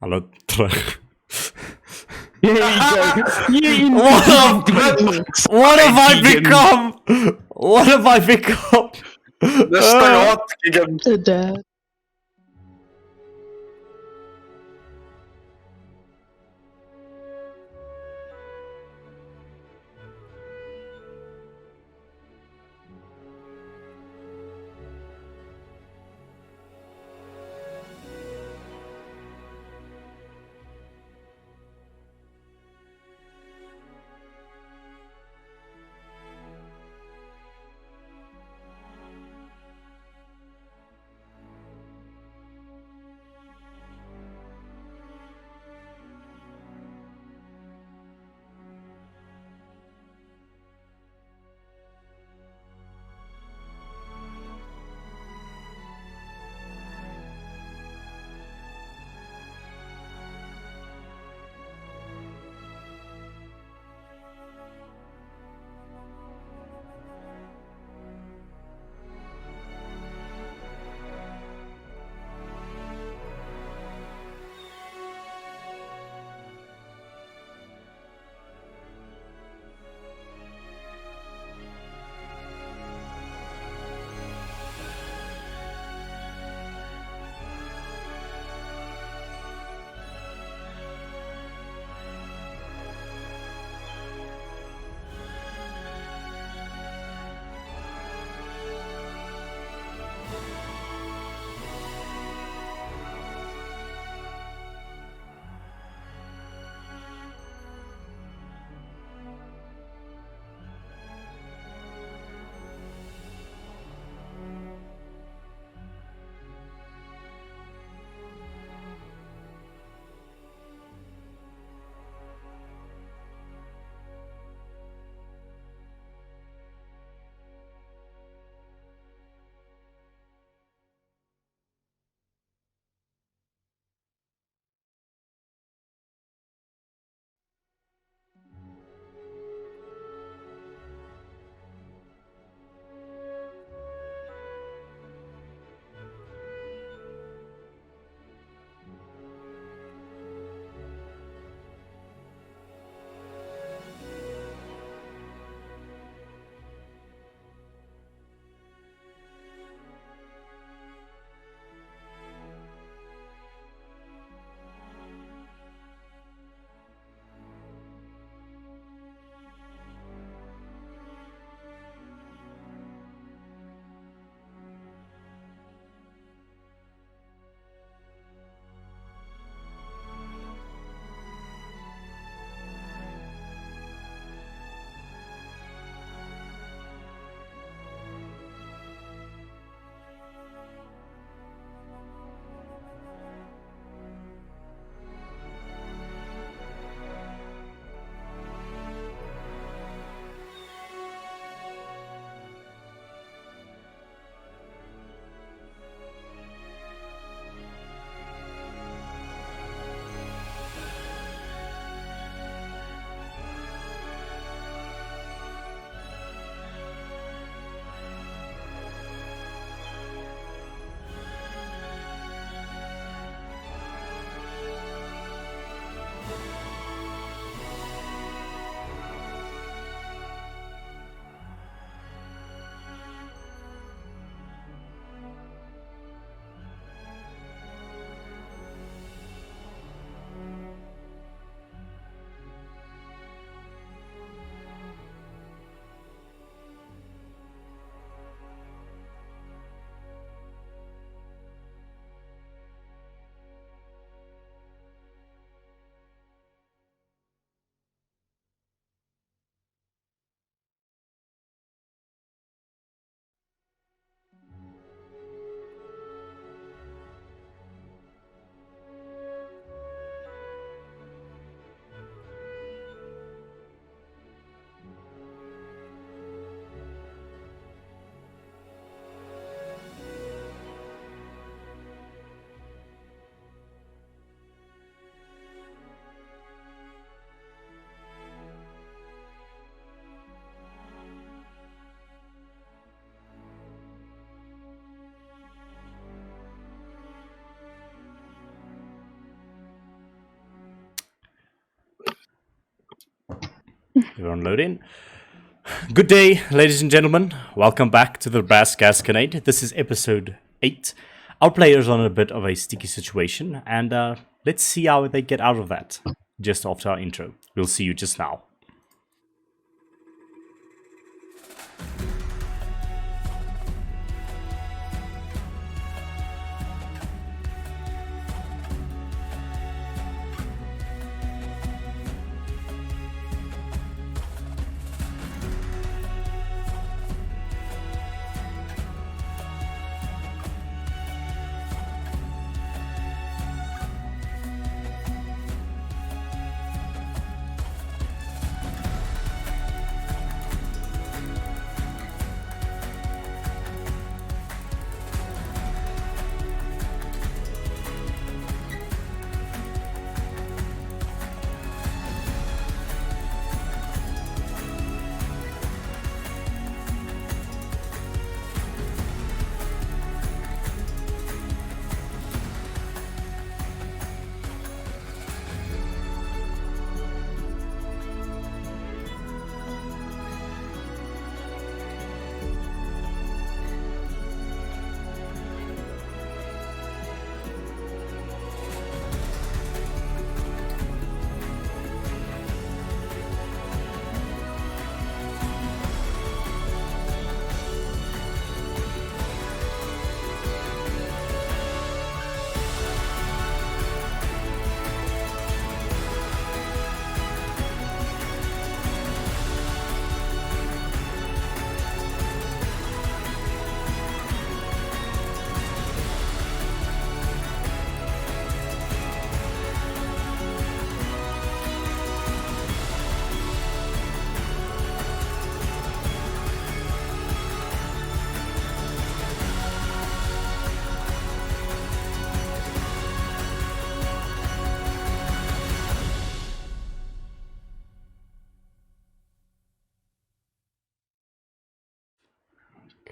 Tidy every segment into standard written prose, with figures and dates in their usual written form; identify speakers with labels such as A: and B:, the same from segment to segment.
A: Hallo terug.
B: Here you go. You
A: What have I become? What have I become?
C: Mr. Hot Keegan.
D: Dead.
A: You're unloading. Good day, ladies and gentlemen. Welcome back to the Gasconade. This is episode 8. Our players are in a bit of a sticky situation, and let's see how they get out of that. Just after our intro. We'll see you just now.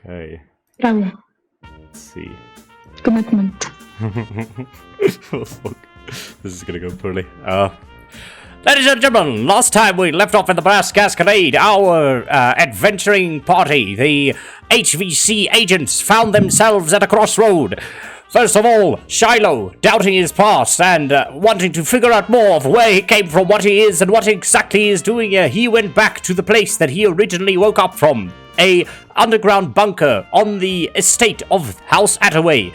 A: Okay,
B: Bravo.
A: let's see.
B: Commitment.
A: Oh, fuck. This is gonna go poorly. Ladies and gentlemen, last time we left off in the Gasconade, our adventuring party, the HVC agents, found themselves at a crossroad. First of all, Shiloh, doubting his past and wanting to figure out more of where he came from, what he is, and what exactly he is doing here, he went back to the place that he originally woke up from, a underground bunker on the estate of House Attaway.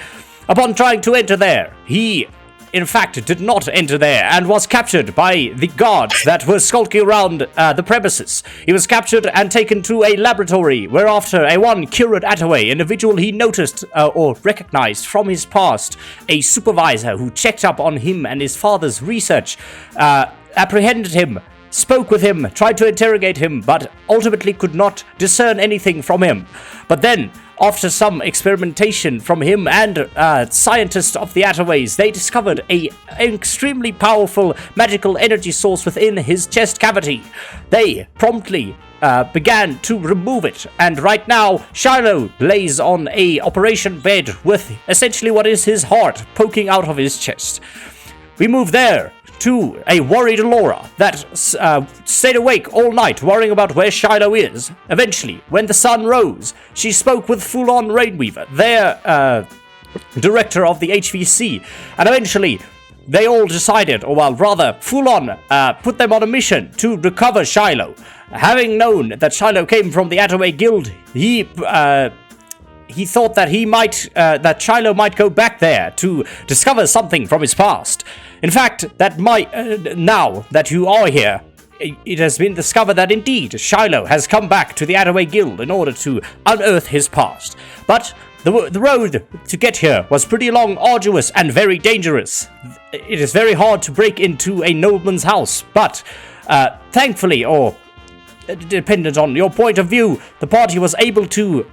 A: Upon trying to enter there, he, in fact, did not enter there and was captured by the guards that were skulking around the premises. He was captured and taken to a laboratory, whereafter a one Kirron Attaway, individual he noticed or recognized from his past, a supervisor who checked up on him and his father's research, apprehended him, spoke with him, tried to interrogate him, but ultimately could not discern anything from him. But then, after some experimentation from him and scientists of the Attaways, they discovered an extremely powerful magical energy source within his chest cavity. They promptly began to remove it, and right now Shiloh lays on a operation bed with essentially what is his heart poking out of his chest. We move there to a worried Laura that stayed awake all night worrying about where Shiloh is. Eventually, when the sun rose, she spoke with Full-On Rainweaver, their director of the HVC, and eventually they all decided, or well, rather, Full-On put them on a mission to recover Shiloh. Having known that Shiloh came from the Attaway Guild, he thought that that Shiloh might go back there to discover something from his past. In fact, that now that you are here, it has been discovered that indeed Shiloh has come back to the Attaway Guild in order to unearth his past. But the road to get here was pretty long, arduous, and very dangerous. It is very hard to break into a nobleman's house, but thankfully, or dependent on your point of view, the party was able to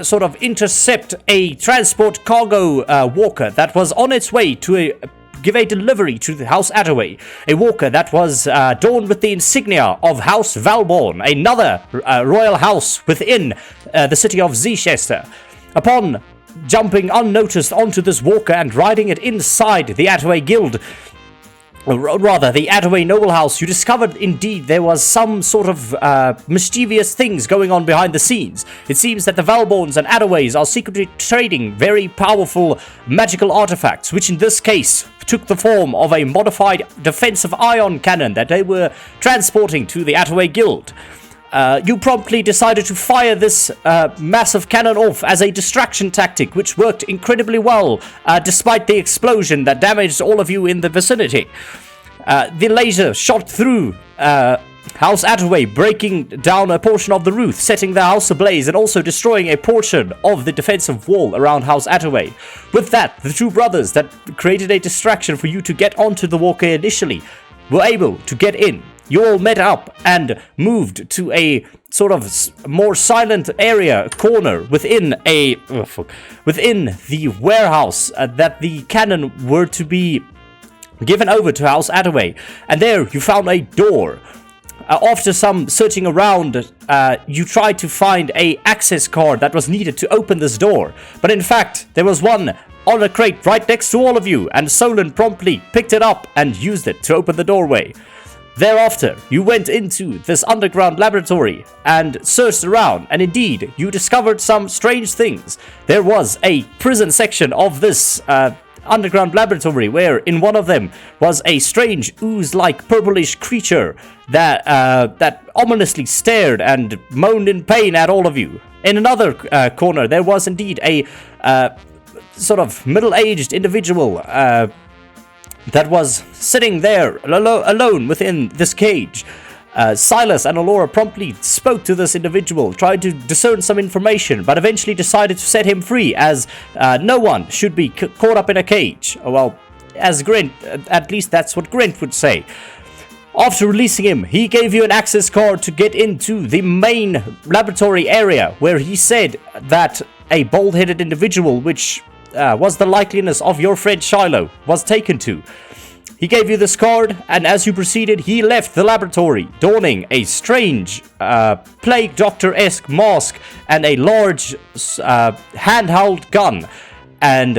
A: sort of intercept a transport cargo walker that was on its way to give a delivery to the House Attaway, a walker that was adorned with the insignia of House Valborn, another royal house within the city of Zchester. Upon jumping unnoticed onto this walker and riding it inside the Attaway Guild, rather, the Attaway noble house, you discovered indeed there was some sort of mischievous things going on behind the scenes. It seems that the Valborns and Attaways are secretly trading very powerful magical artifacts, which in this case took the form of a modified defensive ion cannon that they were transporting to the Attaway Guild. You promptly decided to fire this massive cannon off as a distraction tactic, which worked incredibly well, despite the explosion that damaged all of you in the vicinity. The laser shot through House Attaway, breaking down a portion of the roof, setting the house ablaze, and also destroying a portion of the defensive wall around House Attaway. With that, the two brothers that created a distraction for you to get onto the walker initially were able to get in. You all met up and moved to a sort of more silent area, corner within within the warehouse that the cannon were to be given over to House Attaway. And there you found a door. After some searching around, you tried to find a access card that was needed to open this door. But in fact, there was one on a crate right next to all of you, and Solon promptly picked it up and used it to open the doorway. Thereafter, you went into this underground laboratory and searched around, and indeed, you discovered some strange things. There was a prison section of this underground laboratory, where in one of them was a strange ooze-like purplish creature that ominously stared and moaned in pain at all of you. In another corner, there was indeed a sort of middle-aged individual that was sitting there alone within this cage. Silas and Alora promptly spoke to this individual, tried to discern some information, but eventually decided to set him free, as no one should be caught up in a cage. Well, as Grint, at least that's what Grint would say. After releasing him, he gave you an access card to get into the main laboratory area, where he said that a bald-headed individual, which was the likeliness of your friend Shiloh, was taken to. He gave you this card, and as you proceeded, he left the laboratory, donning a strange, plague doctor-esque mask and a large, handheld gun, and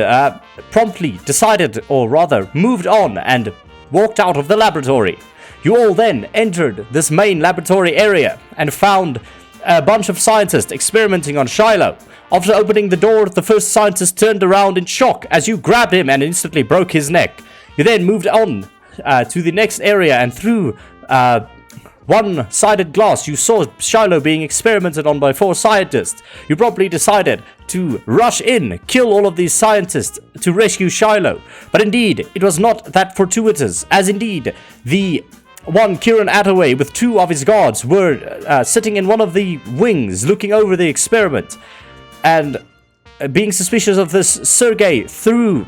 A: promptly decided, or rather, moved on and walked out of the laboratory. You all then entered this main laboratory area and found a bunch of scientists experimenting on Shiloh. After opening the door, the first scientist turned around in shock as you grabbed him and instantly broke his neck. You then moved on to the next area, and through one-sided glass, you saw Shiloh being experimented on by 4 scientists. You promptly decided to rush in, kill all of these scientists to rescue Shiloh. But indeed, it was not that fortuitous, as indeed the one Kirron Attaway with 2 of his guards were sitting in one of the wings looking over the experiment. And being suspicious of this, Sergei threw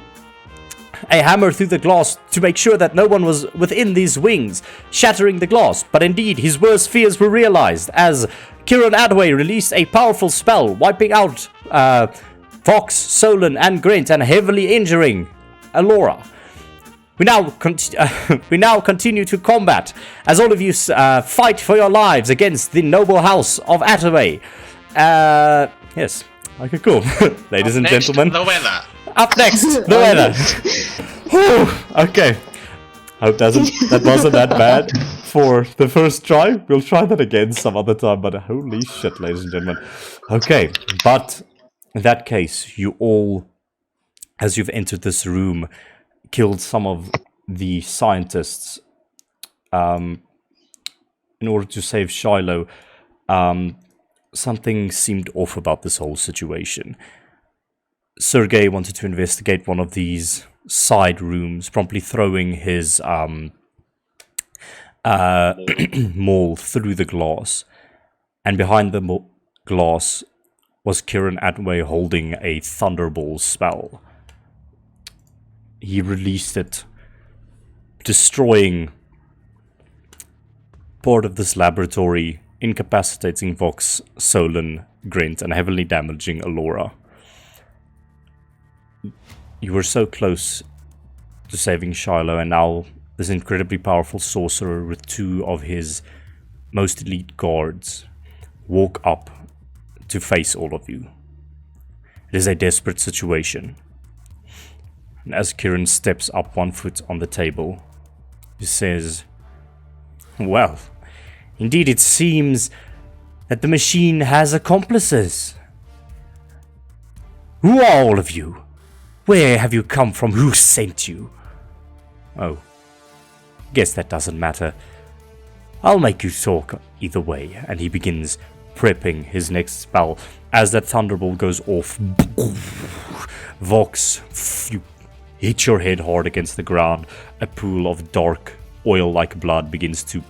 A: a hammer through the glass to make sure that no one was within these wings, shattering the glass. But indeed, his worst fears were realized as Kirron Attaway released a powerful spell, wiping out Vox, Solon, and Grint, and heavily injuring Alora. We now continue to combat as all of you fight for your lives against the noble house of Attaway. Yes. Okay, cool. Ladies and gentlemen.
C: The weather.
A: Up next, the weather. Okay. Hope that wasn't that bad for the first try. We'll try that again some other time, but holy shit, ladies and gentlemen. Okay, but in that case, you all, as you've entered this room, killed some of the scientists in order to save Shiloh. Something seemed off about this whole situation. Sergei wanted to investigate one of these side rooms, promptly throwing his maul through the glass. And behind the glass was Kirron Attaway holding a Thunderball spell. He released it, destroying part of this laboratory, incapacitating Vox, Solon, Grint, and heavily damaging Alora. You were so close to saving Shiloh, and now this incredibly powerful sorcerer with 2 of his most elite guards walk up to face all of you. It is a desperate situation. And as Kirron steps up 1 foot on the table, He says, "Well, indeed it seems that the machine has accomplices. Who are all of you? Where have you come from? Who sent you?" "Oh, guess that doesn't matter. I'll make you talk either way." And he begins prepping his next spell. As that thunderbolt goes off, Vox, you hit your head hard against the ground. A pool of dark oil-like blood begins to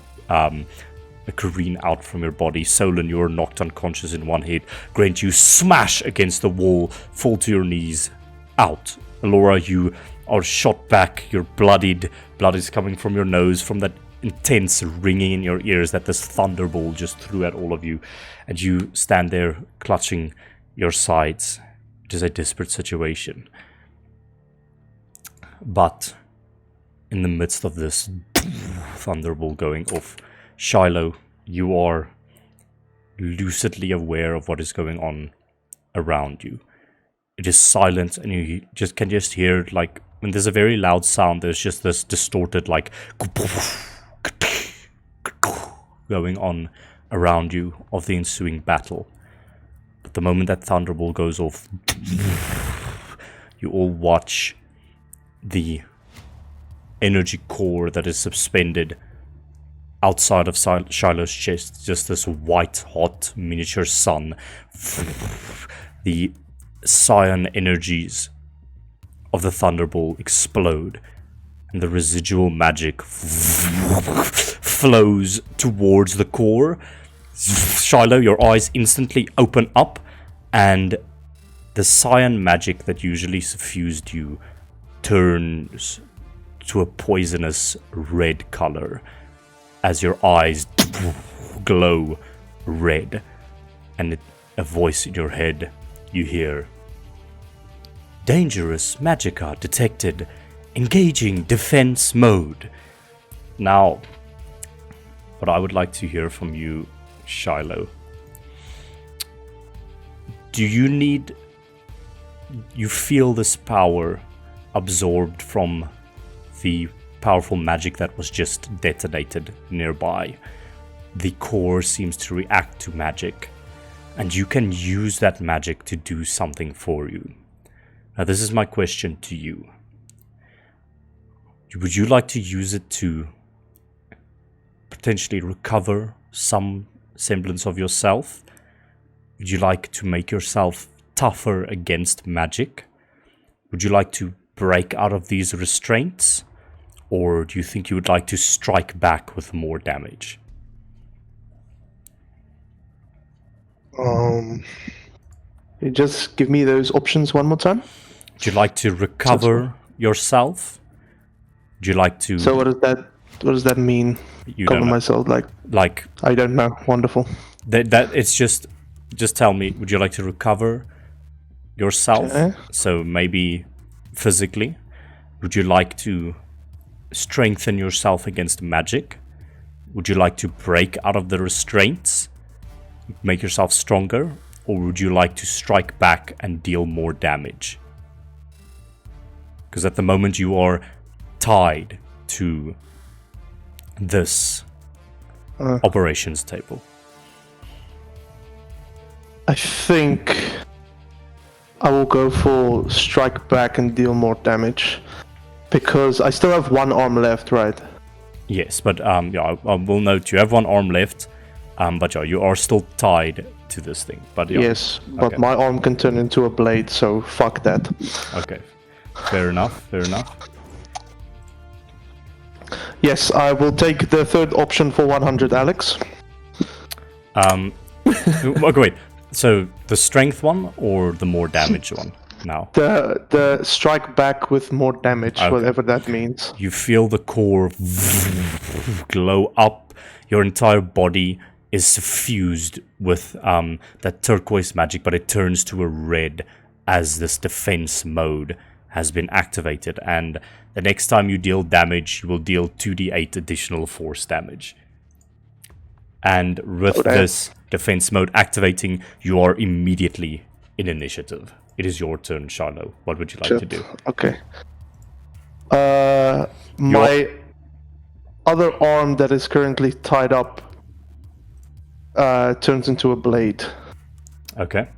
A: careen out from your body. Solon, you're knocked unconscious in one hit. Grant, you smash against the wall, fall to your knees, out. Laura, you are shot back. You're bloodied. Blood is coming from your nose, from that intense ringing in your ears that this thunderbolt just threw at all of you. And you stand there clutching your sides. It is a desperate situation. But in the midst of this thunderbolt going off, Shiloh, you are lucidly aware of what is going on around you. It is silent, and you can just hear, like, when there's a very loud sound, there's just this distorted, like, going on around you of the ensuing battle. But the moment that thunderbolt goes off, you all watch the energy core that is suspended outside of Shiloh's chest, just this white hot miniature sun. The cyan energies of the thunderbolt explode, and the residual magic flows towards the core. Shiloh, your eyes instantly open up, and the cyan magic that usually suffused you turns to a poisonous red color as your eyes glow red, and a voice in your head you hear, "Dangerous magicka detected. Engaging defense mode." Now, what I would like to hear from you, Shiloh, you feel this power absorbed from the powerful magic that was just detonated nearby. The core seems to react to magic, and you can use that magic to do something for you. Now, this is my question to you. Would you like to use it to potentially recover some semblance of yourself? Would you like to make yourself tougher against magic? Would you like to break out of these restraints? Or do you think you would like to strike back with more damage?
B: You just give me those options one more time.
A: Would you like to recover yourself? Would you like to...
B: So what does that mean?
A: You
B: Cover
A: don't know.
B: myself, like I don't know. Wonderful.
A: That it's just tell me, would you like to recover yourself?
B: Okay.
A: So maybe physically. Would you like to strengthen yourself against magic? Would you like to break out of the restraints, make yourself stronger? Or would you like to strike back and deal more damage? Because at the moment you are tied to this operations table.
B: I think I will go for strike back and deal more damage, because I still have one arm left, right?
A: Yes, but yeah, I will note you have one arm left, but yeah, you are still tied to this thing. But yeah.
B: Yes, but
A: Okay.
B: my arm can turn into a blade, so fuck that.
A: Okay, fair enough. Fair enough.
B: Yes, I will take the third option for 100, Alex.
A: Okay, wait. So the strength one or the more damage one? Now
B: The strike back with more damage,
A: Okay.
B: whatever that means.
A: you feel the core glow up. Your entire body is suffused with that turquoise magic, but it turns to a red as this defense mode has been activated. And the next time you deal damage, you will deal 2d8 additional force damage. And with
B: Okay.
A: this defense mode activating, you are immediately in initiative. It is your turn, Shiloh. What would you like to
B: Shit.
A: do?
B: Okay. My other arm that is currently tied up turns into a blade.
A: Okay.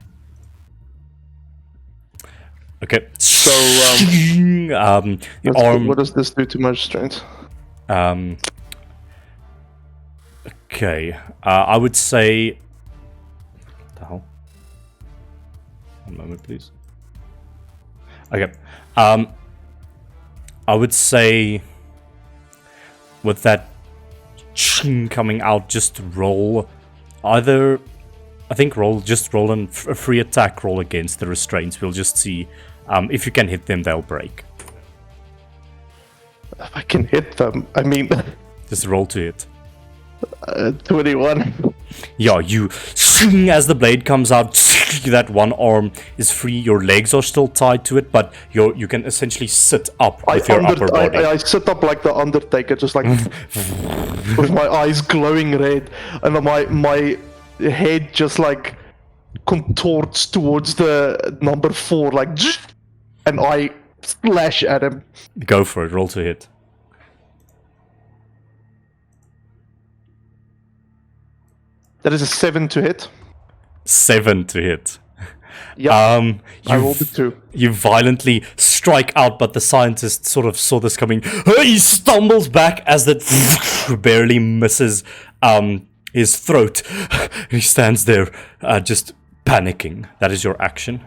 A: Okay.
B: So,
A: the arm.
B: what does this do to my strength?
A: Okay. I would say. What the hell? One moment, please. Okay. I would say with that coming out, just roll either. I think just roll a free attack roll against the restraints. We'll just see if you can hit them, they'll break.
B: If I can hit them, I mean,
A: Just roll to hit.
B: 21.
A: Yeah, you as the blade comes out, that one arm is free. Your legs are still tied to it, but you can essentially sit up with your upper body.
B: I sit up like the Undertaker, just like with my eyes glowing red, and my head just like contorts towards the number 4, like, and I slash at him.
A: Go for it. Roll to hit.
B: That is a 7 to hit.
A: 7 to hit.
B: Yeah. I rolled a 2.
A: You violently strike out, but the scientist sort of saw this coming. He stumbles back as the barely misses his throat. He stands there, just panicking. That is your action.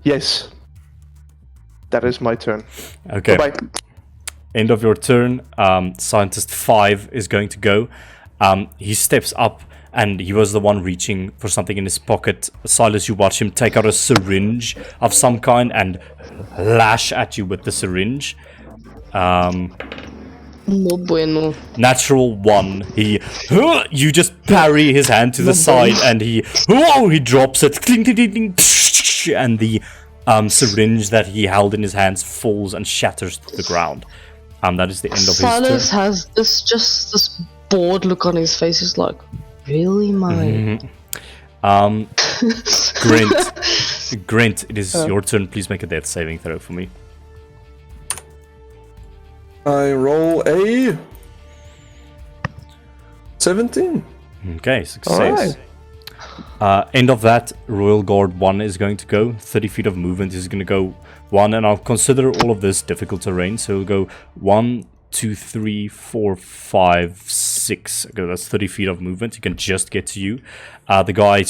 B: Yes. That is my turn.
A: Okay.
B: Bye.
A: End of your turn. Scientist 5 is going to go. He steps up, and he was the one reaching for something in his pocket. Silas, you watch him take out a syringe of some kind and lash at you with the syringe.
D: No bueno.
A: Natural 1. You just parry his hand to the side, and he drops it. Cling, cling, cling, cling, and the syringe that he held in his hands falls and shatters to the ground. That is the end of his turn.
D: Silas has this bored look on his face. He's like, really, mate?
A: Grint, it is your turn. Please make a death saving throw for me.
C: I roll a 17.
A: Okay, success. End of that, Royal Guard 1 is going to go. 30 feet of movement is going to go 1, and I'll consider all of this difficult terrain. So we'll go 1, 2, 3, 4, 5, 6. Okay, that's 30 feet of movement. He can just get to you. The guy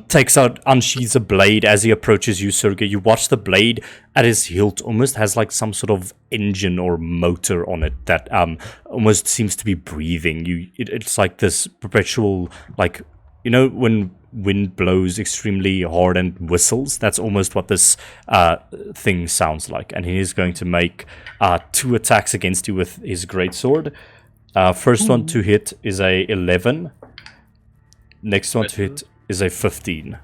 A: takes out, unsheathes a blade as he approaches you, Sergey. You watch the blade at his hilt almost has like some sort of engine or motor on it that almost seems to be breathing. It's like this perpetual, like, you know, when wind blows extremely hard and whistles, that's almost what this thing sounds like. And he is going to make 2 attacks against you with his greatsword. First one to hit is a 11. Next one to hit is a 15.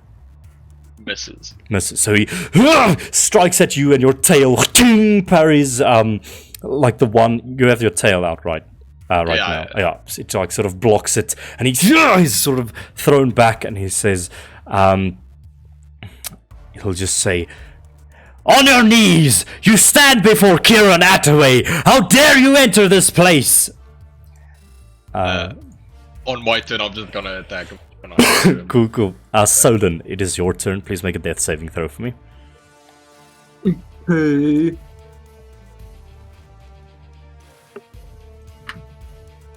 E: Misses.
A: So he strikes at you, and your tail parries like the one you have your tail out right now. Yeah, it like sort of blocks it, and he's sort of thrown back, and he says, he'll just say, "On your knees! You stand before Kirron Attaway! How dare you enter this place!"
E: On my turn, I'm just gonna attack him.
A: Cool. Solon, it is your turn. Please make a death saving throw for me.
F: Hey.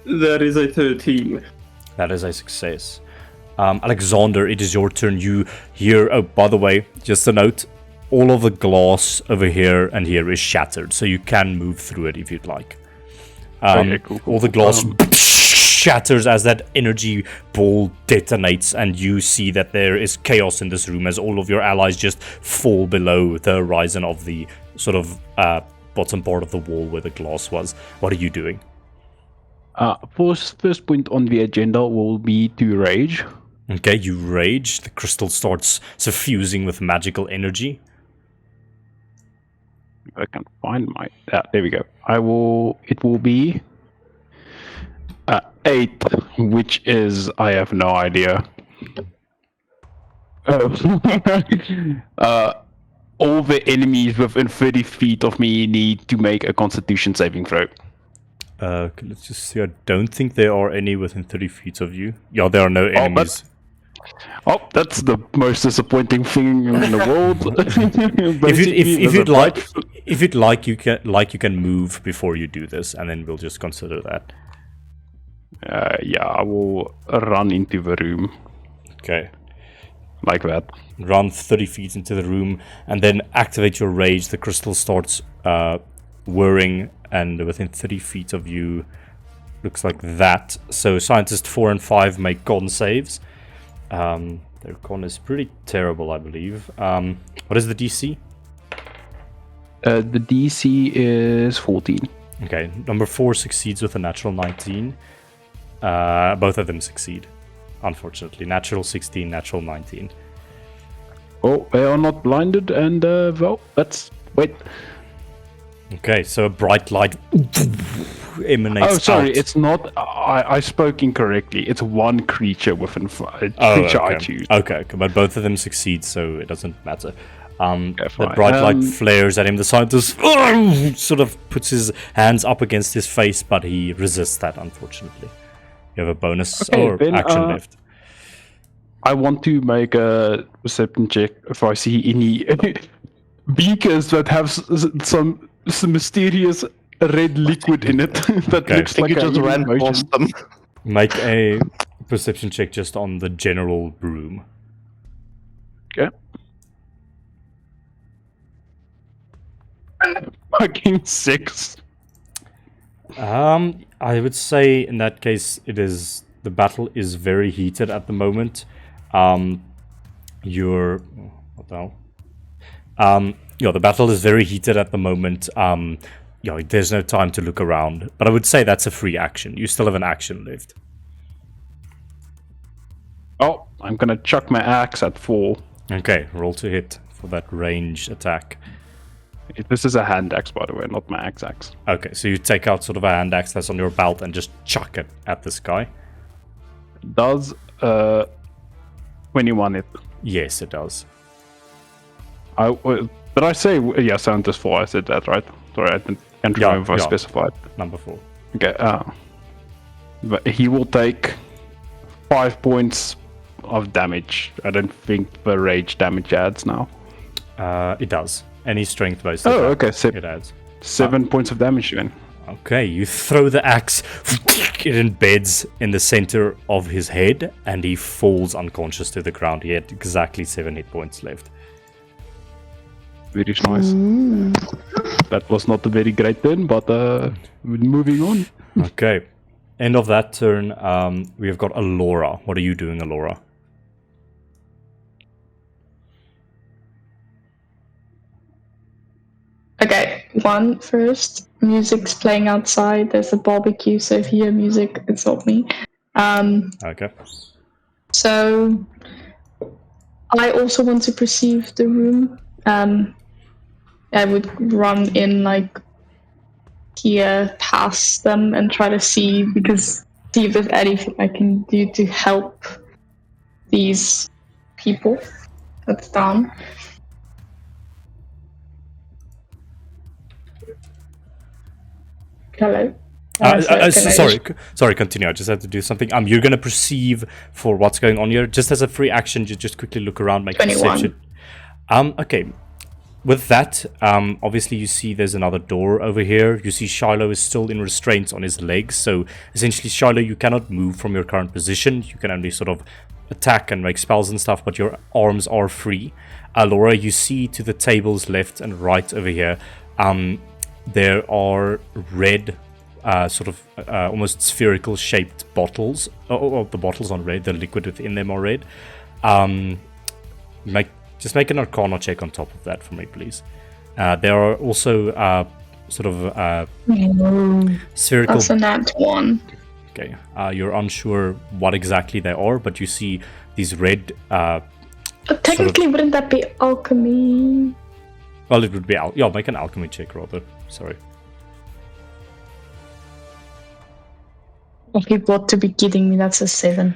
F: That is a 13.
A: That is a success. Alexander, it is your turn. You hear, oh, by the way, just a note, all of the glass over here and here is shattered, so you can move through it if you'd like.
F: Okay, cool.
A: All the glass shatters as that energy ball detonates, and you see that there is chaos in this room as all of your allies just fall below the horizon of the sort of bottom part of the wall where the glass was. What are you doing?
F: First point on the agenda will be to rage.
A: Okay, you rage. The crystal starts suffusing with magical energy.
F: I can find my... there we go. It will be 8, which is... I have no idea. all the enemies within 30 feet of me need to make a Constitution saving throw.
A: Okay, let's just see. I don't think there are any within 30 feet of you. Yeah, there are no enemies.
F: That's the most disappointing thing in the world.
A: If you'd like, you can move before you do this, and then we'll just consider that.
F: Yeah, I will run into the room.
A: Okay.
F: Like that.
A: Run 30 feet into the room, and then activate your rage. The crystal starts whirring, and within 30 feet of you, looks like that. So scientist 4 and 5 make con saves. Their con is pretty terrible, I believe. What is the DC?
F: The DC is 14.
A: Okay, number 4 succeeds with a natural 19. Both of them succeed, unfortunately. Natural 16, natural 19.
F: Oh, they are not blinded, and well, that's... Wait.
A: Okay, so a bright light emanates.
F: Oh, sorry,
A: out.
F: it's not... I spoke incorrectly. It's one creature within... creature I choose.
A: Okay, but both of them succeed, so it doesn't matter. The
F: fine.
A: bright light flares at him. The scientist sort of puts his hands up against his face, but he resists that, unfortunately. You have a bonus or action left.
F: I want to make a perception check if I see any beakers that have some mysterious red liquid in it that looks like
B: you just ran past them.
A: Make a perception check just on the general room.
F: Okay. Fucking 6.
A: I would say in that case the battle is very heated at the moment. The battle is very heated at the moment. There's no time to look around. But I would say that's a free action. You still have an action left.
F: Oh, I'm gonna chuck my axe at 4.
A: Okay, roll to hit for that range attack.
F: This is a hand axe, by the way, not my axe.
A: Okay, so you take out sort of a hand axe that's on your belt and just chuck it at this guy.
F: Does 21 hit?
A: Yes, it does.
F: Did I say scientist 4? I said that, right? Sorry, I can't remember if I specified.
A: Number 4.
F: Okay, but he will take 5 points of damage. I don't think the rage damage adds now.
A: It does. Any strength based
F: attack,
A: it adds.
F: 7 points of damage then.
A: Okay, you throw the axe, it embeds in the center of his head, and he falls unconscious to the ground. He had exactly 7 hit points left.
F: Very nice. That was not a very great turn, but moving on.
A: Okay, end of that turn, we have got Alora. What are you doing, Alora?
G: Okay, first, music's playing outside. There's a barbecue, so if you hear music, it's not me.
A: Okay.
G: So, I also want to perceive the room. I would run in, here past them and try to see if there's anything I can do to help these people that's down. Hello?
A: Sorry, continue. I just had to do something. You're going to perceive for what's going on here. Just as a free action, you just quickly look around, make a perception. Okay. With that, obviously you see there's another door over here. You see Shiloh is still in restraints on his legs. So essentially, Shiloh, you cannot move from your current position. You can only sort of attack and make spells and stuff, but your arms are free. Laura, you see to the tables left and right over here, there are red, almost spherical shaped bottles. The bottles are red. The liquid within them are red. Just make an Arcana check on top of that for me, please. There are also spherical...
G: That's a nat 1.
A: Okay. You're unsure what exactly they are, but you see these red...
G: But technically, wouldn't that be alchemy?
A: Well, it would be... make an alchemy check, rather. Sorry.
G: If you got to be kidding me, that's a 7.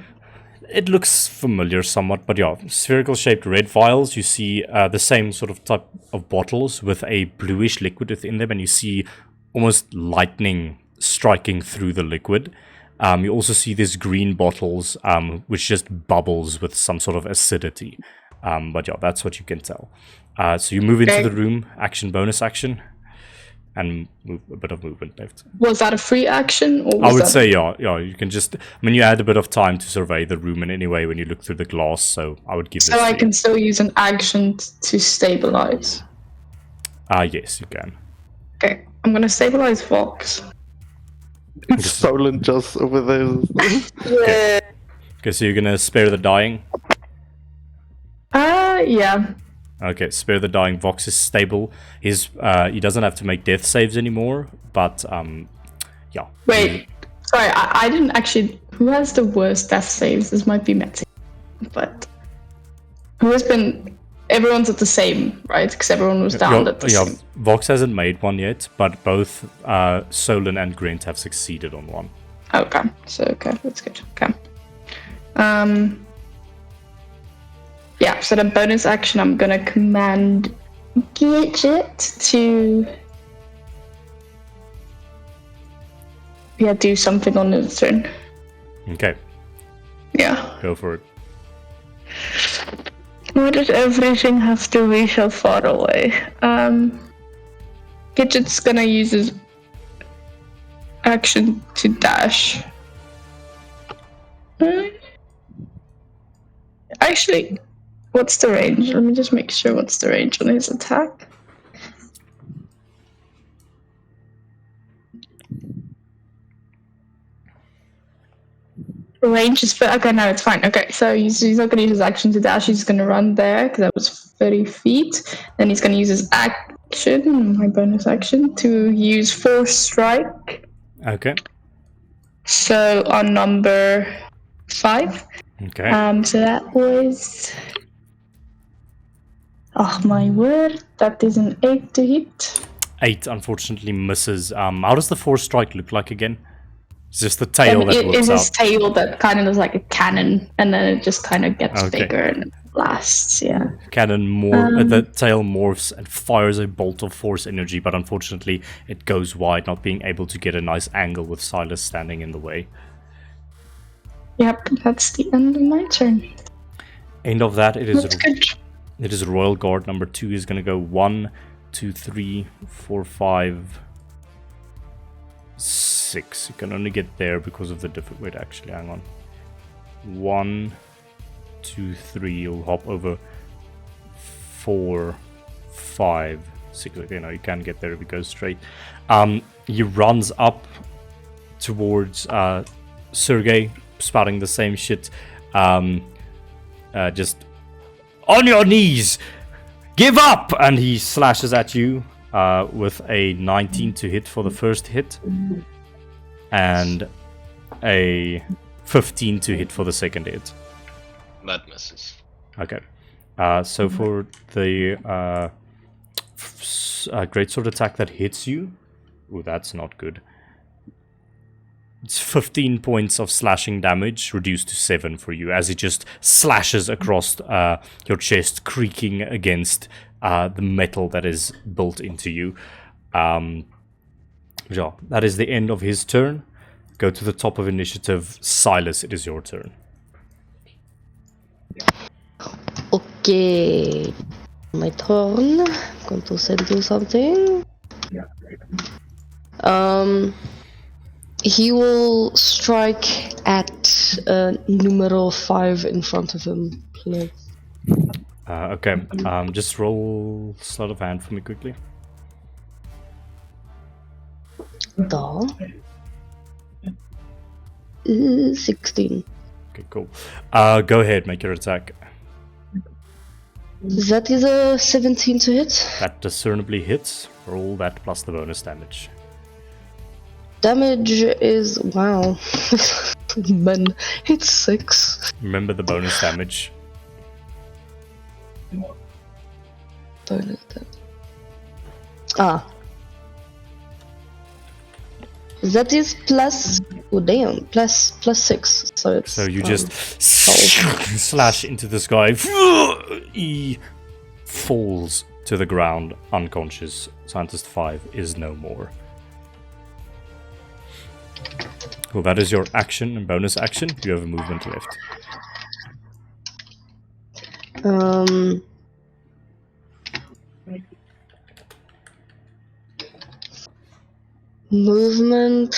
A: it looks familiar somewhat, but yeah, spherical shaped red vials. You see the same sort of type of bottles with a bluish liquid within them, and you see almost lightning striking through the liquid. You also see these green bottles, which just bubbles with some sort of acidity. But yeah, that's what you can tell. So you move into
G: Okay.
A: the room, action, bonus action, and move, a bit of movement left.
G: Was that a free action? Or was
A: I would
G: that...
A: say, yeah, you can just, I mean, you had a bit of time to survey the room in any way when you look through the glass, so I would give
G: So
A: this
G: I
A: to
G: can
A: you.
G: still use an action to stabilize.
A: Yes, you can.
G: Okay, I'm gonna stabilize Vox.
B: Solon just over there.
A: Okay, so you're gonna spare the dying?
G: Yeah.
A: Okay, spare the dying. Vox is stable. He doesn't have to make death saves anymore, but, yeah.
G: Wait, sorry, I didn't actually... Who has the worst death saves? This might be Meti. But... Who has been... Everyone's at the same, right? Because everyone was down at the same.
A: Vox hasn't made one yet, but both Solon and Grint have succeeded on one.
G: Okay, so okay, that's good. Okay. Yeah, so the bonus action, I'm gonna command Gidget to do something on his turn.
A: Okay,
G: Yeah.
A: go for it.
G: Why does everything have to be so far away? Gidget's gonna use his action to dash. Actually, what's the range? Let me just make sure what's the range on his attack. Range is okay. No, it's fine. Okay, so he's not going to use his action to dash. He's going to run there because that was 30 feet. Then he's going to use his action, my bonus action, to use Force Strike.
A: Okay.
G: So on number 5.
A: Okay.
G: So that was. Oh my word! That is an 8 to hit.
A: 8 unfortunately misses. How does the force strike look like again? It's just the tail that
G: It
A: whips
G: is his
A: out.
G: tail that kind of looks like a cannon, and then it just kind of gets
A: Okay.
G: bigger and blasts. Yeah.
A: Cannon the tail morphs and fires a bolt of force energy, but unfortunately it goes wide, not being able to get a nice angle with Silas standing in the way.
G: Yep, that's the end of my turn.
A: End of that,
G: That's good.
A: it is Royal Guard number 2 is gonna go 1, 2, 3, 4, 5, 6. You can only get there because of the different. Wait, actually, hang on. 1, 2, 3. You'll hop over 4, 5, 6. Okay, no, you can get there if you go straight. He runs up towards Sergey, spouting the same shit. Just on your knees, give up, and he slashes at you. With a 19 to hit for the first hit, and a 15 to hit for the second hit.
E: That misses.
A: Okay. So for the greatsword attack that hits you, ooh, that's not good. It's 15 points of slashing damage, reduced to 7 for you, as it just slashes across your chest, creaking against the metal that is built into you. Yeah, that is the end of his turn. Go to the top of initiative. Silas, it is your turn.
D: Okay. My turn. I'm going to send you something. He will strike at numero 5 in front of him, please.
A: Okay, just roll sleight of hand for me quickly.
D: Da. 16.
A: Okay, cool. Go ahead, make your attack.
D: That is a 17 to hit.
A: That discernibly hits. Roll that plus the bonus damage.
D: Damage is, wow. Man, it's 6.
A: Remember the bonus damage.
D: Bonus damage. Ah. That is plus. Oh damn! Plus 6. So it's.
A: So you just slash into this guy. He falls to the ground, unconscious. Scientist 5 is no more. Well, that is your action and bonus action. You have a movement left.
D: Movement.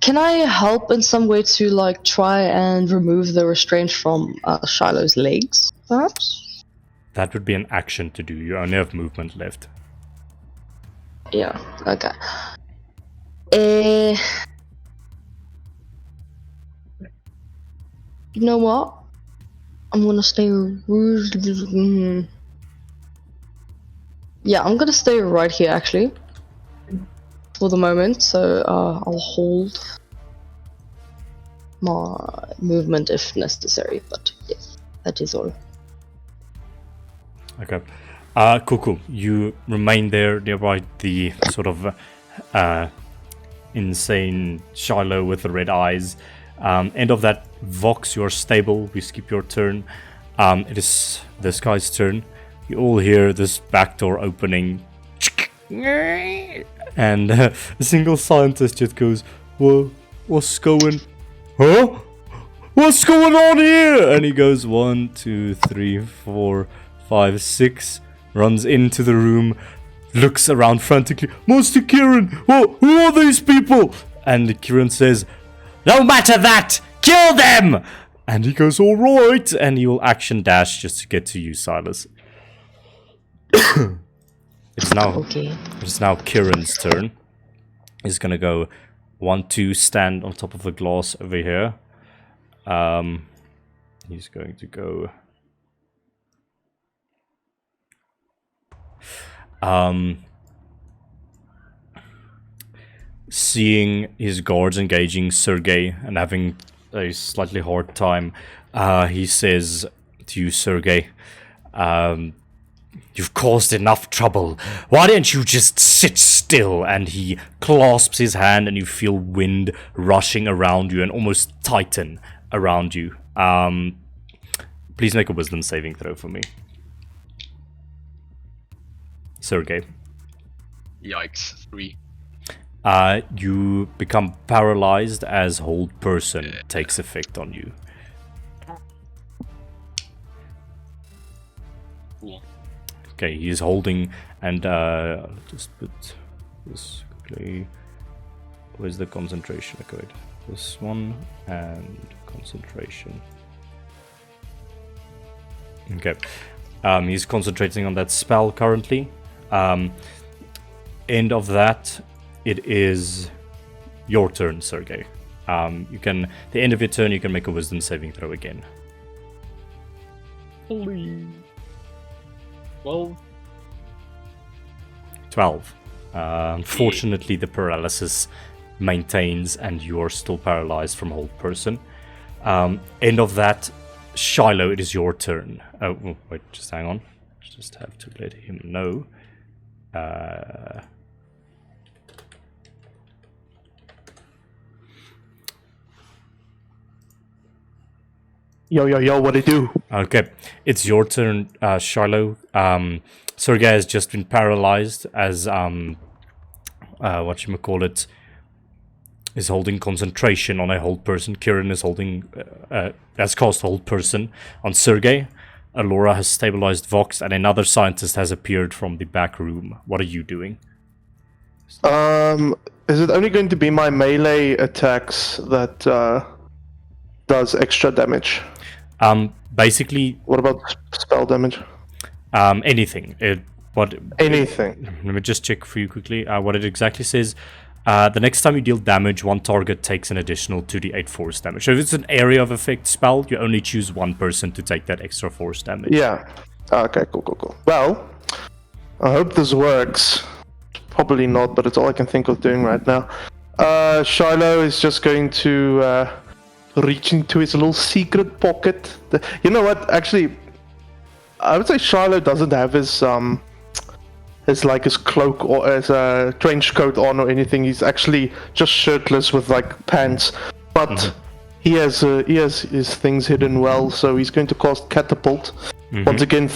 D: Can I help in some way to like try and remove the restraint from Shiloh's legs, perhaps?
A: That would be an action to do. You only have movement left.
D: Yeah. Okay. You know what? I'm gonna stay. Yeah, I'm gonna stay right here actually. For the moment, so I'll hold my movement if necessary, but yes, that is all.
A: Okay. Cool. You remain there nearby the sort of insane Shiloh with the red eyes. End of that, Vox, you're stable. We skip your turn. It is this guy's turn. You all hear this back door opening. And a single scientist just goes, "Whoa, what's going? Huh? What's going on here?" And he goes 1, 2, 3, 4, 5, 6. Runs into the room, looks around frantically. "Master Kirron, who are these people?" And Kirron says, "No matter that, kill them!" And he goes, "All right," and he will action dash just to get to you, Silas. It's now Kirron's turn. He's gonna go 1, 2, stand on top of the glass over here. He's going to go. Seeing his guards engaging Sergei and having a slightly hard time, he says to you, "Sergei, you've caused enough trouble. Why don't you just sit still?" And he clasps his hand and you feel wind rushing around you and almost tighten around you. Please make a wisdom saving throw for me. Sergei.
E: Yikes, 3.
A: You become paralyzed as hold person takes effect on you.
E: Cool.
A: Okay, he is holding, and just put this quickly. Where's the concentration? Okay, wait. This one and concentration. Okay, he's concentrating on that spell currently. End of that, it is your turn, Sergei. You can, the end of your turn, you can make a wisdom saving throw again.
E: Well,
A: 12. Unfortunately, the paralysis maintains, and you are still paralyzed from hold person. End of that, Shiloh, it is your turn. Oh, wait, just hang on. Just have to let him know.
B: Yo, what do you do?
A: Okay, it's your turn, Shiloh. Sergei has just been paralyzed as whatchamacallit is holding concentration on a hold person. Kirron is holding has cast hold person on Sergei. Alora has stabilized Vox, and another scientist has appeared from the back room. What are you doing?
B: Is it only going to be my melee attacks that does extra damage?
A: Basically,
B: What about spell damage?
A: anything.
B: Anything.
A: Let me just check for you quickly. What it exactly says. The next time you deal damage, one target takes an additional 2d8 force damage. So if it's an area of effect spell, you only choose one person to take that extra force damage.
B: Yeah. Okay, cool. Well, I hope this works. Probably not, but it's all I can think of doing right now. Shiloh is just going to reaching to his little secret pocket. You know what? Actually, I would say Shiloh doesn't have his cloak or his trench coat on or anything. He's actually just shirtless with like pants, but he has his things hidden well. So he's going to cast Catapult. Once again,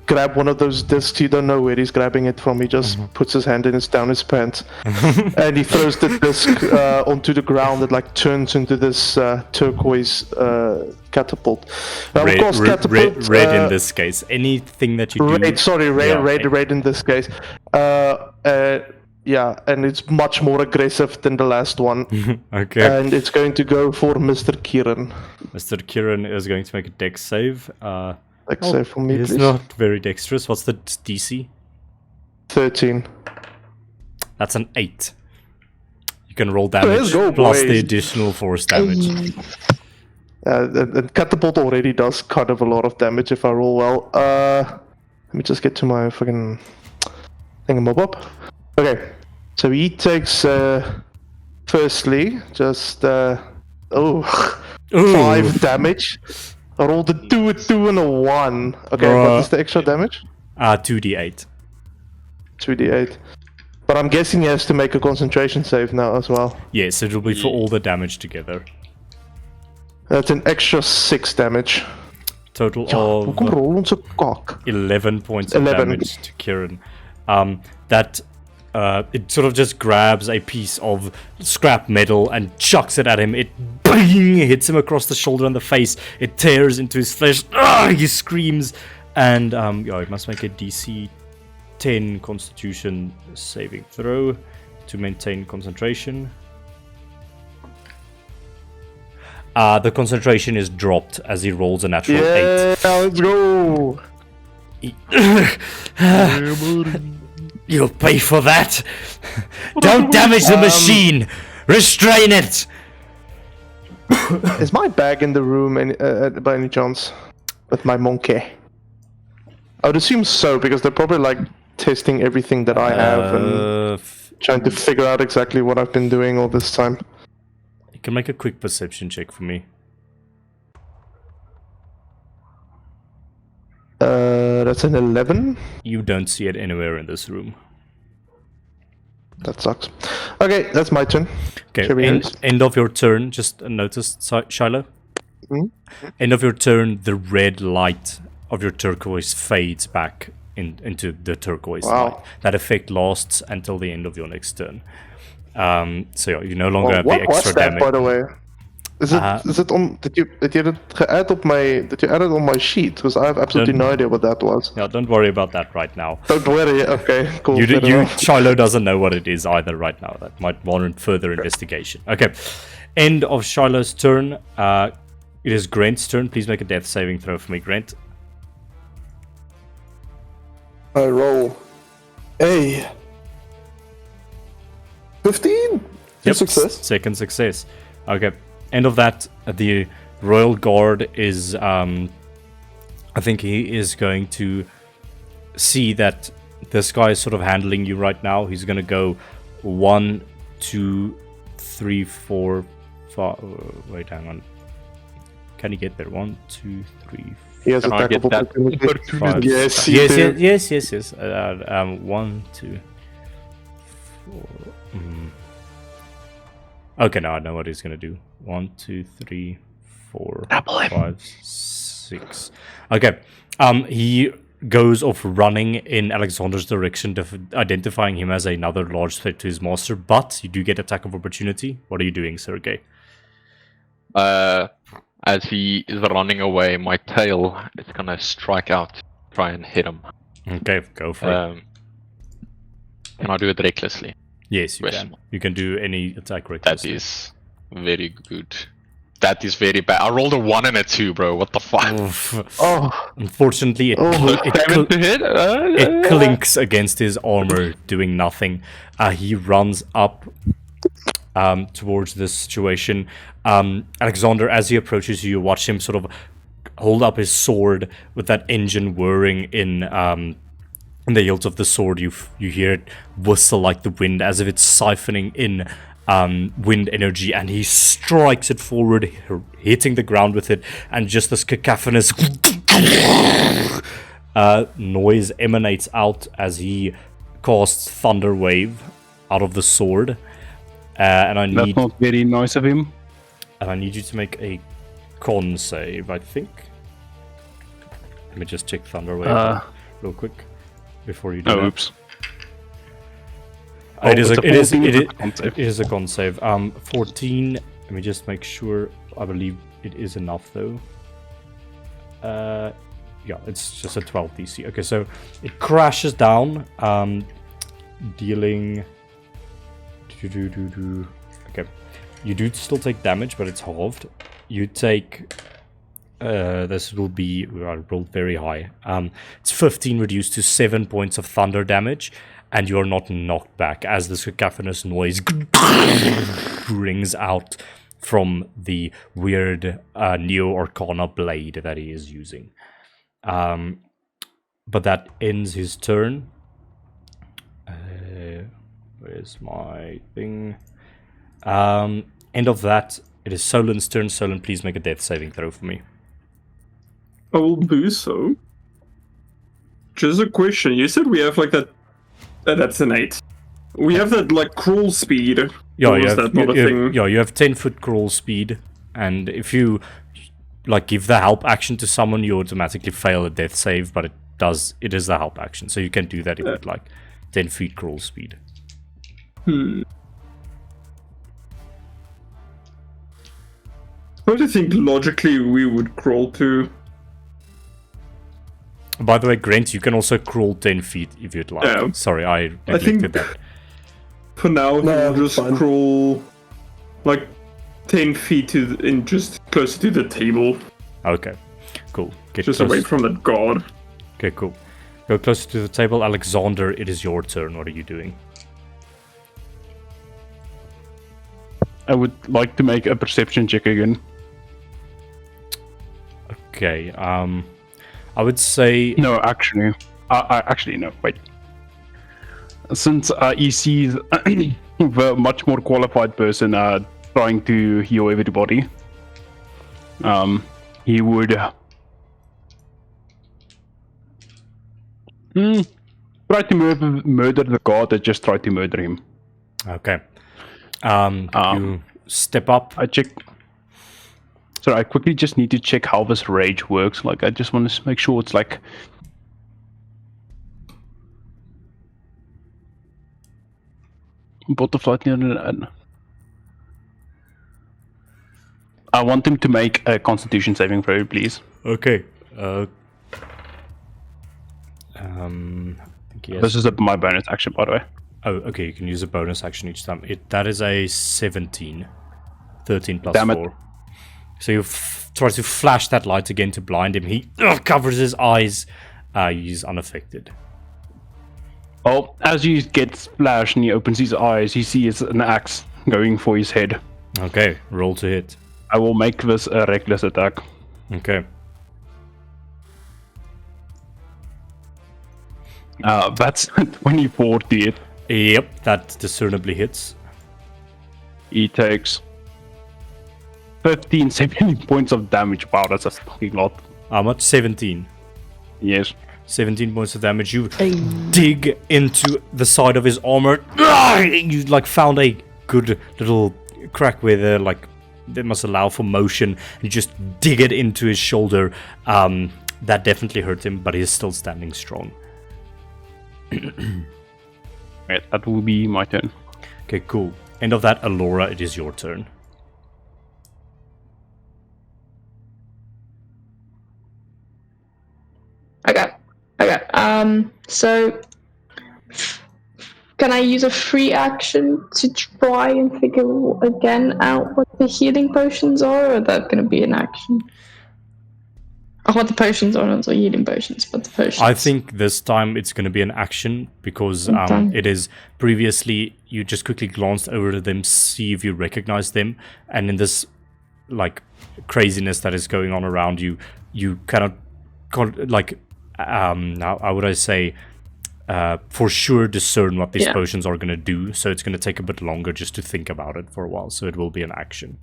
B: grab one of those discs. You don't know where he's grabbing it from. He just puts his hand down his pants, and he throws the disc onto the ground. It like turns into this turquoise catapult. Now, of course, catapult.
A: Red in this case. Anything that you do.
B: Red in this case. Yeah, and it's much more aggressive than the last one.
A: Okay.
B: And it's going to go for Mr. Kirron.
A: Mr. Kirron is going to make a dex save.
B: Save for me,
A: He's
B: please.
A: not very dexterous. What's the DC?
B: 13.
A: That's an 8. You can roll damage
B: Let's go,
A: plus
B: boys.
A: the additional force damage.
B: And Catapult already does kind of a lot of damage if I roll well. Let me just get to my fucking thingamabob. Okay, so he takes, firstly, just, 5 damage. I rolled a 2 and a 1. Okay, what is the extra damage?
A: 2d8.
B: 2d8. But I'm guessing he has to make a concentration save now as well.
A: Yes, it'll be for all the damage together.
B: That's an extra 6 damage.
A: Total
B: Hoekom
A: of
B: rol ons 'n kak?
A: 11 points of
B: 11.
A: damage to Kirron. It sort of just grabs a piece of scrap metal and chucks it at him. It bang, hits him across the shoulder and the face. It tears into his flesh. He screams. And it must make a DC 10 Constitution saving throw to maintain concentration. The concentration is dropped as he rolls a natural 8.
B: Let's go!
A: You'll pay for that. Don't damage the machine. Restrain it.
B: Is my bag in the room by any chance? With my monkey? I would assume so, because they're probably like testing everything that I have and trying to figure out exactly what I've been doing all this time.
A: You can make a quick perception check for me.
B: That's an 11.
A: You don't see it anywhere in this room.
B: That sucks. Okay, that's my turn.
A: Okay,
B: Cherry
A: end of your turn. Just notice, Shiloh. End of your turn, the red light of your turquoise fades back into the turquoise light. That effect lasts until the end of your next turn. So you no longer have the
B: What was
A: extra
B: that,
A: damage.
B: by the way? Is it on? Did you add up my? Did you add it on my sheet? Because I have absolutely no idea what that was.
A: Yeah, don't worry about that right now.
B: Don't worry. Okay, cool.
A: Shiloh doesn't know what it is either right now. That might warrant further investigation. Okay, end of Shiloh's turn. It is Grant's turn. Please make a death saving throw for me, Grant.
C: I roll a 15.
A: Yep,
C: Success.
A: second success. Okay. End of that, the Royal Guard is, I think he is going to see that this guy is sort of handling you right now. He's going to go 1, 2, 3, 4, 5. Wait, hang on. Can he get there? 1, 2, 3, 4.
B: He has
E: Can I get
B: attackable
E: that
B: opportunity.
E: opportunity?
B: Yes.
A: Yes. 1, 2, 4. Okay, now I know what he's gonna do. 1, 2, 3, 4, 5, 6. Okay. He goes off running in Alexander's direction, identifying him as another large threat to his master. But you do get attack of opportunity. What are you doing, Sergey?
E: As he is running away, my tail is gonna strike out, try and hit him.
A: Okay, go for it.
E: Can I do it recklessly?
A: Yes, you
E: Yes.
A: can. You can do any attack
E: That
A: recklessly.
E: is very good. That is very bad. I rolled a 1 and a 2, bro. What the fuck?
B: Oh,
A: Unfortunately, it
E: 7 to hit?
A: it clinks against his armor, doing nothing. He runs up towards this situation. Alexander, as he approaches you, you watch him sort of hold up his sword with that engine whirring in the hilt of the sword. You hear it whistle like the wind, as if it's siphoning in wind energy, and he strikes it forward, hitting the ground with it, and just this cacophonous noise emanates out as he casts Thunder Wave out of the sword. And I
F: That's
A: need
F: not very nice of him.
A: you to make a con save, I think. Let me just check Thunder Wave real quick before you do that.
F: Oops.
A: It is
F: it's a 14
A: it is a con save. 14. Let me just make sure. I believe it is enough though. Yeah, it's just a 12 DC. Okay, so it crashes down, dealing. Okay, you do still take damage, but it's halved. You take. This will be rolled very high. It's 15 reduced to 7 points of thunder damage, and you are not knocked back as this cacophonous noise rings out from the weird Neo Arcana blade that he is using. But that ends his turn. Where's my thing? End of that. It is Solan's turn. Solan, please make a death saving throw for me.
H: I will do so. Just a question. You said we have like that. That's an 8. We have that like crawl speed.
A: Yeah,
H: Or
A: you
H: is
A: have,
H: that not a thing?
A: you have 10-foot crawl speed, and if you like give the help action to someone, you automatically fail a death save. But it is the help action, so you can do that if you'd like. 10 feet crawl speed.
H: What do you think logically we would crawl to?
A: By the way, Grant, you can also crawl 10 feet if you'd like.
H: Yeah.
A: Sorry, I neglected
H: think-
A: that.
H: For now,
C: No,
H: we'll just
C: fine.
H: crawl like 10 feet just closer to the table,
A: Okay, cool. Get
H: just
A: close.
H: away from that guard.
A: Okay, cool. Go closer to the table. Alexander, it is your turn. What are you doing?
F: I would like to make a perception check again.
A: Okay, I would say...
F: No, actually. Actually, no, wait. Since he sees a much more qualified person trying to heal everybody, he would try to murder the guard that just tried to murder him.
A: Okay. You step up.
F: I check. So I quickly just need to check how this rage works. Like, I just want to make sure it's like... Butterfly. I want him to make a Constitution saving throw, please.
A: Okay. I think he has...
F: This is my bonus action, by the way.
A: Oh, okay, you can use a bonus action each time. That is a 17. 13 plus
F: Damn it.
A: 4. So you try to flash that light again to blind him. He covers his eyes. He's unaffected.
F: Oh, as he gets flashed and he opens his eyes, he sees an axe going for his head.
A: Okay, roll to hit.
F: I will make this a reckless attack.
A: Okay.
F: That's 24 to hit.
A: Yep, that discernibly hits.
F: He takes 17 points of damage. Wow, that's a fucking lot.
A: How much? 17.
F: Yes.
A: 17 points of damage. You
D: Hey.
A: dig into the side of his armor. You like found a good little crack where they must allow for motion. You just dig it into his shoulder. That definitely hurt him, but he's still standing strong.
F: Right, that will be my turn.
A: Okay, cool. End of that, Alora, it is your turn.
G: Okay. So can I use a free action to try and figure again out what the healing potions are, or is that going to be an action? Oh, what the potions are, not the healing potions, but the potions.
A: I think this time it's going to be an action because
G: Okay.
A: it is previously you just quickly glanced over them, see if you recognize them, and in this like craziness that is going on around you, you cannot like how would I say for sure discern what these
G: Yeah.
A: potions are going to do, so it's going to take a bit longer just to think about it for a while, so it will be an action.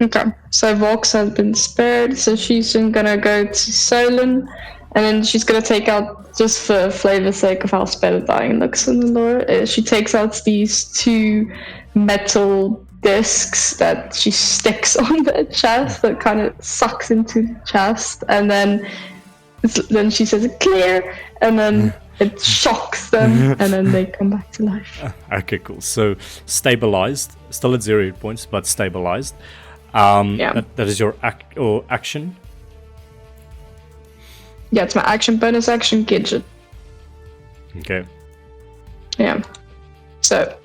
G: Okay, so Vox has been spared, so she's then gonna go to Solon, and then she's gonna take out, just for flavor's sake of how spell dying looks in the lore, she takes out these 2 metal discs that she sticks on the chest that kind of sucks into the chest, and then she says clear, and then it shocks them, and then they come back to life.
A: Okay, cool. So stabilized, still at 0 hit points, but stabilized.
G: Yeah.
A: That is your action.
G: Yeah, it's my action, bonus action, Gidget.
A: Okay.
G: Yeah. So,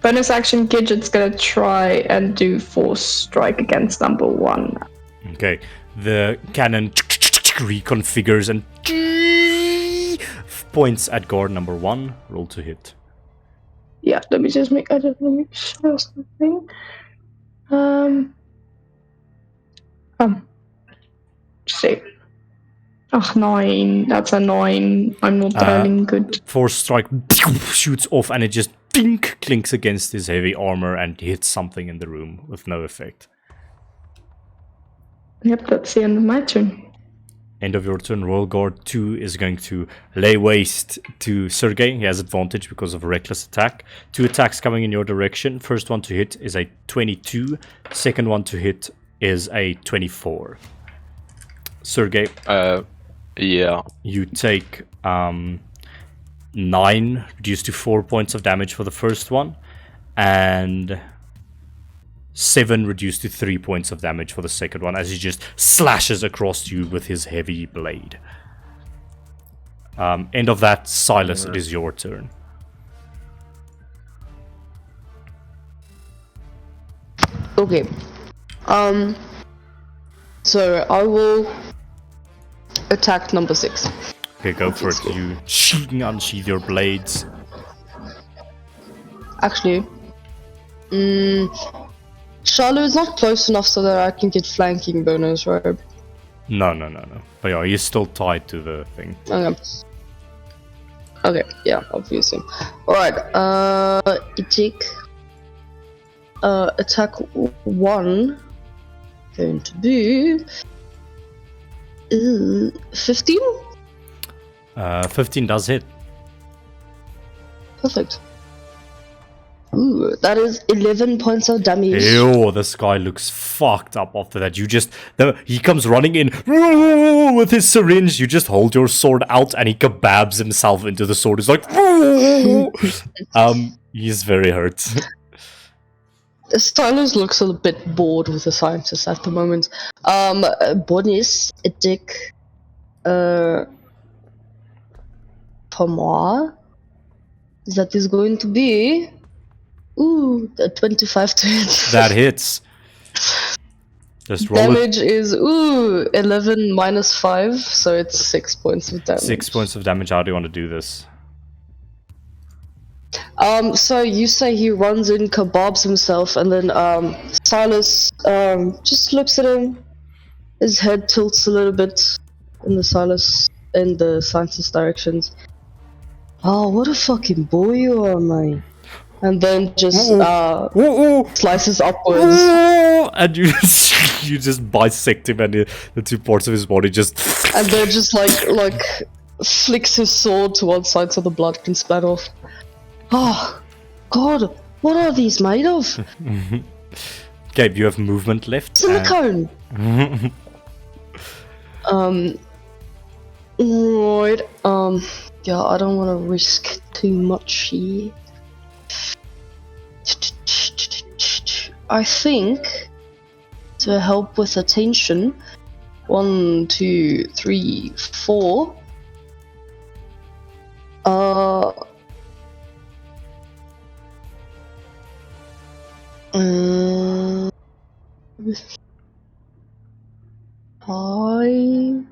G: bonus action, Gidget's gonna try and do force strike against number 1.
A: Okay. The cannon reconfigures and points at guard number 1. Roll to hit.
G: Yeah, let me show something. See. Oh, 9. That's a 9. I'm not rolling good.
A: Force strike shoots off and it just dink, clinks against his heavy armor and hits something in the room with no effect.
G: Yep, that's the end of my turn.
A: End of your turn. Royal Guard 2 is going to lay waste to Sergei. He has advantage because of a reckless attack. 2 attacks coming in your direction. First one to hit is a 22. Second one to hit is a 24. Sergei,
E: Yeah.
A: you take 9, reduced to 4 points of damage for the first one, and 7 reduced to 3 points of damage for the second one as he just slashes across you with his heavy blade. End of that. Silas, it is your turn.
D: Okay. So I will attack number 6.
A: Okay, go for it. You unsheath your blades.
D: Actually, Charlotte is not close enough so that I can get flanking bonus, right?
A: No. But yeah, he's still tied to the thing.
D: Okay. Okay, yeah, obviously. Alright, attack 1 going to be 15?
A: 15 does hit.
D: Perfect. Ooh, that is 11 points of damage.
A: Ew, this guy looks fucked up after that. He comes running in with his syringe. You just hold your sword out and he kebabs himself into the sword. He's like, he's very hurt.
D: Stylus looks a bit bored with the scientist at the moment. Bonus attack Pomoir. That is going to be a 25 to hit.
A: That hits. Just roll it.
D: Damage is 11 minus 5, so it's 6 points of damage.
A: 6 points of damage. How do you want to do this?
D: So you say he runs in, kebabs himself, and then Silas just looks at him. His head tilts a little bit in the scientist's directions. Oh, what a fucking boy you are, man! And then just slices upwards.
A: And you just bisect him, and the 2 parts of his body just.
D: And then just like flicks his sword to one side so the blood can splatter off. Oh, God, what are these made of?
A: Okay, you have movement left.
D: Silicone! Right, yeah, I don't want to risk too much here. I think, to help with attention, 1, 2, 3, 4. Five.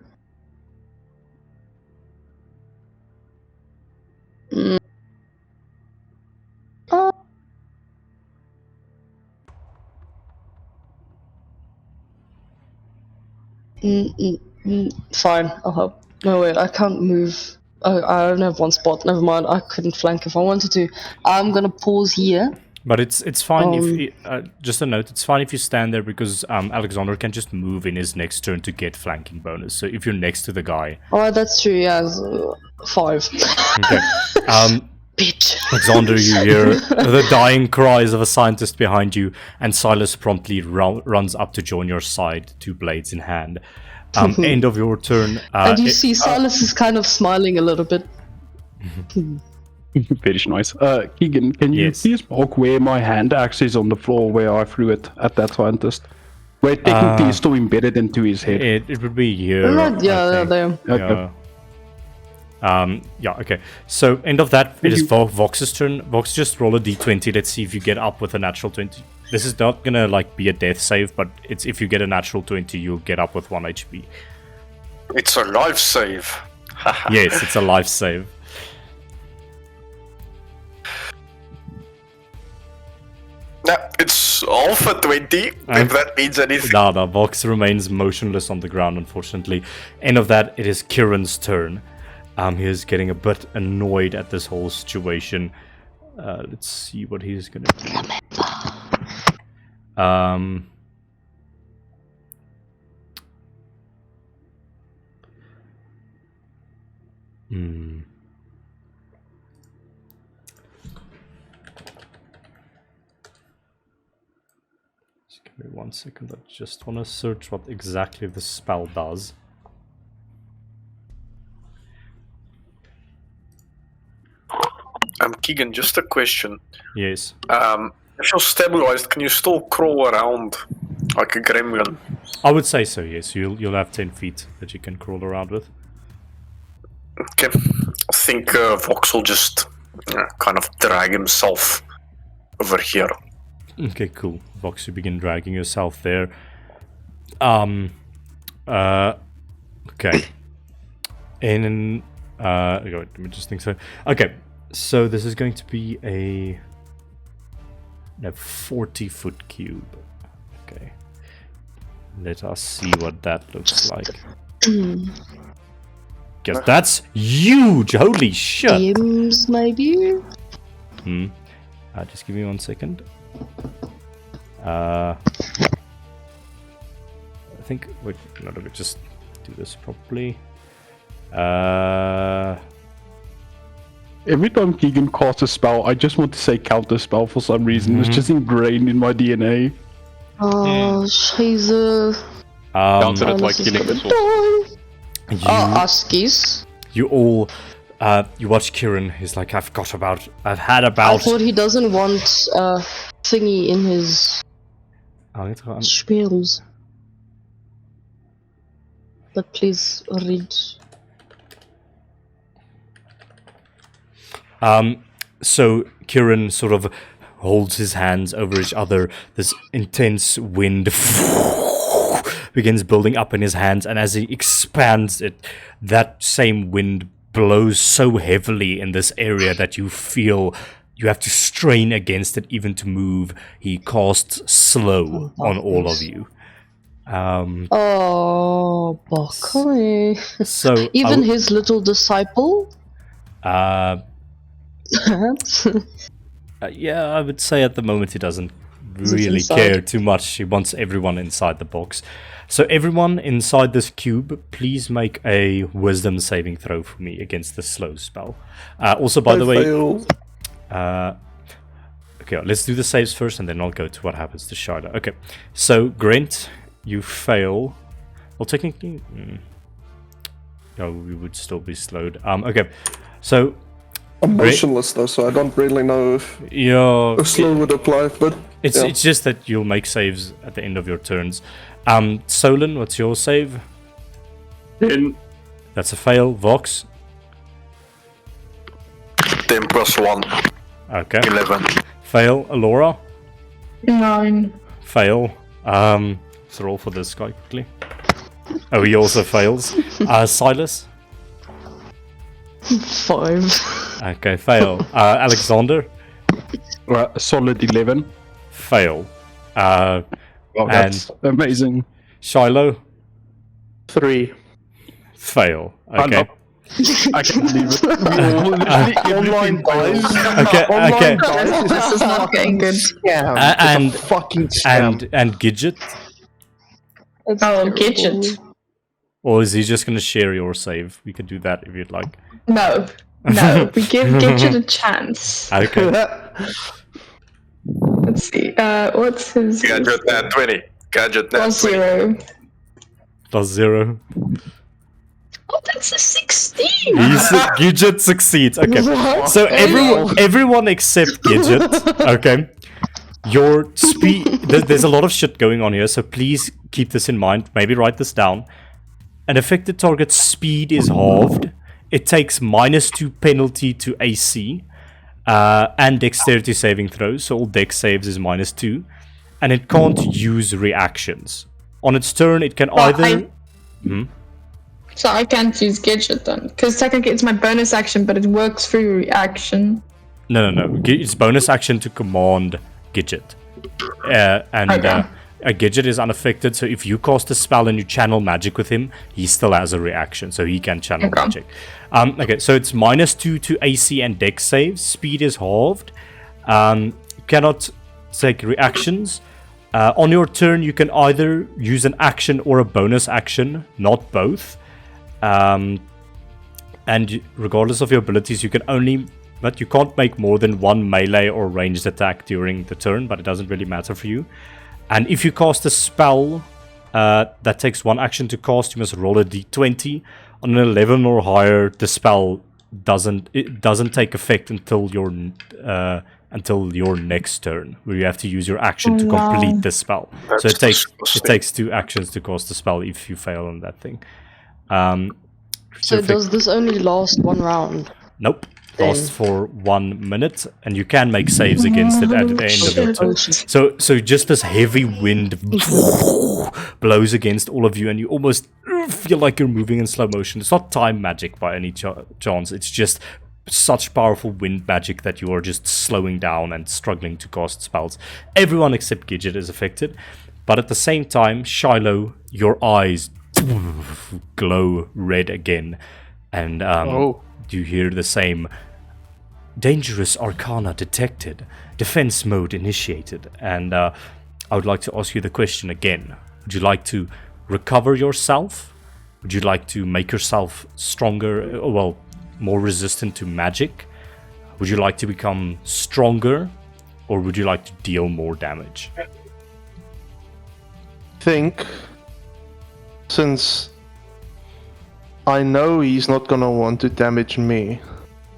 D: Fine, I'll help. No, wait, I can't move I only have one spot. Never mind. I couldn't flank if I wanted to. I'm gonna pause here.
A: But it's fine if just a note. It's fine if you stand there because Alexander can just move in his next turn to get flanking bonus. So if you're next to the guy,
D: Oh, that's true. Yeah, 5.
A: okay.
D: Bitch.
A: Alexander, you hear the dying cries of a scientist behind you, and Silas promptly runs up to join your side, 2 blades in hand. End of your turn.
D: And you see Silas is kind of smiling a little bit.
F: Very nice. Keegan, can you
A: Yes.
F: please mark where my hand axe is on the floor where I threw it at that scientist? Where it technically is still embedded into his head.
A: It would be here.
D: Right, yeah,
A: I think.
D: there.
F: Okay.
A: Yeah, okay. So, end of that, it is Vox's turn. Vox, just roll a d20. Let's see if you get up with a natural 20. This is not gonna, like, be a death save, but it's if you get a natural 20, you'll get up with 1 HP.
I: It's a life save.
A: Yes, it's a life save.
I: No, it's Alpha 20, if that means anything.
A: No, Vox remains motionless on the ground, unfortunately. End of that, it is Kirron's turn. He is getting a bit annoyed at this whole situation. Let's see what he's gonna do. Just give me 1 second. I just want to search what exactly the spell does.
I: Keegan, just a question.
A: Yes.
I: If you're stabilized, can you still crawl around like a gremlin?
A: I would say so, yes. You'll have 10 feet that you can crawl around with.
I: Okay. I think Vox will just kind of drag himself over here.
A: Okay, cool. Vox, you begin dragging yourself there. Okay. And okay, let me just think so. Okay, so this is going to be a 40-foot cube. Okay. Let us see what that looks like. Because that's huge! Holy shit!
D: Games, maybe?
A: Just give me 1 second. I think... Wait, no, let me just do this properly.
F: Every time Keegan casts a spell, I just want to say counter spell for some reason. It's just ingrained in my DNA.
D: Oh, Jesus.
E: Counted it like
D: Silas is
E: killing
D: gonna
E: the soul.
D: die. Oh, Uskies.
A: You all... you watch Kirron. He's like, I've had
D: I
A: about...
D: thought he doesn't want thingy in his spells. But please read.
A: So Kirron sort of holds his hands over each other. This intense wind begins building up in his hands, and as he expands it, that same wind blows so heavily in this area that you feel you have to strain against it even to move. He casts slow on all of you.
D: Oh, Bakari.
A: So
D: Even his little disciple? Perhaps?
A: yeah, I would say at the moment he doesn't
D: Is it
A: really
D: inside?
A: care too much. He wants everyone inside the box. So everyone inside this cube, please make a wisdom saving throw for me against the slow spell. Also, by the way,
C: fail.
A: okay, let's do the saves first, and then I'll go to what happens to Shiloh. Okay, so Grant, you fail. Well, technically, no, we would still be slowed. Okay, so
C: I'm motionless though, so I don't really know if
A: you're
C: a slow would apply, but
A: It's just that you'll make saves at the end of your turns. Solon, what's your save?
H: 10.
A: That's a fail. Vox?
I: 10 plus 1,
A: Okay.
I: 11.
A: Fail. Alora?
G: 9.
A: Fail. Let's roll for this guy quickly. Oh, he also fails. Silas?
D: 5.
A: Okay, fail. Alexander?
F: A solid 11.
A: Fail.
F: Oh, that's amazing.
A: Shiloh?
B: 3.
A: Fail.
F: I
A: Okay.
F: know. I can't believe it.
B: Online guys.
A: Okay,
B: Online
A: okay.
B: guys.
G: This is not getting good.
B: Scam.
A: And-
B: it's a fucking scam.
A: And Gidget?
D: That's
G: Oh,
D: terrible.
G: Gidget.
A: Or is he just gonna share your save? We could do that if you'd like.
G: No. No. We give Gidget a chance.
A: Okay.
G: Let's see. What's his
I: Gadget net 20. Gadget net
G: plus
I: 20.
G: 0?
A: +0.
G: Oh, that's a 16!
A: Gidget succeeds. Okay. So everyone except Gidget. Okay. Your speed. There's a lot of shit going on here, so please keep this in mind. Maybe write this down. An affected target's speed is halved. It takes -2 penalty to AC and dexterity saving throws. So all dex saves is -2, and it can't use reactions. On its turn, it can either.
G: So I can't use Gidget then, because technically it's my bonus action, but it works through reaction.
A: No. It's bonus action to command Gidget.
G: Okay.
A: A Gidget is unaffected, so if you cast a spell and you channel magic with him, he still has a reaction, so he can channel
G: Okay.
A: magic. Okay, so it's -2 to AC and dex saves. Speed is halved. Cannot take reactions. On your turn, you can either use an action or a bonus action, not both. And regardless of your abilities, you can only... But you can't make more than one melee or ranged attack during the turn, but it doesn't really matter for you. And if you cast a spell that takes one action to cast, you must roll a d20. On an 11 or higher, the spell doesn't take effect until your next turn, where you have to use your action to complete the spell. So it takes 2 actions to cast the spell if you fail on that thing.
D: So does this only last 1 round?
A: Nope. Lasts for 1 minute, and you can make saves against it at the end of your turn. So just this heavy wind blows against all of you, and you almost feel like you're moving in slow motion. It's not time magic by any chance. It's just such powerful wind magic that you are just slowing down and struggling to cast spells. Everyone except Gidget is affected, but at the same time, Shiloh, your eyes glow red again, and you hear the same dangerous arcana detected, defense mode initiated, and I would like to ask you the question again. Would you like to recover yourself? Would you like to make yourself stronger, more resistant to magic? Would you like to become stronger, or would you like to deal more damage?
B: Think, since I know he's not gonna want to damage me,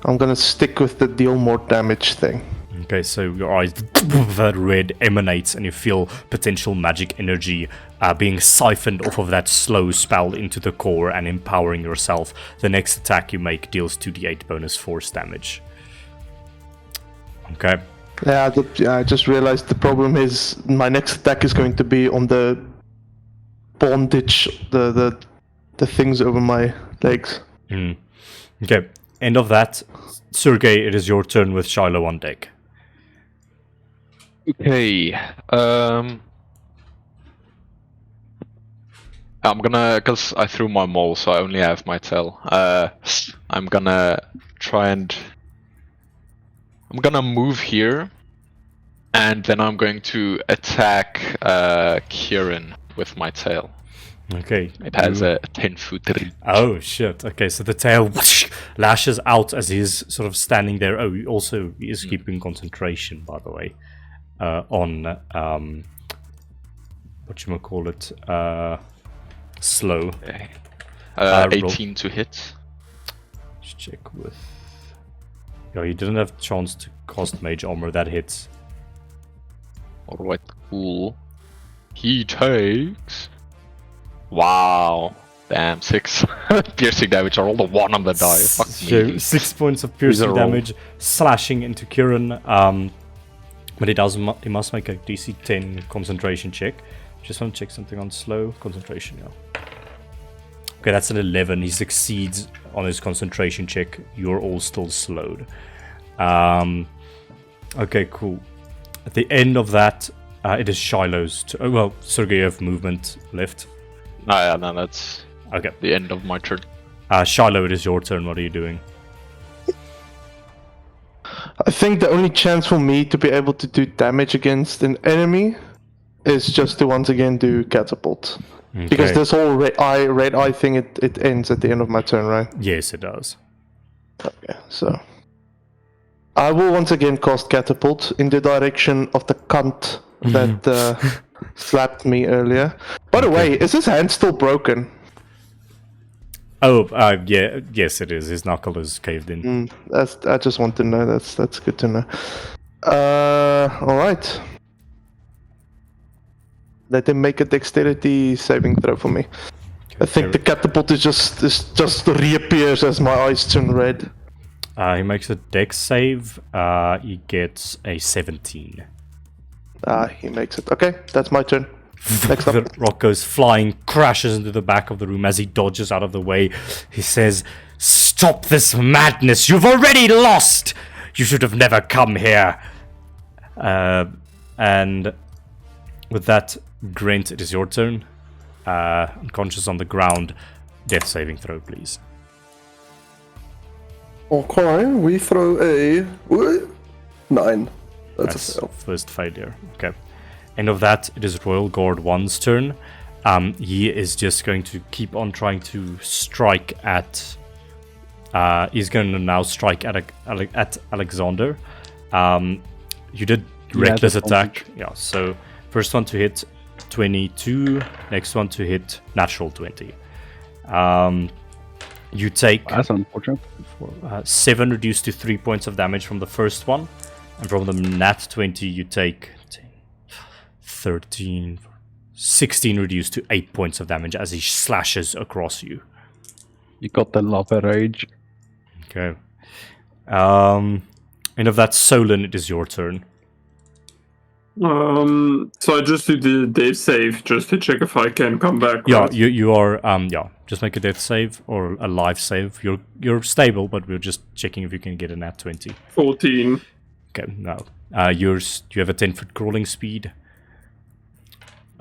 B: I'm gonna stick with the deal more damage thing.
A: Okay, so your eyes, that red emanates, and you feel potential magic energy being siphoned off of that slow spell into the core and empowering yourself. The next attack you make deals 2d8 bonus force damage. Okay.
B: Yeah, I just realized the problem is my next attack is going to be on the bondage, the things over my legs.
A: Okay, end of that. Sergey, it is your turn with Shiloh on deck.
E: Okay. I'm gonna, because I threw my maul, so I only have my tail. I'm gonna try and... I'm gonna move here, and then I'm going to attack Kirron with my tail.
A: Okay.
E: It has a 10-foot reach.
A: Oh, shit. Okay, so the tail lashes out as he's sort of standing there. Oh, he is keeping concentration, by the way, on, whatchamacallit, slow.
E: Okay.
A: Roll.
E: 18 to hit.
A: Let's check with... Yeah, he didn't have a chance to cast Mage Armor. That hits.
E: Alright, cool. He takes... Wow. Damn, 6 piercing damage. I rolled a 1 on the die. Fuck
A: So
E: me.
A: 6 points of piercing
E: roll.
A: damage, slashing into Kirron. But he must make a DC 10 concentration check. Just want to check something on slow concentration. Yeah. Okay, that's an 11. He succeeds on his concentration check. You're all still slowed. Okay, cool. At the end of that, it is Shiloh's. Sergey, you have movement left.
E: Ah, yeah, no, that's
A: Okay.
E: the end of my turn.
A: Shiloh, it is your turn. What are you doing?
B: I think the only chance for me to be able to do damage against an enemy is just to once again do catapult. Because
A: Okay.
B: this whole red eye thing, it ends at the end of my turn, right?
A: Yes, it does.
B: Okay, so I will once again cast catapult in the direction of the cunt that slapped me earlier. By the way, is his hand still broken?
A: Oh, yeah, yes, it is. His knuckle is caved in.
B: I just want to know. That's good to know. All right. Let him make a dexterity saving throw for me. I think the catapult is just reappears as my eyes turn red.
A: He makes a dex save. He gets a 17.
B: He makes it. Okay, that's my turn. Next up.
A: The rock goes flying, crashes into the back of the room as he dodges out of the way. He says, "Stop this madness! You've already lost! You should have never come here!" And with that, Grant, it is your turn. Unconscious on the ground. Death saving throw, please.
C: Okay, we throw a 9. That's a fail.
A: First failure. Okay. End of that, it is Royal Guard 1's turn. He is just going to keep on trying to strike at... he's going to now strike at Alexander. You did reckless attack. Yeah, so first one to hit 22. Next one to hit natural 20. You take...
F: That's unfortunate.
A: 7 reduced to 3 points of damage from the first one. And from the nat 20, you take 13, 16 reduced to 8 points of damage as he slashes across you.
F: You got the lava rage.
A: Okay. End of that, Solon, it is your turn.
H: So I just do the death save just to check if I can come back.
A: Yeah,
H: right?
A: you are, just make a death save or a life save. You're stable, but we're just checking if you can get a nat 20.
H: 14.
A: Okay, no. You have a 10-foot crawling speed.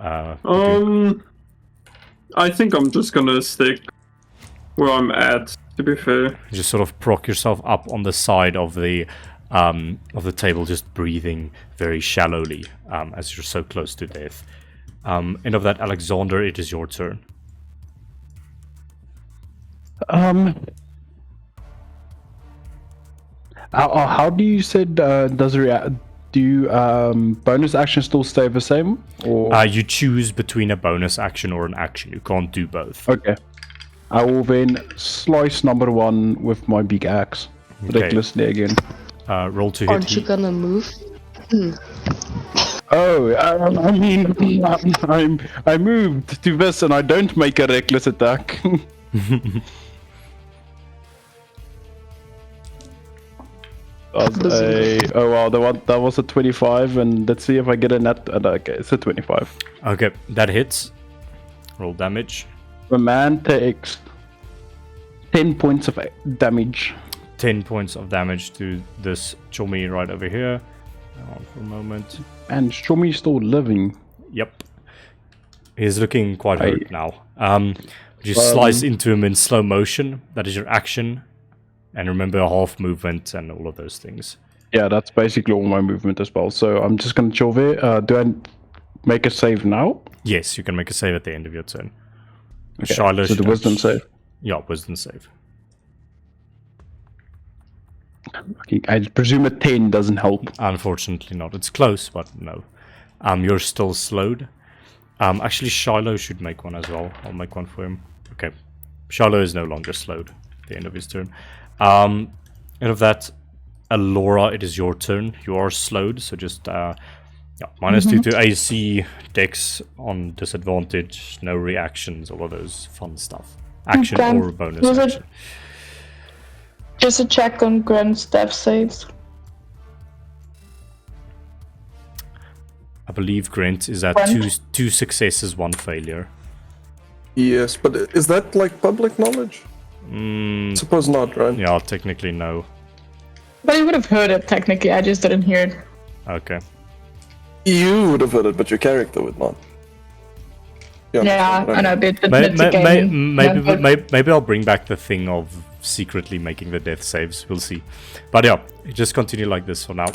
H: I think I'm just gonna stick where I'm at, to be fair.
A: Just sort of prop yourself up on the side of the table, just breathing very shallowly as you're so close to death. End of that, Alexander, it is your turn.
F: How do you said do bonus actions still stay the same? Or
A: You choose between a bonus action or an action. You can't do both.
F: okay, I will then slice number 1 with my big axe recklessly again.
A: Roll to hit.
D: Aren't you gonna move?
F: Oh, I mean, I moved to this and I don't make a reckless attack. That was a 25, and let's see if I get a net. Okay, it's a 25.
A: Okay, that hits. Roll damage.
F: The man takes 10 points of damage.
A: 10 points of damage to this Chomi right over here. Hang on for a moment.
F: And Shomi's still living.
A: Yep. He's looking quite hurt now. You slice into him in slow motion. That is your action. And remember half movement and all of those things.
F: Yeah, that's basically all my movement as well. So I'm just going to chill there. Do I make a save now?
A: Yes, you can make a save at the end of your turn.
F: Okay,
A: Shiloh
F: so the
A: should
F: wisdom save.
A: Yeah, wisdom save.
F: I presume a 10 doesn't help.
A: Unfortunately not. It's close, but no. You're still slowed. Actually, Shiloh should make one as well. I'll make one for him. Okay. Shiloh is no longer slowed at the end of his turn. End of that, Alora, it is your turn. You are slowed, so just minus 2 to AC, Dex on disadvantage, no reactions, all of those fun stuff. Action
G: Okay.
A: or bonus
G: Was it-
A: action.
G: Just a check on Grant's death saves.
A: I believe Grant is at
G: Grant?
A: two successes, 1 failure.
C: Yes, but is that like public knowledge? Suppose not, right?
A: Yeah, technically no.
G: But he would have heard it technically, I just didn't hear it.
A: Okay.
C: You would have heard it, but your character would not.
G: Yeah, I know, but
A: Maybe I'll bring back the thing of secretly making the death saves. We'll see. But yeah, just continue like this for now.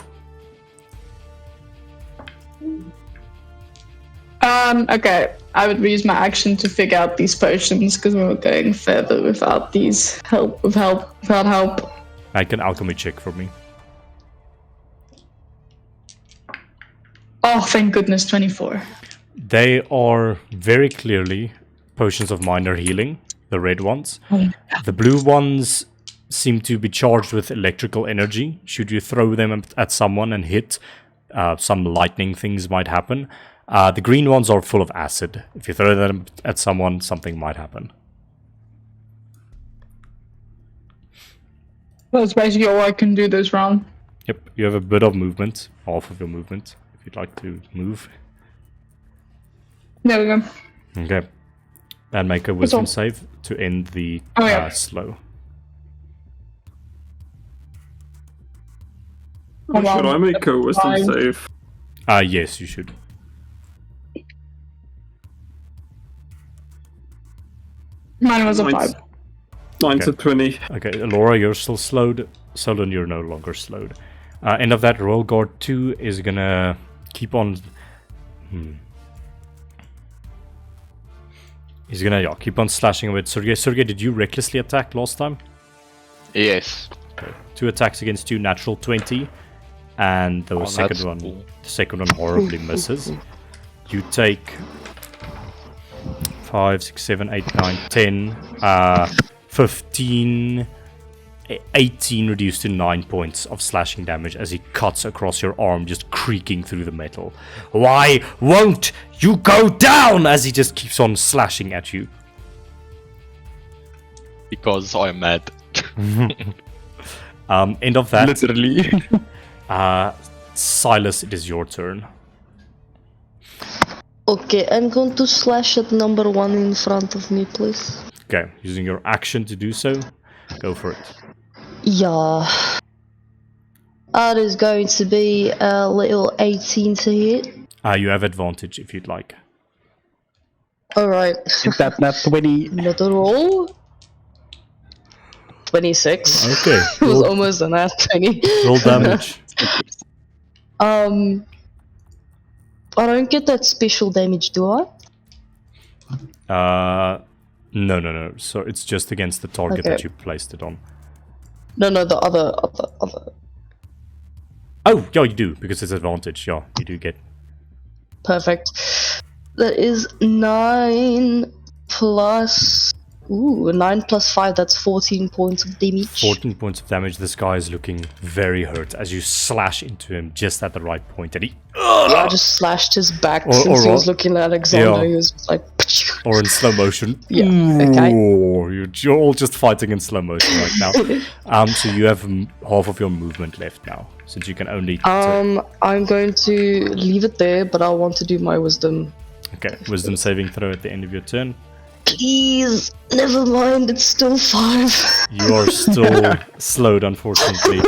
G: Okay, I would use my action to figure out these potions because we were going further without help.
A: Make an alchemy check for me.
G: Oh, thank goodness, 24.
A: They are very clearly potions of minor healing, the red ones. The blue ones seem to be charged with electrical energy. Should you throw them at someone and hit, some lightning things might happen. The green ones are full of acid. If you throw them at someone, something might happen.
G: That's basically all I can do this round.
A: Yep, you have a bit of movement, half of your movement, if you'd like to move.
G: There we go.
A: Okay. And make a wisdom save to end the slow.
H: Should I make a wisdom save?
A: Yes, you should.
G: Mine was a 5.
H: Mine's a 20.
A: Okay, Laura, you're still slowed. Solon, you're no longer slowed. End of that, Royal Guard 2 is gonna keep on... He's gonna keep on slashing with Sergey. Sergey, did you recklessly attack last time?
E: Yes.
A: Okay. 2 attacks against you, natural 20. And the second one horribly misses. You take 5, 6, 7, 8, 9, 10, 15, 18 reduced to 9 points of slashing damage as he cuts across your arm, just creaking through the metal. Why won't you go down? As he just keeps on slashing at you.
E: Because I'm mad.
A: End of that.
F: Literally.
A: Silas, it is your turn.
D: Okay, I'm going to slash at number 1 in front of me, please.
A: Okay, using your action to do so, go for it.
D: Yeah. That is going to be a little 18 to hit.
A: You have advantage if you'd like.
D: Alright.
F: Is that not 20?
D: Another roll. 26.
A: Okay.
D: It was almost a nat 20.
A: Roll damage.
D: I don't get that special damage, do I?
A: No. So it's just against the target that you placed it on.
D: No, the other.
A: Oh, yeah, you do, because it's advantage. Yeah, you do get.
D: Perfect. That is 9 plus... Ooh, 9 plus 5, that's 14 points of damage.
A: 14 points of damage. This guy is looking very hurt as you slash into him just at the right point. And he...
D: Yeah, I just slashed his back since he was looking at Alexander. He was like...
A: Or in slow motion.
D: Yeah, okay.
A: You're all just fighting in slow motion right now. So you have half of your movement left now, since you can only...
D: I'm going to leave it there, but I want to do my wisdom.
A: Okay, wisdom saving throw at the end of your turn.
D: Please, never mind, it's still 5.
A: You are still slowed, unfortunately.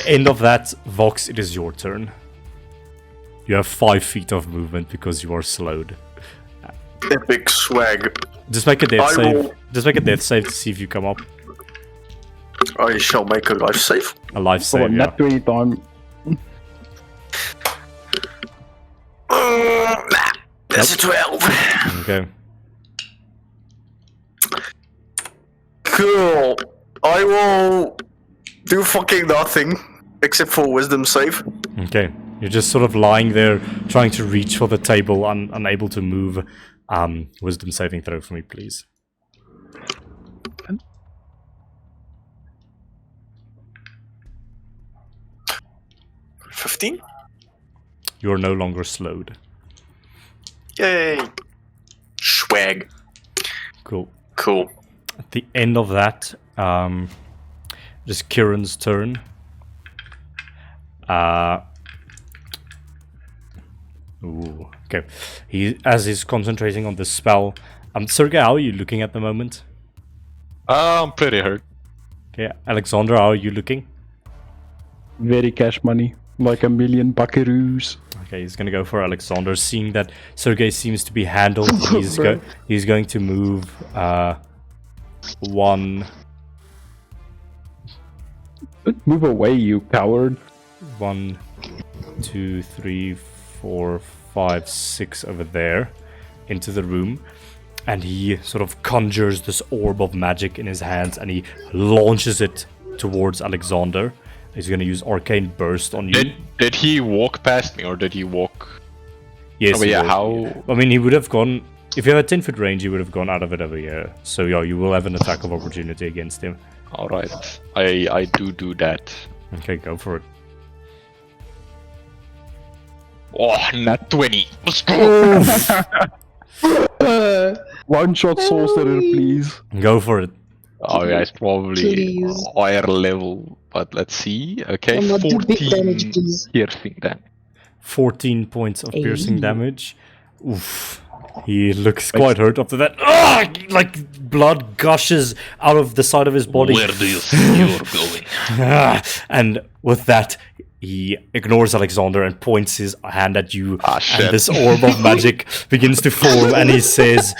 A: End of that, Vox, it is your turn. You have 5 feet of movement because you are slowed.
I: Epic swag.
A: Just make a death save. Just make a death save to see if you come up.
I: I shall make a life save.
A: A life save, yeah.
F: Not 20 time.
I: That's a 12.
A: Okay.
I: Cool. I will do fucking nothing except for wisdom save.
A: Okay. You're just sort of lying there, trying to reach for the table, unable to move. Wisdom saving throw for me, please.
I: $15?
A: You're no longer slowed.
I: Yay! Swag.
A: Cool.
I: Cool.
A: At the end of that, just Kirron's turn. Ooh, okay. As he's concentrating on this spell. Sergey, how are you looking at the moment?
E: I'm pretty hurt.
A: Okay, Alexandra, how are you looking?
F: Very cash money. Like $1 million buckaroos.
A: Okay, he's gonna go for Alexander. Seeing that Sergey seems to be handled, he's going to move 1.
F: Move away, you coward.
A: 1, 2, 3, 4, 5, 6 over there into the room, and he sort of conjures this orb of magic in his hands and he launches it towards Alexander. He's going to use Arcane Burst on you.
E: Did he walk past me or did he walk?
A: Yes.
E: Oh, but yeah,
A: will.
E: how?
A: I mean, he would have gone. If you have a 10-foot range, he would have gone out of it over here. So yeah, you will have an attack of opportunity against him.
E: All right, I do that.
A: Okay, go for it.
E: Oh, nat 20. Let's go.
F: One shot sorcerer, please.
A: Go for it.
E: Oh, yeah, it's probably
D: Please.
E: higher level, but let's see. Okay,
D: I'm not too big
E: 14
D: damage, please.
E: piercing then.
A: 14 points of piercing damage. Oof. He looks quite hurt after that. Ah! Like blood gushes out of the side of his body.
E: Where do you think you're going?
A: And with that, he ignores Alexander and points his hand at you.
E: Shit.
A: And this orb of magic begins to form, and he says,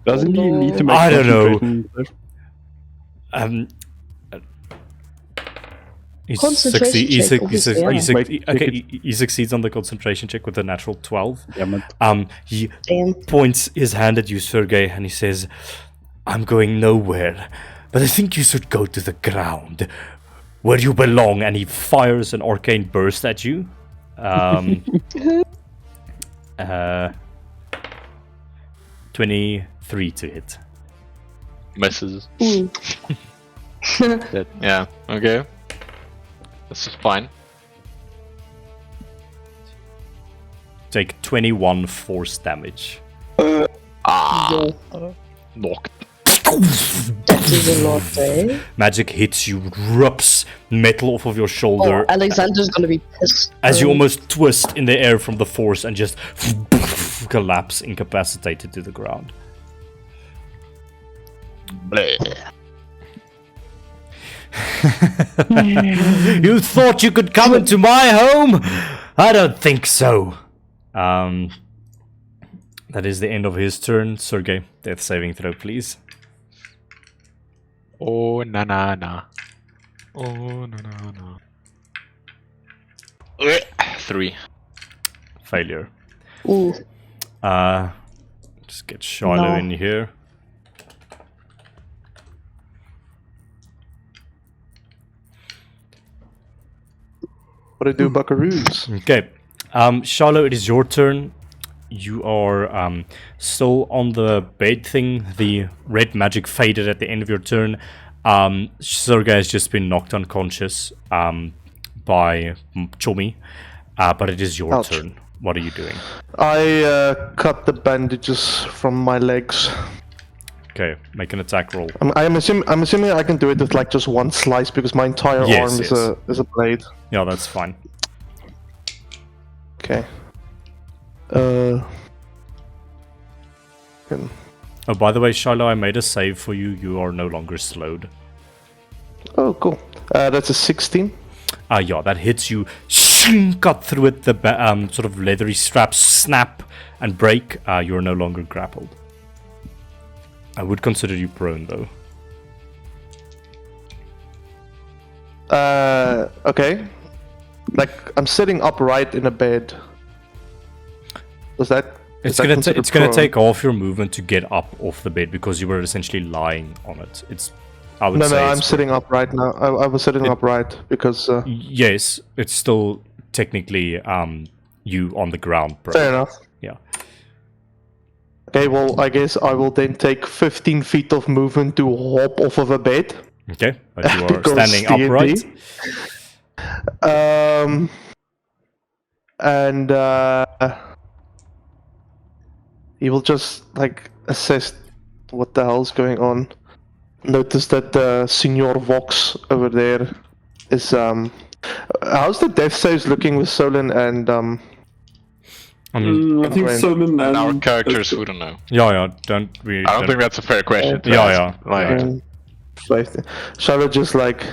F: Doesn't he need to make
A: I don't know.
F: concentration?
A: He
D: Concentration check, obviously, yeah.
A: he succeeds on the concentration check with a natural 12.
F: Damn it.
A: He
D: Damn.
A: points his hand at you, Sergey, and he says, I'm going nowhere, but I think you should go to the ground, where you belong. And he fires an arcane burst at you. 23 to hit.
E: Misses.
D: Ooh.
E: Yeah, okay. This is fine.
A: Take 21 force damage.
D: Yo,
E: Knocked.
D: that is a lot, eh?
A: Magic hits you, rips metal off of your shoulder.
D: Oh, Alexander's gonna be pissed.
A: As you almost twist in the air from the force and just collapse, incapacitated to the ground. You thought you could come into my home? I don't think so. That is the end of his turn. Sergey, death saving throw, please.
E: Oh, na na na. Oh, na na na. 3.
A: Failure.
D: Ooh.
A: Just get Shiloh
D: No.
A: in here.
B: What do I do, buckaroos?
A: Okay. Shiloh, it is your turn. You are still on the bed thing. The red magic faded at the end of your turn. Sergey has just been knocked unconscious by Chomi. But it is your
B: Ouch.
A: turn. What are you doing?
B: I cut the bandages from my legs.
A: Okay, make an attack roll.
B: I'm assuming I can do it with like just one slice because my entire
A: Yes,
B: arm
A: yes.
B: is a blade.
A: Yeah, that's fine.
B: Okay.
A: Oh, by the way, Shiloh, I made a save for you. You are no longer slowed.
B: Oh, cool. That's a 16.
A: Yeah, that hits you. Cut through it. The sort of leathery straps snap and break. You are no longer grappled. I would consider you prone, though.
B: Okay. Like I'm sitting upright in a bed. Was that?
A: It's gonna take off your movement to get up off the bed because you were essentially lying on it. I would say
B: I'm sitting upright now. I was sitting upright because.
A: Yes, it's still technically you on the ground. Bro.
B: Fair enough.
A: Yeah.
B: Okay, well, I guess I will then take 15 feet of movement to hop off of a bed.
A: Okay, but you are
B: Because
A: standing
B: D&D.
A: upright.
B: And he will just like assess what the hell's going on. Notice that Signor Vox over there is how's the death saves looking with Solon and
H: I think
B: Right.
H: Solon and
E: Our characters wouldn't know.
A: Yeah,
E: I don't think that's a fair question. to
A: Yeah,
E: ask.
A: yeah.
E: Like,
B: Charlotte just like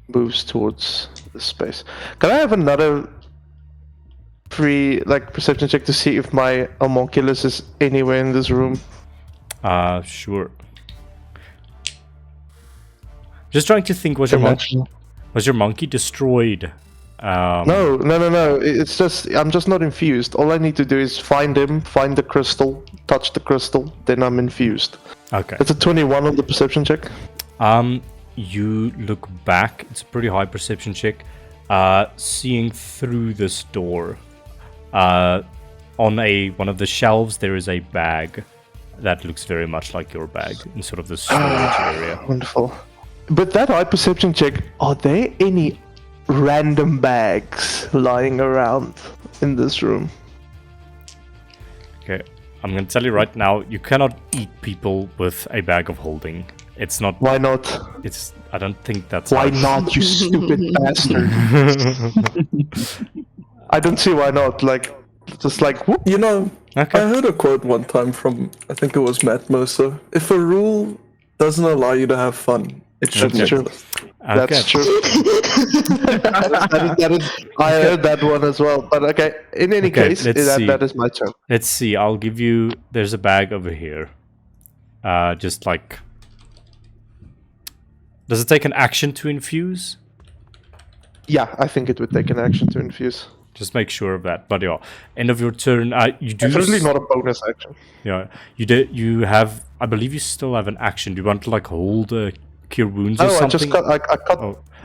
B: moves towards the space. Can I have another free perception check to see if my homunculus is anywhere in this room?
A: Sure. Just trying to think, was your monkey destroyed?
B: No. It's just I'm just not infused. All I need to do is find him, find the crystal, touch the crystal, then I'm infused.
A: Okay.
B: It's a 21 on the perception check.
A: You look back. It's a pretty high perception check. Seeing through this door, on one of the shelves there is a bag that looks very much like your bag in sort of the storage area.
B: Wonderful. But that high perception check, are there any random bags lying around in this room?
A: Okay, I'm gonna tell you right now, you cannot eat people with a bag of holding. It's not.
B: Why not?
A: I don't think that's.
B: Why not, you stupid bastard? I don't see why not. Whoop.
C: You know,
A: Okay.
C: I heard a quote one time from, I think it was Matt Mercer. If a rule doesn't allow you to have fun, it shouldn't.
B: True. That's true. that is, I heard that one as well. But okay, in any case, that is my turn.
A: Let's see. I'll give you. There's a bag over here. Just like. Does it take an action to infuse?
B: Yeah, I think it would take an action to infuse.
A: Just make sure of that. But yeah, end of your turn. You do.
B: Definitely not a bonus action.
A: Yeah, you did. You have. I believe you still have an action. Do you want to hold cure wounds or something?
B: I cut.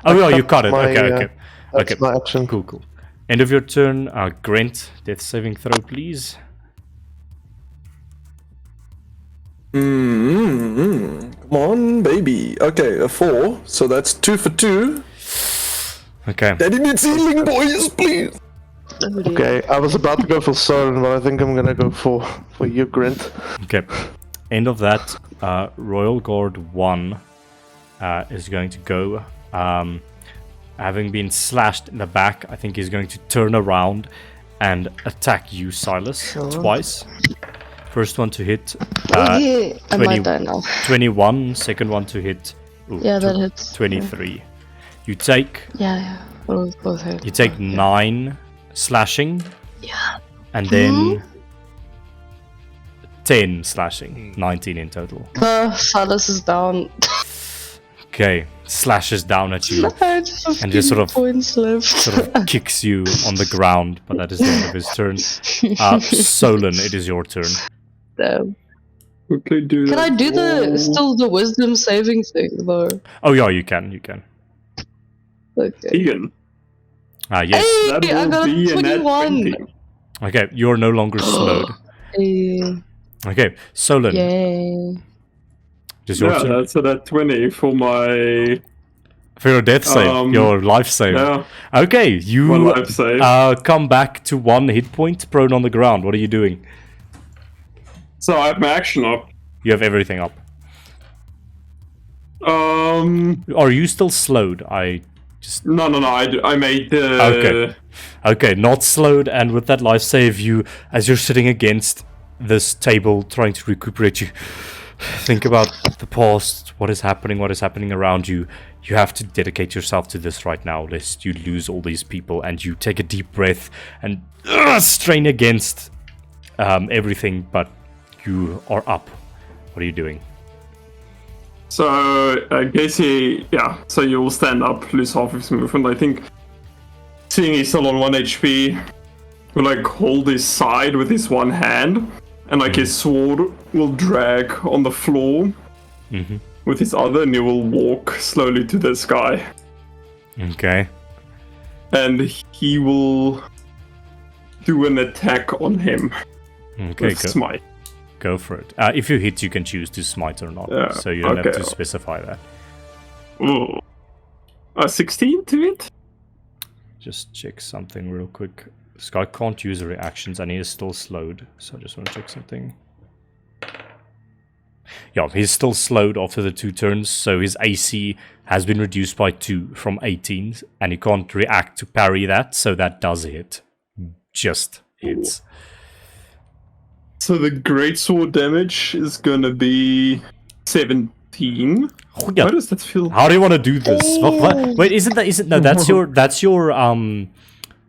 A: Oh, yeah, you cut it. Okay.
B: That's my action.
A: Cool. End of your turn. Grant, death saving throw, please.
C: Come on, baby. Okay, a 4. So that's 2 for 2.
A: Okay.
C: Daddy needs healing, boys, please.
B: Okay, I was about to go for Soren, but I think I'm gonna go for you, Grint.
A: Okay. End of that. Royal Guard 1 is going to go. Having been slashed in the back, I think he's going to turn around and attack you, Silas, twice. First one to hit.
D: I might die now.
A: 21. Second one to hit.
D: Yeah, that hits.
A: 23. You take.
D: Yeah. Both hit.
A: You take 9 slashing.
D: Yeah.
A: And then 10 slashing. 19 in total.
D: Silas is down.
A: Okay, slashes down at you and just sort of kicks you on the ground, but that is the end of his turn. Solon, it is your turn.
D: Damn.
H: Quickly do
D: Can
H: that.
D: I do the wisdom saving thing though?
A: Oh yeah, you can.
D: Okay.
H: Egan.
A: Yes.
D: Hey,
H: That
D: I
H: will
D: got
H: be
D: a
H: a nat
D: 21.
H: 20.
A: Okay, you're no longer slowed.
D: Hey,
A: Okay, Solon,
D: yay.
A: just your
H: Yeah,
A: turn.
H: that's a nat 20 for my
A: For your death save, your life save.
H: yeah,
A: Okay,
H: my
A: you
H: life save.
A: come back to 1 hit point, prone on the ground. What are you doing?
H: So I have my action up.
A: You have everything up. Are you still slowed?
H: No. I made the.
A: Okay. Okay, not slowed, and with that life save, as you're sitting against this table trying to recuperate, you think about the past, what is happening around you. You have to dedicate yourself to this right now, lest you lose all these people, and you take a deep breath and strain against everything, but you are up. What are you doing?
H: So I guess so you'll stand up, lose half of his movement. I think, seeing he's still on 1 HP, will hold his side with his one hand, and his sword will drag on the floor with his other, and he will walk slowly to this guy.
A: Okay.
H: And he will do an attack on him
A: Okay,
H: with smite.
A: Go for it. If you hit, you can choose to smite or not,
H: Yeah,
A: so you don't have
H: okay.
A: to specify that.
H: Ooh. 16 to it?
A: Just check something real quick. This guy can't use reactions and he is still slowed, so I just want to check something. Yeah, he's still slowed after the 2 turns, so his AC has been reduced by 2 from 18, and he can't react to parry that, so that does hit. Just hits.
H: So the greatsword damage is gonna be 17.
A: Yeah.
H: How does that feel?
A: How do you want to do this? What? Wait, isn't no? That's your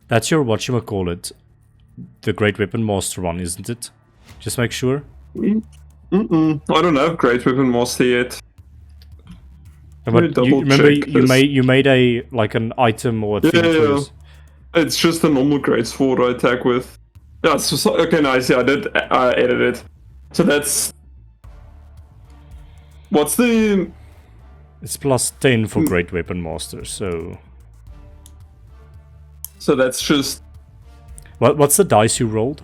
A: whatchamacallit. the Great Weapon Master one, isn't it? Just make sure.
H: I don't have Great Weapon Master yet.
A: But you remember you made a an item or a thing for yours.
H: It's just a normal great sword I attack with. Yeah, okay, nice. Yeah, I did edit it. So that's... What's the...
A: It's plus 10 for Great Weapon Master, so...
H: So that's just...
A: What's the dice you rolled?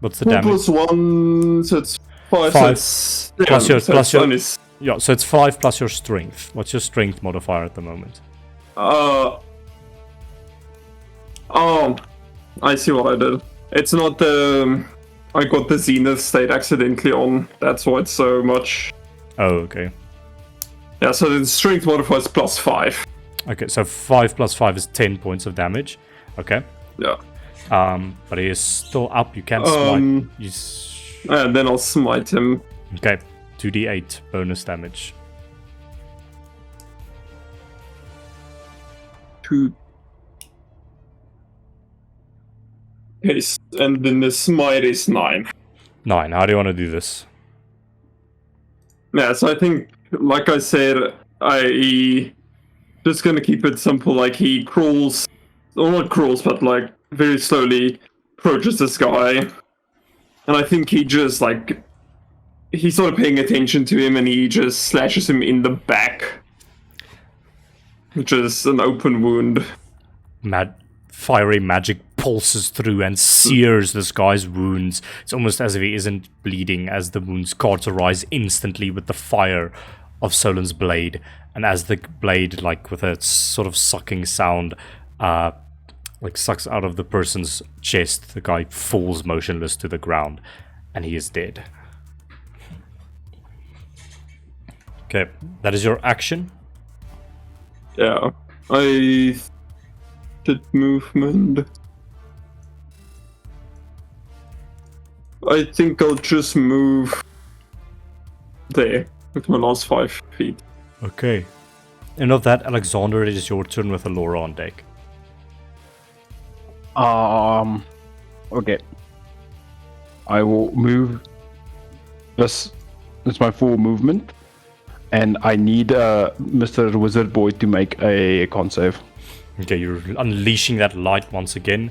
A: What's the
H: 4
A: damage?
H: plus 1, so it's 5. So it's,
A: plus your
H: bonus.
A: yeah, so it's 5 plus your strength. What's your strength modifier at the moment?
H: Oh, I see what I did. It's not the... I got the Zenith state accidentally on. That's why it's so much.
A: Oh, okay.
H: Yeah, so the strength modifier is plus 5.
A: Okay, so 5 plus 5 is 10 points of damage. Okay.
H: Yeah.
A: But he is still up. You can't smite.
H: And then I'll smite him.
A: Okay. 2d8 bonus damage.
H: 2. Okay, and then the smite is 9.
A: 9. How do you want to do this?
H: Yeah, so I think, like I said, I just gonna keep it simple. Like he crawls, or not crawls, but like very slowly approaches this guy, and I think he just he's sort of paying attention to him, and he just slashes him in the back, which is an open wound.
A: Fiery magic pulses through and sears this guy's wounds. It's almost as if he isn't bleeding, as the wounds cauterize instantly with the fire of Solan's blade. And as the blade, with a sort of sucking sound, sucks out of the person's chest, the guy falls motionless to the ground, and he is dead. Okay, that is your action.
H: Yeah, I did movement. I think I'll just move there with my last 5 feet.
A: Okay. And of that, Alexander, it is your turn with Alora on deck.
F: Okay. I will move. That's my full movement. And I need Mr. Wizard Boy to make a con save.
A: Okay, you're unleashing that light once again.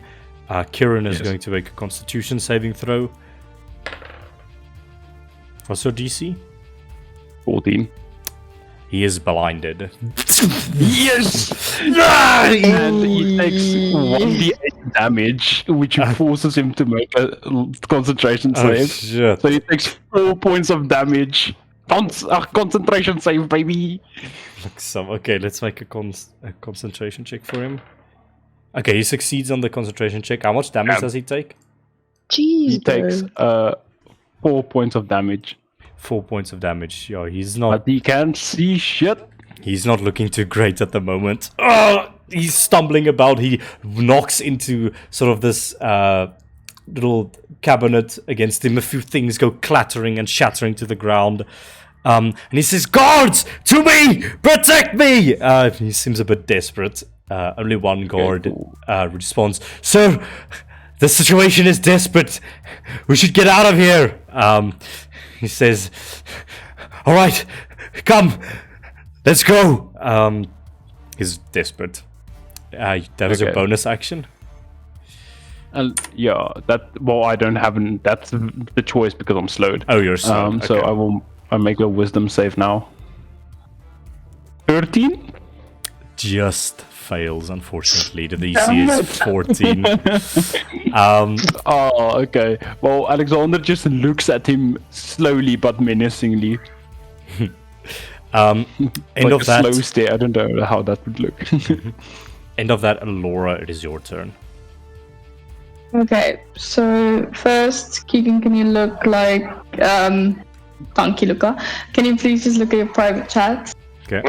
A: Kirron is going to make a Constitution saving throw. What's your DC?
F: 14.
A: He is blinded.
F: Yes! And he takes 1d8 damage, which forces him to make a concentration save.
A: Shit.
F: So he takes 4 points of damage. Concentration save, baby!
A: Okay, let's make a concentration check for him. Okay, he succeeds on the concentration check. How much damage does he take?
D: Jeez,
F: He takes 4 points of damage.
A: 4 points of damage. Yeah, he's not...
F: But he can't see shit.
A: He's not looking too great at the moment. He's stumbling about. He knocks into sort of this little cabinet against him. A few things go clattering and shattering to the ground. And he says, "Guards, to me! Protect me!" He seems a bit desperate. Only one guard responds, "Sir, the situation is desperate. We should get out of here." He says, "All right, come, let's go." He's desperate. That was a bonus action.
F: Yeah, I don't have that's the choice because I'm slowed.
A: Oh, you're slowed.
F: So I make a wisdom save now. 13?
A: Just fails, unfortunately. The DC is 14.
F: Oh, okay. Well, Alexander just looks at him slowly but menacingly.
A: End of that.
F: Slow stare. I don't know how that would look.
A: End of that, Laura. It is your turn.
G: Okay, so first, Keegan, can you look like Donkey Looker? Can you please just look at your private chat?
A: Okay.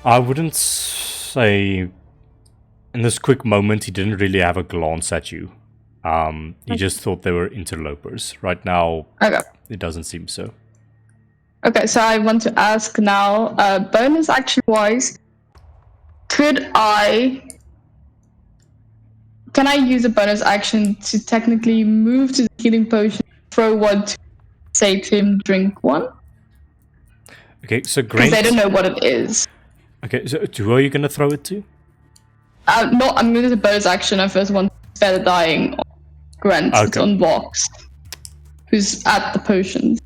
A: I wouldn't say in this quick moment he didn't really have a glance at you. He just thought they were interlopers. Right now,
G: Okay.
A: it doesn't seem so.
G: Okay, so I want to ask now, bonus action wise, can I use a bonus action to technically move to the healing potion, throw one to say to him, drink one?
A: Okay, so
G: Because
A: Grant.
G: they don't know what it is.
A: Okay, so who are you gonna throw it to?
G: No, I'm going to do the bonus action. I first want to spare the dying on Grant. It's
A: Okay.
G: on Vox, who's at the potions.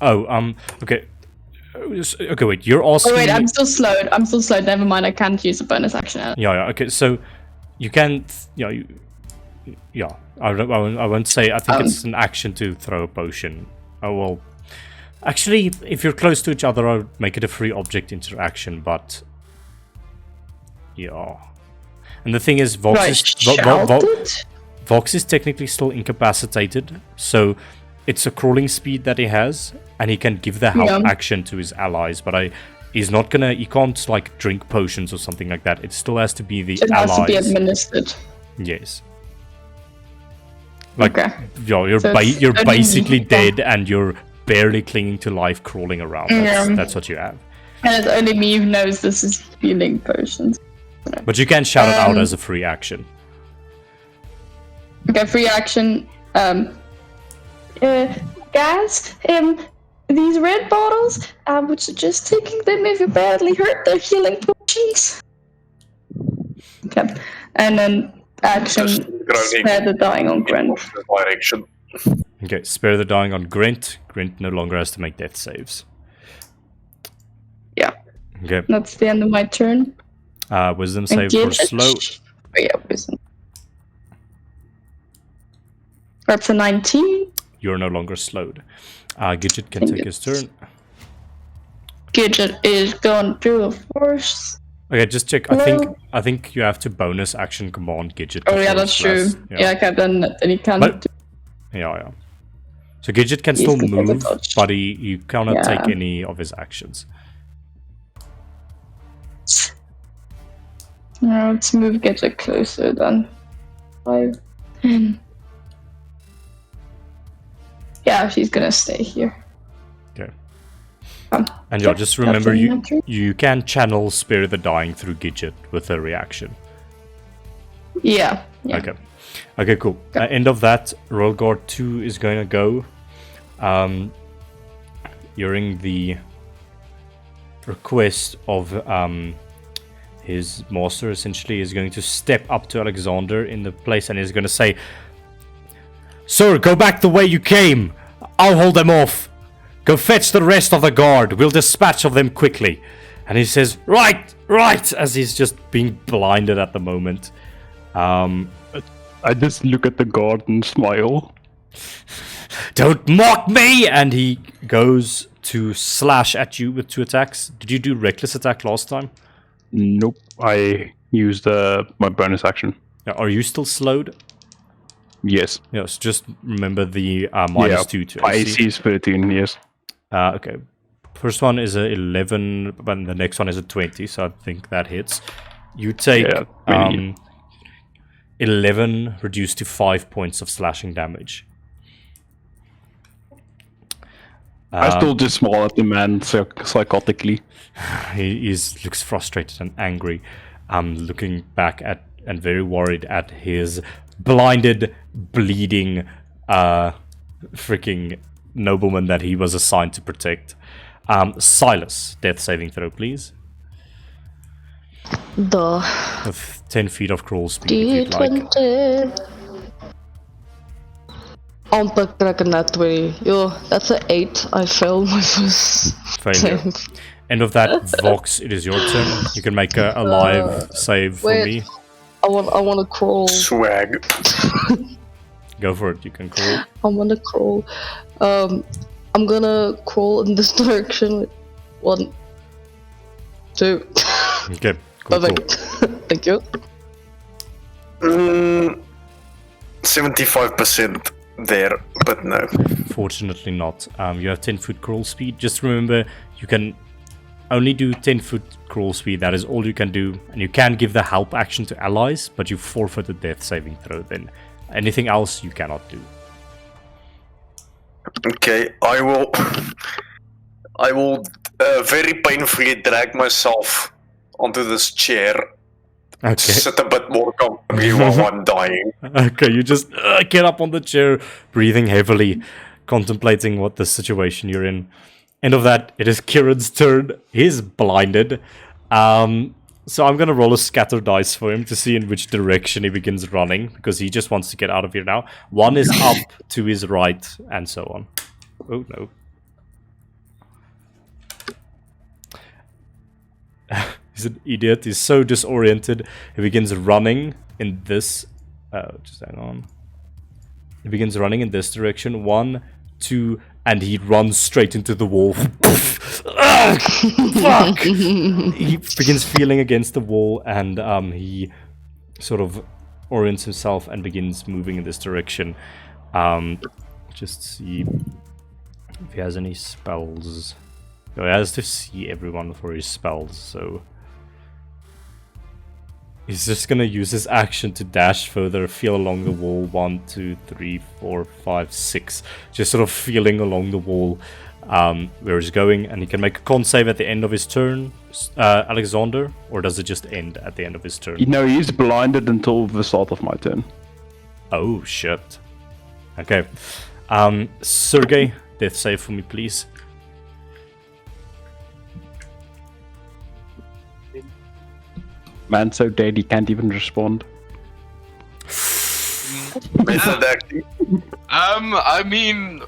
A: Oh, okay. Okay, wait, you're asking...
G: Oh wait, I'm still slowed. Never mind, I can't use a bonus action.
A: Yeah, okay, so you can... I won't say... I think it's an action to throw a potion. Oh, well... Actually, if you're close to each other, I'll make it a free object interaction, but... Yeah. And the thing is, Vox is technically still incapacitated, so it's a crawling speed that he has, and he can give the help action to his allies, but he's not gonna... He can't, like, drink potions or something like that. It still has to be the allies.
G: It has to be administered.
A: Yes. Like,
G: okay.
A: You're basically dead, and you're barely clinging to life, crawling around. That's what you have.
G: And it's only me who knows this is healing potions.
A: But you can shout it out as a free action.
G: Okay, free action. Guys, these red bottles, I would suggest taking them if you're badly hurt. They're healing potions. Okay, and then action, spare the dying on Grant.
I: Direction.
A: Okay, spare the dying on Grint. Grint no longer has to make death saves.
G: Yeah.
A: Okay.
G: That's the end of my turn.
A: Wisdom save for slow.
G: Oh, yeah, wisdom. That's a 19.
A: You're no longer slowed. Gidget can take his turn.
G: Gidget is going through a force.
A: Okay, just check. I think you have to bonus action command Gidget.
G: Oh yeah, that's true. Yeah, okay, then he can't.
A: Yeah. So Gidget can still move, but you cannot take any of his actions.
G: Now let's move Gidget closer then. 5, 10. Yeah, she's gonna stay here.
A: Okay. And just remember, you can channel Spare the Dying through Gidget with a reaction.
G: Yeah.
A: Okay, cool. End of that. Royal Guard 2 is going to go. During the request of his master, essentially, is going to step up to Alexander in the place and is going to say, "Sir, go back the way you came. I'll hold them off. Go fetch the rest of the guard. We'll dispatch of them quickly." And he says, right, as he's just being blinded at the moment.
F: I just look at the guard and smile.
A: "Don't mock me!" And he goes to slash at you with 2 attacks. Did you do reckless attack last time?
F: Nope. I used my bonus action.
A: Are you still slowed?
F: Yes.
A: Yes, just remember the -2 to
F: AC is 13, yes.
A: Okay. First one is a 11, but the next one is a 20, so I think that hits. You take 11 reduced to 5 points of slashing damage.
F: I still just smile at the man psychotically.
A: He looks frustrated and angry, looking back at and very worried at his blinded, bleeding, freaking nobleman that he was assigned to protect. Silas, death saving throw, please. With 10 feet of crawl speed, if you'd like.
D: Amper crack a nat 20. Yo, that's an 8. I failed my first
A: failure.
D: save.
A: End of that, Vox, it is your turn. You can make a live save for me.
D: I want to crawl.
I: Swag.
A: Go for it, you can crawl.
D: I want to crawl. I'm gonna crawl in this direction. 1, 2.
A: Okay, cool.
D: Perfect. Thank you.
I: 75% there, but no.
A: Fortunately not. You have 10-foot crawl speed. Just remember, you can only do 10-foot crawl speed. That is all you can do. And you can give the help action to allies, but you forfeit the death saving throw then. Anything else you cannot do.
I: Okay, I will very painfully drag myself onto this chair.
A: Okay.
I: Sit a bit more comfortably while I'm dying.
A: Okay, you just get up on the chair, breathing heavily, contemplating what the situation you're in. End of that, it is Kirron's turn. He's blinded. So I'm gonna roll a scatter dice for him to see in which direction he begins running, because he just wants to get out of here now. One is up to his right, and so on. Oh no. He's an idiot. He's so disoriented. He begins running in this. Just hang on. He begins running in this direction. 1, 2, and he runs straight into the wall. Fuck! He begins feeling against the wall, and he sort of orients himself and begins moving in this direction. Just see if he has any spells. No, he has to see everyone for his spells, so he's just gonna use his action to dash further, feel along the wall. 1, 2, 3, 4, 5, 6. Just sort of feeling along the wall where he's going, and he can make a con save at the end of his turn. Alexander, or does it just end at the end of his turn?
F: No, he's blinded until the start of my turn.
A: Oh shit. Okay. Sergey, death save for me, please.
F: Man, so dead he can't even respond.
I: Is it actually?
E: I mean,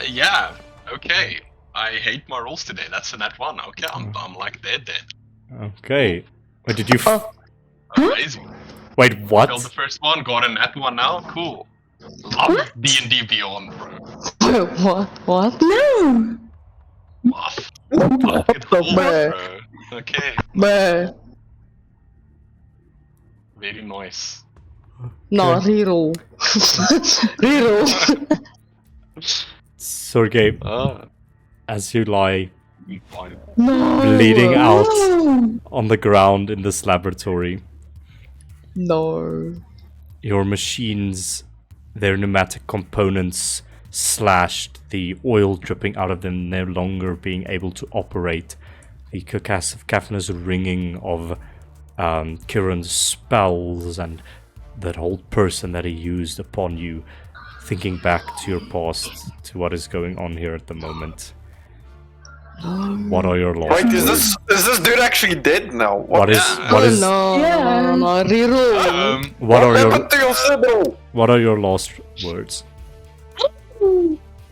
E: yeah, okay. I hate my rolls today. That's a nat 1. Okay, I'm like dead.
A: Okay. Wait, did you?
E: Amazing.
A: Wait, what?
E: Failed the first one, got a nat 1 now. Cool. Love D&D Beyond, bro.
D: What?
G: No!
E: What? Bro. Okay.
D: Bruh.
E: Very nice.
D: No, reroll. Reroll.
A: Sergey, as you lie
D: No.
A: bleeding out
G: No!
A: on the ground in this laboratory,
D: No.
A: your machines, their pneumatic components slashed, the oil dripping out of them no longer being able to operate, the cacophonous ringing of Kirron's spells and that whole person that he used upon you, thinking back to your past, to what is going on here at the moment. What are your lost
I: Wait, is
A: words?
I: this dude actually dead now?
A: What is
D: No, reroll.
A: what are your lost words?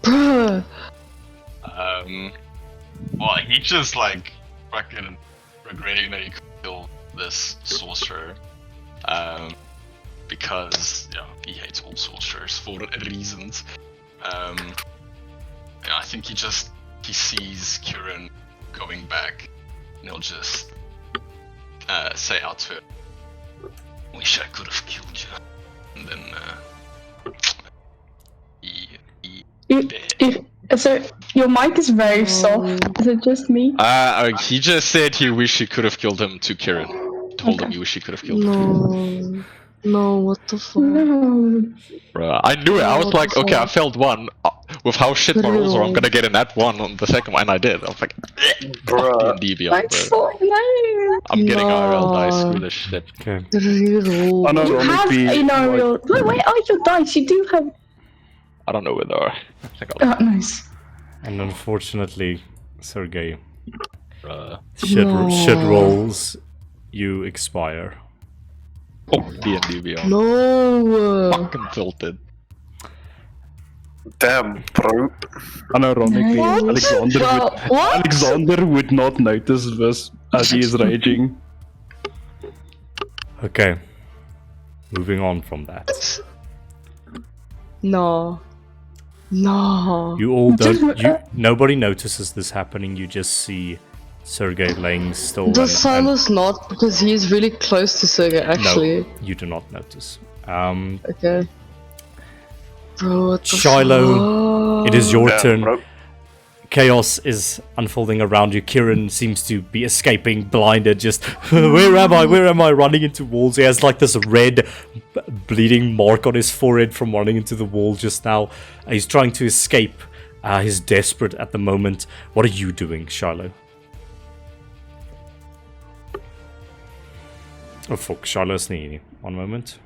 D: Bruh.
E: Well, he just like fucking regretting that he could kill this sorcerer. Because he hates all sorcerers for reasons. I think he sees Kirron going back, and he'll just say out to her, "Wish I could have killed you," and then
G: So your mic is very soft. Is it just me?
E: he just said he wished he could have killed him to Kirron. Told him he wished he could have killed him.
D: No, what the fuck?
G: No.
E: Bruh, I knew it. I was like, okay, I failed one. With how shit my rolls are, I'm gonna get a nat 1 on the second one, and I did. I was like,
I: Bruh.
E: D&D Beyond,
G: That's
E: bro.
G: so nice.
E: I'm getting
D: No.
E: IRL dice, screw this shit.
A: Okay.
D: Reroll.
G: You have in our real. Where are your dice? You do have.
E: I don't know where they are. I think I'll...
G: Oh, nice.
A: And unfortunately, Sergey,
E: Bruh.
A: shit rolls, you expire.
E: Oh, D&D Beyond.
D: No.
E: Fucking tilted.
I: Damn, bro.
F: Unironically,
D: What?
F: Alexander would not notice this as he is raging.
A: Okay. Moving on from that.
D: No. No.
A: You all don't. Nobody notices this happening. You just see Sergey laying still.
D: Does Silas not? Because he is really close to Sergey, actually.
A: No, you do not notice.
D: Okay. Bro, what the
A: Shiloh,
D: fuck?
A: it is your
I: Damn,
A: turn.
I: bro.
A: Chaos is unfolding around you. Kirron seems to be escaping, blinded, just, where am I? Where am I? Running into walls. He has like this red bleeding mark on his forehead from running into the wall just now. He's trying to escape. He's desperate at the moment. What are you doing, Shiloh? Oh fuck, Shiloh's near. One moment.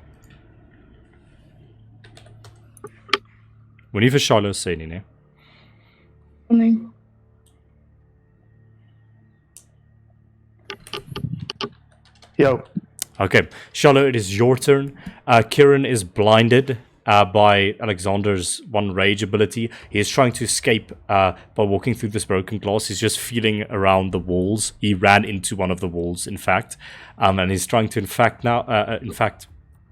A: Wanneer vir Shiloh sê nie, né?
G: Nee.
B: Yo.
A: Okay, Shiloh, it is your turn. Kirron is blinded by Alexander's one rage ability. He is trying to escape by walking through this broken glass. He's just feeling around the walls. He ran into one of the walls, in fact, and he's trying to, in fact,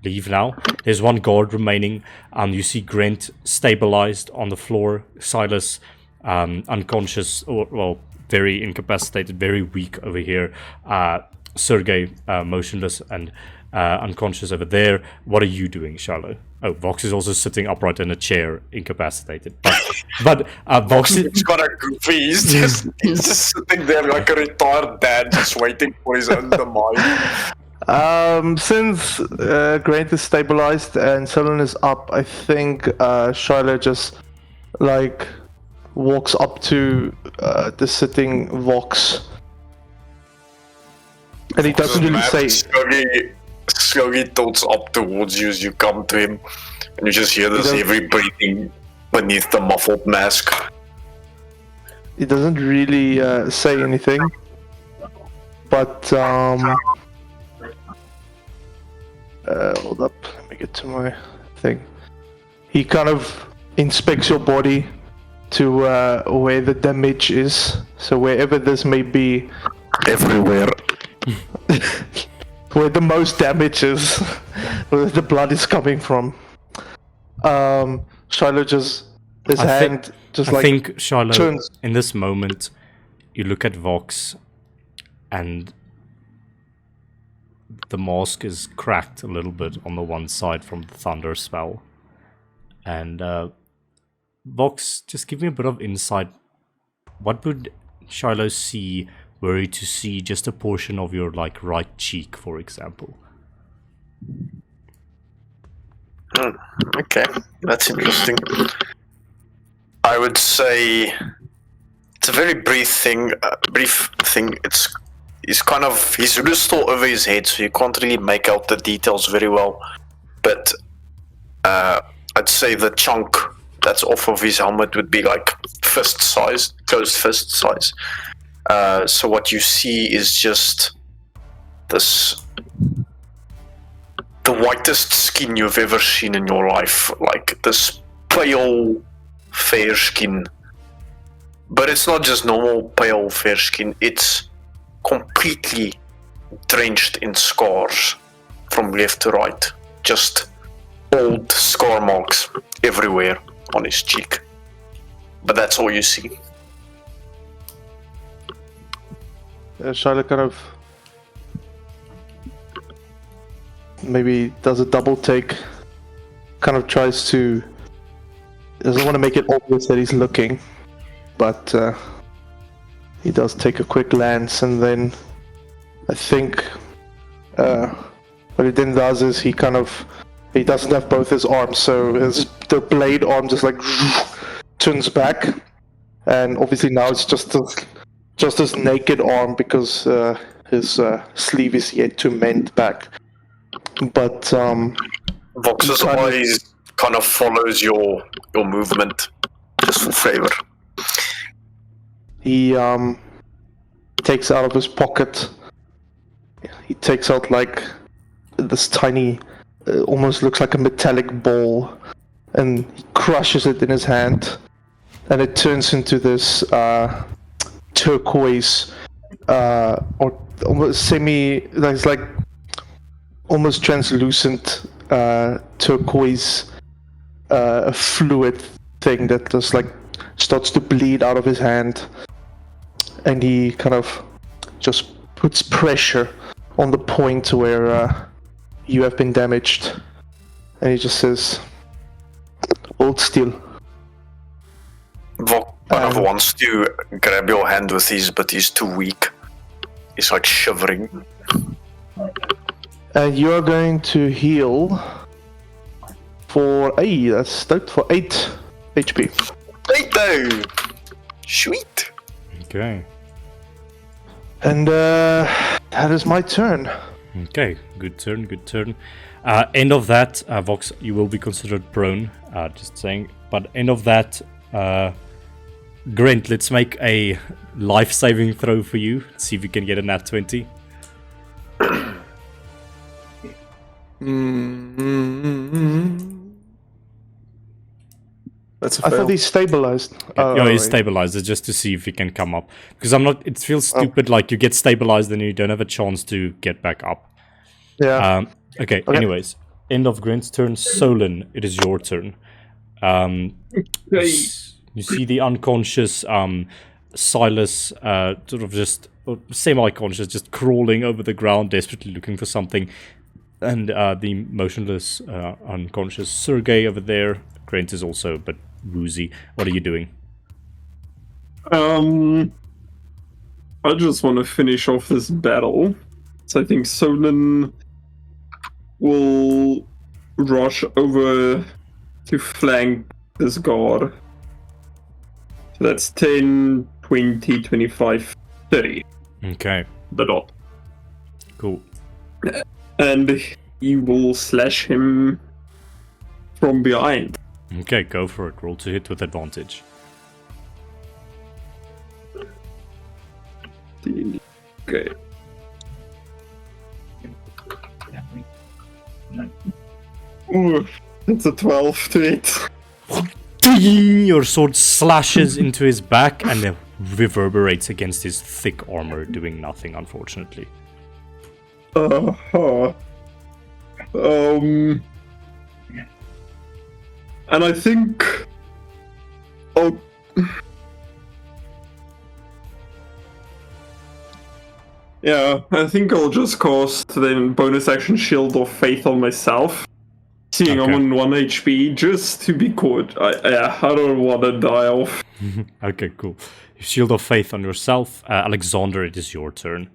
A: leave now. There's one guard remaining. You see Grant stabilized on the floor. Silas unconscious, or well, very incapacitated, very weak over here. Sergey motionless and unconscious over there. What are you doing, Shiloh? Oh, Vox is also sitting upright in a chair, incapacitated. But Vox
I: He's got a goofy. He's just sitting there like a retired dad, just waiting for his own demise.
B: Since Grant is stabilized and Sullen is up, I think Shiloh just like walks up to the sitting Vox. And he doesn't really say.
I: Slowly tilts up towards you as you come to him, and you just hear this heavy breathing beneath the muffled mask.
B: He doesn't really say anything, but hold up, let me get to my thing. He kind of inspects your body to where the damage is, so wherever this may be.
I: Everywhere.
B: Where the most damage is, where the blood is coming from. Shiloh just, I think
A: Shiloh,
B: turns.
A: in this moment, you look at Vox, and the mask is cracked a little bit on the one side from the thunder spell. And Vox, just give me a bit of insight. What would Shiloh see were you to see just a portion of your like right cheek, for example?
I: Okay, that's interesting. I would say it's a very brief thing. He's kind of he's just all over his head, so you can't really make out the details very well. But I'd say the chunk that's off of his helmet would be like fist size, closed fist size. So what you see is just this, the whitest skin you've ever seen in your life, like this pale, fair skin. But it's not just normal pale, fair skin, it's completely drenched in scars from left to right. Just old scar marks everywhere on his cheek. But that's all you see.
B: Shiloh kind of maybe does a double take, kind of tries to, doesn't want to make it obvious that he's looking, but he does take a quick glance, and then I think what he then does is he doesn't have both his arms, so the blade arm just like turns back, and obviously now it's just his naked arm because his sleeve is yet to mend back. But
I: Vox's eyes kind of follows your movement, just for flavor.
B: He takes out of his pocket. He takes out like this tiny, almost looks like a metallic ball, and he crushes it in his hand, and it turns into this turquoise or almost it's like almost translucent turquoise fluid thing that just like starts to bleed out of his hand, and he kind of just puts pressure on the point where you have been damaged, and he just says, "Hold still."
I: Vok kind of wants to grab your hand with his, but he's too weak. He's like shivering.
B: And you're going to heal for that's stoked for 8 HP.
I: 8 though. Sweet.
A: Okay.
B: And that is my turn.
A: Okay, good turn, good turn. End of that, Vox, you will be considered prone, just saying. But end of that, Grant, let's make a life-saving throw for you. See if you can get a nat 20.
C: That's a
B: I
C: fail.
B: thought he's stabilized.
A: Yeah, he's stabilized. It's just to see if he can come up. Because I'm not. It feels stupid. Like you get stabilized and you don't have a chance to get back up.
B: Yeah.
A: Okay. Anyways, end of Grant's turn. Solon, it is your turn. You see the unconscious Silas, sort of just semi-conscious, just crawling over the ground, desperately looking for something, and the motionless, unconscious Sergei over there. Grant is also a bit woozy. What are you doing?
H: I just want to finish off this battle. So I think Solon will rush over to flank this guard. So that's 10, 20, 25, 30.
A: Okay.
H: The dot.
A: Cool.
H: And he will slash him from behind.
A: Okay, go for it. Roll to hit with advantage.
H: Okay. Ooh, it's a 12 to hit.
A: Your sword slashes into his back and then reverberates against his thick armor, doing nothing, unfortunately.
H: And I think... Oh... Yeah, I think I'll just cast the bonus action Shield of Faith on myself. Seeing I'm on 1 HP, just to be caught. I don't want to die off.
A: Okay, cool. Shield of Faith on yourself. Alexander, it is your turn.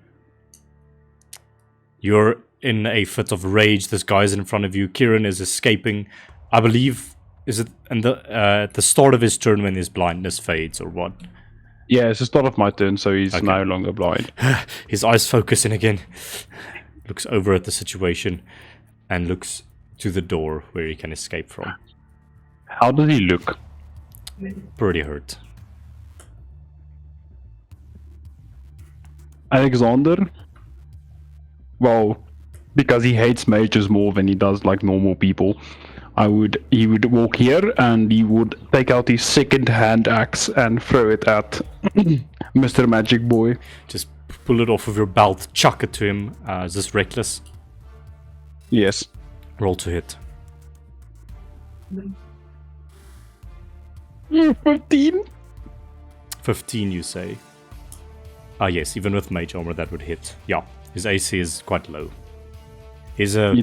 A: You're in a fit of rage. This guy's in front of you. Kirron is escaping. I believe, is it at the start of his turn when his blindness fades or what?
F: Yeah, it's the start of my turn, so he's
A: Okay.
F: no longer blind.
A: His eyes focusing again. Looks over at the situation and looks to the door where he can escape from.
F: How does he look?
A: Pretty hurt.
F: Alexander? Well, because he hates mages more than he does like normal people, he would walk here and he would take out his second hand axe and throw it at Mr. Magic Boy.
A: Just pull it off of your belt, chuck it to him. Is this reckless?
F: Yes.
A: Roll to hit.
F: 15?
A: 15, you say? Ah, yes, even with mage armor that would hit. Yeah, his AC is quite low. He's a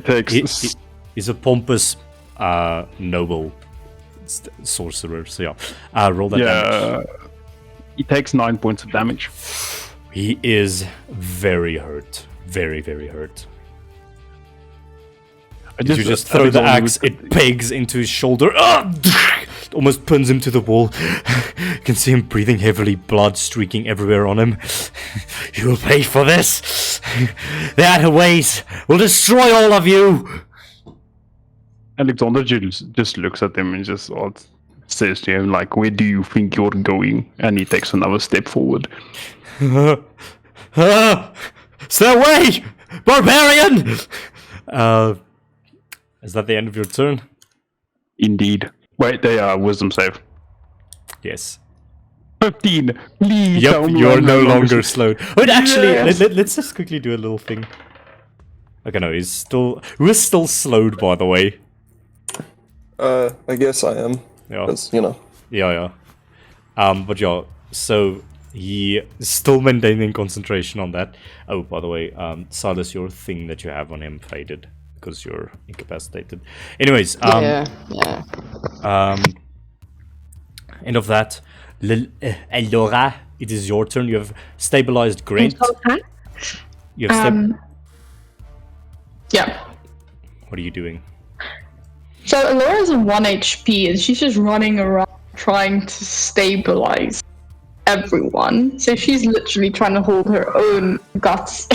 A: he's a pompous noble sorcerer. So yeah, roll that damage.
F: He takes 9 points of damage.
A: He is very hurt, very hurt. You just throw the axe, it pegs into his shoulder. It almost pins him to the wall. You can see him breathing heavily, blood streaking everywhere on him. You will pay for this. The Attaways will destroy all of you.
F: Alexander just looks at him and just says to him, like, where do you think you're going? And he takes another step forward.
A: Stay away, barbarian! Is that the end of your turn?
F: Indeed. Wait, they are wisdom save.
A: Yes.
F: 15. Please tell
A: Yep,
F: me
A: you're
F: I'm
A: no longer
F: longer
A: slowed. Wait, actually,
C: Yes.
A: let's just quickly do a little thing. Okay, no, we're still slowed, by the way.
C: I guess I am.
A: Yeah.
C: 'Cause, you know.
A: Yeah. But yeah, so he is still maintaining concentration on that. Oh, by the way, Silas, your thing that you have on him faded because you're incapacitated. Anyways,
D: yeah.
A: end of that. Elora, it is your turn. You have stabilized Grant. You have
G: Yeah.
A: What are you doing?
G: So Alora's on 1 HP and she's just running around trying to stabilize everyone. So she's literally trying to hold her own guts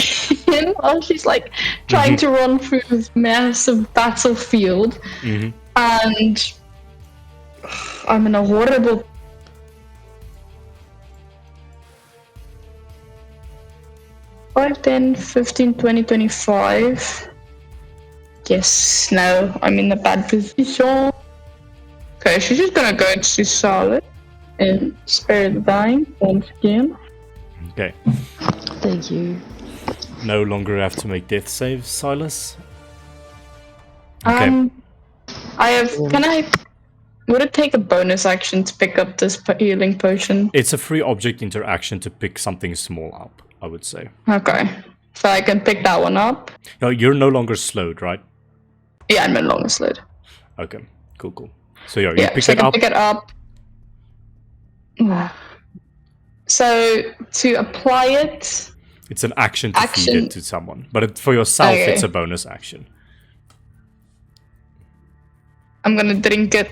G: in while she's like trying to run through this massive battlefield. And I'm in a horrible 5, 10, 15, 20, 25. Yes, no, I'm in a bad position. Okay, she's just gonna go into solid and spare the dying once again.
A: Okay.
D: Thank you.
A: No longer have to make death saves, Silas. Okay.
G: I have. Can I? Would it take a bonus action to pick up this healing potion?
A: It's a free object interaction to pick something small up, I would say.
G: Okay, so I can pick that one up.
A: No, you're no longer slowed, right?
G: Yeah, I'm no longer slowed.
A: Okay, cool. So yeah, you pick
G: so
A: it
G: I can
A: up.
G: pick it up. So to apply it,
A: It's an action to feed it to someone, but for yourself, it's a bonus action.
G: I'm gonna drink it.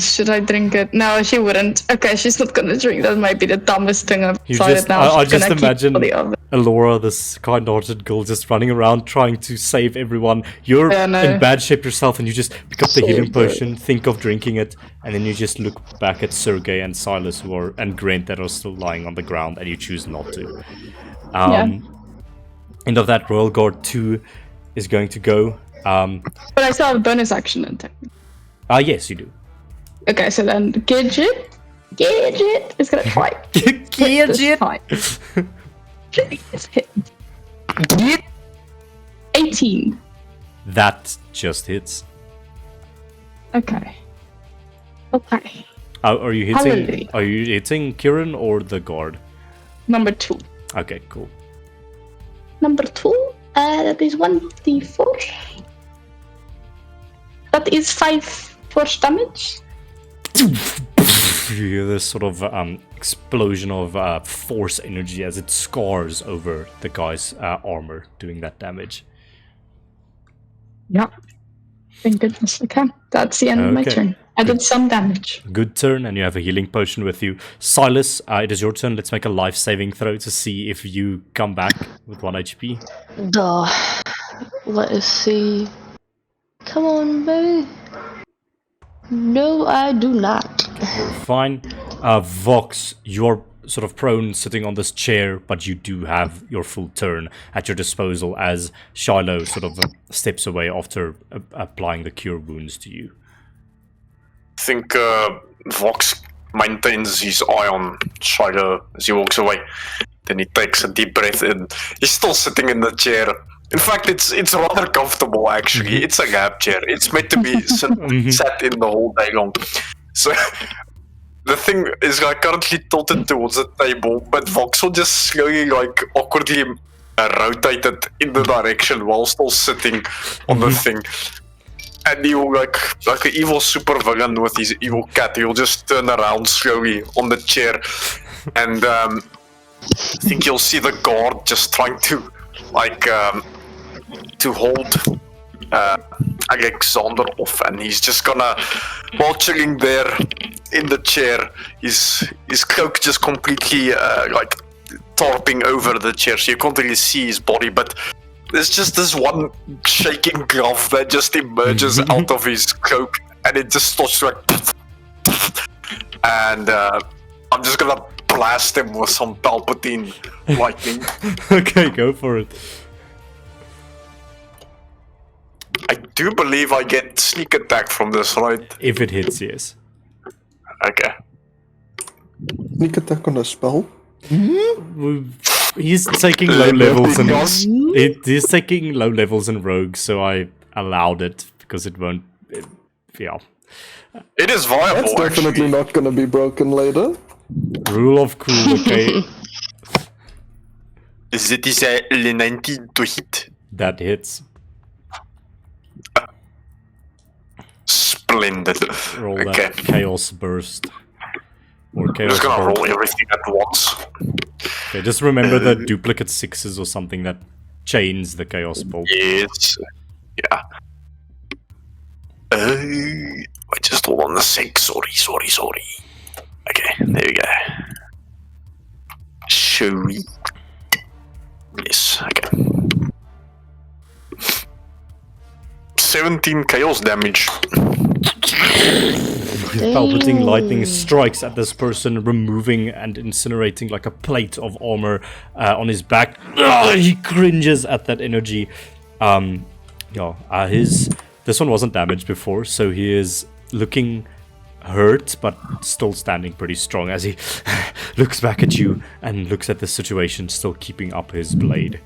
G: Should I drink it? No, she wouldn't. Okay, she's not gonna drink. That might be the dumbest thing I've decided now.
A: I
G: She's
A: just
G: gonna keep
A: imagine
G: all the other-
A: Alora, this kind-hearted girl, just running around trying to save everyone. You're in bad shape yourself, and you just pick up the healing potion, think of drinking it, and then you just look back at Sergei and Silas and Grant that are still lying on the ground, and you choose not to. End of that, Royal Guard 2 is going to go.
G: But I still have a bonus action in technically.
A: Yes, you do.
G: Okay, so then Gidget is gonna try.
A: Gidget!
G: It's hit. 18.
A: That just hits.
G: Okay.
A: Are you hitting?
G: Hallelujah.
A: Are you hitting Kirron or the guard?
G: Number 2.
A: Okay, cool.
G: Number 2. That is 1d4. That is 5 force damage.
A: You hear this sort of explosion of force energy as it scars over the guy's armor, doing that damage.
G: Yeah. Thank goodness. Okay, that's the end of my turn. I did some damage.
A: Good turn, and you have a healing potion with you. Silas, it is your turn. Let's make a life saving throw to see if you come back with 1 HP.
D: Let us see. Come on, baby. No, I do not.
A: You're fine. Vox, you're sort of prone sitting on this chair, but you do have your full turn at your disposal as Shiloh sort of steps away after applying the cure wounds to you.
I: I think Vox maintains his eye on Shiloh as he walks away. Then he takes a deep breath in. He's still sitting in the chair. In fact, it's rather comfortable, actually. It's a gap chair. It's meant to be sat in the whole day long. So the thing is, I currently tilted towards the table, but Vox will just slowly, awkwardly rotate it in the direction while still sitting on the thing. And he will, like an evil supervillain with his evil cat, he'll just turn around slowly on the chair. And I think you'll see the guard just trying to, to hold Alexander off, and he's just gonna, while chilling there in the chair, his cloak just completely tarping over the chair, so you can't really see his body, but there's just this one shaking glove that just emerges out of his cloak, and it just starts like, and I'm just gonna blast him with some Palpatine lightning.
A: Okay, go for it.
I: I do believe I get sneak attack from this, right?
A: If it hits, yes.
I: Okay.
C: Sneak attack on a spell?
A: He's taking low levels and he's taking low levels in rogue, so I allowed it because it won't. Yeah.
I: It is viable.
C: That's definitely not gonna be broken later.
A: Rule of cool. Okay.
I: That is a 19 to hit.
A: That hits.
I: Splendid.
A: Roll
I: Okay.
A: that chaos burst. Or
I: I'm
A: chaos
I: just gonna
A: burst.
I: roll everything at once.
A: Okay, just remember the duplicate 6s or something that chains the chaos bolt.
I: Yes. Yeah. I just rolled on the 6. Sorry. there we go. Shuri. Yes, okay. 17 chaos damage.
A: Palpitating lightning strikes at this person, removing and incinerating like a plate of armor on his back. He cringes at that energy. This one wasn't damaged before, so he is looking hurt, but still standing pretty strong as he looks back at you and looks at the situation, still keeping up his blade.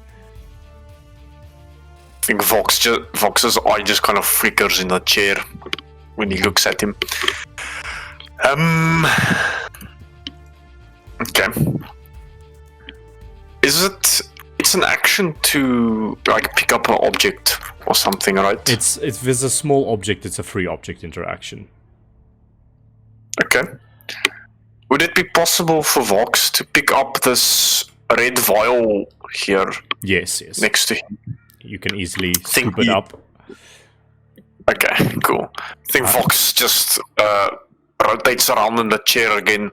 I: I think Vox's eye just kind of flickers in the chair when he looks at him. Okay. It's an action to like pick up an object or something, right?
A: If there's a small object, it's a free object interaction.
I: Okay. Would it be possible for Vox to pick up this red vial here?
A: Yes.
I: Next to him.
A: You can easily scoop it up.
I: Okay, cool. I think Vox just rotates around in the chair again.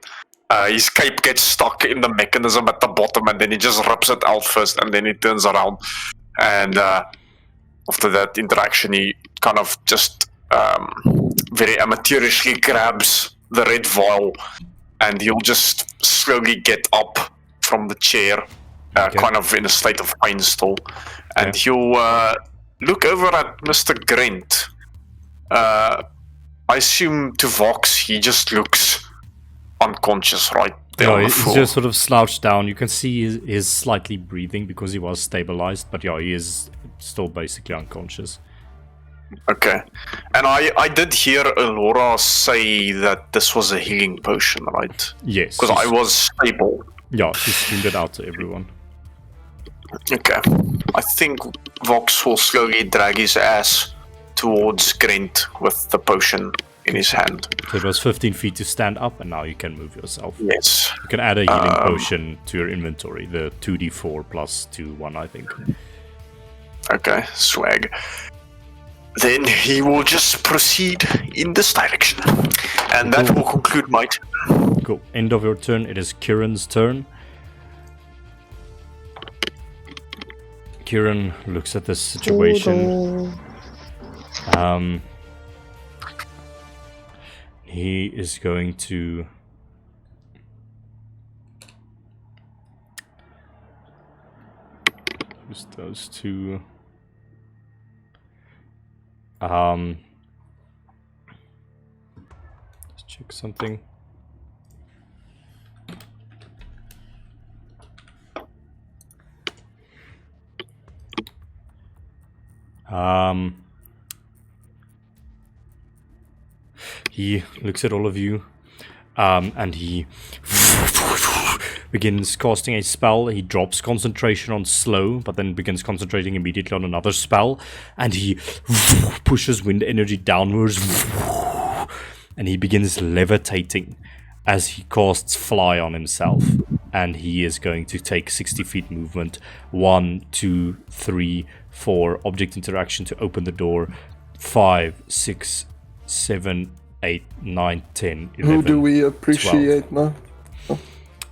I: His cape gets stuck in the mechanism at the bottom, and then he just rips it out first, and then he turns around. And after that interaction, he kind of just very amateurishly grabs the red vial, and he'll just slowly get up from the chair, kind of in a state of pain still. And he'll look over at Mr. Grant. I assume to Vox, he just looks unconscious, right?
A: He's just sort of slouched down. You can see he's slightly breathing because he was stabilized, but he is still basically unconscious.
I: Okay. And I did hear Elora say that this was a healing potion, right?
A: Yes.
I: Because I was stable.
A: Yeah, she screamed it out to everyone.
I: Okay. I think Vox will slowly drag his ass towards Grant with the potion in his hand.
A: So it was 15 feet to stand up, and now you can move yourself.
I: Yes.
A: You can add a healing potion to your inventory, the 2d4 plus 2, I think.
I: Okay, swag. Then he will just proceed in this direction. And that will conclude my turn.
A: Cool. End of your turn. It is Kirron's turn. Kirron looks at this situation. He is going to use those two. Let's check something. He looks at all of you, and he begins casting a spell. He drops concentration on slow, but then begins concentrating immediately on another spell, and he pushes wind energy downwards, and he begins levitating as he casts fly on himself, and he is going to take 60 feet movement. 1, 2, 3, 4 object interaction to open the door. 5, 6, 7, 8, 9, 10, 11,
C: Who do we appreciate
A: 12.
C: now?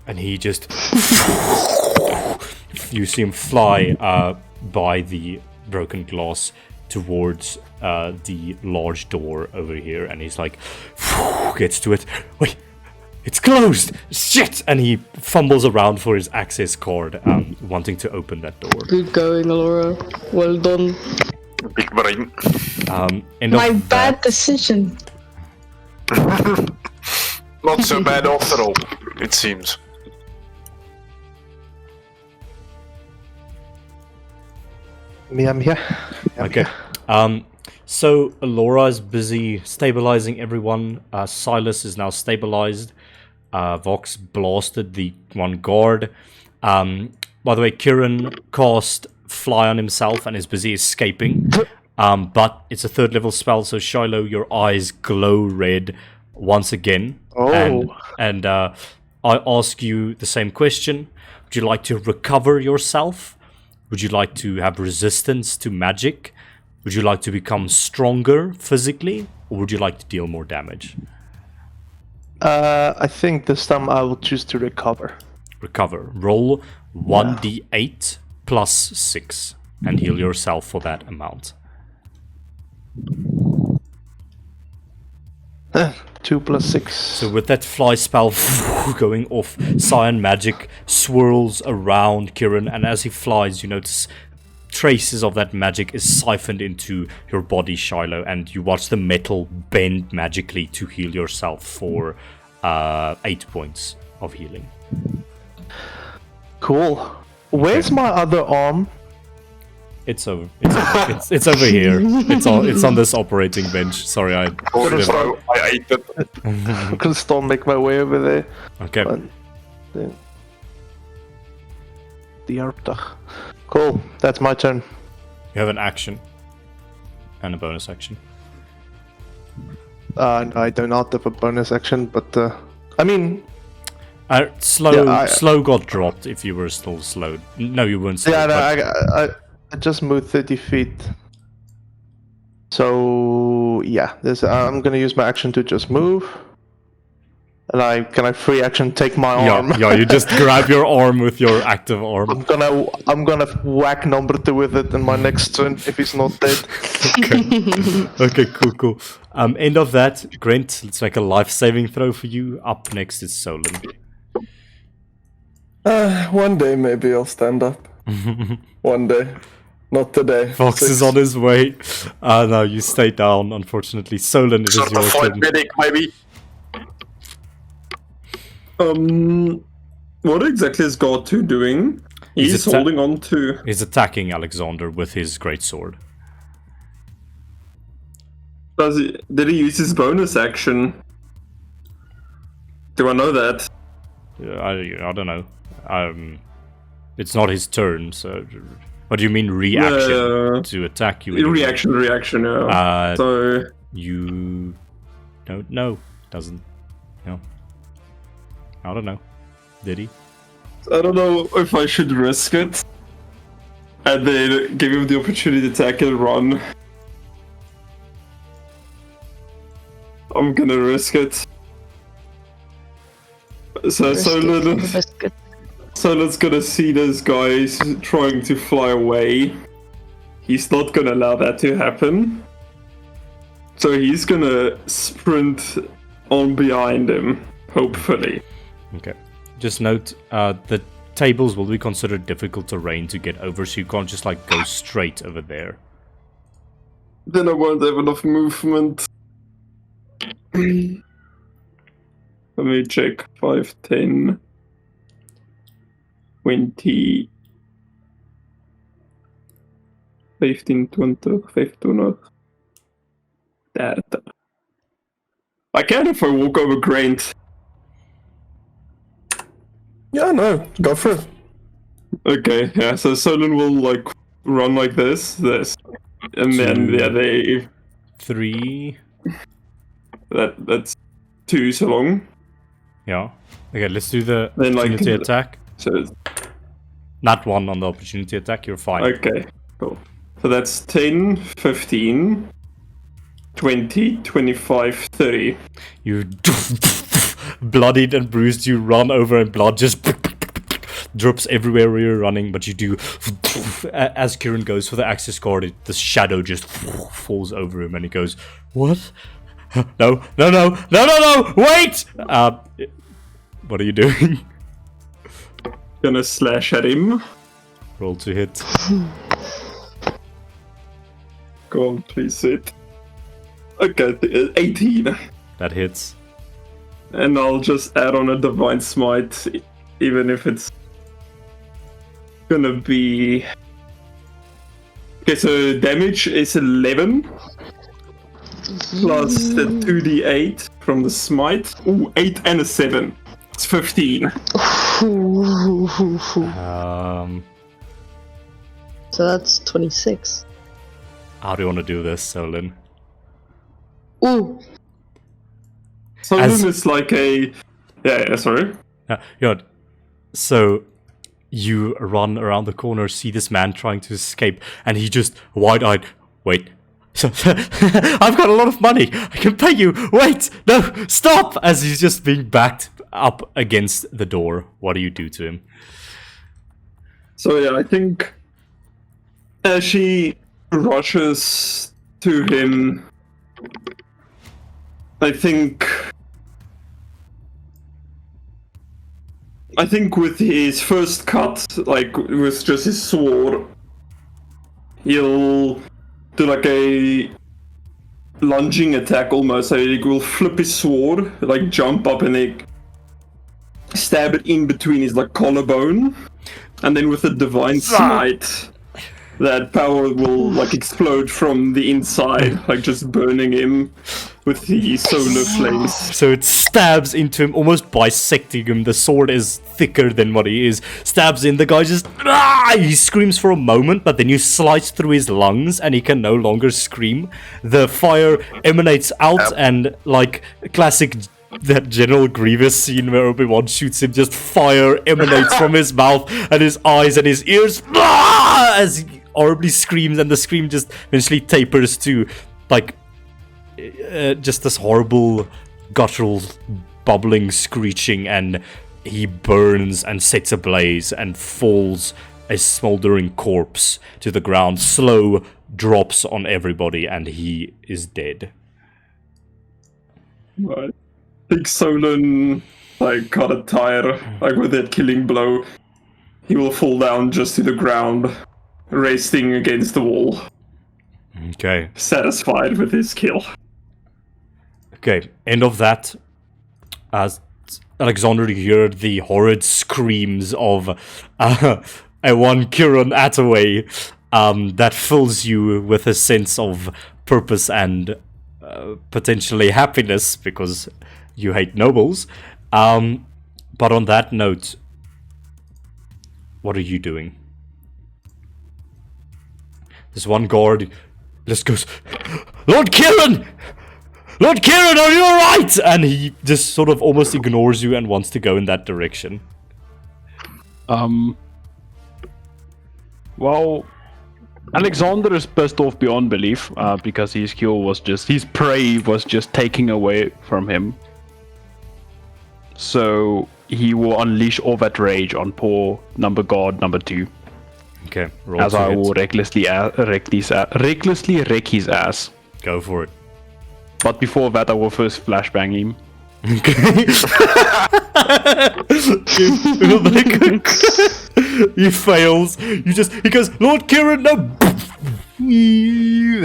A: And he just... you see him fly by the broken glass towards the large door over here, and he's like... gets to it. Wait! It's closed! Shit! And he fumbles around for his access card, wanting to open that door.
D: Good going, Alora. Well done.
I: Big brain.
G: My bad decision.
I: Not so bad after all, it seems.
B: Me, I'm here.
A: Okay. So Laura is busy stabilizing everyone. Silas is now stabilized. Vox blasted the one guard. By the way, Kirron cast fly on himself and is busy escaping. But it's a 3rd level spell, so Shiloh, your eyes glow red once again.
B: Oh.
A: And I ask you the same question. Would you like to recover yourself? Would you like to have resistance to magic? Would you like to become stronger physically? Or would you like to deal more damage?
B: I think this time I will choose to recover.
A: Recover. Roll 1d8 plus 6 and heal yourself for that amount.
B: 2 plus 6.
A: So with that fly spell going off, cyan magic swirls around Kirron, and as he flies, you notice traces of that magic is siphoned into your body, Shiloh, and you watch the metal bend magically to heal yourself for 8 points of healing.
B: Cool. Where's my other arm?
A: It's over. It's over here. It's on this operating bench. Sorry, I
I: ate it.
B: I'm gonna still make my way over there.
A: Okay.
B: The Arptach. Cool. That's my turn.
A: You have an action and a bonus action.
B: I do not have a bonus action, but I mean,
A: Slow got dropped. If you were still slowed, no, you weren't. Slowed,
B: yeah, I just moved 30 feet. So yeah, I'm gonna use my action to just move. And can I free action take my arm?
A: Yeah, you just grab your arm with your active arm.
B: I'm gonna whack number 2 with it in my next turn if he's not dead.
A: Okay, cool. End of that, Grant. Let's make a life saving throw for you. Up next is Solon.
C: One day maybe I'll stand up. One day. Not today.
A: Fox is on his way. No, you stay down, unfortunately. Solon, it is your turn.
I: Medic, maybe.
H: What exactly is God 2 doing? He's holding on to...
A: He's attacking Alexander with his greatsword.
H: Did he use his bonus action? Do I know that?
A: I don't know. It's not his turn, so... What do you mean reaction? To attack you?
H: Reaction, yeah. So...
A: You... don't know. Doesn't... No. I don't know. Did he?
H: I don't know if I should risk it. And then give him the opportunity to attack and run. I'm gonna risk it. Solon's gonna see those guys trying to fly away. He's not gonna allow that to happen. So he's gonna sprint on behind him, hopefully.
A: Okay. Just note, the tables will be considered difficult terrain to get over, so you can't just like go straight over there.
H: Then I won't have enough movement. Let me check. 5, 10, 20, 15, 20, 15. That. I can if I walk over Grant.
C: Yeah, no, go for it.
H: Okay, yeah, so Solon will like run like this, and then they
A: 3.
H: That's 2 so long.
A: Yeah. Okay, let's do the
H: Then, like,
A: opportunity attack.
H: So
A: Not 1 on the opportunity attack, you're fine.
H: okay, cool. So that's 10, 15, 20, 25, 30.
A: You bloodied and bruised, you run over and blood just drips everywhere where you're running, but you do as Kirron goes for the access card, the shadow just falls over him and he goes, what? No, wait! What are you doing?
H: Gonna slash at him.
A: Roll to hit.
H: Go on, please hit. Okay, 18.
A: That hits.
H: And I'll just add on a Divine Smite, even if it's gonna be... Okay, so damage is 11. Plus the 2d8 from the smite. Ooh, 8 and a 7. It's 15.
D: So that's 26.
A: How do you want to do this, Solon?
D: Ooh.
H: Solon is like a... Yeah, sorry.
A: Yeah. So, you run around the corner, see this man trying to escape, and he just wide-eyed, wait, So, I've got a lot of money. I can pay you. Wait, no, stop! As he's just being backed up against the door. What do you do to him?
H: So yeah, I think as she rushes to him, I think with his first cut, like with just his sword, he'll do like a lunging attack almost. So he will flip his sword, like jump up and like stab it in between his like collarbone, and then with a divine smite, that power will like explode from the inside, like just burning him with the solar flames.
A: So it stabs into him, almost bisecting him. The sword is thicker than what he is. Stabs in, the guy just... he screams for a moment, but then you slice through his lungs and he can no longer scream. The fire emanates out and, like, classic... that General Grievous scene where Obi-Wan shoots him, just fire emanates from his mouth and his eyes and his ears as he horribly screams, and the scream just eventually tapers to, like, just this horrible, guttural, bubbling screeching, and he burns and sets ablaze and falls a smoldering corpse to the ground. Slow drops on everybody, and he is dead.
H: Right. I think Solon, like, got a tire, like, with that killing blow. He will fall down just to the ground, resting against the wall.
A: Okay.
H: Satisfied with his kill.
A: Okay, end of that. As Alexander, you hear the horrid screams of a one Kirron Attaway that fills you with a sense of purpose and potentially happiness, because you hate nobles. But on that note, what are you doing? There's one guard just goes, Lord Kirron! Lord Kirron, are you alright? And he just sort of almost ignores you and wants to go in that direction.
F: Well, Alexander is pissed off beyond belief because his kill was just, his prey was just taken away from him. So he will unleash all that rage on poor guard number 2.
A: Okay, roll
F: as
A: to
F: I
A: hit.
F: will recklessly wreck his ass.
A: Go for it.
F: But before that, I will first flashbang him.
A: He fails. He goes, Lord Kirron, no!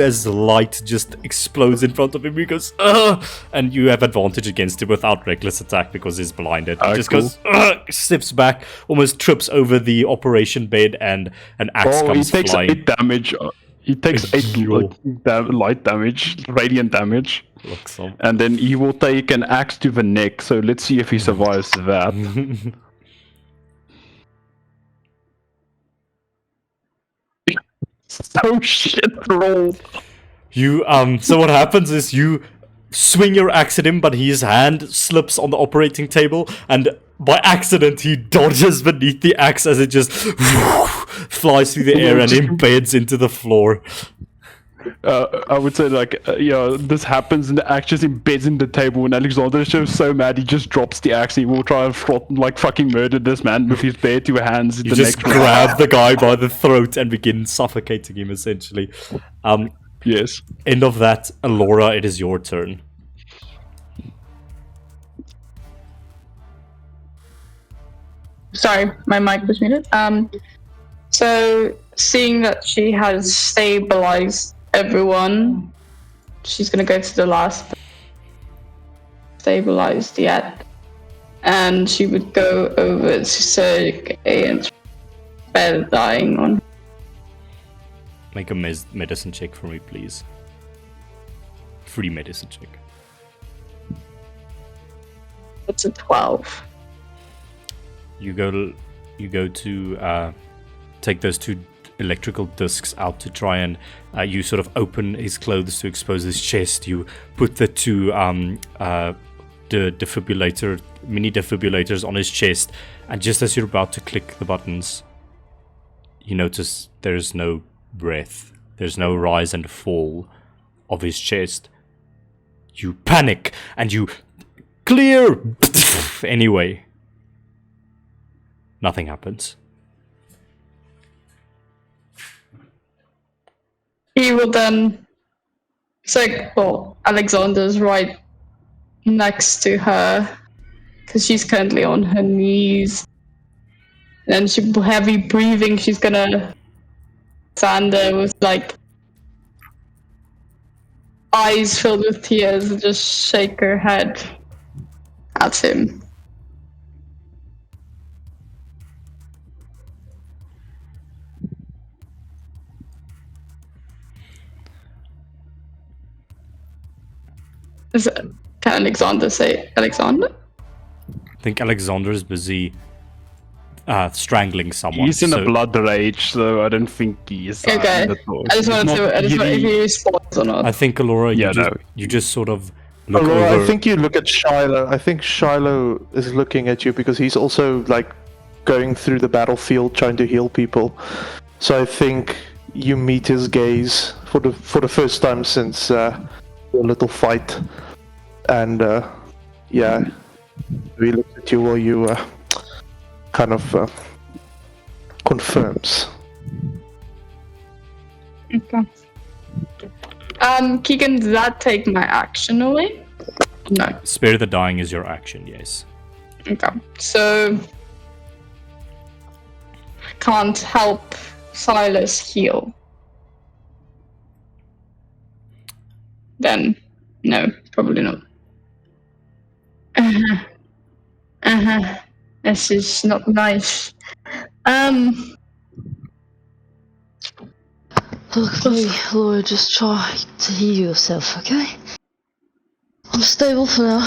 A: As the light just explodes in front of him, he goes, ugh! And you have advantage against him without reckless attack because he's blinded. He just goes, ugh! Steps back, almost trips over the operation bed, and an axe comes
F: he takes
A: flying.
F: 8 damage. He takes 8 light damage, radiant damage. And then he will take an axe to the neck, so let's see if he survives that. So shit roll.
A: You so what happens is you swing your axe at him, but his hand slips on the operating table, and by accident he dodges beneath the axe as it just flies through the air and embeds into the floor.
F: I would say, like, this happens and the axe just embeds in the table, and Alexander is just so mad he just drops the axe. He will try and fucking murder this man with his bare 2 hands.
A: You just grab the guy by the throat and begin suffocating him, essentially.
F: Yes.
A: End of that. Alora, it is your turn.
G: Sorry, my mic was muted. So seeing that she has stabilized everyone, she's gonna go to the last stabilized yet, and she would go over to Sergei and spell dying on.
A: Make a medicine check for me, please. Free medicine check.
G: It's a 12.
A: You go to take those 2 electrical discs out to try and you sort of open his clothes to expose his chest. You put the 2 the mini defibrillators on his chest, and just as you're about to click the buttons, you notice there's no breath. There's no rise and fall. of his chest. You panic and you clear anyway. Nothing happens.
G: He will then. It's like, well, Alexander's right next to her because she's currently on her knees. And she heavy breathing. She's gonna stand there with like eyes filled with tears and just shake her head at him. Can Alexander say Alexander?
A: I think Alexander is busy strangling someone.
F: He's in a blood rage, so I don't think he's.
G: Okay. I just wanted to. I just wanted if he responds or not.
A: I think Alora,
F: Yeah,
A: you just sort of look
B: Alora,
A: over.
B: I think you look at Shiloh. I think Shiloh is looking at you because he's also like going through the battlefield trying to heal people. So I think you meet his gaze for the first time since your little fight, and yeah, he looks at you while you kind of confirms.
G: Okay. Keegan, does that take my action away? No.
A: Spare the dying is your action, yes.
G: Okay. So I can't help Silas heal. Then no, probably not. This is not nice.
D: Look, Laura, just try to heal yourself, okay? I'm stable for now.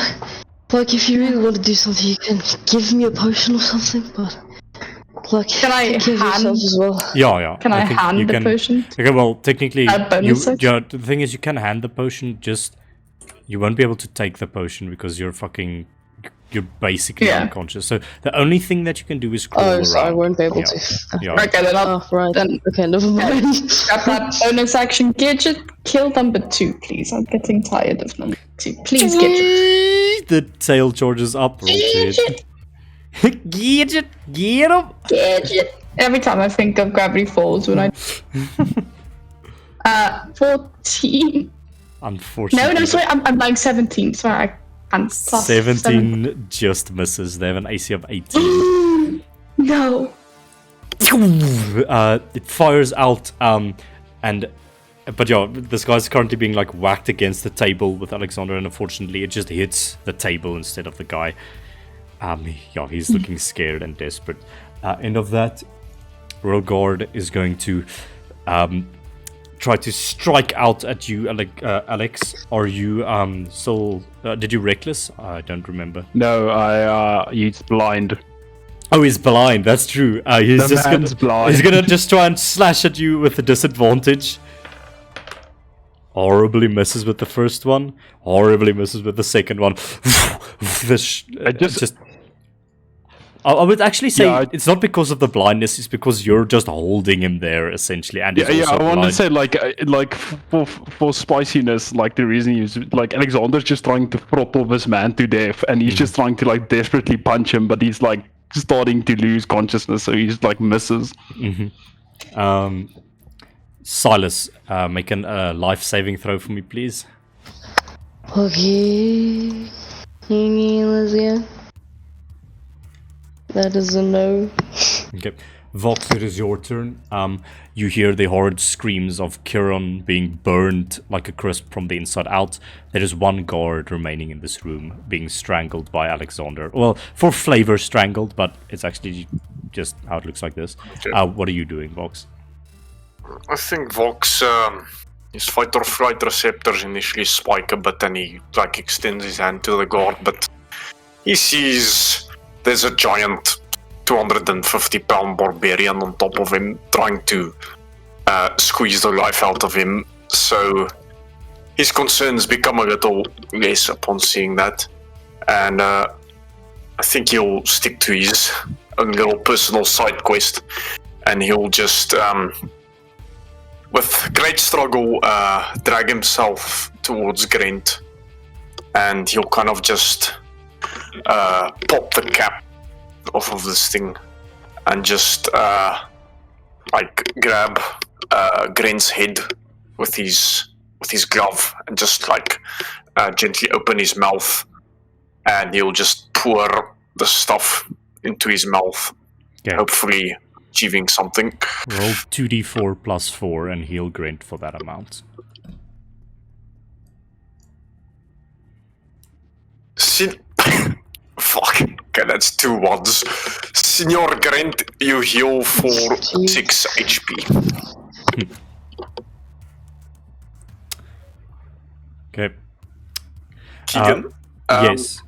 D: Like, if you really want to do something, you can give me a potion or something, but... Like,
G: Can I
D: take care of yourself
G: hand-
D: as well.
A: Yeah.
G: Can I
A: think
G: hand
A: you
G: the
A: can,
G: potion?
A: Okay, well, technically,
G: bonus action?
A: yeah, the thing is, you can hand the potion, just you won't be able to take the potion because you're basically
G: Yeah.
A: unconscious. So the only thing that you can do is crawl
D: Oh,
A: around.
D: so I won't be able
A: Yeah.
D: to.
A: Yeah.
G: Okay, then I'll
D: Oh, right.
G: then
D: Okay, never mind.
G: grab that bonus action. Gidget, kill number 2, please. I'm getting tired of number 2. Please, Gidget.
A: The tail charges up. Roll it. Get it! Get him!
G: Gidget. Every time I think of Gravity Falls when I 14.
A: Unfortunately.
G: No, sorry, I'm like 17. Sorry, I can't. Plus
A: 17 just misses. They have an AC of 18.
G: No.
A: It fires out, but yeah, this guy's currently being like whacked against the table with Alexander, and unfortunately, it just hits the table instead of the guy. Yeah, he's looking scared and desperate. End of that, Royal Guard is going to try to strike out at you, Alex. Are you still? Did you reckless? I don't remember.
F: No, he's blind.
A: Oh, he's blind. That's true. He's
F: The
A: just
F: man's
A: gonna,
F: blind.
A: he's gonna just try and slash at you with a disadvantage. Horribly misses with the first one. Horribly misses with the second one. I would actually say it's not because of the blindness. It's because you're just holding him there essentially, and he's
F: Yeah,
A: also
F: I want to
A: blind.
F: say like for spiciness, like the reason he's like Alexander's just trying to throttle this man to death, and he's just trying to like desperately punch him, but he's like starting to lose consciousness, so he's like misses.
A: Silas, make a life-saving throw for me, please.
D: Okay. Let's go. That is a no.
A: Okay, Vox, it is your turn. You hear the horrid screams of Kirron being burned like a crisp from the inside out. There is one guard remaining in this room, being strangled by Alexander. Well, for flavor strangled, but it's actually just how it looks like this. What are you doing, Vox?
I: I think Vox, his fight or flight receptors initially spike a bit and he like extends his hand to the guard, but he sees there's a giant 250-pound barbarian on top of him trying to squeeze the life out of him, so his concerns become a little less upon seeing that, and I think he'll stick to his own little personal side quest, and he'll just with great struggle, drag himself towards Grint, and he'll kind of just pop the cap off of this thing, and just like grab Grint's head with his glove, and just like gently open his mouth, and he'll just pour the stuff into his mouth, hopefully achieving something.
A: Roll 2d4 plus 4 and heal Grint for that amount.
I: Fuck. Okay, that's 2 ones. Signor Grint, you heal for 6 HP.
A: Okay.
I: Keegan?
A: Yes.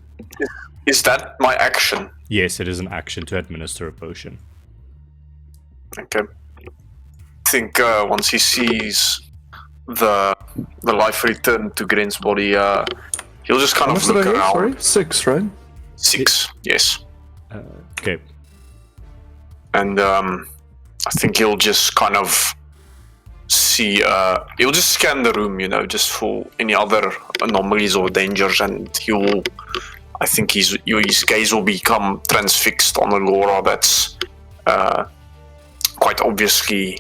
I: Is that my action?
A: Yes, it is an action to administer a potion.
I: Okay. I think once he sees the life return to Grint's body, he'll just kind of look around.
C: Sorry, 6, right?
I: 6, yes.
A: Okay.
I: And I think he'll just kind of see, he'll just scan the room, you know, just for any other anomalies or dangers, and I think his gaze will become transfixed on Laura that's quite obviously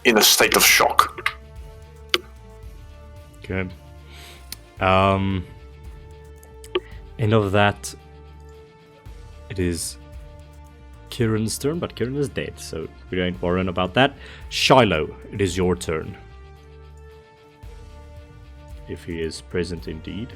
I: in a state of shock.
A: Okay. End of that, it is Kirron's turn, but Kirron is dead, so we don't worry about that. Shiloh, it is your turn. If he is present indeed.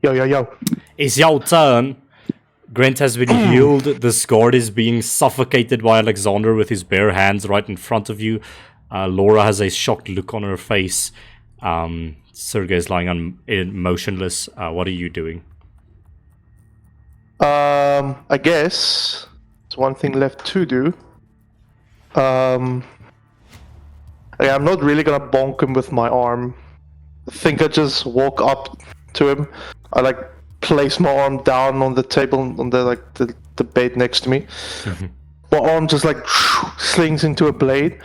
B: Yo.
A: It's your turn. Grint has been healed. This guard is being suffocated by Alexander with his bare hands right in front of you. Laura has a shocked look on her face. Sergei is lying motionless. What are you doing?
B: I guess there's one thing left to do. I'm not really gonna bonk him with my arm. I think I just walk up to him. I like place my arm down on the table on the bed next to me. My arm just like slings into a blade,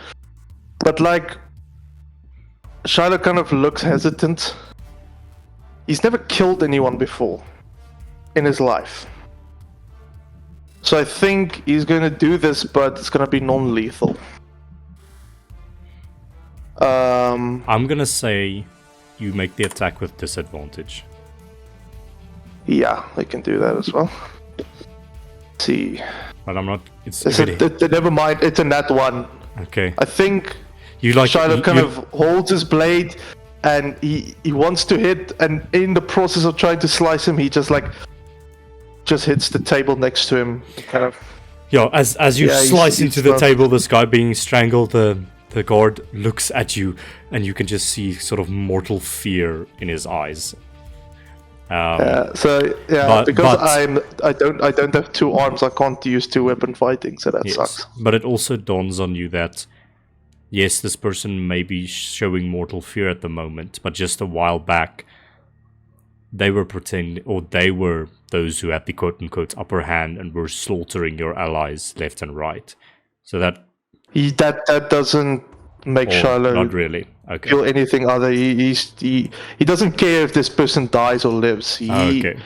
B: but like Shiloh kind of looks hesitant. He's never killed anyone before in his life, so I think he's gonna do this, but it's gonna be non-lethal.
A: I'm gonna say you make the attack with disadvantage.
B: Yeah, I can do that as well. Let's see.
A: But I'm not. It's
B: never mind. It's a nat 1.
A: Okay.
B: I think
A: You like
B: Shiloh
A: you-
B: kind
A: you-
B: of holds his blade, and he wants to hit, and in the process of trying to slice him, he just hits the table next to him. Kind of.
A: Yeah, as you
B: Yeah,
A: slice
B: he's
A: into the
B: not-
A: table, this guy being strangled, the guard looks at you, and you can just see sort of mortal fear in his eyes. But-
B: because
A: but-
B: I don't have 2 arms, I can't use 2-weapon fighting, so that
A: Yes,
B: sucks.
A: but it also dawns on you that yes, this person may be showing mortal fear at the moment, but just a while back, they were they were those who had the quote-unquote upper hand and were slaughtering your allies left and right. So that
B: That doesn't make
A: or
B: Shiloh
A: not really. Okay.
B: feel anything other. He doesn't care if this person dies or lives.
A: Okay.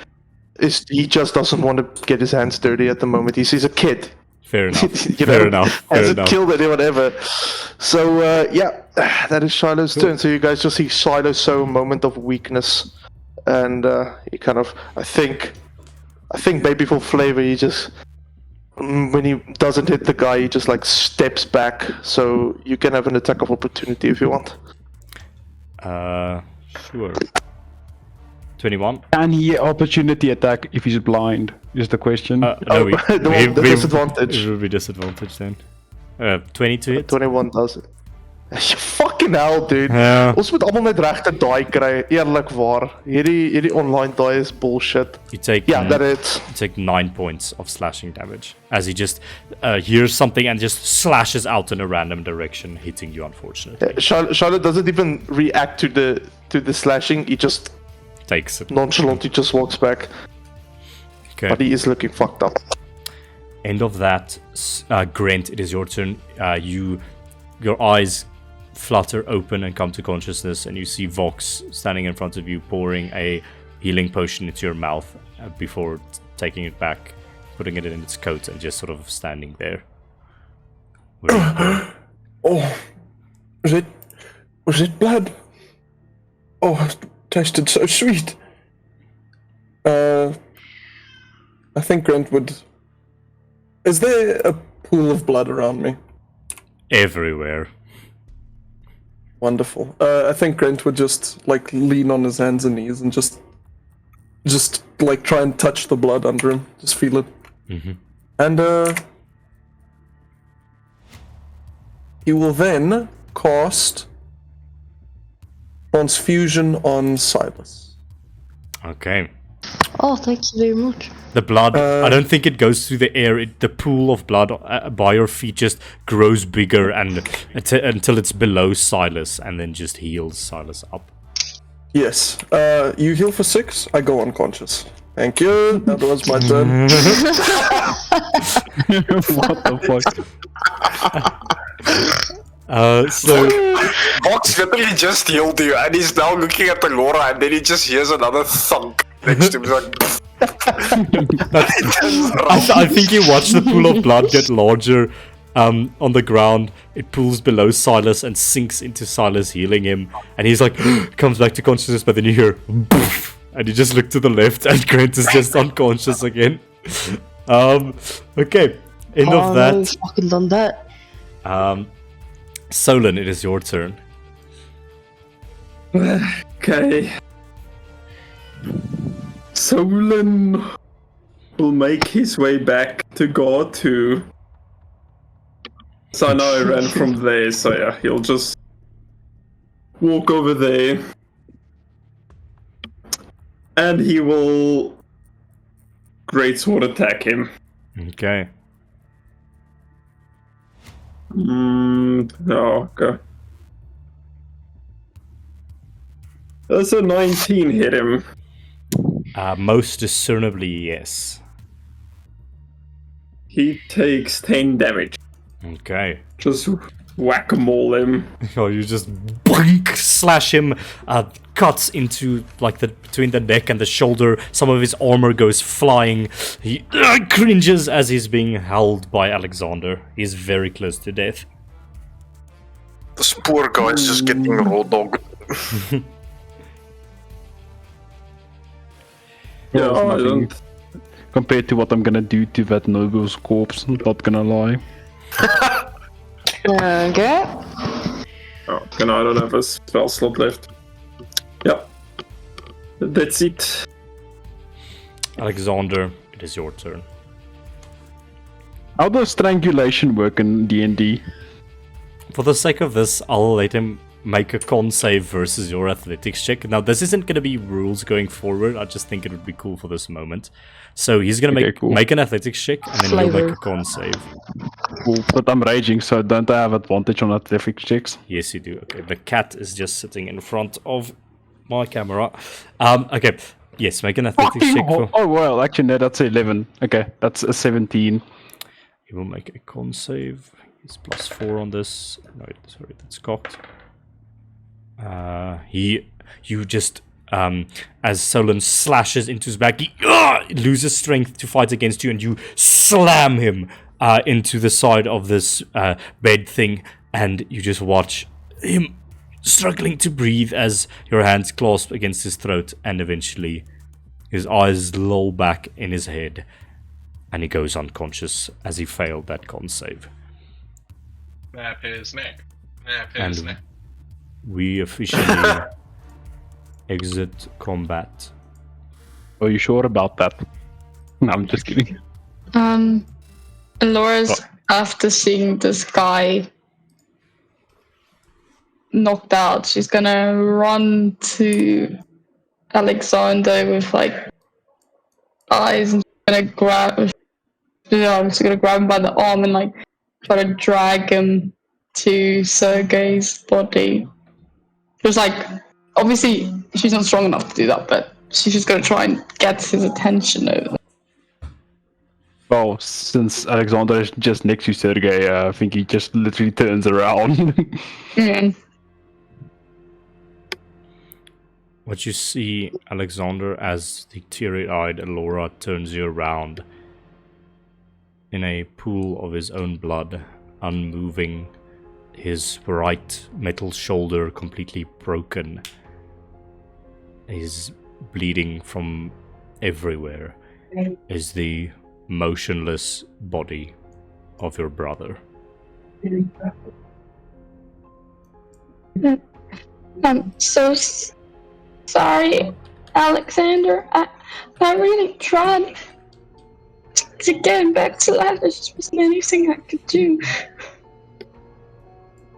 B: He just doesn't want to get his hands dirty at the moment. He's a kid.
A: Fair enough.
B: You
A: Fair
B: know,
A: enough. Fair
B: hasn't
A: enough.
B: killed anyone ever. So that is Shiloh's turn. So you guys just see Shiloh show a moment of weakness, and he kind of, I think maybe for flavor, he just when he doesn't hit the guy, he just like steps back. So you can have an attack of opportunity if you want.
A: Sure. 21.
F: Can he opportunity attack if he's blind? Is the question.
A: No,
B: The disadvantage.
A: It will be disadvantage then. 20 to hit.
B: 21 does it. You fucking Fucking hell, dude.
A: Ja.
B: Ons moet allemaal net regte die kry, eerlikwaar. Hierdie online die is bullshit.
A: You take
B: Yeah, that is.
A: you take 9 points of slashing damage as he just hears something and just slashes out in a random direction, hitting you. Unfortunately,
B: Charlotte doesn't even react to the slashing. He just
A: takes it.
B: nonchalantly just walks back.
A: Okay.
B: But he is looking fucked up.
A: End of that. Grant, it is your turn. Your eyes flutter open and come to consciousness, and you see Vox standing in front of you, pouring a healing potion into your mouth before taking it back, putting it in its coat, and just sort of standing there. Where are you going?
C: Oh, was it blood? Oh, it tasted so sweet. I think Grant would. Is there a pool of blood around me?
A: Everywhere.
C: Wonderful. I think Grant would just like lean on his hands and knees and just like try and touch the blood under him. Just feel it.
A: Mm-hmm.
C: And he will then cast transfusion on Silas.
A: Okay.
D: Oh, thank you very much.
A: The blood, I don't think it goes through the air. The pool of blood by your feet just grows bigger and until it's below Silas, and then just heals Silas up.
C: Yes. You heal for 6. I go unconscious. Thank you. That was my turn.
F: What the fuck?
A: So
I: Vox literally just healed you, and he's now looking at the Laura, and then he just hears another thunk next to him. He's like,
A: I think you watch the pool of blood get larger on the ground. It pools below Silas and sinks into Silas, healing him. And he's like, comes back to consciousness, but then you hear, poof, and you just look to the left, and Grant is just unconscious again. Okay, end of
D: No,
A: that.
D: he's fucking done that.
A: Solon, it is your turn.
H: Okay. Solon will make his way back to God 2. So I know I ran from there, so yeah, he'll just walk over there. And he will greatsword attack him.
A: Okay.
H: No, okay. Does a 19 hit him?
A: Most discernibly, yes.
H: He takes 10 damage.
A: Okay.
H: Just whack-a-mole him.
A: Oh, you just boink, slash him, cuts into like between the neck and the shoulder. Some of his armor goes flying. He cringes as he's being held by Alexander. He's very close to death.
I: this poor guy is just getting raw dog.
H: Yeah, I
F: nothing
H: don't.
F: compared to what I'm gonna do to that noble's corpse, not gonna lie.
D: Okay.
H: Oh, I don't have a spell slot left. Yep. That's it.
A: Alexander, it is your turn.
F: How does strangulation work in D&D?
A: For the sake of this, I'll let him make a con save versus your athletics check. Now, this isn't going to be rules going forward. I just think it would be cool for this moment. So he's going to make an athletics check, and then he'll make a con save.
F: Cool, but I'm raging, so don't I have advantage on athletics checks?
A: Yes, you do. Okay, the cat is just sitting in front of my camera. Okay, yes, make an athletics check.
F: Oh, well, actually, no, that's 11. Okay, that's a 17.
A: He will make a con save. He's +4 on this. No, sorry, that's cocked. You just, as Solon slashes into his back, he loses strength to fight against you, and you slam him into the side of this bed thing, and you just watch him struggling to breathe as your hands clasp against his throat, and eventually his eyes loll back in his head, and he goes unconscious as he failed that con save.
J: Snap his neck. Snap his
A: And
J: neck.
A: we officially exit combat.
F: Are you sure about that? No, I'm just kidding.
G: Laura's after seeing this guy knocked out, she's gonna run to Alexander with like eyes and she's gonna grab him by the arm and like try to drag him to Sergei's body. Just like, obviously she's not strong enough to do that, but she's just gonna try and get his attention over there.
F: Well, since Alexander is just next to Sergei, I think he just literally turns around.
A: What you see, Alexander, as the teary-eyed Alora turns you around in a pool of his own blood, unmoving, his right metal shoulder completely broken, he's bleeding from everywhere, is the motionless body of your brother.
G: I'm so sorry, Alexander. I really tried to get him back to life. There just wasn't anything I could do.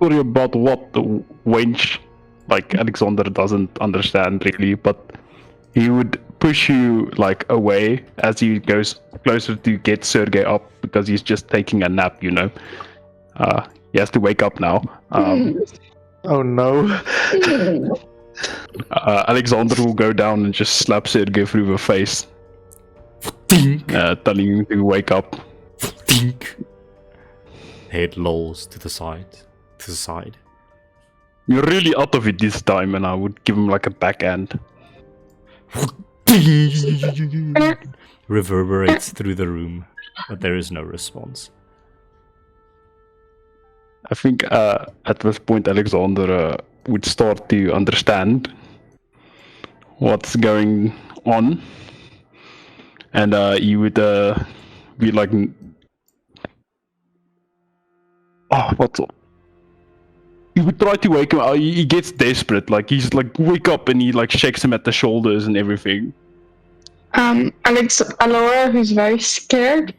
F: Sorry about what, the wench? Like, Alexander doesn't understand really, but he would push you like away as he goes closer to get Sergei up because he's just taking a nap, you know. He has to wake up now.
B: Oh no.
F: Alexander will go down and just slap Sergei through the face, telling him to wake up.
A: Head lolls to the side.
F: You're really out of it this time, and I would give him like a backhand.
A: Reverberates through the room, but there is no response.
F: I think at this point Alexander would start to understand what's going on, and he would be like, what's up? He would try to wake him up. He gets desperate, like he's like, wake up, and he like shakes him at the shoulders and everything.
G: Alora, who's very scared,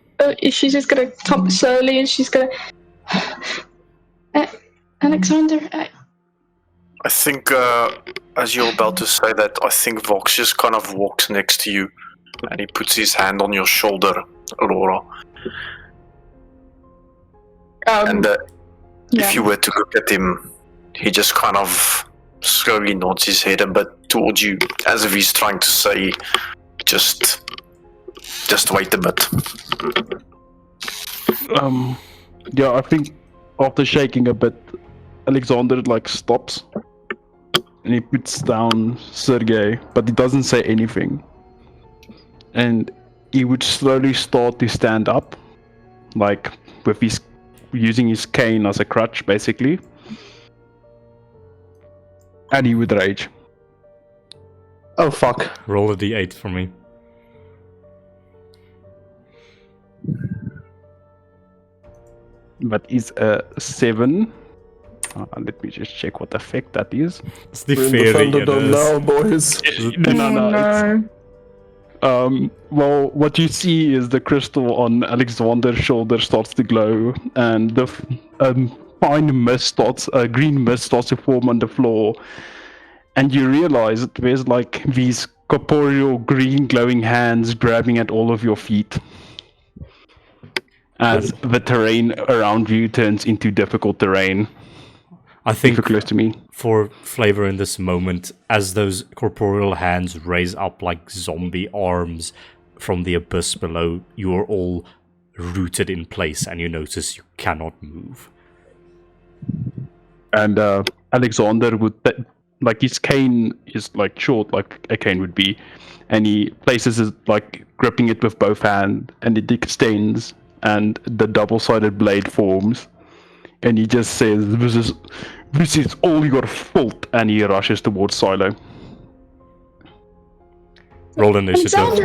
G: she's just gonna come slowly and she's gonna Alexander,
I: I think, as you're about to say that, I think Vox just kind of walks next to you and he puts his hand on your shoulder, Alora. And if you were to look at him, he just kind of slowly nods his head a bit towards you, as if he's trying to say, just wait a bit.
F: Yeah, I think after shaking a bit, Alexander like stops and he puts down Sergei, but he doesn't say anything. And he would slowly start to stand up, like with his using his cane as a crutch, basically. And he would rage.
B: Oh fuck.
A: Roll a d8 for me.
F: That is a 7. Let me just check what effect that is.
A: It's the
C: We're in the
A: fairy.
C: Thunderdome now, boys.
F: No. Well, what you see is the crystal on Alexander's shoulder starts to glow, and the fine mist starts, green mist starts to form on the floor, and you realize that there's like these corporeal green glowing hands grabbing at all of your feet as the terrain around you turns into difficult terrain.
A: I think
F: Keep it close to me.
A: For flavor in this moment, as those corporeal hands raise up like zombie arms from the abyss below, you are all rooted in place and you notice you cannot move.
F: And Alexander would, like his cane is like short, like a cane would be, and he places it like gripping it with both hands, and it extends, and the double-sided blade forms, and he just says, "This is all your fault," and he rushes towards Silo.
A: Roll initiative.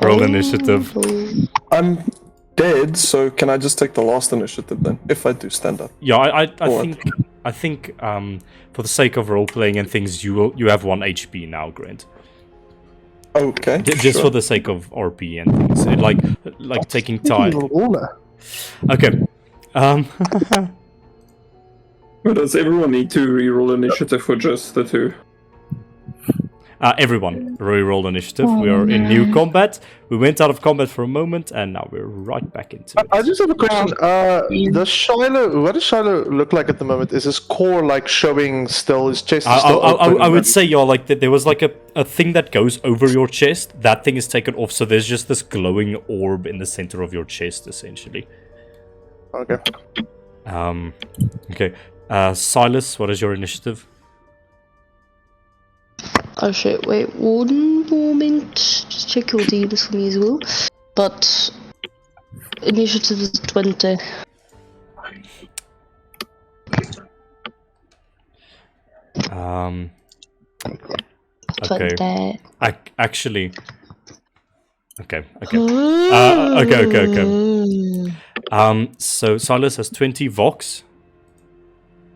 A: Roll initiative.
C: I'm dead, so can I just take the last initiative then, if I do stand up?
A: Yeah, I think for the sake of role playing and things, you have 1 HP now, Grant.
C: Okay.
A: Just for the sake of RP and things, it, like taking time. Okay.
H: But does everyone need to reroll initiative for just the two?
A: Everyone, reroll initiative. We are in new combat. We went out of combat for a moment, and now we're right back into it.
B: I just have a question. Does Shiloh? What does Shiloh look like at the moment? Is his core like showing still? His chest is still open?
A: I would say, yeah, like there was like a thing that goes over your chest. That thing is taken off, so there's just this glowing orb in the center of your chest, essentially.
B: Okay.
A: Okay. Silas, what is your initiative?
D: Oh shit, wait, one moment. Just check your deals for me as well. But initiative is 20.
A: Okay.
D: 20.
A: Actually. Okay. Okay. So Silas has 20 Vox.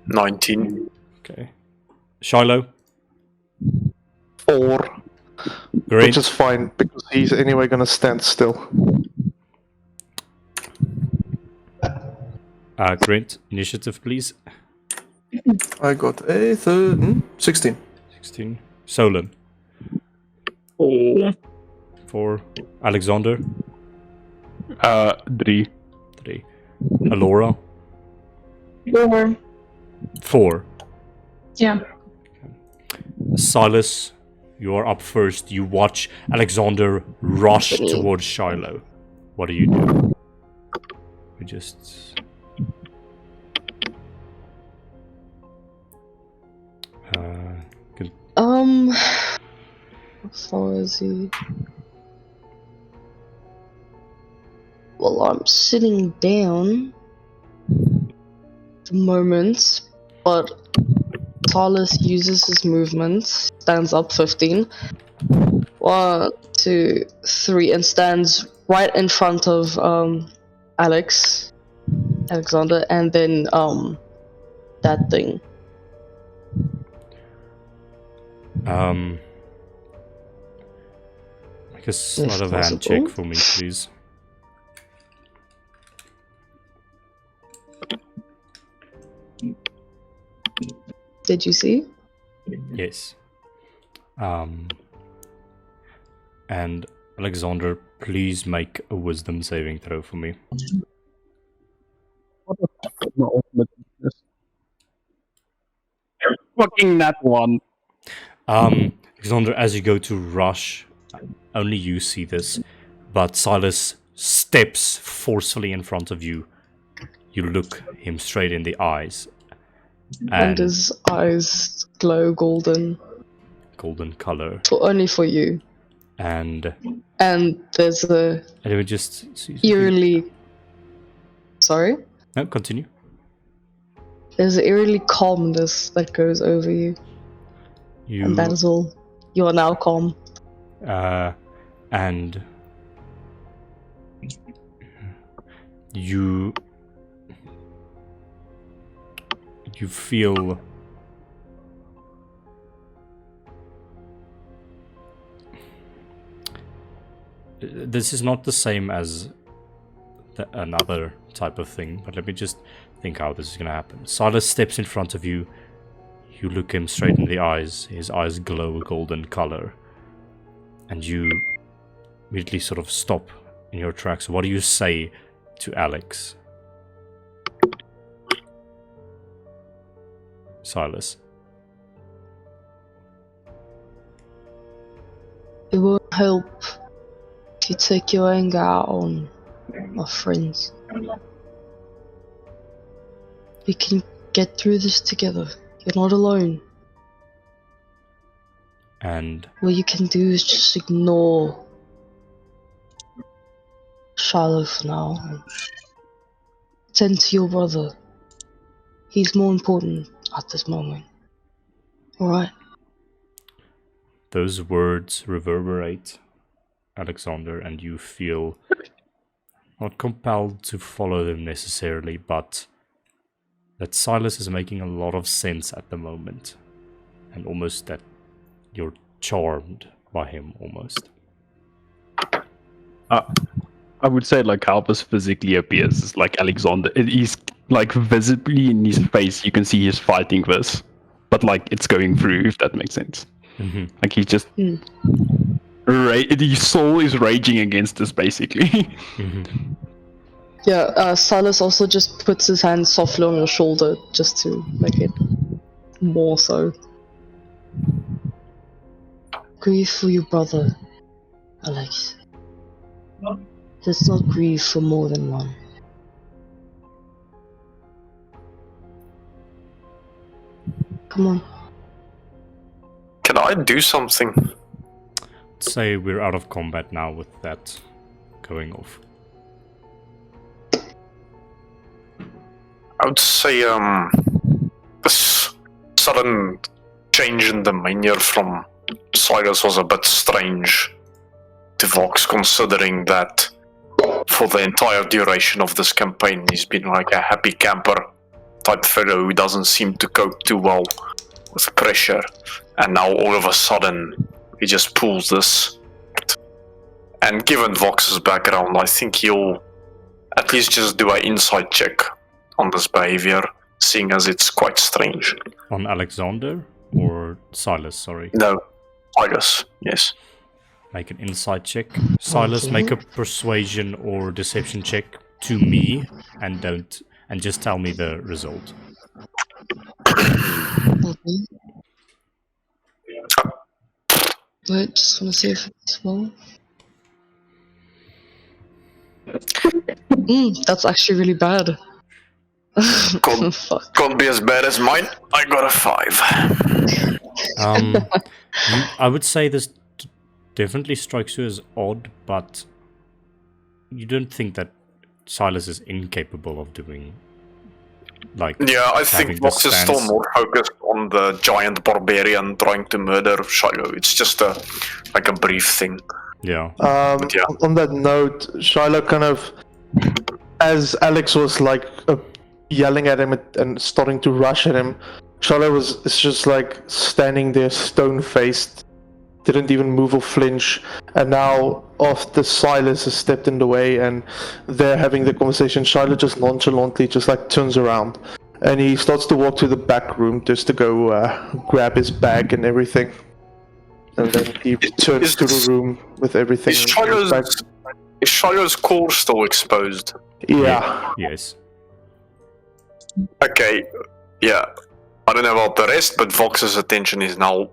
I: 19.
A: Okay. Shiloh.
B: 4.
A: Great.
B: Which is fine because he's anyway gonna stand still.
A: Grant, initiative, please.
C: I got a 16.
A: 16. Solon. 4. Alexander.
F: 3.
A: 3. Alora.
G: 4.
A: 4.
G: Yeah.
A: Silas, you are up first. You watch Alexander rush towards Shiloh. What do you do? We just...
D: How far is he? Well, I'm sitting down at the moment, but Silas uses his movements, stands up 15. 1, 2, 3, and stands right in front of Alexander, and then that thing.
A: Make a sleight of hand check for me, please.
D: Did you see?
A: Yes. And Alexander, please make a wisdom saving throw for me.
F: Fucking that one.
A: Alexander, as you go to rush, only you see this, but Silas steps forcefully in front of you. You look him straight in the eyes.
D: And his eyes glow golden.
A: Golden color.
D: Only for you.
A: And
D: there's a
A: and it would just
D: eerily... Sorry?
A: No, continue.
D: There's an eerily calmness that goes over you. And that is all. You are now calm.
A: And you feel this is not the same as another type of thing, but let me just think how this is going to happen. Silas steps in front of you. You look him straight in the eyes. His eyes glow a golden color. And you immediately sort of stop in your tracks. What do you say to Alex? Silas.
D: It won't help if you take your anger out on my friends. We can get through this together. You're not alone.
A: And
D: what you can do is just ignore Shiloh for now and tend to your brother. He's more important at this moment. Alright?
A: Those words reverberate, Alexander, and you feel not compelled to follow them necessarily, but that Silas is making a lot of sense at the moment. And almost that you're charmed by him, almost.
F: I would say, like, how this physically appears is like Alexander. He's like visibly in his face, you can see he's fighting this, but like it's going through, if that makes sense. Like he's just his soul is raging against this, basically.
D: Yeah, Silas also just puts his hand softly on your shoulder just to make it more so. Grieve for your brother, Alex. Let's not grieve for more than one. Come on.
I: Can I do something?
A: Say we're out of combat now with that going off.
I: I would say this sudden change in demeanor from Silas was a bit strange to Vox, considering that for the entire duration of this campaign he's been like a happy camper type fellow who doesn't seem to cope too well with pressure, and now all of a sudden he just pulls this. And given Vox's background, I think he'll at least just do an insight check on this behavior, seeing as it's quite strange.
A: On Alexander or Silas, sorry.
I: No, Silas, yes.
A: Make an insight check. Silas, make a persuasion or deception check to me, and just tell me the result.
D: Okay. Wait, just wanna see if it's well. That's actually really bad.
I: Can't be as bad as mine. I got a 5.
A: I would say this definitely strikes you as odd, but you don't think that Silas is incapable of doing, like,
I: yeah, I think Vox is still more focused on the giant barbarian trying to murder Shiloh. It's just a brief thing.
A: Yeah.
B: On that note, Shiloh kind of, as Alex was like yelling at him and starting to rush at him, Shiloh is just like standing there stone-faced, didn't even move or flinch, and now after Silas has stepped in the way and they're having the conversation, Shiloh just nonchalantly just like turns around and he starts to walk to the back room just to go grab his bag and everything. And then he returns to the room with everything.
I: Is Shiloh's core still exposed?
B: Yeah.
A: Yes.
I: Okay, yeah. I don't know about the rest, but Vox's attention is now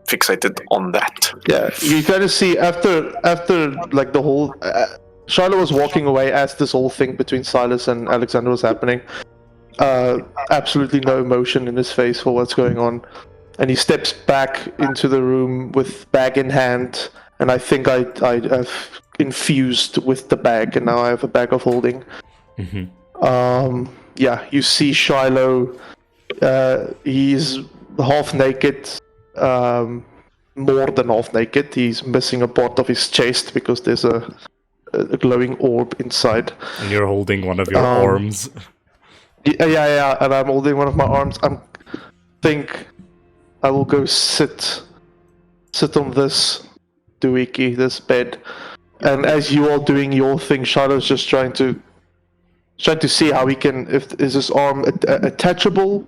I: fixated on that.
B: Yeah, you kind of see after like the whole Shiloh was walking away as this whole thing between Silas and Alexander was happening. Absolutely no emotion in his face for what's going on, and he steps back into the room with bag in hand. And I think I have infused with the bag, and now I have a bag of holding. Yeah, you see Shiloh. He's half naked. More than half naked. He's missing a part of his chest because there's a glowing orb inside.
A: And you're holding one of your arms.
B: Yeah, and I'm holding one of my arms. I think I will go sit on this doohickey, this bed. And as you are doing your thing, Shiloh's just trying to see how he can. Is his arm attachable?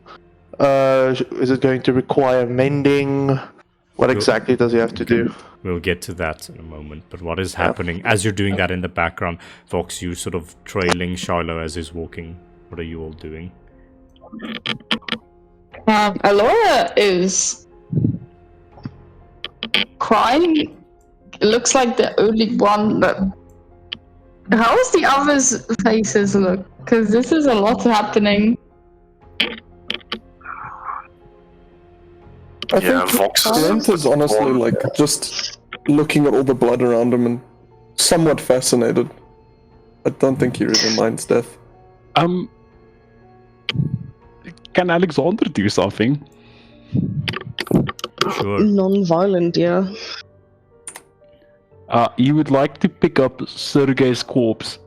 B: Is it going to require mending? What exactly does he have to do?
A: We'll get to that in a moment. But what is happening as you're doing that in the background? Vox, you sort of trailing Shiloh as he's walking. What are you all doing?
G: Alora is crying. It looks like the only one that. How does the others' faces look? Because this is a lot happening.
C: I think
I: Vox
C: Brent is honestly like just looking at all the blood around him and somewhat fascinated. I don't think he really minds death.
F: Can Alexander do something?
A: Sure.
D: Non-violent, yeah.
F: He would like to pick up Sergei's corpse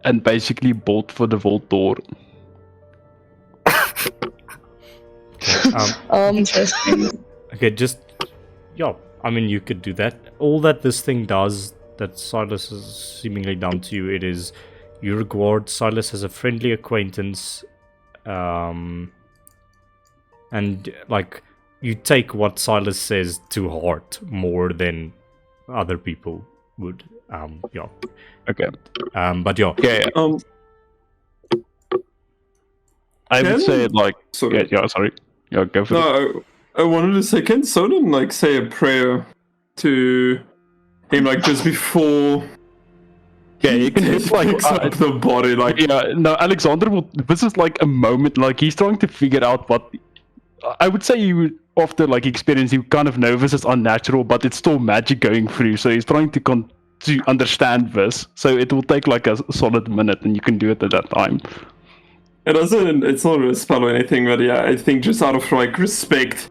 F: and basically bolt for the vault door.
G: Interesting.
A: Okay, yeah, I mean, you could do that. All that this thing does, that Silas has seemingly done to you, it is you regard Silas as a friendly acquaintance and like you take what Silas says to heart more than other people would. Yeah.
F: Okay.
A: But yeah.
F: Okay. I would say like.
H: Sorry.
F: Yeah. Sorry. Yeah. Go for it.
H: No, I wanted to say, can Solon like say a prayer to him like just before?
F: Yeah, you can hit like
H: picks up the body, like
F: yeah. No, Alexander will. This is like a moment. Like he's trying to figure out what. I would say you after like experience, you kind of know this is unnatural, but it's still magic going through. So he's trying to understand this. So it will take like a solid minute, and you can do it at that time.
H: it doesn't. It's not a spell or anything, but yeah, I think just out of like respect,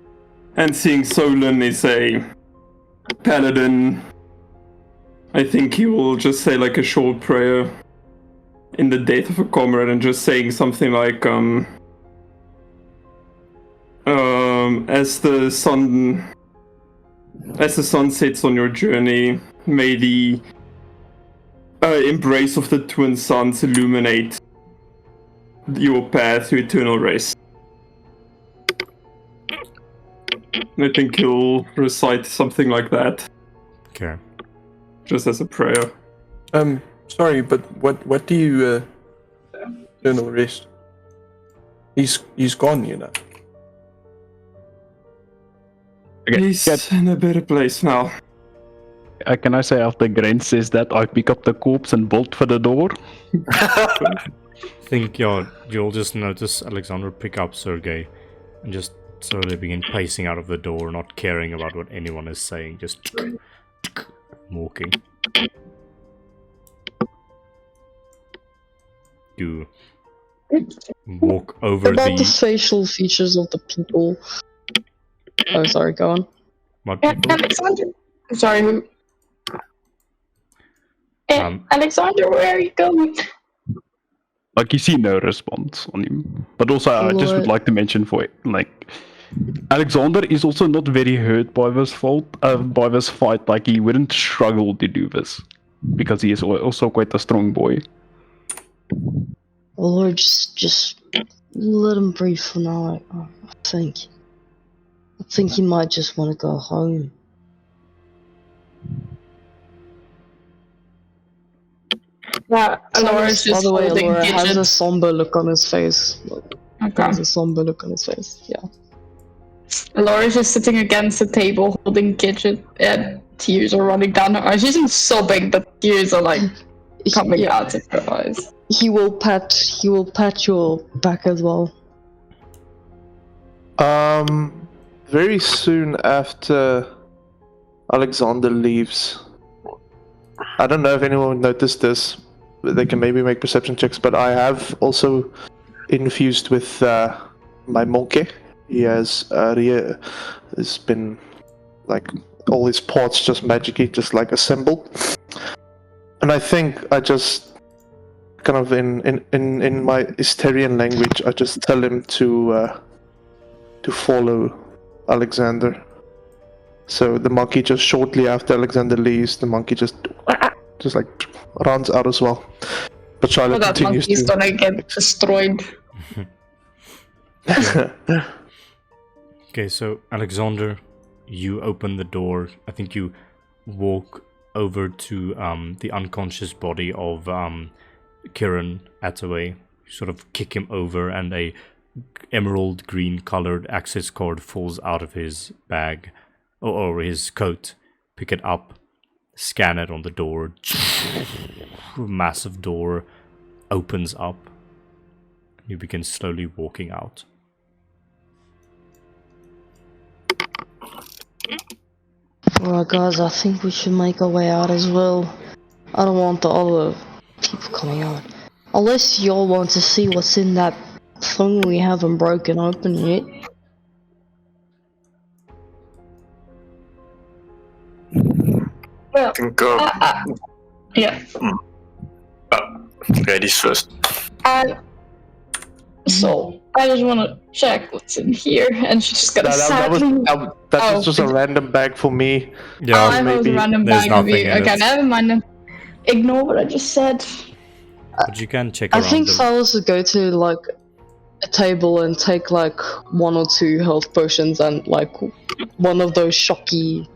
H: and seeing Solon is a paladin, I think he will just say like a short prayer in the death of a comrade, and just saying something like as the sun sets on your journey, may the embrace of the twin suns illuminate your path to eternal rest. I think he'll recite something like that.
A: Okay.
H: Just as a prayer.
C: Sorry, but what do you eternal rest? He's gone, you know.
F: Okay.
H: He's in a better place now.
F: Can I say after Grant says that, I pick up the corpse and bolt for the door?
A: I think you'll just notice Alexander pick up Sergei and just slowly begin pacing out of the door, not caring about what anyone is saying, just walking. You walk over
D: About the
A: the...
D: facial features of the people. Oh, sorry, go on.
A: What people?
G: Alexander. Sorry, who? Alexander, where are you going?
F: Like you see no response on him. But also I just would like to mention for it, like Alexander is also not very hurt by this fight. Like he wouldn't struggle to do this because he is also quite a strong boy.
D: Lord, just let him breathe for now. I think he might just want to go home.
G: Yeah, Alora's
D: By
G: just
D: the way,
G: holding
D: Alora has a
G: Gidget.
D: somber look on his face.
G: Okay.
D: Has a somber look on his face. Yeah.
G: Alora's just sitting against the table holding Gidget, and tears are running down her eyes. She's not sobbing, but tears are like coming out of her eyes.
D: He will pat your back as well.
B: Very soon after Alexander leaves, I don't know if anyone noticed this, but they can maybe make perception checks, but I have also infused with my monkey. He has been like all his parts just magically just like assembled. And I think I just kind of in my Ysterian language, I just tell him to follow Alexander. So the monkey just shortly after Alexander leaves, the monkey just like runs out as well. But Charlotte
G: that
B: continues
G: monkey's gonna get destroyed.
A: Okay, so Alexander, you open the door. I think you walk over to the unconscious body of Kirron Attaway. You sort of kick him over, and a emerald green colored access card falls out of his bag or his coat. Pick it up, scan it on the door. Massive door opens up. You begin slowly walking out.
D: Alright guys, I think we should make our way out as well. I don't want the other people coming out. Unless y'all want to see what's in that thing we haven't broken open yet.
G: Well,
I: I think,
G: yeah.
I: ladies first.
G: So I just want to check what's in here, and she's just gonna
B: that was just a random bag for me.
A: Yeah,
G: I know it was a random
A: there's
G: bag of
A: nothing
G: you.
A: in
G: Okay,
A: it.
G: never mind. Then. Ignore what I just said.
A: But you can check
D: I
A: around
D: think
A: them.
D: Silas would go to like a table and take like 1 or 2 health potions and like one of those shocky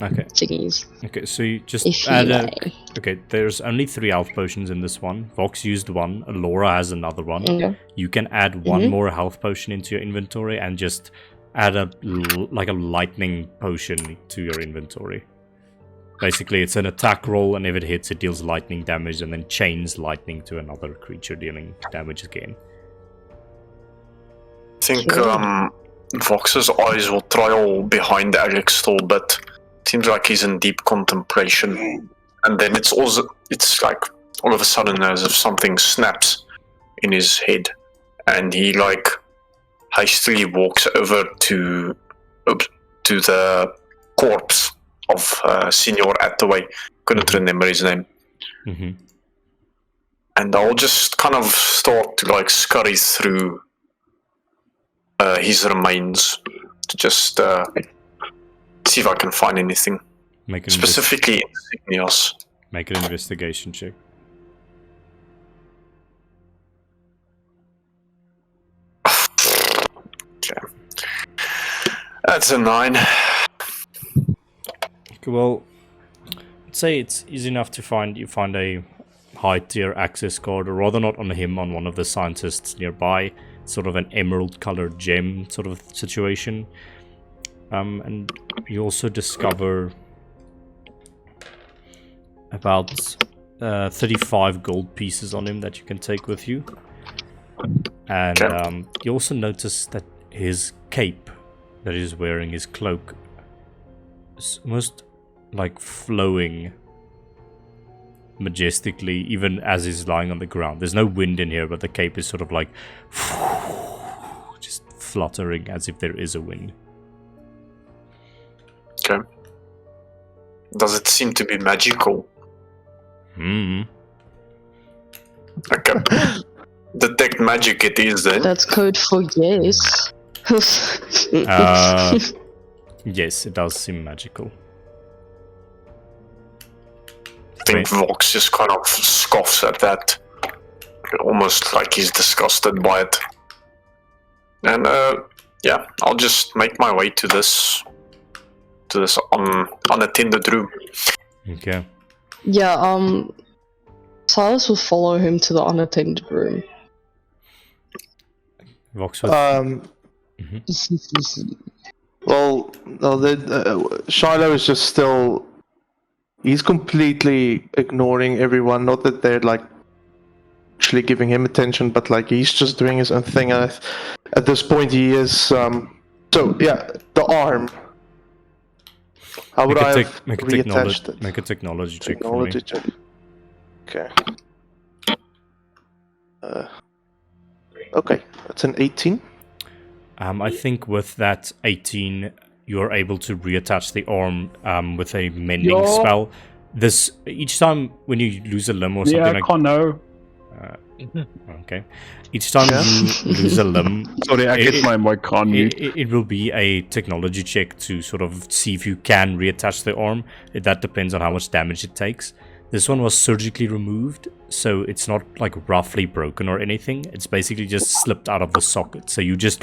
A: Okay.
D: thingies.
A: Okay, so you just
D: If you
A: add
D: may.
A: Okay, there's only 3 health potions in this one. Vox used one. Laura has another one.
D: Okay.
A: You can add one more health potion into your inventory and just add like a lightning potion to your inventory. Basically, it's an attack roll, and if it hits, it deals lightning damage, and then chains lightning to another creature, dealing damage again.
I: I think Vox's eyes will trail behind Alex still, but seems like he's in deep contemplation. And then it's like all of a sudden as if something snaps in his head, and he like hastily walks over to the corpse of Senior Attaway. Couldn't remember his name.
A: Mm-hmm.
I: And I'll just kind of start to like scurry through his remains to just see if I can find anything. Specifically insignias.
A: Make an investigation check.
I: Okay. That's a 9.
A: Okay, well, I'd say it's easy enough to find. You find a high tier access card, or rather not on him, on one of the scientists nearby. Sort of an emerald colored gem sort of situation. And you also discover about 35 gold pieces on him that you can take with you. And you also notice that his cape that he's wearing, his cloak, is almost like flowing majestically, even as he's lying on the ground. There's no wind in here, but the cape is sort of like just fluttering as if there is a wind.
I: Okay. Does it seem to be magical?
A: Hmm.
I: Okay. Detect magic it is then.
D: That's code for yes.
A: Yes, it does seem magical.
I: I think Vox just kind of scoffs at that, almost like he's disgusted by it. And yeah, I'll just make my way to this unattended room.
A: Okay.
D: Yeah, Silas will follow him to the unattended room.
A: Vox with...
B: Well, no, Shiloh is just still... He's completely ignoring everyone. Not that they're like actually giving him attention, but like he's just doing his own thing. And at this point, he is. So yeah, the arm. How would I have reattached it?
A: Make a technology check for
B: Technology
A: me.
B: check. Okay. Okay, that's an 18.
A: I think with that 18, you are able to reattach the arm with a mending spell. This each time when you lose a limb or something like
F: Connor.
A: Okay. Each time you lose a limb,
F: Sorry, I get my mic on mute.
A: it will be a technology check to sort of see if you can reattach the arm. That depends on how much damage it takes. This one was surgically removed, so it's not like roughly broken or anything. It's basically just slipped out of the socket. So you just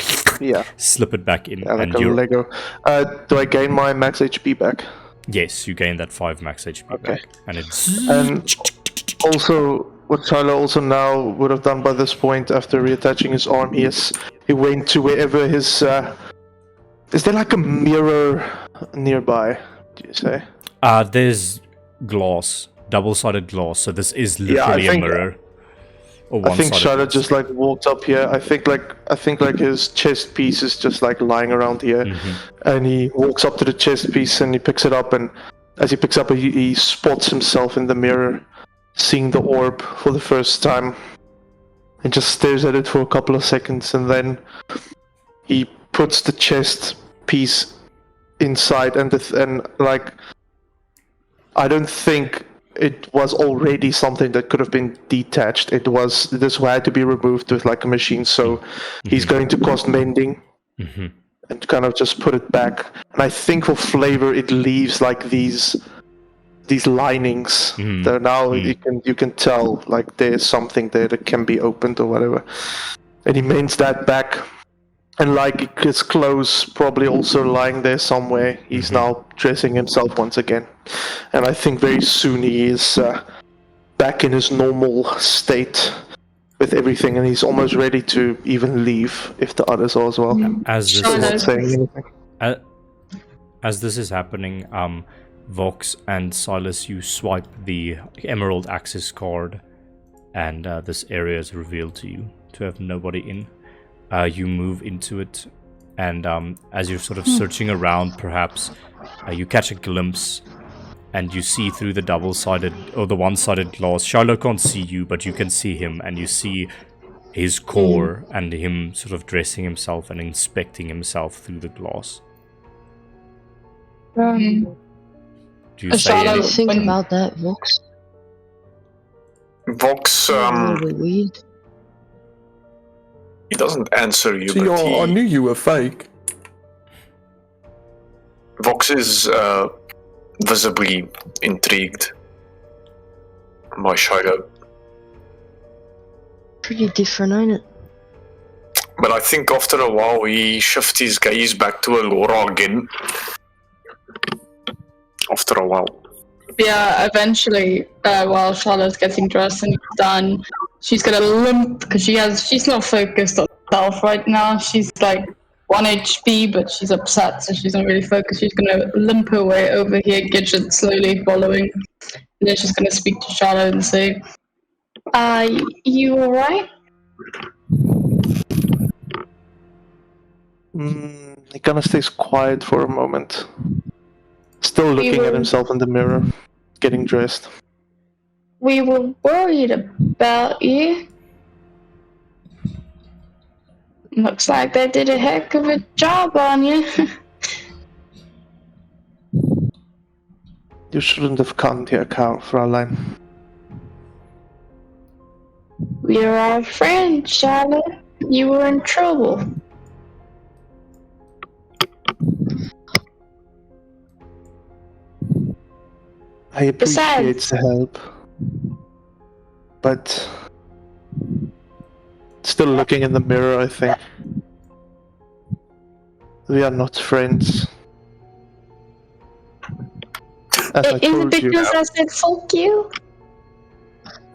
A: slip it back in.
B: Yeah, like
A: and
B: a Lego. Do I gain my max HP back?
A: Yes, you gain that 5 max HP back. And it's...
B: And also, what Shiloh also now would have done by this point after reattaching his arm, he went to wherever his... is there like a mirror nearby, do you say?
A: There's glass. Double-sided glass, so this is literally a mirror.
B: I think Shiloh just like walked up here. I think like his chest piece is just like lying around here, and he walks up to the chest piece and he picks it up, and as he picks up, he spots himself in the mirror, seeing the orb for the first time, and just stares at it for a couple of seconds, and then he puts the chest piece inside, and like I don't think it was already something that could have been detached. This had to be removed with like a machine, so he's going to cast mending and kind of just put it back. And I think for flavor it leaves like these linings that now you can tell like there's something there that can be opened or whatever. And he mains that back. And like his clothes probably also lying there somewhere, he's now dressing himself once again. And I think very soon he is back in his normal state with everything, and he's almost ready to even leave if the others are as well.
A: As this
G: Sure,
B: Not
A: is,
B: saying anything.
A: as this is happening, Vox and Silas, you swipe the Emerald Access card, and this area is revealed to you to have nobody in. You move into it, and as you're sort of searching around, perhaps you catch a glimpse, and you see through the double-sided or the one-sided glass. Shiloh can't see you, but you can see him, and you see his core and him sort of dressing himself and inspecting himself through the glass. Do you say
G: Shiloh-
A: anything?
D: Think
G: When-
D: about that, Vox.
I: Vox,
D: A little bit weird.
I: he doesn't answer you,
C: See,
I: but
C: I knew you were fake.
I: Vox is visibly intrigued by Shiloh.
D: Pretty different, ain't it?
I: But I think after a while he shifts his gaze back to Alora again. After a while.
G: Yeah, eventually, while Charlotte's getting dressed and done, she's gonna limp because she's not focused on herself right now. She's like 1 HP, but she's upset, so she's not really focused. She's gonna limp her way over here, Gidget slowly following. And then she's gonna speak to Charlotte and say, you alright?
B: He kind of stays quiet for a moment. Still looking at himself in the mirror, getting dressed.
G: We were worried about you. Looks like they did a heck of a job on you.
B: You shouldn't have come here, Fraulein.
G: We're our friends, Charlotte. You were in trouble.
B: I appreciate
G: Besides-
B: the help, but still looking in the mirror, I think. We are not friends. As I
G: Is it
B: told you.
G: because I said fuck you?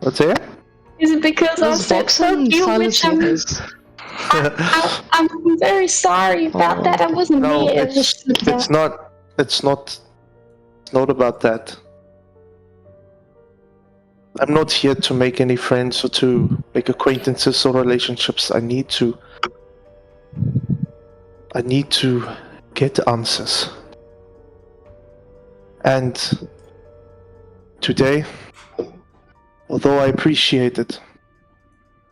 B: What's that?
G: Is it because I
D: Does
G: said
D: Vox
G: fuck
D: and
G: you,
D: Silas
G: which
D: hear this?
G: I'm very sorry about that. I wasn't
B: No,
G: here. It was
B: it's not about that. I'm not here to make any friends or to make acquaintances or relationships. I need to get answers. And today, although I appreciate it,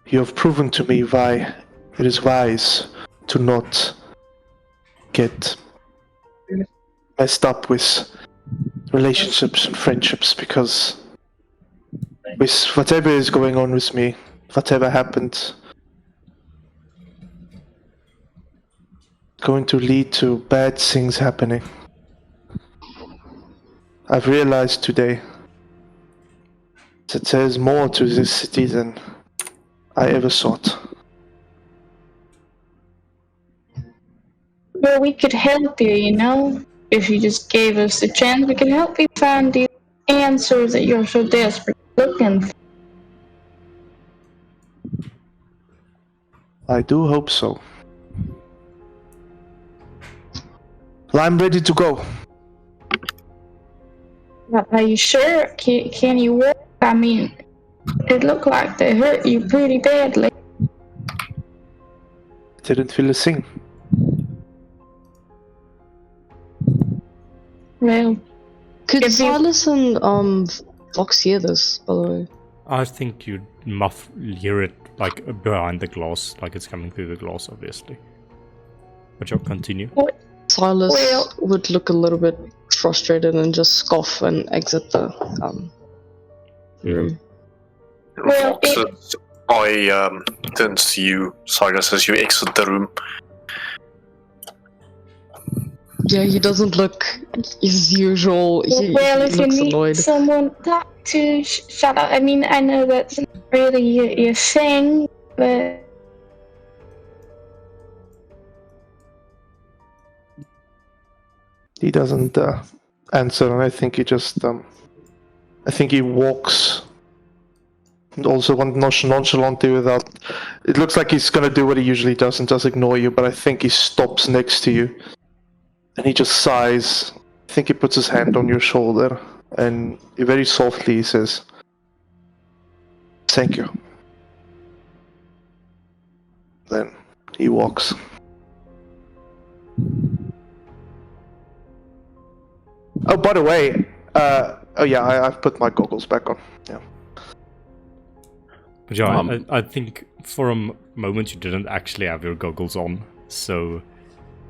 B: you have proven to me why it is wise to not get messed up with relationships and friendships, because with whatever is going on with me, whatever happened, going to lead to bad things happening. I've realized today that there's more to this city than I ever thought.
G: Well, we could help you, you know? If you just gave us a chance, we could help you find the answers that you're so desperate looking for.
B: I do hope so. Well, I'm ready to go.
G: Are you sure? Can you walk? I mean, it looked like they hurt you pretty badly.
B: Didn't feel a thing.
G: Well,
D: Could
G: If you-
D: Silas and Vox hear this, by the way?
A: I think you'd hear it like behind the glass, like it's coming through the glass, obviously. But you'll continue.
D: Silas
G: Well-
D: would look a little bit frustrated and just scoff and exit the room.
G: Well,
I: Vox, I turn to you, Silas, as you exit the room.
D: Yeah, he doesn't look his usual. He
G: if you
D: looks
G: need
D: annoyed.
G: someone to talk to, shut up. I mean, I know that's not really your thing, but
B: He doesn't answer, and I think he just I think he walks and also nonchalantly without. It looks like he's gonna do what he usually does and just ignore you, but I think he stops next to you and he just sighs. I think he puts his hand on your shoulder and very softly he says, "Thank you." Then he walks. Oh, by the way, oh yeah, I've put my goggles back on. Yeah.
A: But yeah, I think for a moment you didn't actually have your goggles on, so...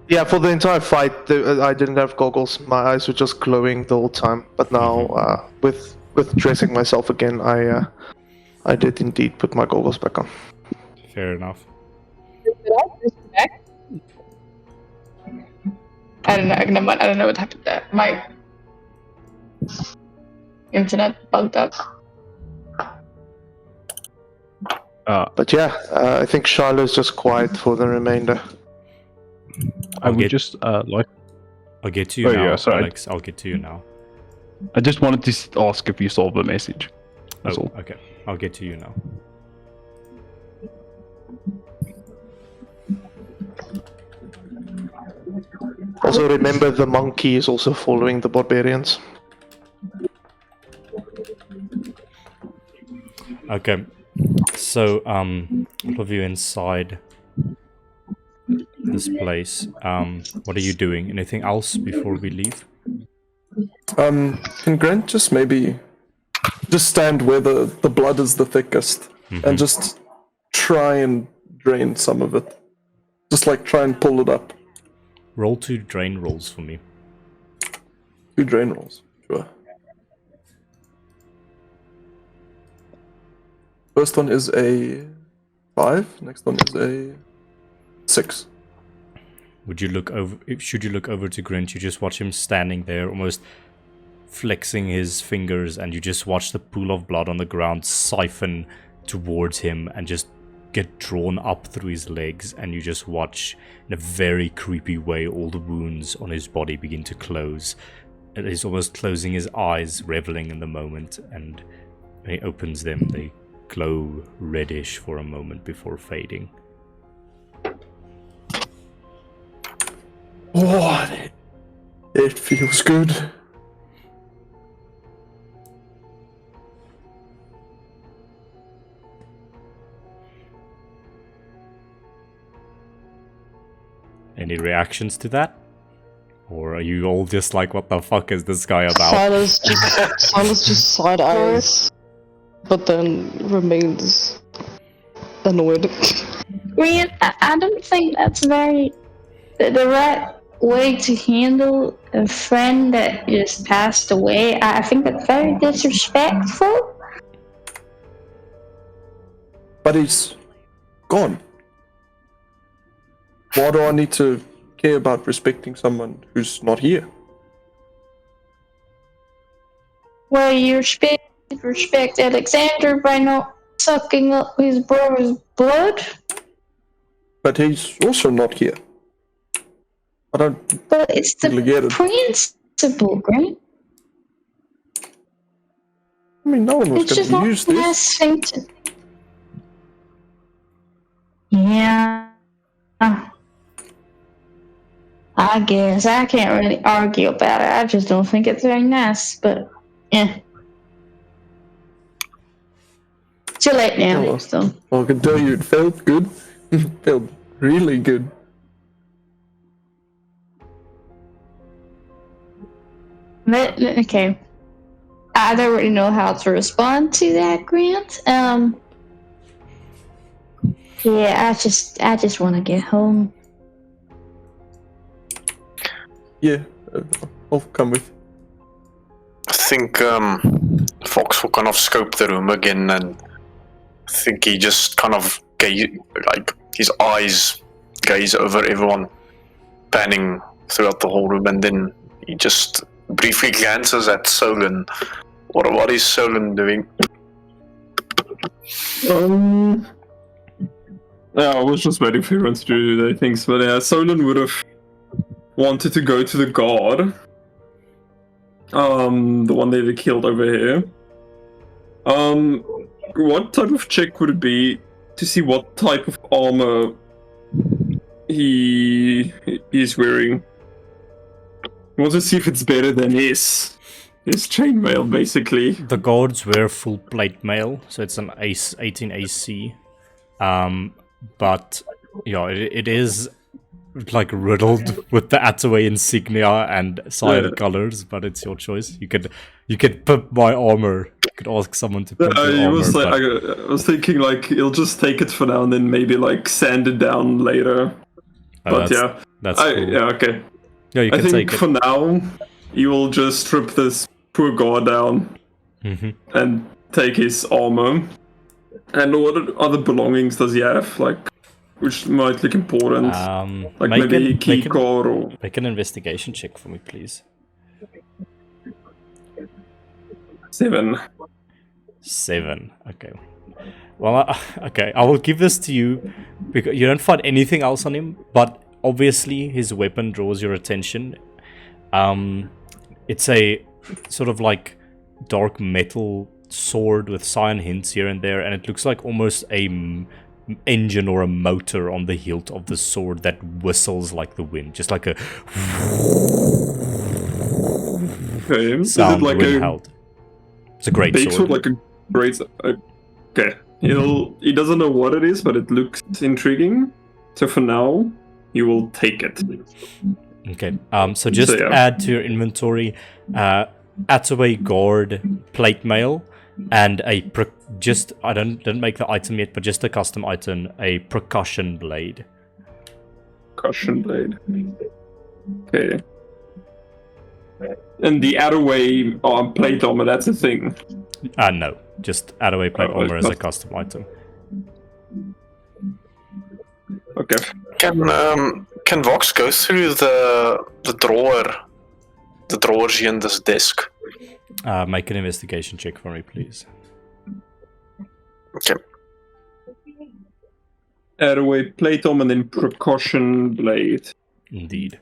B: Yeah, for the entire fight, I didn't have goggles. My eyes were just glowing the whole time. But now, with dressing myself again, I did indeed put my goggles back on.
A: Fair enough.
G: I don't know. I don't know what happened there. My internet bugged up.
B: But yeah, I think Shiloh's just quiet for the remainder.
F: I would just like.
A: I'll get to you now,
F: yeah, sorry.
A: Alex. I'll get to you now.
F: I just wanted to ask if you saw the message. That's all.
A: Okay. I'll get to you now.
B: Also remember the monkey is also following the barbarians.
A: Okay. So, all of you inside this place, what are you doing? Anything else before we leave?
C: Can Grant just maybe just stand where the blood is the thickest and just try and drain some of it? Just like try and pull it up.
A: Roll 2 drain rolls for me.
C: 2 drain rolls, sure. First one is a 5, next one is a 6.
A: Should you look over to Grint, you just watch him standing there, almost flexing his fingers, and you just watch the pool of blood on the ground siphon towards him and just get drawn up through his legs, and you just watch in a very creepy way all the wounds on his body begin to close. And he's almost closing his eyes, reveling in the moment, and when he opens them, they glow reddish for a moment before fading.
C: Oh, it feels good.
A: Any reactions to that? Or are you all just like, what the fuck is this guy about?
D: Silas just side eyes, but then remains annoyed.
G: Grant, I don't think that's very the right way to handle a friend that just passed away. I think that's very disrespectful.
C: But he's gone. Why do I need to care about respecting someone who's not here?
G: Well, you respect Alexander by not sucking up his brother's blood.
C: But he's also not here. I don't.
G: But it's the
C: really get it.
G: principle, Grant.
C: I mean, no one was
G: It's
C: going
G: just
C: to
G: not
C: use
G: the
C: this.
G: best thing to. Yeah. I guess I can't really argue about it. I just don't think it's very nice, but yeah. Too late now,
C: Oh.
G: so.
C: I can tell you it felt good. It felt really good.
G: Okay. I don't really know how to respond to that, Grant. Yeah, I just want to get home.
C: Yeah, I'll come with.
I: I think Fox will kind of scope the room again, and I think he just kind of his eyes gaze over everyone, panning throughout the whole room, and then he just briefly glances at Solon. What is Solon doing?
H: Yeah, I was just waiting for everyone to do their things, but yeah, Solon would have wanted to go to the guard. The one that they killed over here. What type of check would it be to see what type of armor he's wearing? I want to see if it's better than his chainmail, basically.
A: The guards wear full plate mail, so it's an 18 AC. But yeah, it is like riddled with the Attaway insignia and cyan colors, but it's your choice. You could pimp my armor. You could ask someone to pimp your armor.
H: I was thinking like he'll just take it for now and then maybe like sand it down later. But
A: that's cool.
H: yeah, okay.
A: Yeah, you
H: I
A: can
H: think
A: take it.
H: for now you will just strip this poor guard down and take his armor. And what other belongings does he have? Like, which might look important. Like maybe a key card or...
A: Make an investigation check for me, please.
H: 7.
A: 7. Okay. Well, okay. I will give this to you because you don't find anything else on him, but obviously his weapon draws your attention. It's a sort of like dark metal sword with cyan hints here and there, and it looks like almost a engine or a motor on the hilt of the sword that whistles like the wind, just like a sound
H: like
A: wind held. It's a great
H: big
A: sword.
H: like a great. Okay, he doesn't know what it is, but it looks intriguing. So for now, you will take it.
A: Okay. So just add to your inventory, Attaway guard plate mail. And I didn't make the item yet, but just a custom item, a percussion blade.
H: Percussion blade. Okay. And the Attaway plate armor, that's a thing.
A: No, just Attaway plate armor as a custom item.
H: Okay.
I: Can Vox go through the drawers here in this desk?
A: Make an investigation check for me, please.
I: Okay.
H: Attaway plate armor and then percussion blade.
A: Indeed.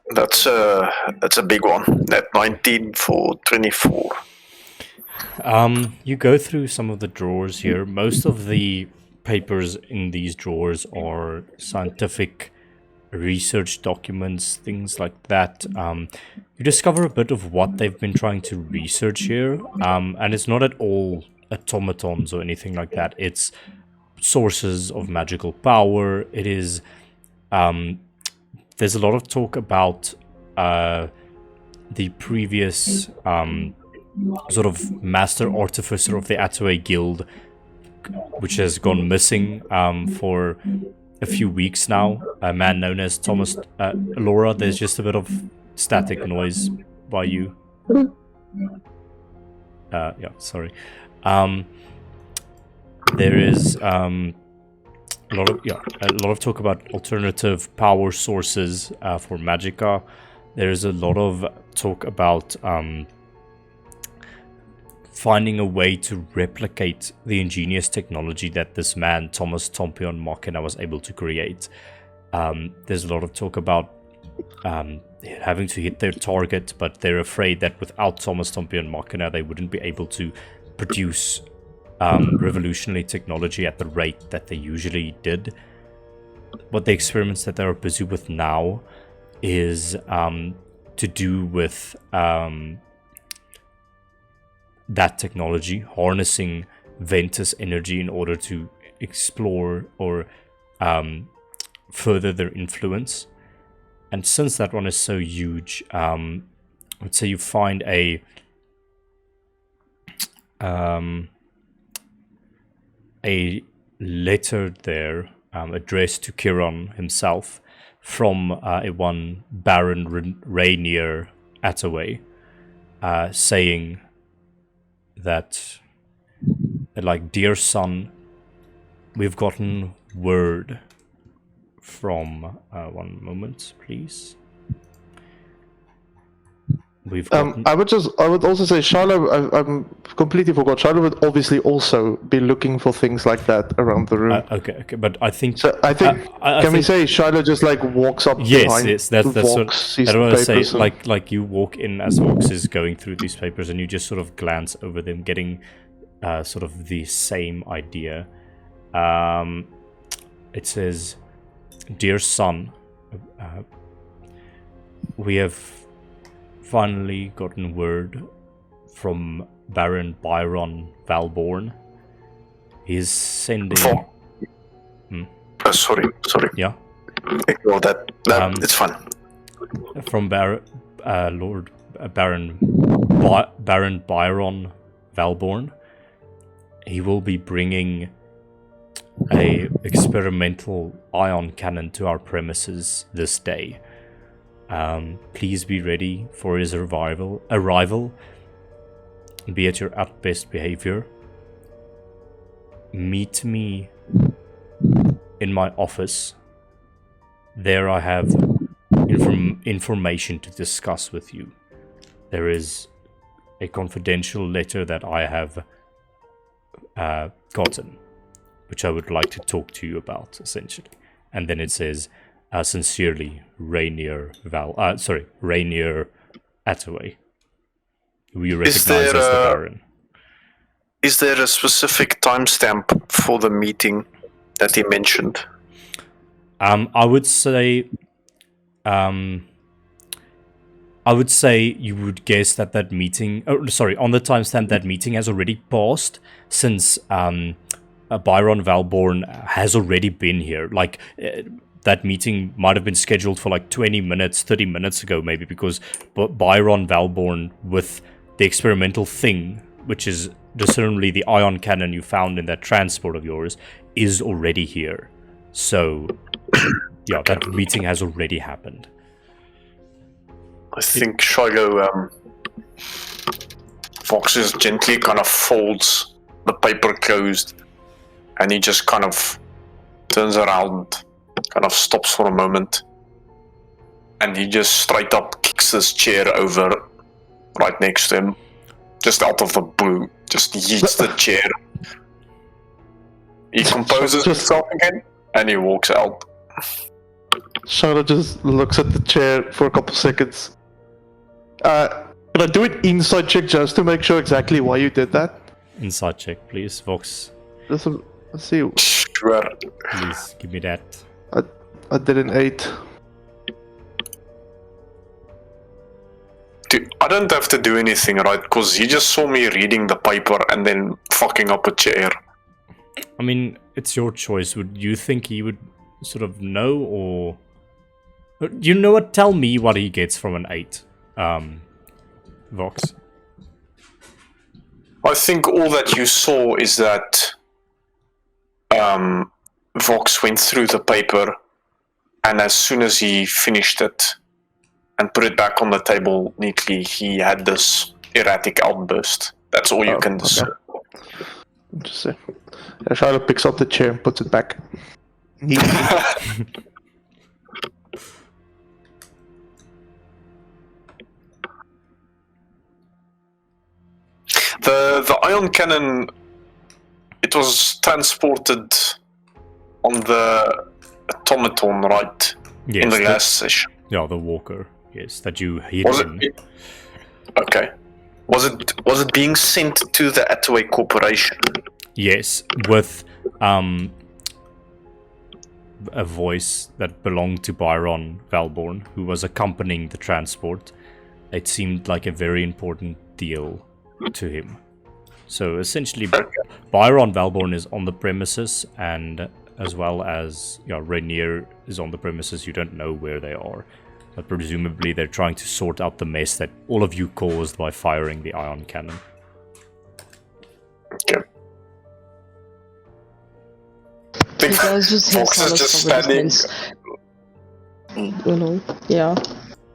I: That's a big one. That 19 for 24.
A: You go through some of the drawers here. Most of the papers in these drawers are scientific research documents, things like that. You discover a bit of what they've been trying to research here, and it's not at all automatons or anything like that. It's sources of magical power. It is there's a lot of talk about the previous sort of master artificer of the Attaway Guild, which has gone missing for a few weeks now, a man known as Thomas Laura. There's just a bit of static noise by you. Yeah, sorry. There is a lot of talk about alternative power sources for Magicka. There is a lot of talk about finding a way to replicate the ingenious technology that this man, Thomas Tompion Machina, was able to create. There's a lot of talk about having to hit their target, but they're afraid that without Thomas Tompion Machina, they wouldn't be able to produce revolutionary technology at the rate that they usually did. What the experiments that they're busy with now is to do with that technology, harnessing Ventus energy in order to explore or further their influence. And since that one is so huge, let's say you find a letter there addressed to Kirron himself from a one Baron Rainier Attaway, saying that, like, dear son, we've gotten word from one moment, please. We've gotten...
B: I would also say Shiloh. I'm completely forgot. Shiloh would obviously also be looking for things like that around the room.
A: okay, but I think...
B: So I think can we say Shiloh just like walks up behind
A: Yes, that's
B: Vox,
A: what
B: sees
A: I
B: the
A: want to say.
B: papers and-
A: Like you walk in as Vox is going through these papers, and you just sort of glance over them, getting sort of the same idea. It says, "Dear son, we have finally gotten word from Baron Byron Valborn. He's sending."
I: Sorry.
A: Yeah.
I: Ignore that. It's fine.
A: From Baron Byron Valborn. He will be bringing a experimental ion cannon to our premises this day. Please be ready for his arrival. Be at your utmost behavior. Meet me in my office. There I have information to discuss with you. There is a confidential letter that I have gotten, which I would like to talk to you about, essentially. And then it says, sincerely, Rainier Attaway, who you recognize as the Baron.
I: Is there a specific timestamp for the meeting that he mentioned?
A: I would say you would guess that meeting... on the timestamp, that meeting has already passed, since Byron Valborn has already been here. Like, that meeting might have been scheduled for like 20 minutes, 30 minutes ago, maybe, because Byron Valborn, with the experimental thing, which is discernibly the ion cannon you found in that transport of yours, is already here. So, yeah, that meeting has already happened.
I: I think Shiloh Foxes gently kind of folds the paper closed, and he just kind of turns around, kind of stops for a moment, and he just straight up kicks this chair over right next to him, just out of the blue, just yeets the chair. He composes himself again, and he walks out.
B: Shiloh just looks at the chair for a couple seconds. Can I do an insight check just to make sure exactly why you did that?
A: Insight check, please, Vox.
B: Let's see.
I: Sure.
A: Please, give me that.
B: I did an 8.
I: Dude, I don't have to do anything, right? Because he just saw me reading the paper and then fucking up a chair.
A: I mean, it's your choice. Would you think he would sort of know, or... You know what? Tell me what he gets from an 8. Vox.
I: I think all that you saw is that Vox went through the paper, and as soon as he finished it and put it back on the table neatly, he had this erratic outburst. That's all you can discern.
B: Interesting. Shiloh picks up the chair and puts it back.
I: The ion cannon, it was transported on the automaton, right?
A: Yes,
I: in the last session.
A: Yeah, the walker. Yes, that you hit
I: Was
A: him.
I: it? Okay. Was it being sent to the Attaway Corporation?
A: Yes, with a voice that belonged to Byron Valborn, who was accompanying the transport. It seemed like a very important deal to him. So essentially, Byron Valborn is on the premises, and as well as Rainier is on the premises. You don't know where they are, but presumably they're trying to sort out the mess that all of you caused by firing the ion cannon.
I: Okay.
D: You guys just hear
I: Fox is just standing.
D: Yeah.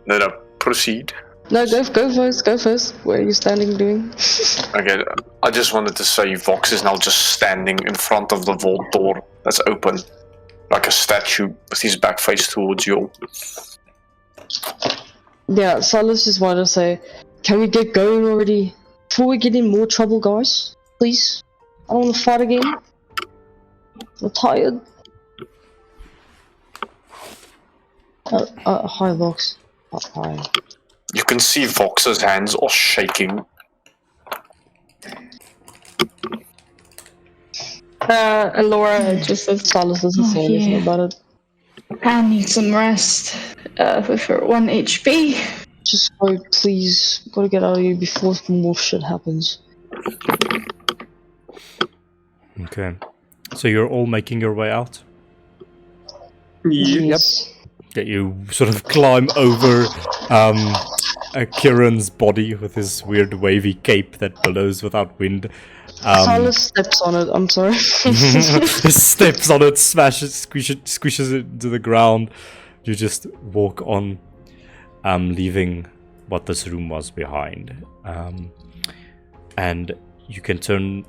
I: No, proceed.
D: No, go first. What are you standing doing?
I: Okay, I just wanted to say Vox is now just standing in front of the vault door that's open, like a statue with his back face towards you.
D: Yeah, Silas just wanted to say, can we get going already? Before we get in more trouble, guys? Please? I don't want to fight again. I'm tired. Hi, Vox. Hi.
I: You can see Vox's hands are shaking.
G: And Laura just says,
D: Silas doesn't say anything about it.
G: I need some rest with her 1 HP.
D: Just go, please. Gotta get out of here before more shit happens.
A: Okay. So you're all making your way out?
D: Yes.
A: Okay, you sort of climb over Kirron's body with his weird wavy cape that blows without wind.
D: Silas steps on it, I'm sorry.
A: He steps on it, smashes, squishes it into the ground. You just walk on, leaving what this room was behind. And you can turn,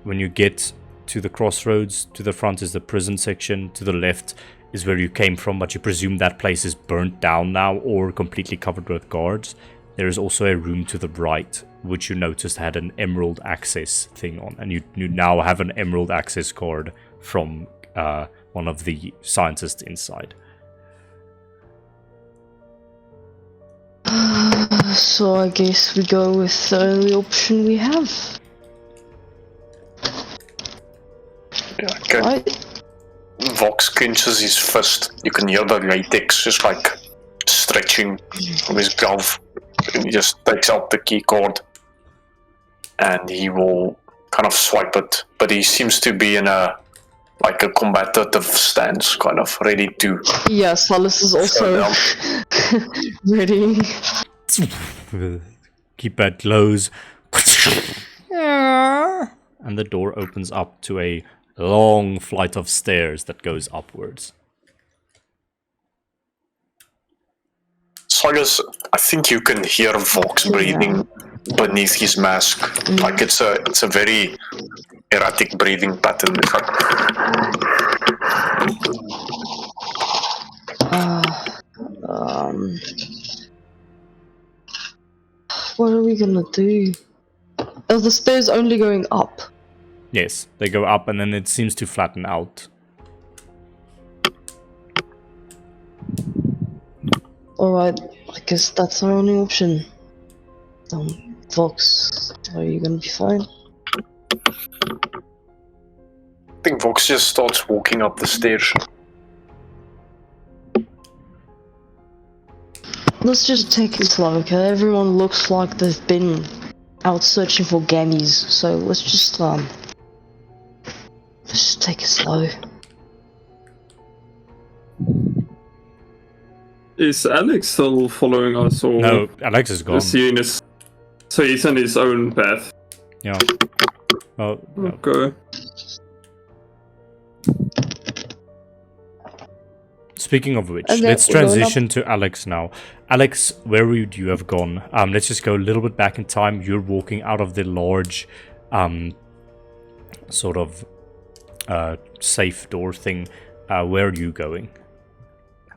A: when you get to the crossroads, to the front is the prison section, to the left is where you came from, but you presume that place is burnt down now or completely covered with guards. There is also a room to the right, which you noticed had an emerald access thing on, and you now have an emerald access card from one of the scientists inside.
D: So I guess we go with the only option we have.
I: Yeah, okay.
D: Right?
I: Vox clenches his fist. You can hear the latex just like stretching from his glove. And he just takes out the key card and he will kind of swipe it. But he seems to be in a combative stance, kind of ready to.
D: Yeah, Silas is also ready.
A: Keypad close. And the door opens up to a long flight of stairs that goes upwards.
I: Silas, I think you can hear Vox breathing beneath his mask. Like it's a very erratic breathing pattern. It's like...
D: What are we gonna do? Are the stairs only going up?
A: Yes, they go up and then it seems to flatten out.
D: Alright, I guess that's our only option. Vox, are you gonna be fine?
I: I think Vox just starts walking up the stairs.
D: Let's just take it slow, okay? Everyone looks like they've been out searching for gammies, so let's just take it slow.
H: Is Alex still following us, or
A: No, Alex is gone.
H: is he in his? So he's on his own path.
A: Yeah. Well, no.
H: Okay.
A: Speaking of which,
D: Okay,
A: let's
D: we're going
A: transition to Alex now. Alex, where would you have gone? Let's just go a little bit back in time. You're walking out of the large, sort of, safe door thing. Where are you going?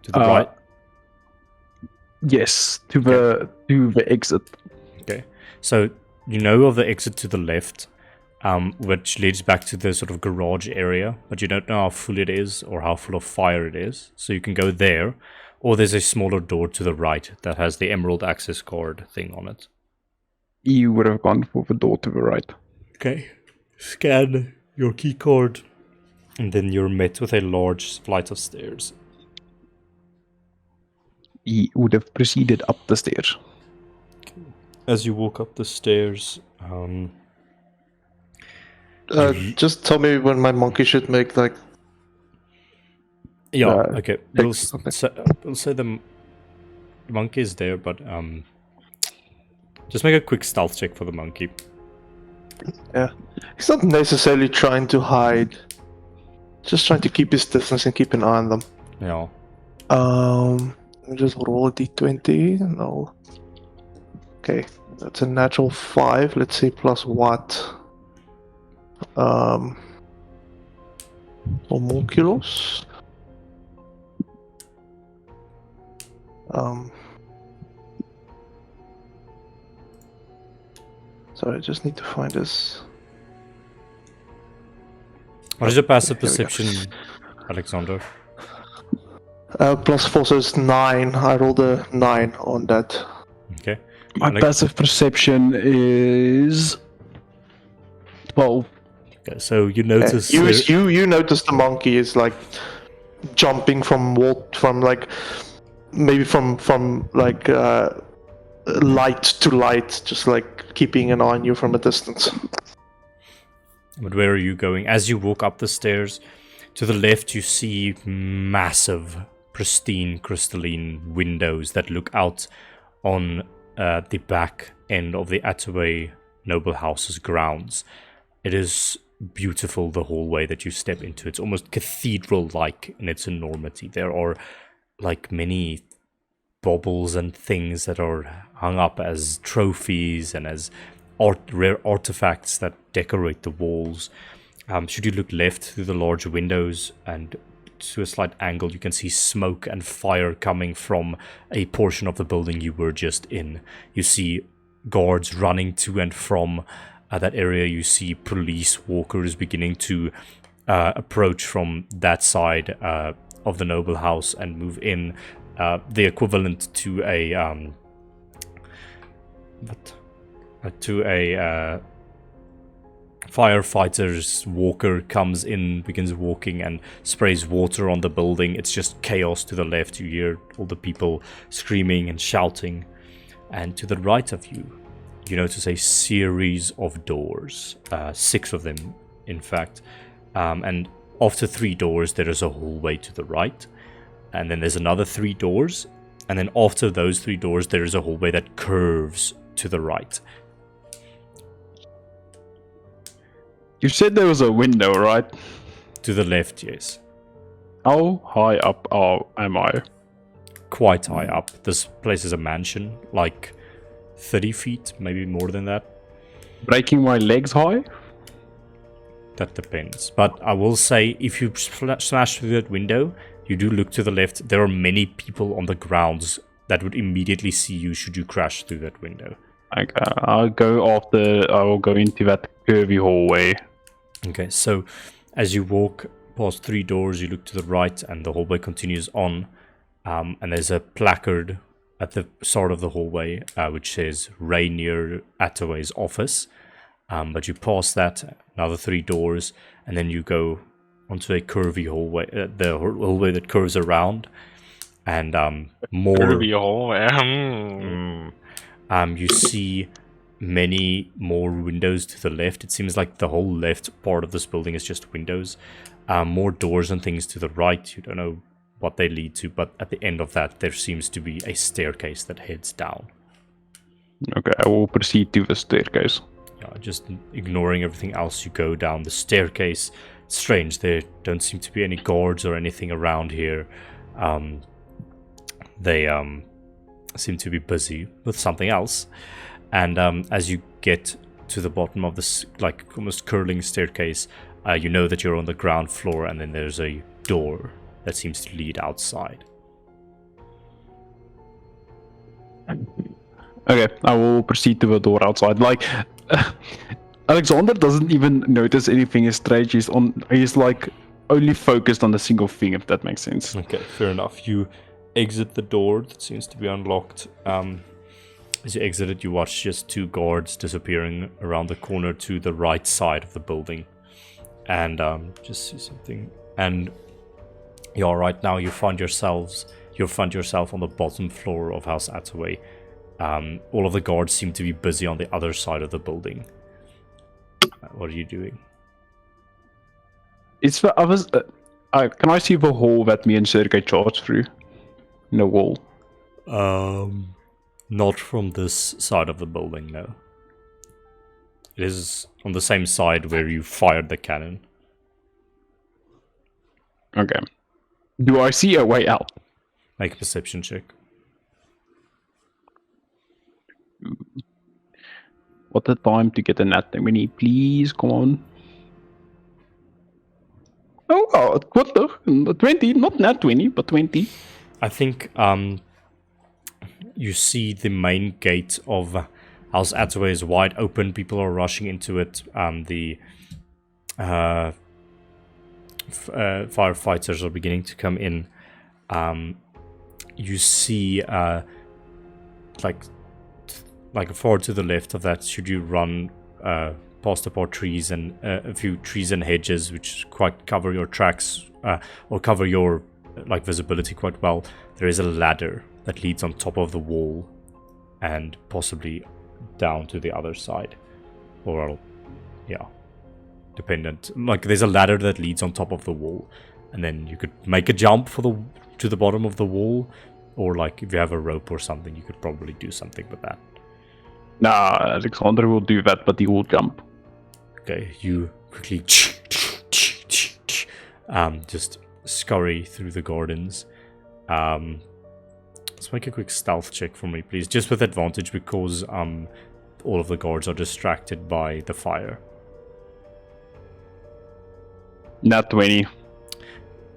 A: To the right?
F: Yes, to the exit.
A: Okay. So, you know of the exit to the left, which leads back to the sort of garage area, but you don't know how full it is or how full of fire it is. So you can go there, or there's a smaller door to the right that has the emerald access card thing on it.
F: You would have gone for the door to the right.
A: Okay. Scan your key card, and then you're met with a large flight of stairs.
F: He would have proceeded up the stairs.
A: As you walk up the stairs,
B: Just tell me when my monkey should make like.
A: yeah, okay. We'll,
B: okay.
A: we'll say the monkey is there, but just make a quick stealth check for the monkey.
B: Yeah, he's not necessarily trying to hide. Just trying to keep his distance and keep an eye on them.
A: Yeah.
B: Let me just roll a d20. No. Okay, that's a natural 5. Let's see, plus what? Homunculus. So I just need to find this.
A: What is your passive
B: Here we go.
A: perception, Alexander?
B: +4, so it's 9. I rolled a 9 on that.
A: Okay.
F: My
A: Alex-
F: passive perception is 12.
A: Okay, so you notice
B: You notice the monkey is like jumping from like maybe from like light to light, just like keeping an eye on you from a distance.
A: But where are you going? As you walk up the stairs, to the left you see massive, pristine, crystalline windows that look out on the back end of the Attaway noble house's grounds. It is beautiful, the hallway that you step into. It's almost cathedral-like in its enormity. There are like many baubles and things that are hung up as trophies and as rare artifacts that decorate the walls. Should you look left through the large windows and to a slight angle, you can see smoke and fire coming from a portion of the building you were just in. You see guards running to and from that area. You see police walkers beginning to approach from that side of the noble house and move in. The equivalent to a firefighter's walker comes in, begins walking and sprays water on the building. It's just chaos to the left. You hear all the people screaming and shouting. And to the right of you, you notice a series of doors, 6 of them, in fact. And after 3 doors, there is a hallway to the right. And then there's another 3 doors. And then after those 3 doors, there is a hallway that curves to the right.
F: You said there was a window, right?
A: To the left, yes.
F: How high up am I?
A: Quite high up. This place is a mansion, like 30 feet, maybe more than that.
F: Breaking my legs high?
A: That depends. But I will say, if you smash through that window, you do look to the left, there are many people on the grounds that would immediately see you should you crash through that window.
F: Okay, I will go into that curvy hallway.
A: Okay, so as you walk past 3 doors, you look to the right and the hallway continues on. And there's a placard at the start of the hallway which says Rainier Attaway's office. But you pass that, another 3 doors, and then you go onto a curvy hallway, the hallway that curves around. And more...
J: Curvy hallway.
A: You see many more windows to the left. It seems like the whole left part of this building is just windows. More doors and things to the right. You don't know what they lead to, but at the end of that, there seems to be a staircase that heads down.
F: Okay, I will proceed to the staircase.
A: Yeah, just ignoring everything else, you go down the staircase. It's strange, there don't seem to be any guards or anything around here. They seem to be busy with something else. And as you get to the bottom of this, like, almost curling staircase, you know that you're on the ground floor, and then there's a door that seems to lead outside.
F: Okay, I will proceed to the door outside. Like, Alexander doesn't even notice anything is strange. He's like only focused on a single thing, if that makes sense.
A: Okay, fair enough. You exit the door that seems to be unlocked. As you exit it, you watch just 2 guards disappearing around the corner to the right side of the building. And just see something. And yeah, right now you find yourself on the bottom floor of House Attaway. All of the guards seem to be busy on the other side of the building. What are you doing?
F: It's the others. Can I see the hall that me and Sergei charged through? No wall.
A: Not from this side of the building, no. It is on the same side where you fired the cannon.
F: Okay. Do I see a way out?
A: Make a perception check.
F: What a time to get a nat 20, please, come on. Oh, what the? 20, not nat 20, but 20.
A: I think you see the main gate of House Attaway is wide open. People are rushing into it. The firefighters are beginning to come in. You see, like far to the left of that, should you run past apart trees and a few trees and hedges, which quite cover your tracks or cover your visibility quite well. There is a ladder that leads on top of the wall and possibly down to the other side, or yeah, dependent. There's a ladder that leads on top of the wall, and then you could make a jump to the bottom of the wall, or if you have a rope or something, you could probably do something with that.
F: Nah, Alexander will do that, but he will jump.
A: Okay, you quickly just scurry through the gardens. Let's make a quick stealth check for me, please, just with advantage because all of the guards are distracted by the fire.
F: Nat 20.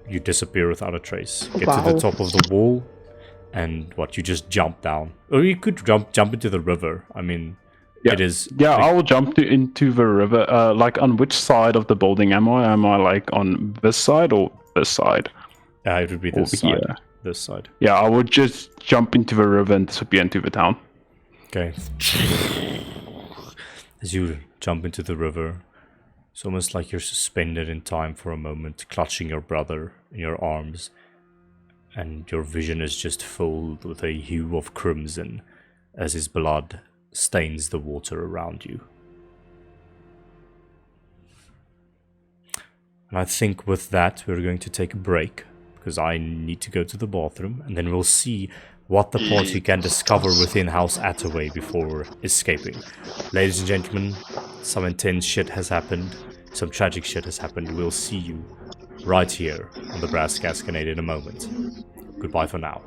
A: You disappear without a trace. Get to the top of the wall, and you just jump down. Or you could jump into the river. I mean,
F: yeah.
A: It is...
F: Yeah, I will jump into the river. On which side of the building am I? Am I, on this side or this side?
A: It would be this side. Here. This side.
F: Yeah, I would just jump into the river and disappear into the town.
A: Okay. As you jump into the river, it's almost like you're suspended in time for a moment, clutching your brother in your arms, and your vision is just filled with a hue of crimson as his blood stains the water around you. And I think with that, we're going to take a break, because I need to go to the bathroom, and then we'll see what the party can discover within House Attaway before escaping. Ladies and gentlemen, some intense shit has happened, some tragic shit has happened. We'll see you right here on the Brass Gasconade in a moment. Goodbye for now.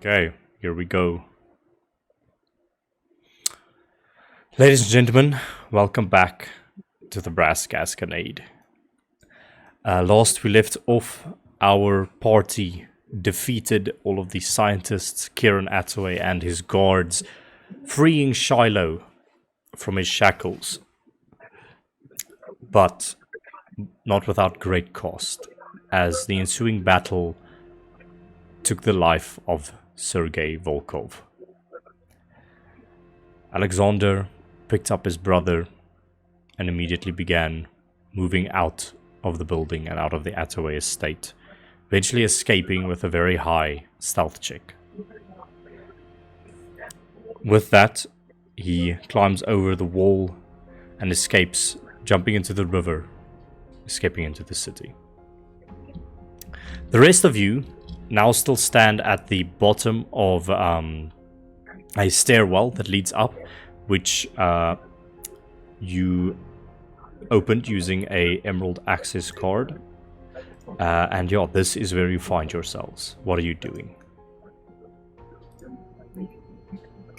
A: Okay, here we go. Ladies and gentlemen, welcome back to the Brass Gasconade. Last we left off, our party defeated all of the scientists, Kirron Attaway and his guards, freeing Shiloh from his shackles. But not without great cost, as the ensuing battle took the life of Sergei Volkov. Alexander picked up his brother and immediately began moving out of the building and out of the Attaway estate, eventually escaping with a very high stealth check. With that, he climbs over the wall and escapes, jumping into the river, escaping into the city. The rest of you now still stand at the bottom of a stairwell that leads up, which you opened using a emerald access card. And yeah, this is where you find yourselves. What are you doing?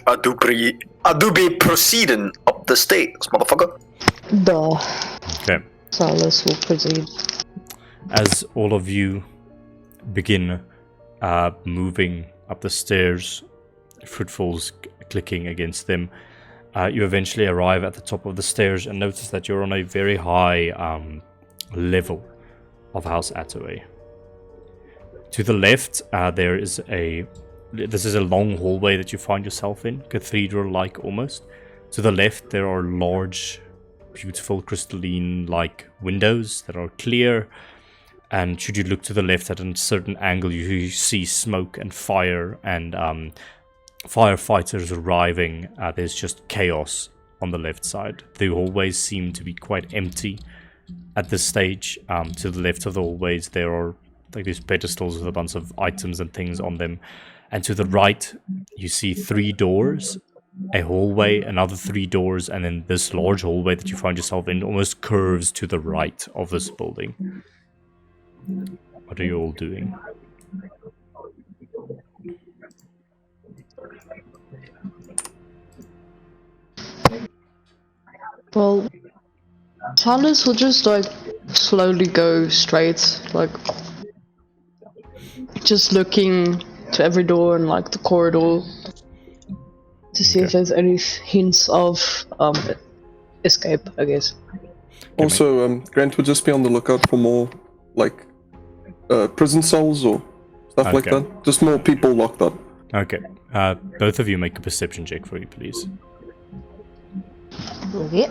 I: I do be proceeding up the stairs, motherfucker.
D: Duh.
A: Okay.
D: Silas will proceed.
A: As all of you begin moving up the stairs, footfalls clicking against them, you eventually arrive at the top of the stairs and notice that you're on a very high level of House Attaway. To the left, this is a long hallway that you find yourself in, cathedral-like almost. To the left, there are large, beautiful, crystalline-like windows that are clear. And should you look to the left at a certain angle, you see smoke and fire and firefighters arriving. There's just chaos on the left side. The hallways seem to be quite empty at this stage. To the left of the hallways, there are like these pedestals with a bunch of items and things on them. And to the right, you see 3 doors, a hallway, another 3 doors, and then this large hallway that you find yourself in almost curves to the right of this building. What are you all doing?
D: Well, Silas will just like slowly go straight, like just looking to every door and like the corridor to see if there's any hints of escape, I guess.
C: Also, Grant would just be on the lookout for more, like, prison cells or stuff like that. Just more people locked up.
A: Okay. Both of you make a perception check for you, please.
D: Okay.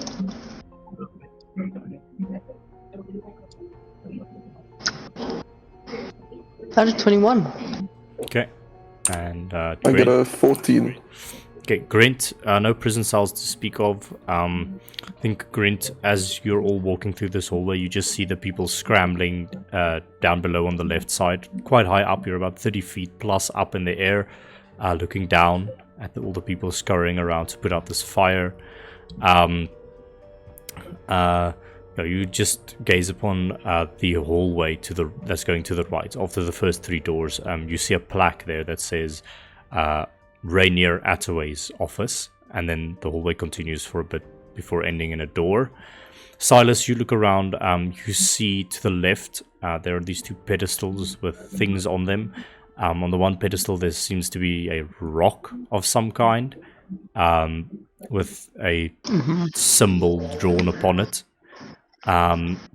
D: That's 21.
A: Okay. And
C: I get a 14.
A: Okay, Grint, no prison cells to speak of. I think, Grint, as you're all walking through this hallway, you just see the people scrambling down below on the left side. Quite high up, you're about 30 feet plus up in the air, looking down at all the people scurrying around to put out this fire. You just gaze upon the hallway that's going to the right. After the first 3 doors, you see a plaque there that says Rainier Attaway's office, and then the hallway continues for a bit before ending in a door. Silas, you look around, you see to the left, there are these 2 pedestals with things on them. On the one pedestal, there seems to be a rock of some kind, with a symbol drawn upon it.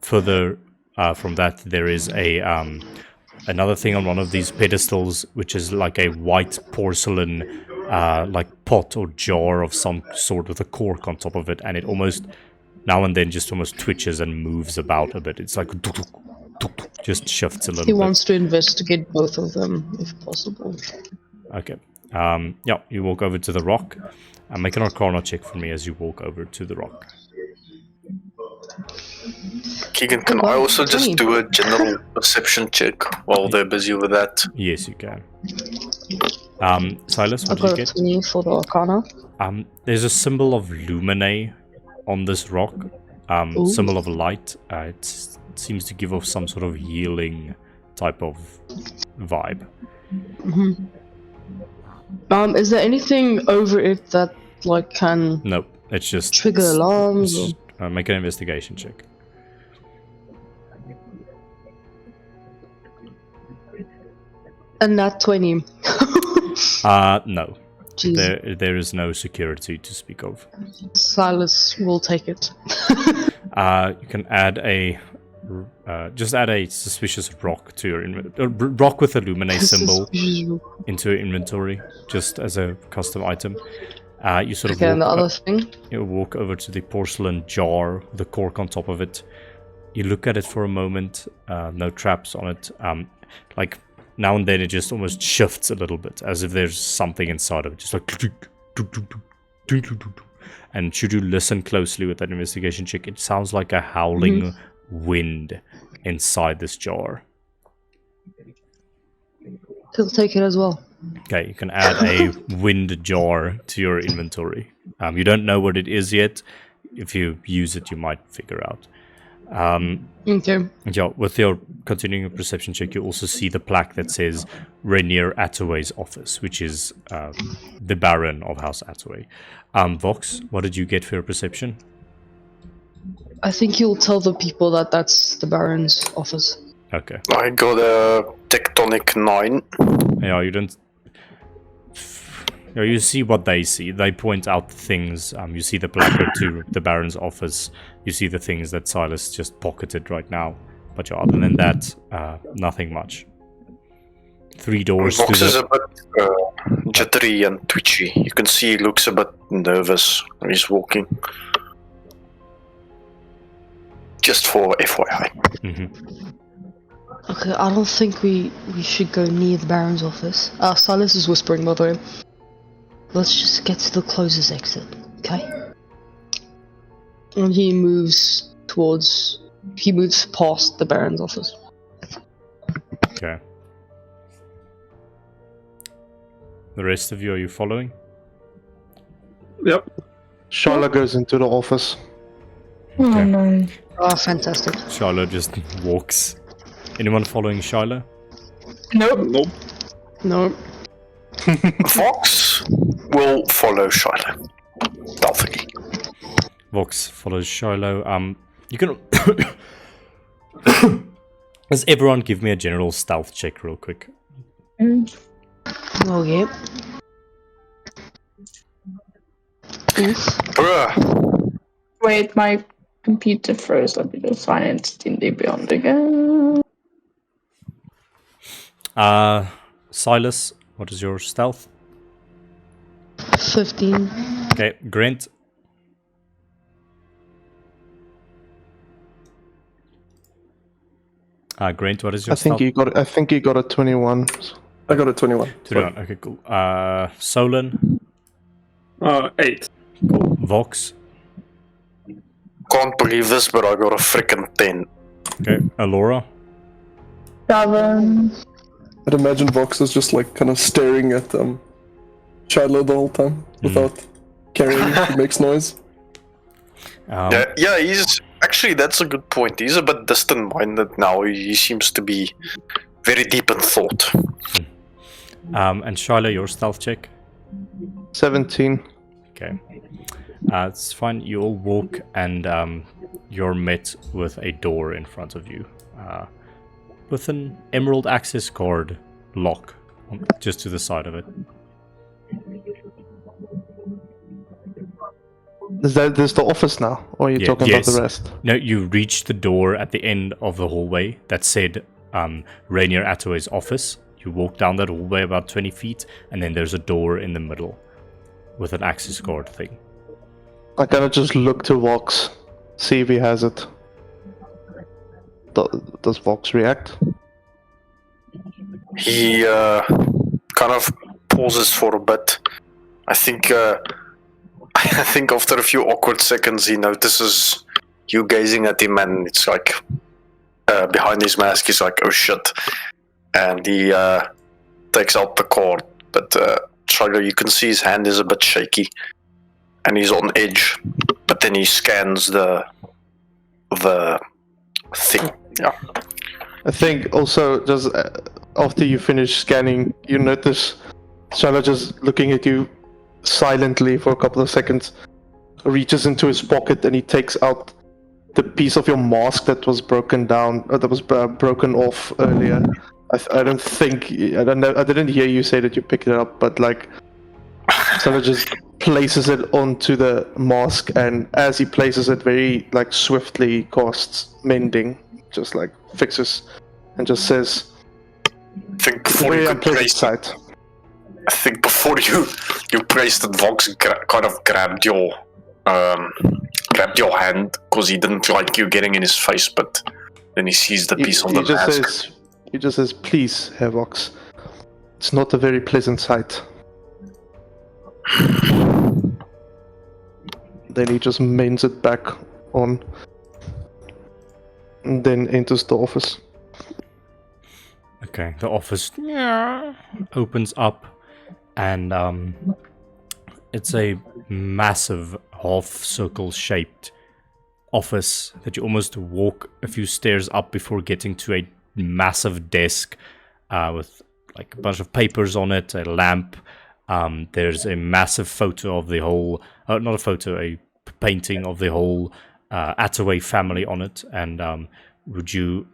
A: Further from that, there is another thing on one of these pedestals, which is like a white porcelain like pot or jar of some sort with a cork on top of it, and it almost now and then just almost twitches and moves about a bit. It's like just shifts a little bit.
D: He wants to investigate both of them if possible.
A: Okay. Yeah, you walk over to the rock. Make an Arcana check for me as you walk over to the rock.
I: Keegan, can I also just do a general perception check while they're busy with that?
A: Yes, you can. Silas, what
D: I
A: did you
D: got
A: get?
D: a 20 for the Arcana.
A: There's a symbol of Lumine on this rock. Symbol of light. It seems to give off some sort of healing type of vibe.
D: Is there anything over it that like can
A: Nope, it's just
D: trigger alarms?
A: it's-
D: Or...
A: make an investigation check.
D: A nat 20.
A: No.
D: Jeez.
A: There is no security to speak of.
D: Silas will take it.
A: You can add just add a suspicious rock to your rock with a Lumine symbol into your inventory, just as a custom item. You sort of
D: Okay, and the other thing?
A: you walk over to the porcelain jar with the cork on top of it. You look at it for a moment. No traps on it. Like now and then, it just almost shifts a little bit, as if there's something inside of it, just like. And should you listen closely with that investigation check, it sounds like a howling wind inside this jar.
D: He'll take it as well.
A: Okay, you can add a wind jar to your inventory. You don't know what it is yet. If you use it, you might figure out.
D: Okay.
A: Yeah, with your continuing perception check, you also see the plaque that says Rainier Attaway's office, which is the Baron of House Attaway. Vox, what did you get for your perception?
D: I think you'll tell the people that that's the Baron's office.
A: Okay.
I: I got a tectonic 9.
A: Yeah, you don't. Yeah, you see what they see. They point out things. You see the placard to the Baron's office. You see the things that Silas just pocketed right now. But yeah, other than that, nothing much. 3 doors to
I: Vox is
A: the.
I: a bit jittery and twitchy. You can see he looks a bit nervous when he's walking. Just for FYI.
A: Mhm.
D: Okay, I don't think we should go near the Baron's office. Silas is whispering, by the way. Let's just get to the closest exit, okay? And he moves past the Baron's office.
A: Okay. The rest of you, are you following?
H: Yep.
B: Shyla goes into the office.
G: Oh
A: Okay.
G: no.
D: Oh, fantastic.
A: Shiloh just walks. Anyone following Shiloh?
G: Nope.
H: Nope.
D: No.
I: Vox will follow Shiloh. Stealthily.
A: Vox follows Shiloh. You can. Does everyone give me a general stealth check, real quick?
D: Oh, yeah. Oof.
I: Bruh.
G: Wait, my computer froze. Let me just find it in the beyond again.
A: Silas, what is your stealth?
D: 15.
A: Okay, Grant. Grant, what is your
B: I think
A: stealth?
B: I think he got a 21.
C: I got a 21.
A: 21. Okay, cool. Solon.
H: 8.
A: Cool. Vox.
I: Can't believe this, but I got a freaking 10.
A: Okay. Alora.
G: 7.
C: I'd imagine Vox is just like kind of staring at Shiloh the whole time without caring if he makes noise.
I: Yeah, he's actually, that's a good point. He's a bit distant-minded now. He seems to be very deep in thought.
A: And Shiloh, your stealth check.
B: 17.
A: Okay. It's fine. You all walk and you're met with a door in front of you. With an emerald access card lock just to the side of it.
B: Is that this the office now? Or are you
A: Yeah,
B: talking
A: yes.
B: about the rest?
A: No, you reached the door at the end of the hallway that said Rainier Attaway's office. You walk down that hallway about 20 feet, and then there's a door in the middle with an access card thing.
B: I gotta just look to Vox, see if he has it. Does Vox react?
I: He kind of pauses for a bit. I think after a few awkward seconds he notices you gazing at him, and it's like behind his mask he's like, oh shit. And he takes out the card, but Shiloh, you can see his hand is a bit shaky and he's on edge, but then he scans the thing. Yeah.
B: I think also just after you finish scanning, you notice Shiloh just looking at you silently for a couple of seconds, reaches into his pocket and he takes out the piece of your mask that was broken down, that was broken off earlier. I don't think, I don't know, I didn't hear you say that you picked it up, but like, Shiloh just places it onto the mask, and as he places it, very like swiftly casts mending, just like fixes, and just says,
I: I think before you could place it, I think before you placed it, Vox kind of grabbed your hand because he didn't like you getting in his face, but then he sees the piece on the mask.
B: He just says, "Please, Herr Vox, it's not a very pleasant sight." Then he just mends it back on, and then enters the office.
A: Okay, the office opens up, and it's a massive half-circle shaped office that you almost walk a few stairs up before getting to a massive desk with like a bunch of papers on it, a lamp. There's a massive photo of the whole, not a photo, a painting of the whole Attaway family on it. And would you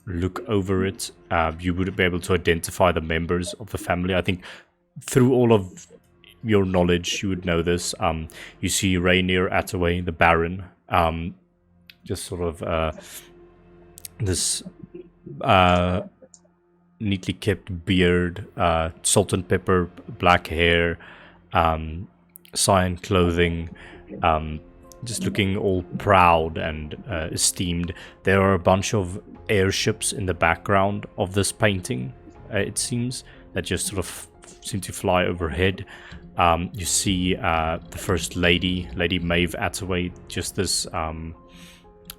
A: look over it, you would be able to identify the members of the family. I think through all of your knowledge, you would know this. You see Rainier Attaway, the Baron, just sort of this neatly kept beard, salt and pepper, black hair, cyan clothing, just looking all proud and esteemed. There are a bunch of airships in the background of this painting, it seems, that just sort of seem to fly overhead. You see the First Lady, Lady Maeve Attaway, just this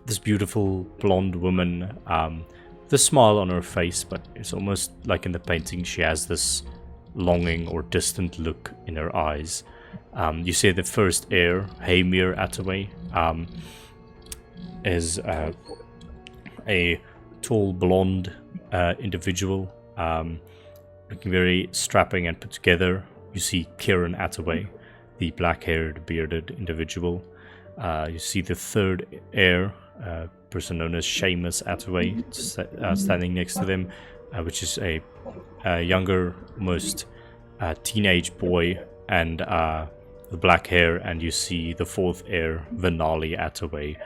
A: this beautiful blonde woman, with a smile on her face, but it's almost like in the painting she has this longing or distant look in her eyes. You see the first heir, Hamir Attaway, is a tall blonde individual, looking very strapping and put together. You see Kirron Attaway, the black-haired, bearded individual. You see the third heir, person known as Seamus Attaway, standing next to them, which is a younger, almost teenage boy, and the black hair. And you see the fourth heir, Venali Attaway,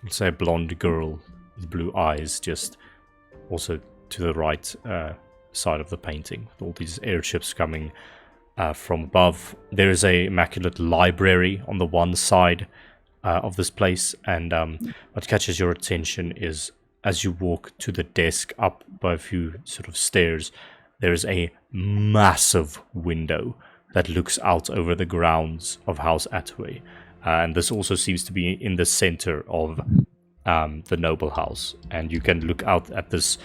A: it's a blonde girl with blue eyes, just also to the right side of the painting, with all these airships coming from above. There is a immaculate library on the one side of this place, and what catches your attention is, as you walk to the desk up by a few sort of stairs, there is a massive window that looks out over the grounds of House Attaway, and this also seems to be in the center of the noble house, and you can look out at this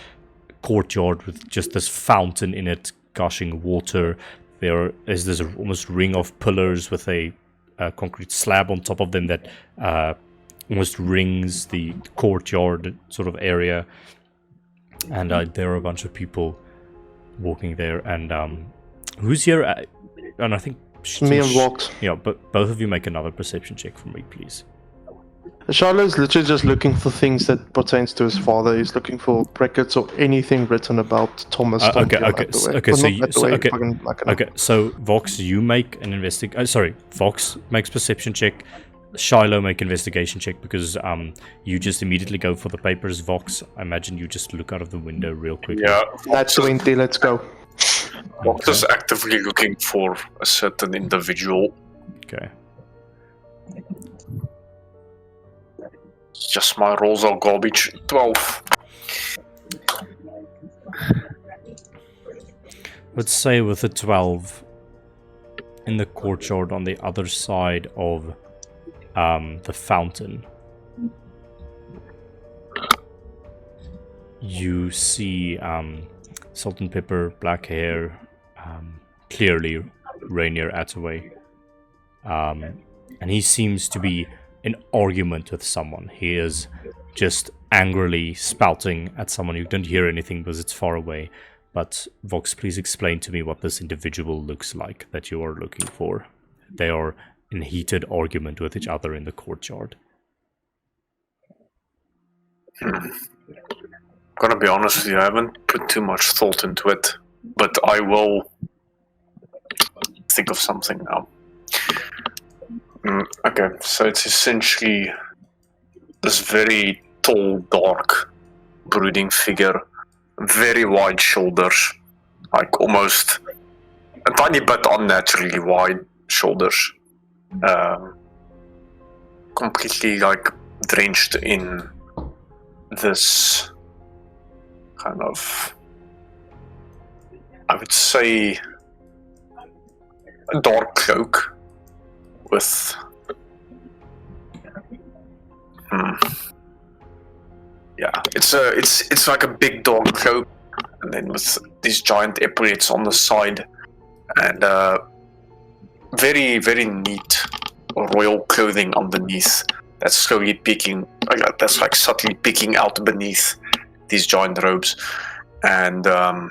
A: courtyard with just this fountain in it, gushing water. There is this almost ring of pillars with a concrete slab on top of them that almost rings the courtyard sort of area. And there are a bunch of people walking there. And who's here? And I think
B: me and Vox.
A: Yeah, but both of you make another perception check for me, please.
B: Charlotte's literally just looking for things that pertains to his father. He's looking for records or anything written about Thomas.
A: So Vox, you make an Vox makes perception check. Shiloh make investigation check, because you just immediately go for the papers. Vox, I imagine you just look out of the window real quick.
I: Yeah,
B: that's 20. Let's go.
I: Vox is actively looking for a certain individual.
A: Okay.
I: Just my rolls are garbage. 12.
A: Let's say with a 12, in the courtyard on the other side of the fountain, you see salt and pepper, black hair, clearly Rainier Attaway, and he seems to be in argument with someone. He is just angrily spouting at someone. You don't hear anything because it's far away, But Vox, please explain to me what this individual looks like that you are looking for. They are in heated argument with each other in the courtyard.
I: Gonna be honest with you, I haven't put too much thought into it, but I will think of something now. Okay, so it's essentially this very tall, dark, brooding figure, very wide shoulders, like almost a tiny bit unnaturally wide shoulders, completely like drenched in this kind of, I would say, a dark cloak with yeah, it's like a big dark cloak, and then with these giant epaulets on the side, and very, very neat royal clothing underneath that's slowly peeking, that's like subtly peeking out beneath these giant robes. And the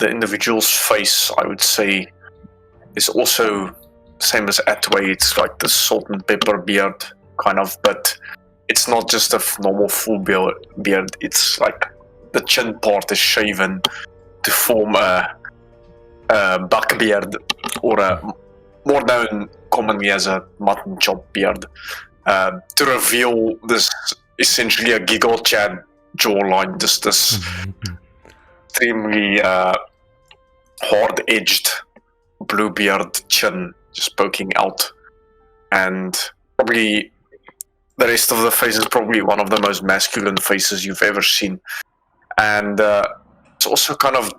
I: individual's face, I would say, is also same as Attaway. It's like the salt and pepper beard kind of, but it's not just a normal full beard. It's like the chin part is shaven to form a buck beard, or a more known commonly as a mutton chop beard, to reveal this essentially a giggle chad jawline, just this extremely hard-edged blue beard chin just poking out, and probably the rest of the face is probably one of the most masculine faces you've ever seen. And it's also kind of,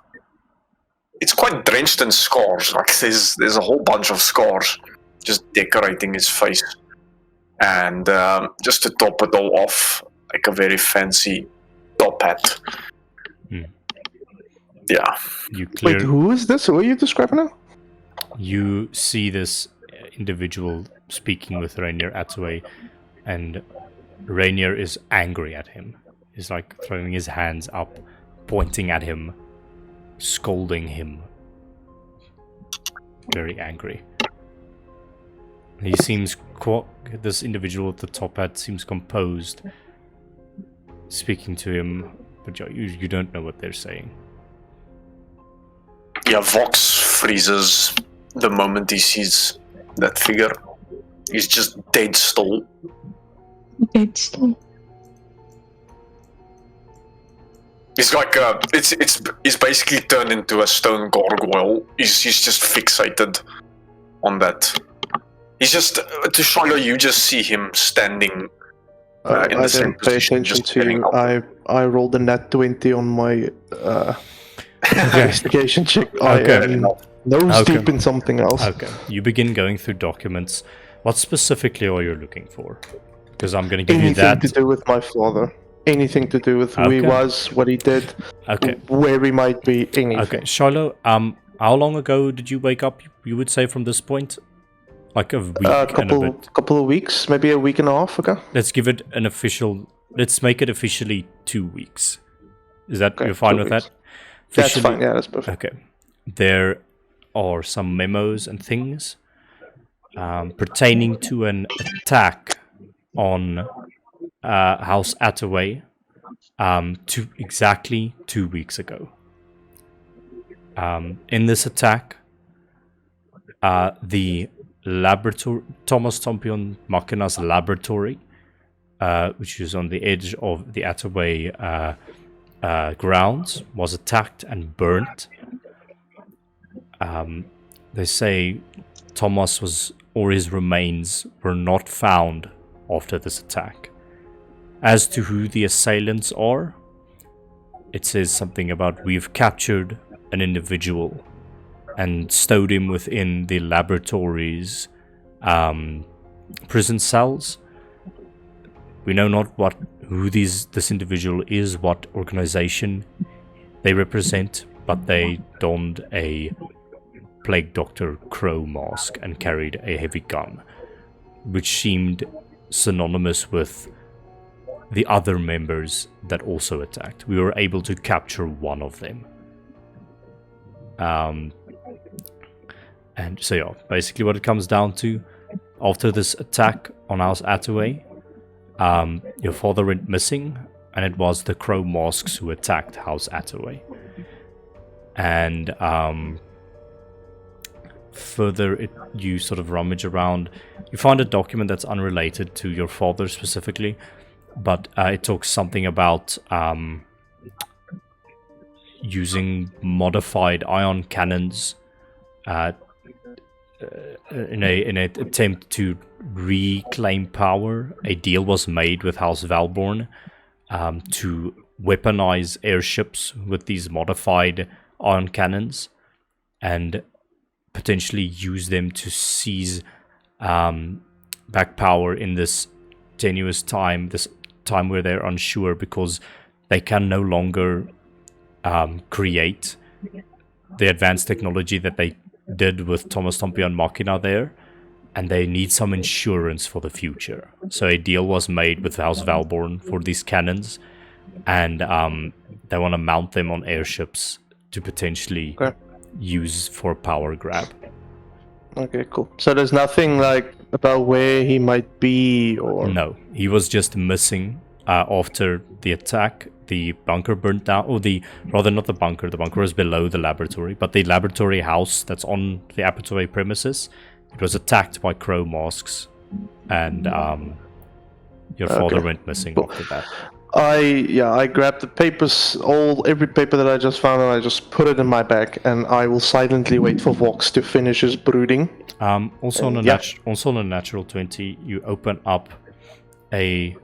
I: it's quite drenched in scars. Like there's a whole bunch of scars just decorating his face, and just to top it all off, like a very fancy top hat. Yeah.
B: Wait, who is this? Who are you describing now?
A: You see this individual speaking with Rainier Attaway, and Rainier is angry at him. He's like throwing his hands up, pointing at him, scolding him. Very angry. He seems this individual with the top hat seems composed, speaking to him, but you don't know what they're saying.
I: Yeah, Vox freezes the moment he sees that figure. He's just dead still.
G: Dead still.
I: He's like he's basically turned into a stone gargoyle. He's just fixated on that. He's just, to Shiloh, you just see him standing in the
B: I
I: same
B: didn't pay
I: position,
B: attention
I: just
B: to
I: staring
B: you.
I: up.
B: I rolled a nat 20 on my investigation check. I am nose deep in something else.
A: Okay, you begin going through documents. What specifically are you looking for? Because I'm going to give you that.
B: Anything to do with my father. Anything to do with who he was, what he did, where he might be, anything.
A: Okay, Shiloh, how long ago did you wake up, you would say, from this point? Like a week and a bit?
B: Couple of weeks, maybe a week and a half ago.
A: Let's give it an official... Let's make it officially 2 weeks. Is that...
B: Okay,
A: you're fine
B: 2
A: with
B: weeks.
A: that?
B: That's fine, yeah, that's perfect.
A: Okay. There are some memos and things pertaining to an attack on House Attaway exactly 2 weeks ago. In this attack, the laboratory, Thomas Tompion Machina's laboratory, which is on the edge of the Attaway grounds, was attacked and burnt. They say Thomas or his remains were not found after this attack. As to who the assailants are, it says something about we've captured an individual and stowed him within the laboratory's prison cells. We know not who this individual is, what organization they represent, but they donned a Plague Doctor Crow mask and carried a heavy gun, which seemed synonymous with the other members that also attacked. We were able to capture one of them. And so yeah, basically what it comes down to, after this attack on House Attaway, your father went missing, and it was the Crow Masks who attacked House Attaway. And further, you sort of rummage around, you find a document that's unrelated to your father specifically, but it talks something about using modified ion cannons in an attempt to reclaim power. A deal was made with House Valborn to weaponize airships with these modified ion cannons and potentially use them to seize back power in this tenuous time, this time where they're unsure, because they can no longer create the advanced technology that they did with Thomas Tompion Machina there, and they need some insurance for the future. So a deal was made with House Valborn for these cannons, and they want to mount them on airships to potentially use for power grab.
B: Okay, cool. So there's nothing like about where he might be, or
A: No, he was just missing after the attack. The bunker burnt down, or not the bunker. The bunker was below the laboratory, but the laboratory house that's on the Attaway premises, it was attacked by Crow Masks, and your father went missing after that.
B: I grabbed the papers, every paper that I just found, and I just put it in my bag, and I will silently wait for Vox to finish his brooding.
A: Also on a natural 20, you open up a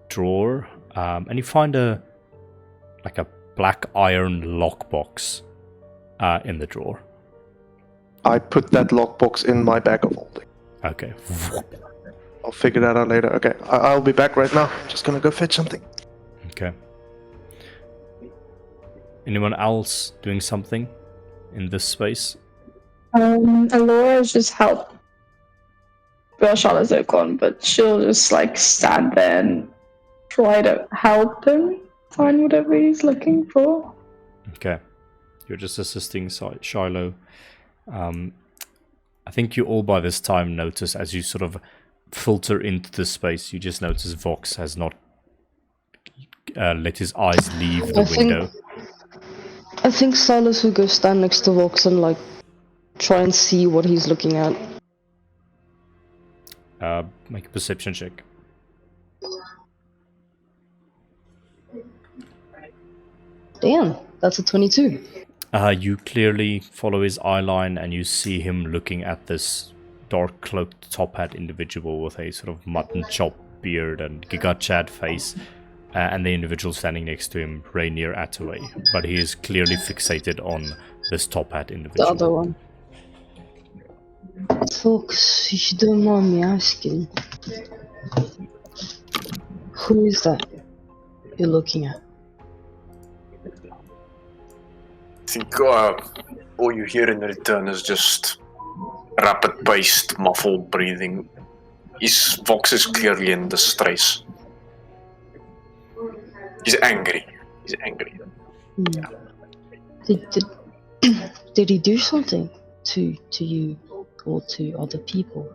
A: drawer, and you find a black iron lockbox in the drawer.
B: I put that lockbox in my bag of holding.
A: Okay.
B: I'll figure that out later. Okay, I'll be back right now. I'm just gonna go fetch something.
A: Okay. Anyone else doing something in this space?
G: Alora's just help. Well, Charlotte's gone, but she'll just stand there and try to help him find whatever he's looking for.
A: Okay. You're just assisting Shiloh. I think you all by this time notice, as you sort of filter into the space, you just notice Vox has not let his eyes leave the window.
D: I think Silas will go stand next to Vox and try and see what he's looking at.
A: Make a perception check.
D: Damn, that's a 22.
A: You clearly follow his eye line, and you see him looking at this dark cloaked top hat individual with a sort of mutton chop beard and Giga Chad face, and the individual standing next to him, Rainier Attaway. But he is clearly fixated on this top hat individual.
D: The other one. Folks, if you don't mind me asking, who is that you're looking at?
I: I think all you hear in return is just rapid-paced, muffled breathing. Vox is clearly in distress. He's angry.
D: Yeah. Did he do something to you or to other people?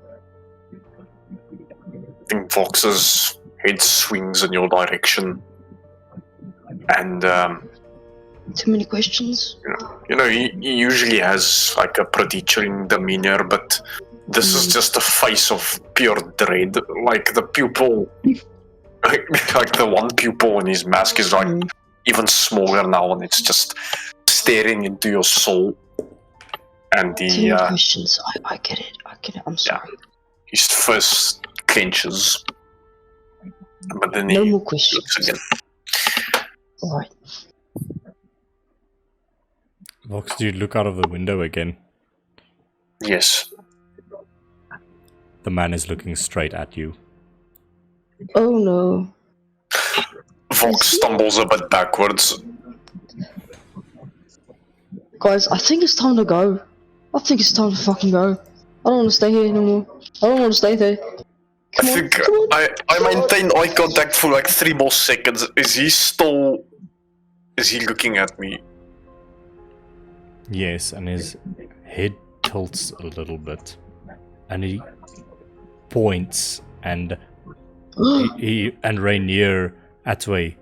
I: I think Vox's head swings in your direction, and
D: too many questions?
I: he usually has a pretty chilling demeanor, but this is just a face of pure dread. The pupil, the one pupil in his mask is even smaller now, and it's just staring into your soul. And
D: too many questions. I get it. I'm sorry.
I: Yeah. His fist clenches, but then
D: no
I: he
D: more questions.
I: looks again.
D: Alright.
A: Vox, do you look out of the window again?
I: Yes.
A: The man is looking straight at you.
D: Oh no.
I: Vox stumbles a bit backwards.
D: Guys, I think it's time to go. I think it's time to fucking go. I don't want to stay here anymore. I don't want to stay there.
I: I think I maintain eye contact for like 3 more seconds. Is he looking at me?
A: Yes, and his head tilts a little bit, and he points, and he and Rainier Attaway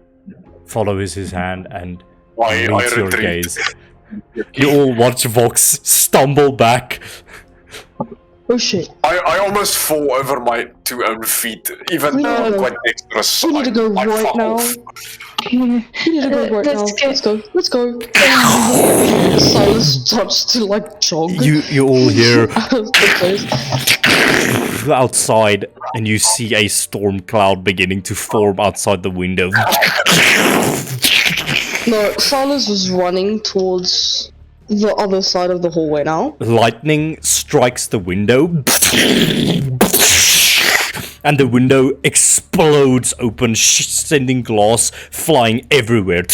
A: follows his hand and
I: I
A: meets your
I: retreat.
A: gaze. You all watch Vox stumble back.
D: Oh shit.
I: I almost fall over my 2 own feet, even
D: We
I: though
D: need
I: I'm
D: to-
I: quite next to a sign.
D: We need to go
I: I
D: right
I: fuck
D: now.
I: off.
D: We need to go right now.
G: let's go.
D: Let's go. Silas starts to like jog.
A: You all hear
D: out of the place.
A: outside, and you see a storm cloud beginning to form outside the window.
D: No, Silas was running towards the other side of the hallway now.
A: Lightning strikes the window, and the window explodes open, sending glass flying everywhere.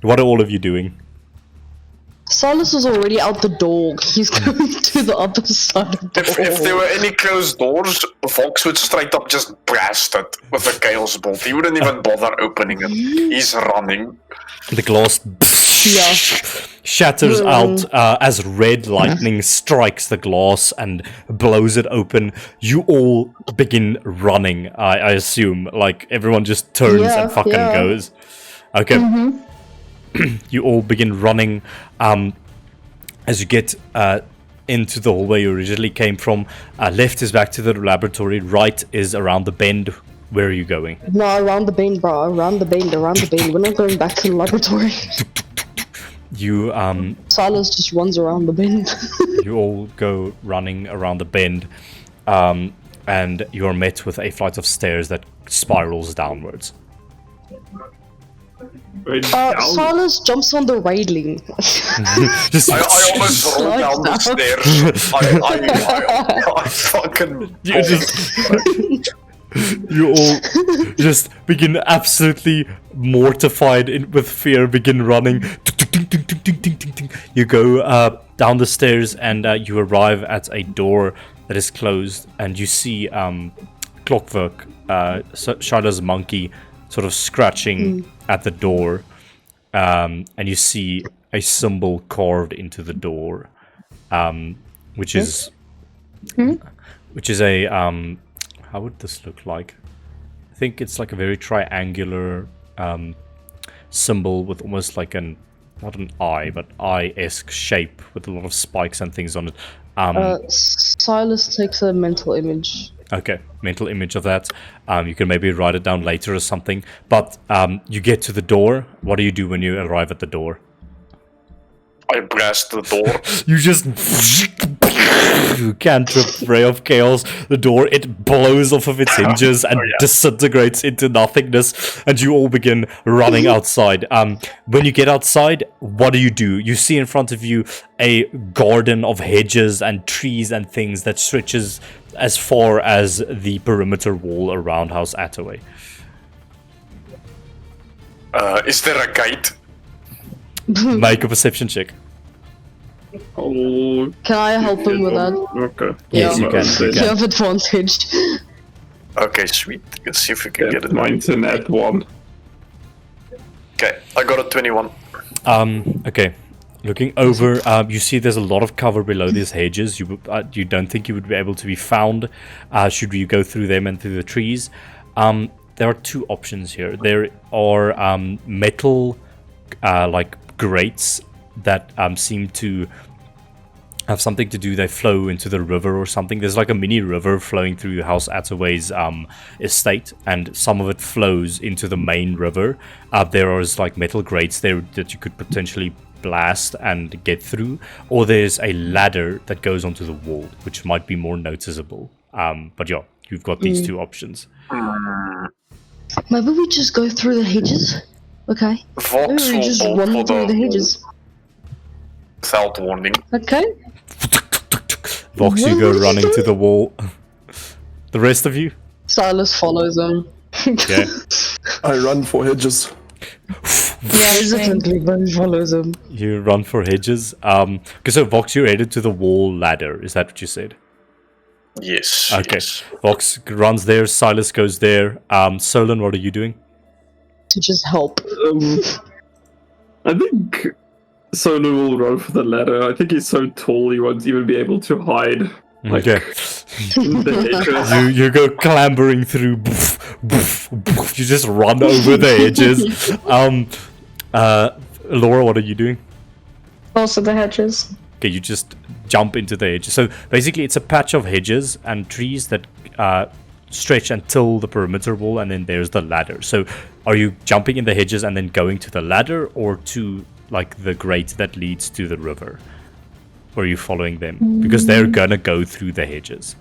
A: What are all of you doing?
D: Silas was already out the door. He's going to the other side of the
I: If there
D: hall.
I: were any closed doors, Vox would straight up just blast it with a chaos bolt. He wouldn't even bother opening it. He's running.
A: The glass shatters out as red lightning strikes the glass and blows it open. You all begin running, I assume. Like, everyone just turns and fucking goes. Okay. You all begin running. As you get into the hallway you originally came from, left is back to the laboratory, right is around the bend. Where are you going?
D: No, around the bend, bro. Around the bend. We're not going back to the laboratory.
A: You
D: Silas just runs around the bend.
A: you all go running around the bend, and you are met with a flight of stairs that spirals downwards.
H: Wait, down?
D: Silas jumps on the railing.
A: Just
I: I almost rolled down the stairs. I fucking.
A: you just you all just begin absolutely mortified with fear, begin running. You go down the stairs, and you arrive at a door that is closed, and you see Clockwork, Shiloh's monkey, sort of scratching at the door, and you see a symbol carved into the door, which is a how would this look like? I think it's like a very triangular symbol with almost like not an eye, but eye-esque shape with a lot of spikes and things on it.
D: Silas takes a mental image.
A: Okay, mental image of that. You can maybe write it down later or something. But you get to the door. What do you do when you arrive at the door?
I: I blast the door.
A: You just cantrip, ray of chaos. The door, it blows off of its hinges and disintegrates into nothingness, and you all begin running outside. When you get outside, what do? You see in front of you a garden of hedges and trees and things that stretches as far as the perimeter wall around House Attaway.
I: Is there a gate?
A: Make a perception check.
H: Oh,
D: Can I help him with that?
H: okay.
A: Yes, you can.
D: You have advantage.
I: Okay, sweet. Let's see if we can
H: Yeah,
I: get it.
H: mine's a net 1.
I: Okay, I got a 21.
A: Okay. Looking over, you see there's a lot of cover below these hedges. You don't think you would be able to be found should you go through them and through the trees. There are 2 options here. There are metal like grates that seem to have something to do. They flow into the river or something. There's like a mini river flowing through House Attaway's estate, and some of it flows into the main river. There is like metal grates there that you could potentially blast and get through, or there's a ladder that goes onto the wall, which might be more noticeable. But yeah, you've got these 2 options.
D: Maybe we just go through the hedges? Okay.
I: Vox
D: Maybe we
I: will
D: just
I: go
D: run
I: for
D: through the
I: wall
D: hedges.
I: without warning.
D: Okay.
A: Vox, you go running to the wall. The rest of you?
D: Silas follows him.
A: Okay.
C: I run for hedges.
D: Yeah, hesitantly, but he follows him.
A: You run for hedges. Okay, so Vox, you're headed to the wall ladder. Is that what you said?
I: Yes.
A: Okay.
I: Yes.
A: Vox runs there. Silas goes there. Solon, what are you doing?
D: To just help.
H: I think Solo will run for the ladder. I think he's so tall he won't even be able to hide. Like,
A: Okay.
H: in the hedges.
A: You go clambering through. Boof, boof, boof. You just run over the edges. Laura, what are you doing?
G: Also the hedges.
A: Okay, you just jump into the hedges. So basically, it's a patch of hedges and trees that stretch until the perimeter wall, and then there's the ladder. So, are you jumping in the hedges and then going to the ladder, or to like the grate that leads to the river? Or are you following them? Because they're gonna go through the hedges.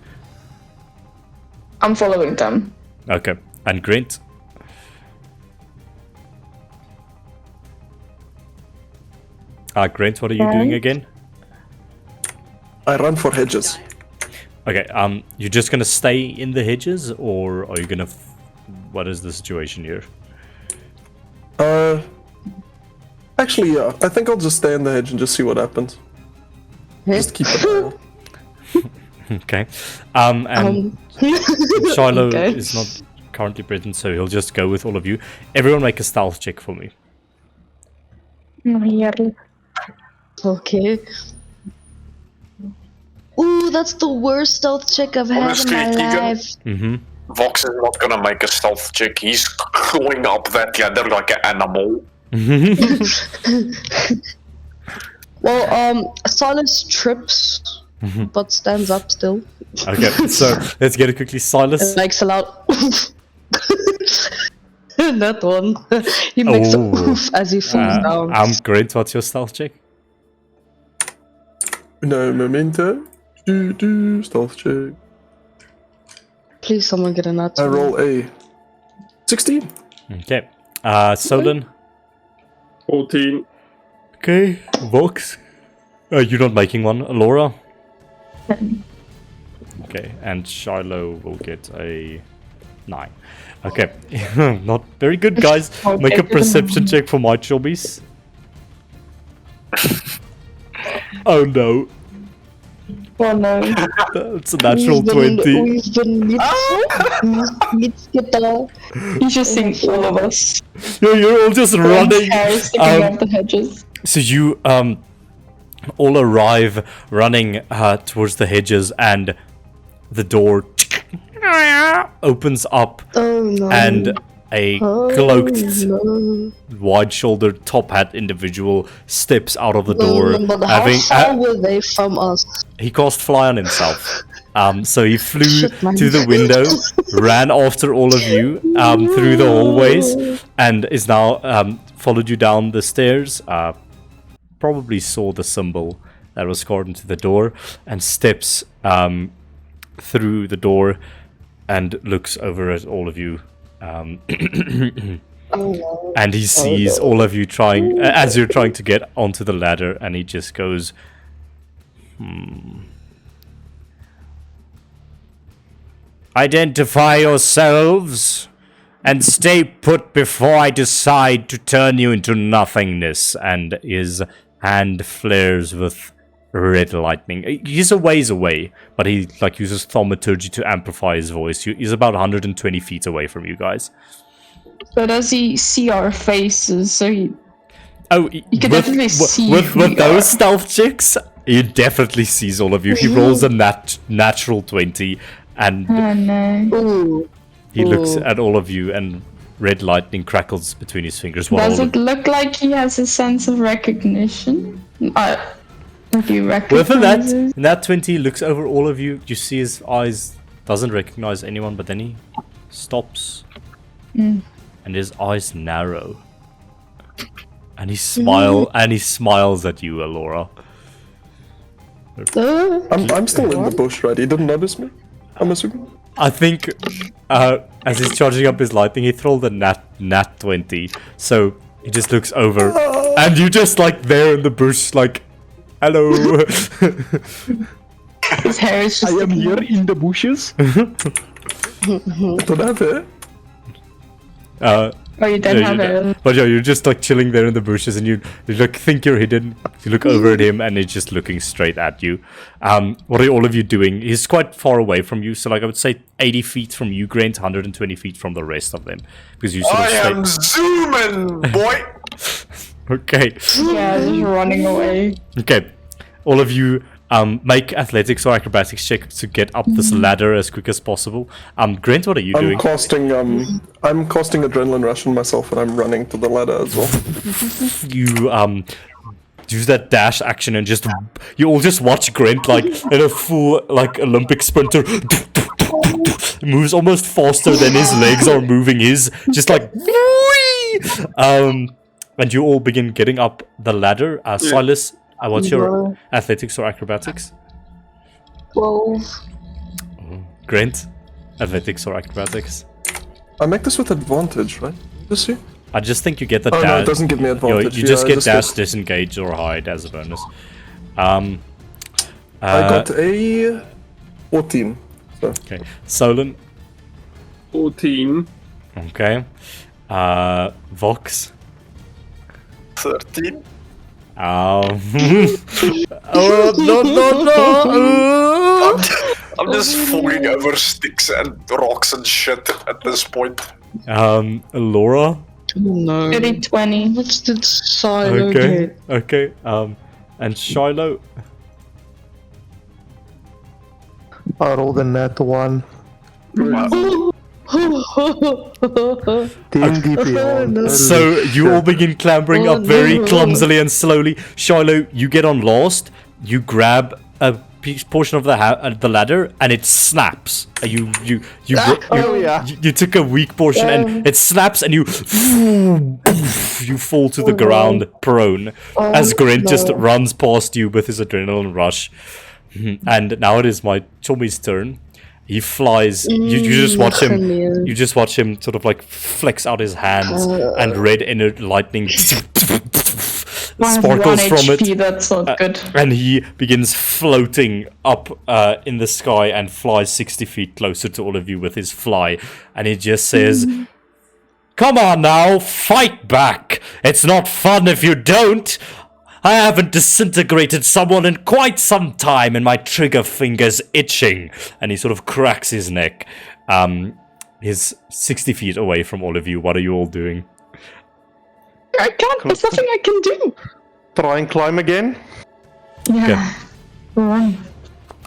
G: I'm following them.
A: Okay, and Grint. Grint, what are you doing again?
C: I run for hedges.
A: Okay, you're just gonna stay in the hedges, or are you gonna? What is the situation here?
C: Actually, yeah. I think I'll just stay in the hedge and just see what happens. Just keep it out.
A: Okay, and Shiloh
D: Okay.
A: is not currently present, so he'll just go with all of you. Everyone, make a stealth check for me.
D: Okay. Ooh, that's the worst stealth check I've had
I: Honestly,
D: in my
I: Keegan,
D: life.
A: Mm-hmm.
I: Vox is not gonna make a stealth check. He's clawing up that ladder like an animal.
D: Well, Silas trips, but stands up still.
A: Okay, so let's get it quickly. Silas.
D: And makes a loud that one. He makes a
A: Oh.
D: oof as he falls down.
A: Grint, what's your stealth check?
C: No momento. Stealth check.
D: Please, someone get a nut.
C: I roll a 16.
A: Okay, Solon.
H: 14.
A: Okay, Vox. You're not making one. Laura. Okay, and Shiloh will get a 9. Okay, not very good, guys. Make a perception check for my chubbies. Oh no,
G: Oh no.
A: it's a natural 20.
D: We've been mitskitter.
G: He's just seeing all of us.
A: You're all just running.
G: Hair sticking out the hedges.
A: So you all arrive running towards the hedges, and the door opens up,
D: Oh no.
A: and a
D: Oh,
A: cloaked,
D: no.
A: wide-shouldered, top-hat individual steps out of the door.
D: But how far were they from us?
A: He cast fly on himself. So he flew
D: Shit, man.
A: to the window, ran after all of you through the hallways, and is now followed you down the stairs. Probably saw the symbol that was carved into the door, and steps through the door and looks over at all of you.
D: Oh no.
A: And he sees all of you trying, as you're trying to get onto the ladder, and he just goes, Identify yourselves and stay put before I decide to turn you into nothingness. And his hand flares with red lightning. He's a ways away, but he uses thaumaturgy to amplify his voice. He's about 120 feet away from you guys.
G: So does he see our faces? So he
A: You
G: can definitely see
A: with
G: who we
A: those
G: are.
A: stealth checks. He definitely sees all of you. He rolls a natural 20, and
G: Oh no.
D: Ooh.
A: he looks at all of you, and red lightning crackles between his fingers. While
G: Does
A: all
G: it look like he has a sense of recognition? If you
A: With
G: recognize
A: that, in that 20, he looks over all of you. You see his eyes, doesn't recognize anyone, but then he stops, and his eyes narrow, and he smiles at you, Alora.
C: I'm still in the bush, right? He didn't notice me, I'm assuming.
A: I think as he's charging up his lightning, he throws a nat 20. So he just looks over, and you just there in the bush, hello.
G: his hair is
F: I
G: just
F: am here in the bushes.
C: I don't have hair.
G: Oh, you don't have it.
A: But yeah, you're just like chilling there in the bushes, and you like think you're hidden. You look over at him, and he's just looking straight at you. What are all of you doing? He's quite far away from you, so like I would say 80 feet from you, Grant, 120 feet from the rest of them, because you sort of
I: I am zooming, boy.
A: Okay.
G: Yeah, just running away.
A: Okay. All of you make athletics or acrobatics check to get up this ladder as quick as possible. Grant, what are you doing?
C: I'm casting adrenaline rush on myself, and I'm running to the ladder as well.
A: You use that dash action and just you all just watch Grant like in a full like Olympic sprinter. Moves almost faster than his legs are moving. His just like and you all begin getting up the ladder. Silas, what's your athletics or acrobatics?
D: 12.
A: Grant, athletics or acrobatics?
C: I make this with advantage, right? You see?
A: I just think you get the
C: Oh
A: dash.
C: no, it doesn't give me advantage.
A: You just
C: Yeah,
A: get dash, disengage, or hide as a bonus.
C: I got a 14. So.
A: Okay, Solon.
H: 14.
A: Okay. Vox.
I: 13.
A: Oh no!
I: I'm just falling over sticks and rocks and shit at this point.
A: Laura.
D: No.
G: 20.
D: What's the sign?
A: Okay. Okay. And Shiloh.
B: I rolled a nat 1. 10 DP.
A: So you all begin clambering up very clumsily and slowly. Shiloh, you get on last. You grab a portion of the ladder, and it snaps. You took a weak portion, and it snaps, and you fall to the ground prone as Grant just runs past you with his adrenaline rush. And now it is my Tommy's turn. He flies. You just watch him. You just watch him sort of like flex out his hands, and red inner lightning sparkles from it.
G: That's not good.
A: And he begins floating up in the sky and flies 60 feet closer to all of you with his fly. And he just says, "Come on now, fight back. It's not fun if you don't. I haven't disintegrated someone in quite some time, and my trigger finger's itching." And he sort of cracks his neck. He's 60 feet away from all of you. What are you all doing?
G: I can't. There's nothing I can do.
B: Try and climb again.
G: Yeah. Run.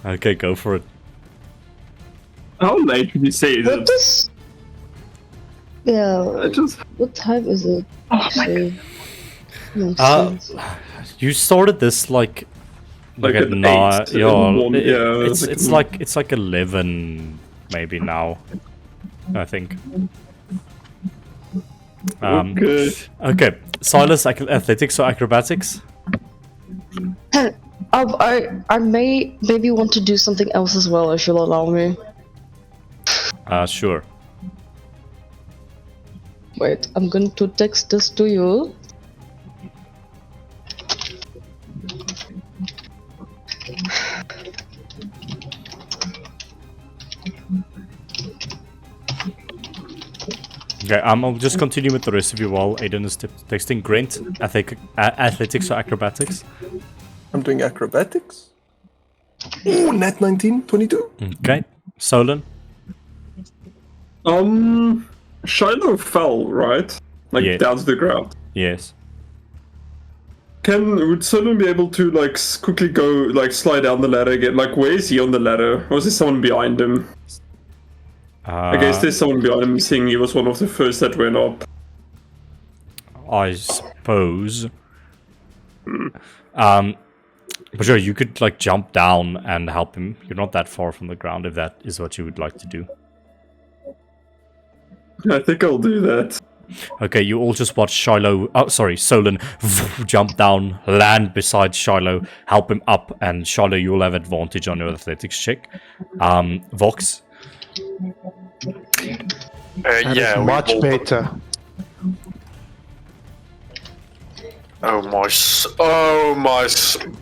A: Okay, go for it.
H: How late would you say is
D: What
H: it?
D: this? Yeah.
H: I just
D: What time is it?
G: Oh my god.
D: Makes
A: Uh,
D: sense.
A: You started this like
H: Like
A: at
H: at
A: 9.
H: 8 in the morning, yeah,
A: It's like 11 maybe now, I think.
H: okay.
A: Okay, Silas, athletics or acrobatics?
D: I may maybe want to do something else as well if you'll allow me.
A: Sure.
D: Wait, I'm going to text this to you.
A: Okay, I'll just continue with the rest of you while Aiden is texting. Grant, athletics or acrobatics?
C: I'm doing acrobatics. Ooh, nat 19, 22.
A: Okay, Solon?
H: Shiloh fell, right? Like
A: Yeah.
H: down to the ground.
A: Yes.
H: Would Solon be able to like quickly go like slide down the ladder again? Like where is he on the ladder? Or is there someone behind him? I guess there's someone behind him, seeing he was one of the first that went up.
A: I suppose. But sure, you could like jump down and help him. You're not that far from the ground if that is what you would like to do.
H: I think I'll do that.
A: Okay, you all just watch Solon jump down, land beside Shiloh, help him up, and Shiloh, you'll have advantage on your athletics check. Vox?
I: Yeah,
B: Much better.
I: Oh my,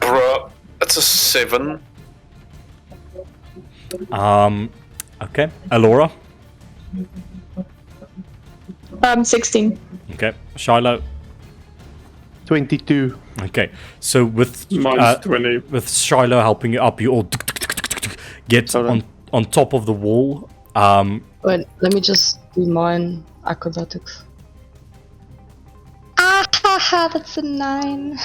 I: bruh. That's a 7.
A: Okay. Alora?
G: 16.
A: Okay, Shiloh.
B: 22.
A: Okay, so with
H: Minus 20.
A: with Shiloh helping you up, you all get on top of the wall.
D: Wait, let me just do mine acrobatics. Ah, haha, that's a 9.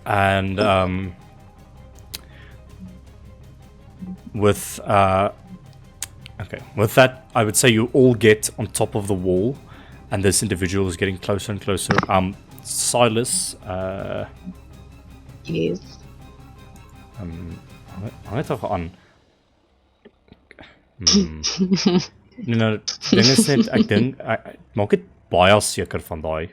A: And with with that, I would say you all get on top of the wall, and this individual is getting closer and closer. Silas,
D: Yes.
A: hang het toch aan. Nou, ding is net, ek dink ek maak dit baie seker van daai.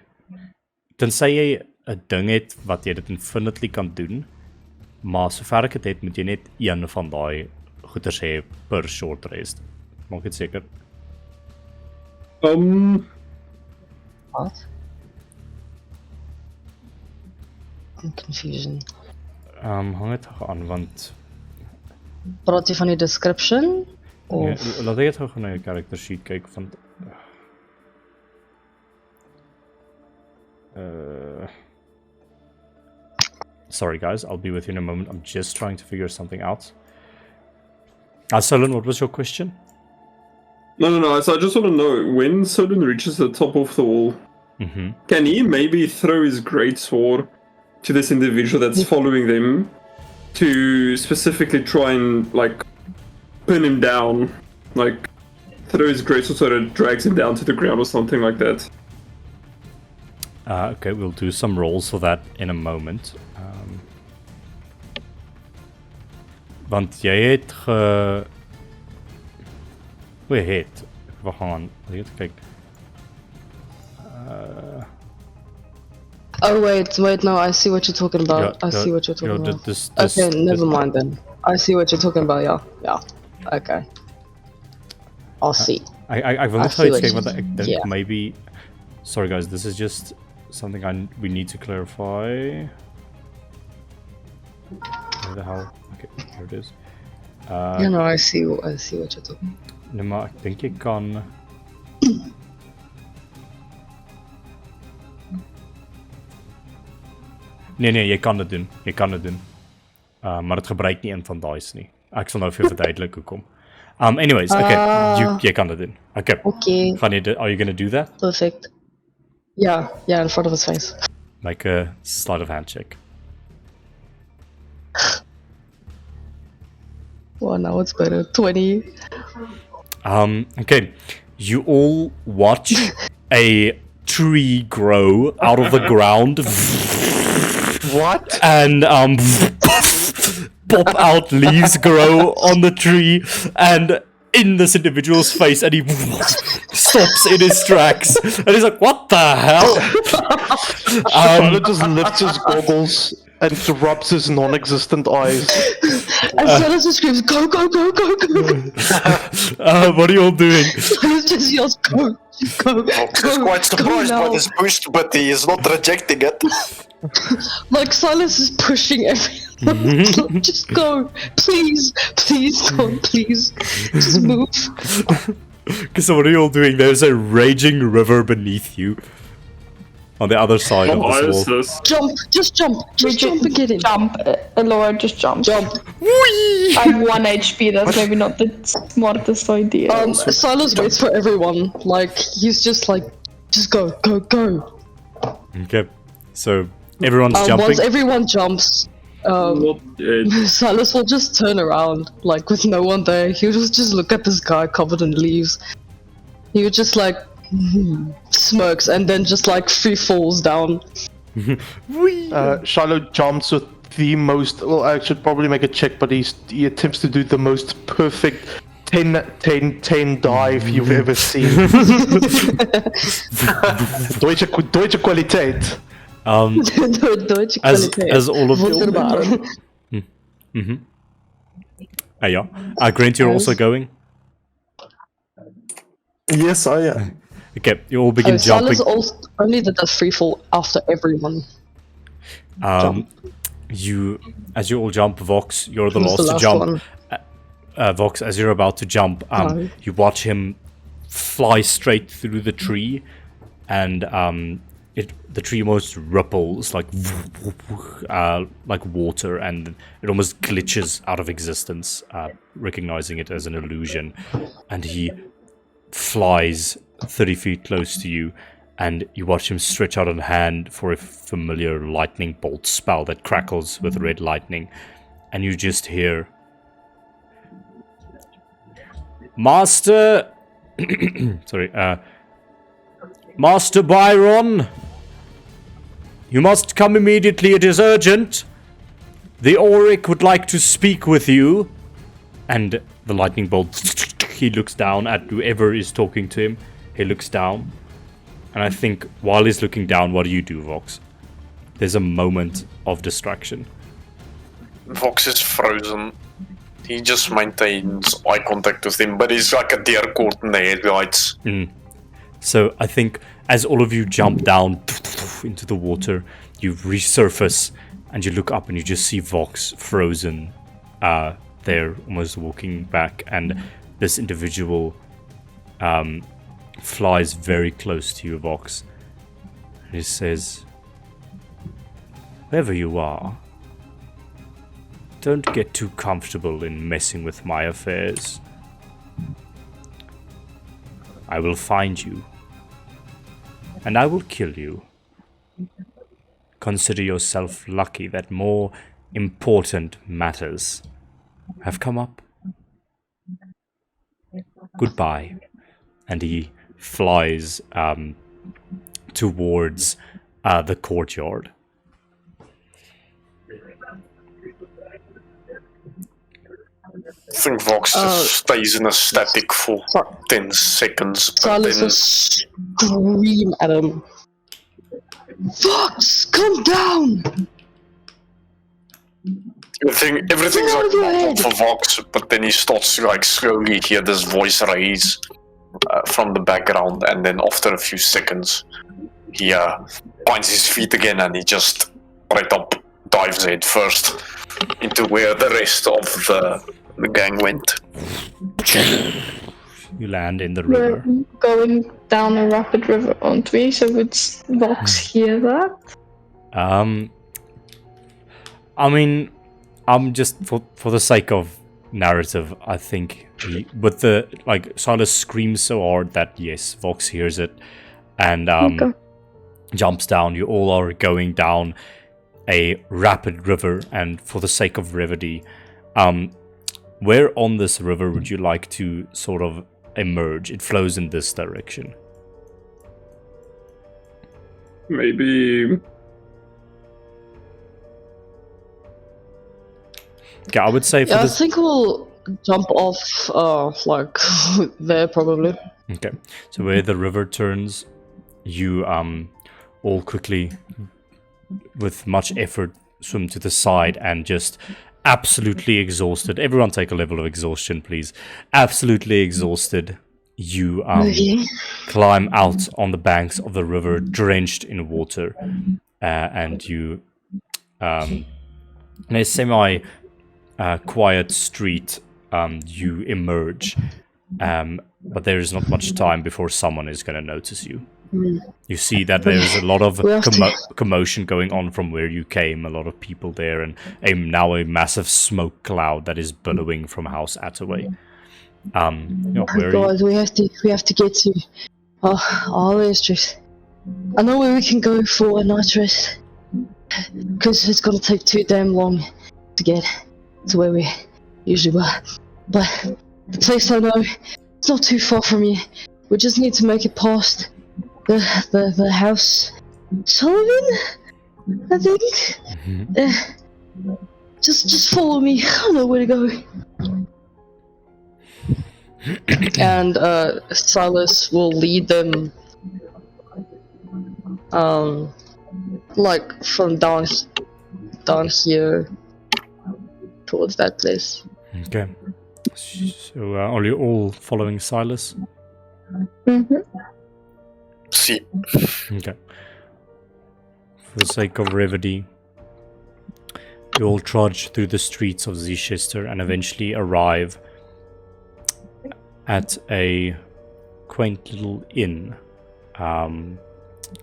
A: Tensy jy 'n ding het wat jy dit infinitely kan doen, maar sover ek dit het, moet jy net een van daai goeders hê per short rest. Maak dit seker.
D: Wat? I'm confusion.
A: Hang het toch aan, want
D: Praat jy van die description? Of...
A: ja, laat ek gou na jou character sheet kyk van sorry guys, I'll be with you in a moment. I'm just trying to figure something out. Solon, what was your question?
H: No. So I just want to know, when Solon reaches the top of the wall, can he maybe throw his greatsword to this individual that's following them to specifically try and, like, pin him down? Like, throw his greatsword so that it drags him down to the ground or something like that?
A: Okay, we'll do some rolls for that in a moment. Want jy het Wacht aan, even kyk.
D: Oh wait, no, I see what you're talking about.
A: Yeah,
D: I see what you're talking about.
A: This,
D: Okay, never mind then. I see what you're talking about, yeah. Okay. I'll see.
A: Ek wil
D: I
A: net
D: see
A: gou iets
D: what
A: kyk
D: you-
A: want ek dink
D: yeah.
A: maybe. Sorry guys, this is just something we need to clarify. Where the hell? Okay, here it is.
D: Yeah, no, I see what you're talking.
A: Nee, maar ek dink jy kan. Nee, jy kan dit doen. Jy kan dit doen. Maar dit gebruik nie een van daai's nie. Ek sal nou vir jou verduidelik hoekom. Anyways, okay, jy kan dit doen. Okay.
D: Okay,
A: Are you gonna do that?
D: perfect. Yeah, in front of his face.
A: Make a sleight of hand check.
D: Well, now it's better. 20.
A: Okay. You all watch a tree grow out of the ground.
B: What?
A: And pop out leaves grow on the tree and in this individual's face, and he stops in his tracks and he's like, what the hell?
B: Charlotte just lifts his goggles and rubs his non-existent eyes.
D: And Silas just screams, go, go, go, go, go.
A: What are you all doing?
D: Silas just yells, go, go,
I: He's
D: go,
I: quite
D: go
I: surprised by
D: now.
I: this boost, but he is not rejecting it.
D: Like, Silas is pushing everyone. Just go. Please go, please. Just move.
A: Because what are you all doing? There's a raging river beneath you. On the other side of
H: Why
A: this
H: is
A: wall.
H: this?
D: Jump, just jump and get in.
G: Jump, Laura, just jump.
D: Jump.
G: I have 1 HP, that's maybe not the smartest idea.
D: Silas waits for everyone. Like, he's just like, just go, go, go.
A: Okay. So everyone's jumping.
D: Once everyone jumps,
H: Not yet.
D: Silas will just turn around, like with no one there. He'll just look at this guy covered in leaves. He would just like smirks and then just like free falls down.
B: Shiloh jumps with the most. Well, I should probably make a check, but he attempts to do the most perfect 10 dive you've ever seen. Deutsche Qualität.
D: Deutsche Qualität.
A: As all of you.
D: Wunderbar.
A: Yeah. Grant, you're also going.
C: Yes, I am.
A: Okay, you all begin jumping.
D: Silas also only did the free fall after everyone.
A: As you all jump, Vox, you're the
D: Who's
A: last
D: the
A: to
D: last
A: jump.
D: one?
A: Vox, as you're about to jump,
D: Hi.
A: you watch him fly straight through the tree, and the tree almost ripples like water, and it almost glitches out of existence, recognizing it as an illusion, and he flies 30 feet close to you, and you watch him stretch out a hand for a familiar lightning bolt spell that crackles with red lightning, and you just hear, Master... Sorry, Master Byron, you must come immediately, it is urgent. The Auric would like to speak with you. And the lightning bolt, he looks down at whoever is talking to him. He looks down. And I think while he's looking down, what do you do, Vox? There's a moment of distraction.
I: Vox is frozen. He just maintains eye contact with him, but he's like a deer caught in the headlights.
A: So I think as all of you jump down into the water, you resurface and you look up and you just see Vox frozen there, almost walking back, and this individual flies very close to you, Vox. And he says, wherever you are, don't get too comfortable in messing with my affairs. I will find you, and I will kill you. Consider yourself lucky that more important matters have come up. Goodbye. And he flies towards the courtyard.
I: I think Vox just stays in a static for 10 seconds. But
D: Silas
I: then
D: will scream at him. Vox, come down!
I: everything's
D: Get out
I: like
D: of your
I: normal
D: head.
I: for Vox, but then he starts to like slowly hear this voice raise from the background, and then after a few seconds, he finds his feet again, and he just right up dives head first into where the rest of the gang went.
A: You land in the
G: We're
A: river.
G: going down a rapid river, aren't we? So would Vox hear that?
A: I mean, I'm just for the sake of narrative, I think with the Silas screams so hard that yes, Vox hears it and
G: Okay.
A: jumps down. You all are going down a rapid river, and for the sake of brevity, where on this river would you like to sort of emerge? It flows in this direction.
H: Maybe.
A: Okay, I would say for
D: Yeah, I
A: this.
D: think we'll jump off, there probably.
A: Okay, so where the river turns, you all quickly, with much effort, swim to the side and just absolutely exhausted. Everyone take a level of exhaustion, please. Absolutely exhausted. You
D: Okay.
A: climb out on the banks of the river, drenched in water, and you in a semi-quiet street. You emerge, but there is not much time before someone is going to notice you. You see that there is a lot of
D: We have to-
A: commotion going on from where you came. A lot of people there, and now a massive smoke cloud that is billowing from House Attaway. Where are you?
D: Guys, we have to get to our rest. I know where we can go for a night rest, because it's gonna take too damn long to get to where we usually were. But the place I know, it's not too far from here. We just need to make it past the house Sullivan, I think. Just follow me. I know where to go. And Silas will lead them from down here towards that place.
A: Okay. So are you all following Silas?
G: Mm-hmm.
I: See,
A: Okay. For the sake of brevity, you all trudge through the streets of Zichester and eventually arrive at a quaint little inn,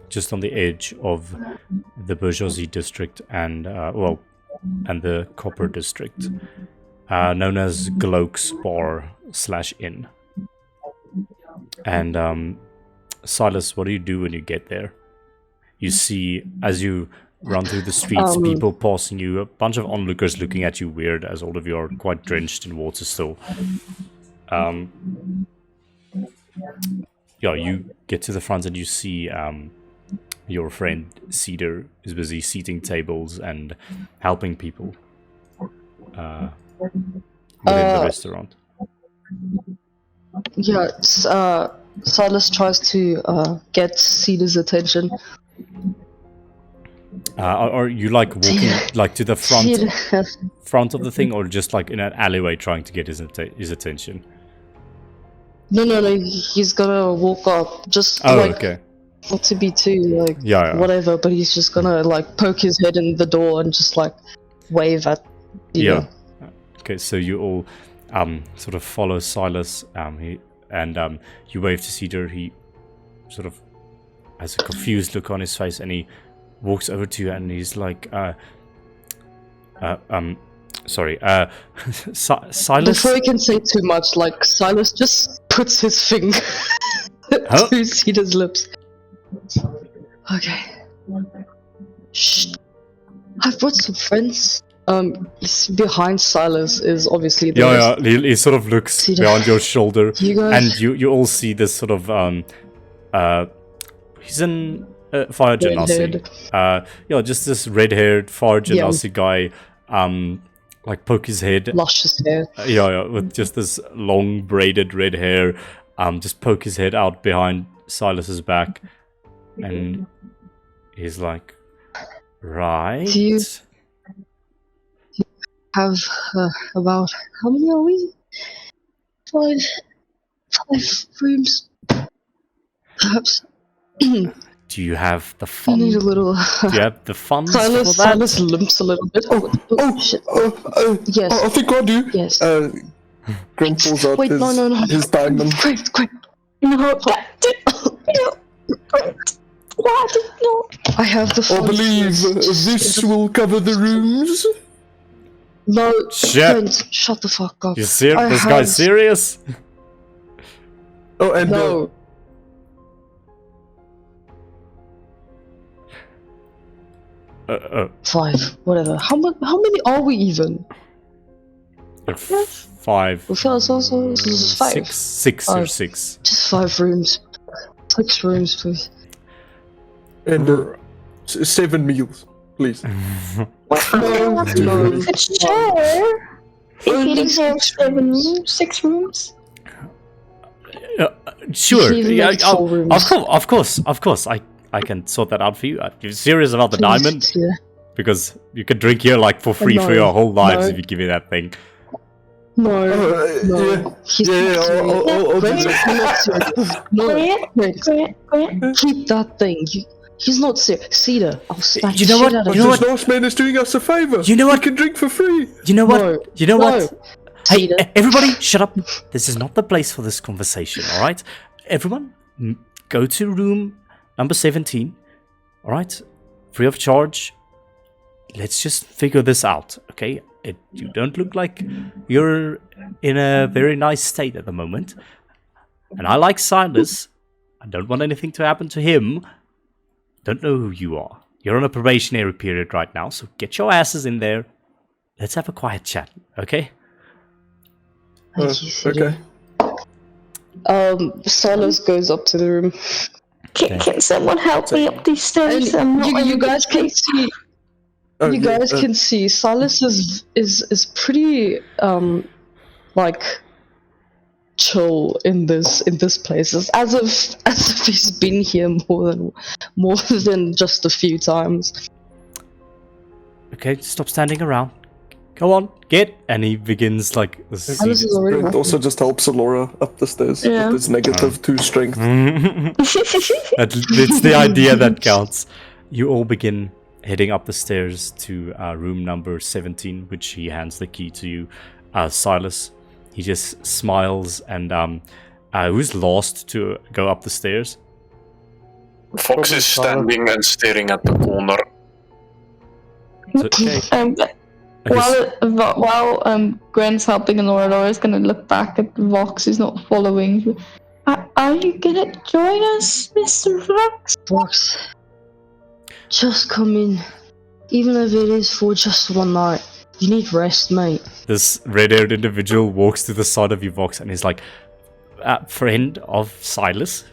A: just on the edge of the bourgeoisie district and and the copper district, known as Gloke's Bar / Inn. And Silas, what do you do when you get there? You see, as you run through the streets, people passing you, a bunch of onlookers looking at you weird, as all of you are quite drenched in water still. Yeah, you get to the front and you see your friend Cedar is busy seating tables and helping people within the restaurant.
D: Yeah, Silas tries to get Cedar's attention.
A: Are you like walking like to the front of the thing, or just like in an alleyway trying to get his attention?
D: No, he's gonna walk up, just
A: Okay.
D: not to be too like
A: Yeah.
D: whatever, but he's just gonna like poke his head in the door and just like wave at Cedar.
A: Yeah. Okay, so you all sort of follow Silas. You wave to Cedar. He sort of has a confused look on his face, and he walks over to you, and he's like, sorry, Silas.
D: Before he can say too much, like Silas just puts his finger to Cedar's lips. Okay. Shh. I've brought some friends. Behind Silas is obviously the
A: Yeah. He sort of looks
D: Cedar.
A: behind your shoulder,
D: You guys-
A: and you all see this sort of he's in fire genasi. Just this red-haired fire genasi guy. Like poke his head.
D: luscious hair.
A: With just this long braided red hair. Just poke his head out behind Silas's back, and he's like, right.
D: Do you have about how many are we? Five rooms, perhaps.
A: Do you have the
D: I
A: fun?
D: need a little.
A: Do you have the funds for that?
D: Silas limps a little bit. Shit. Yes.
C: I think I do.
D: Yes.
C: Grant pulls out
D: Wait, no.
C: his diamond.
D: Quick.
G: No, what? No.
D: I have the
C: I
D: funds.
C: believe this will cover the rooms.
D: No,
A: Shit.
D: Brent, shut the fuck up.
A: You see
D: I
A: this
D: have-
A: guy's serious?
C: Oh, and
D: No. Five, whatever. How many are we even?
A: 5.
D: We feel also this is five.
A: Six or 6.
D: Just 5 rooms. 6 rooms, please.
C: and 7 meals, please.
D: No.
G: Sure. If you didn't have 7 rooms, 6 rooms.
A: Sure.
D: You can
A: Yeah,
D: make 4 rooms.
A: of course. I can sort that out for you. You're serious about the
D: Please,
A: diamond?
D: yeah.
A: Because you could drink here like for free for
D: No,
A: your whole lives
D: no.
A: if you give me that thing.
D: No.
C: Yeah.
D: He's
C: Yeah,
D: not serious.
C: I'll do
D: Brent,
C: that.
D: you're not serious. No, Brent, keep that thing. He's not serious. Cedar, I'll smash
A: You know
D: the
A: what?
D: shit out of
A: You know
C: This nice man is doing us a favor.
A: You know what?
C: We can drink for free.
A: You know what?
D: No,
A: You know
D: no.
A: what? Hey,
D: Cedar.
A: everybody, shut up. This is not the place for this conversation, alright? Everyone, go to room number 17, alright? Free of charge. Let's just figure this out, okay? You don't look like you're in a very nice state at the moment. And I like Silas. I don't want anything to happen to him. Don't know who you are. You're on a probationary period right now, so get your asses in there. Let's have a quiet chat, okay?
D: Thank you, Cedar.
C: Okay.
D: Silas goes up to the room.
G: Can someone help me up these stairs? I'm not
D: You
G: in
D: guys
G: good
D: can
G: shape.
D: see.
C: Oh,
D: You
C: yeah,
D: guys can see Silas is pretty like chill in this place. It's as if he's been here more than just a few times.
A: Okay, stop standing around. Go on, get. And he begins like the
D: Silas is already
C: Grant also just helps Alora up the stairs
G: Yeah.
C: with his -2 strength.
A: It's the idea that counts. You all begin heading up the stairs to room number 17, which he hands the key to you. Silas, he just smiles and who's last to go up the stairs?
I: Fox is standing and staring at the corner.
G: While Gwen's helping Laura's gonna look back at Vox, who's not following. Are you gonna join us, Mr. Vox?
D: Vox, just come in. Even if it is for just one night. You need rest, mate.
A: This red-haired individual walks to the side of you, Vox, and is like, friend of Silas,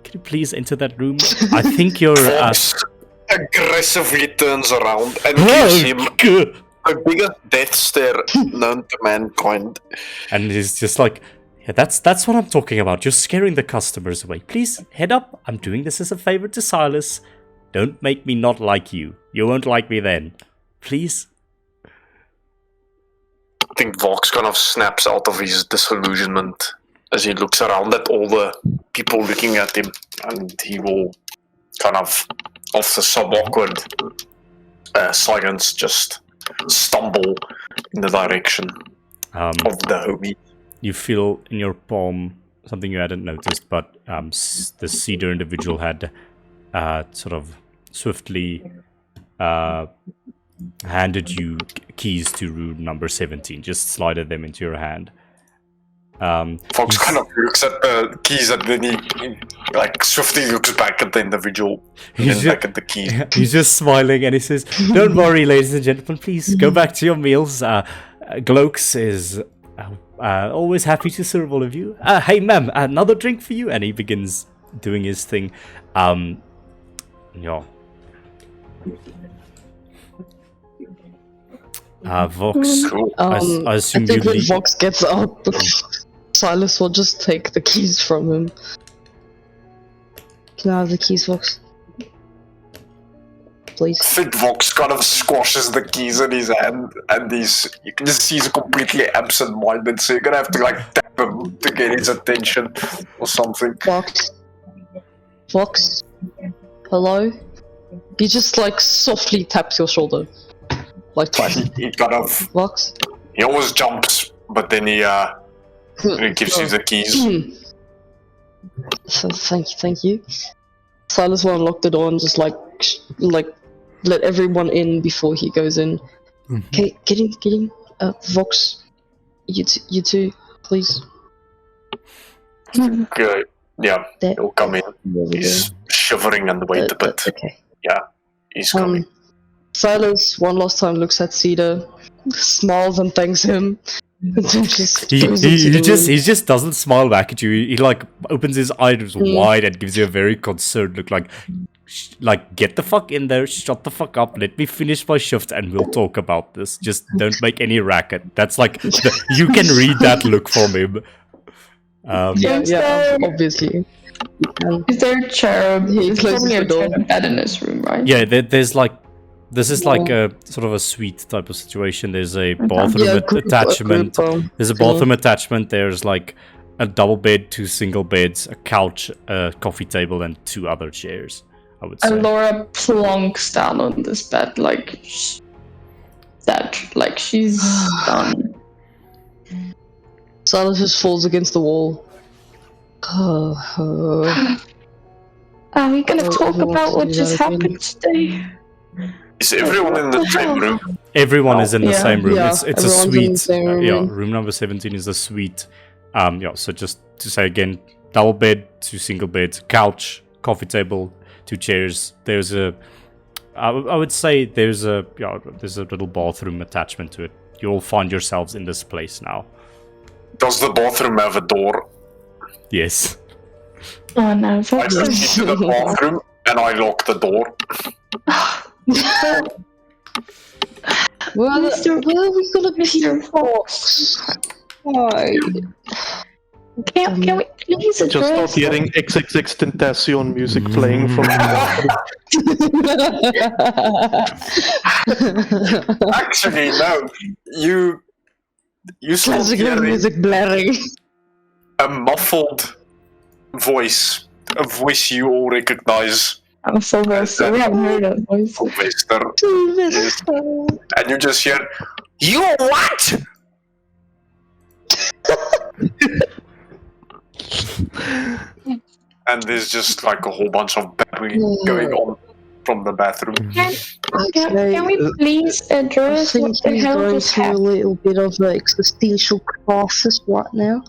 A: can you please enter that room? I think you're...
I: Fox aggressively turns around and gives him the biggest death stare known to mankind.
A: And he's just like, yeah, that's what I'm talking about. You're scaring the customers away. Please, head up. I'm doing this as a favor to Silas. Don't make me not like you. You won't like me then. Please?
I: I think Vox kind of snaps out of his disillusionment as he looks around at all the people looking at him, and he will kind of, after some awkward silence, just stumble in the direction of the homie.
A: You feel in your palm something you hadn't noticed, but the cedar individual had sort of swiftly handed you keys to room number 17. Just slided them into your hand.
I: Fox kind of looks at the keys and then he like swiftly looks back at the individual and then back at the keys.
A: He's just smiling and he says, "Don't worry, ladies and gentlemen, please go back to your meals. Glokes is always happy to serve all of you. Hey ma'am, another drink for you." And he begins doing his thing. Yeah. Vox, I assume
D: I think
A: you
D: when
A: leave.
D: Vox gets up, Silas will just take the keys from him. Can I have the keys, Vox? Please.
I: I think Vox kind of squashes the keys in his hand, and you can just see he's completely absent-minded, so you're gonna have to like tap him to get his attention or something.
D: Vox? Hello? He just like softly taps your shoulder. Like twice.
I: He kind of...
D: Vox?
I: He always jumps, but then he gives you the keys.
D: So, thank you. Silas will unlock the door and just like let everyone in before he goes in. Okay, get in. Vox, you two, please.
I: Good. Yeah, he'll come in. He's shivering and wait a bit.
D: Okay.
I: Yeah, he's coming.
D: Silas one last time looks at Cedar, smiles and thanks him. And then
A: He just doesn't smile back at you. He like opens his eyes wide and gives you a very concerned look, like get the fuck in there, shut the fuck up, let me finish my shift, and we'll talk about this. Just don't make any racket. That's like you can read that look from him.
D: Yeah, obviously.
G: Is there a chair? He's probably a chair and bed in this room, right?
A: Yeah, there's like. This is like a sort of a suite type of situation. There's a bathroom attachment. There's a bathroom attachment. There's like a double bed, 2 single beds, a couch, a coffee table, and 2 other chairs, I would say.
G: And Laura plonks down on this bed like she's done.
D: Silas just falls against the wall.
G: Are we gonna talk about what just happened today?
I: Is everyone in the same room?
A: Everyone is in the same room.
D: Yeah,
A: It's a suite.
D: Room.
A: Room number 17 is a suite. So just to say again, double bed, 2 single beds, couch, coffee table, 2 chairs. There's I would say there's a little bathroom attachment to it. You all find yourselves in this place now.
I: Does the bathroom have a door?
A: Yes.
G: Oh no!
I: I proceed to the bathroom and I lock the door.
D: Where are we gonna be?
G: Fox?
D: Why?
G: Can we please
B: Just
G: address?
B: not hearing XXX Tentacion music playing from the
I: Actually, no. You start
D: Classical
I: hearing
D: music blaring.
I: a muffled voice, a voice you all recognize.
G: I'm Sylvester. We haven't heard that voice.
I: Sylvester. And you just hear, "You what?" And there's just like a whole bunch of babbling going on from the bathroom.
G: Can we please
D: I
G: address
D: think
G: what the
D: he's
G: hell
D: going
G: just
D: through a
G: happened?
D: little bit of an existential crisis right now.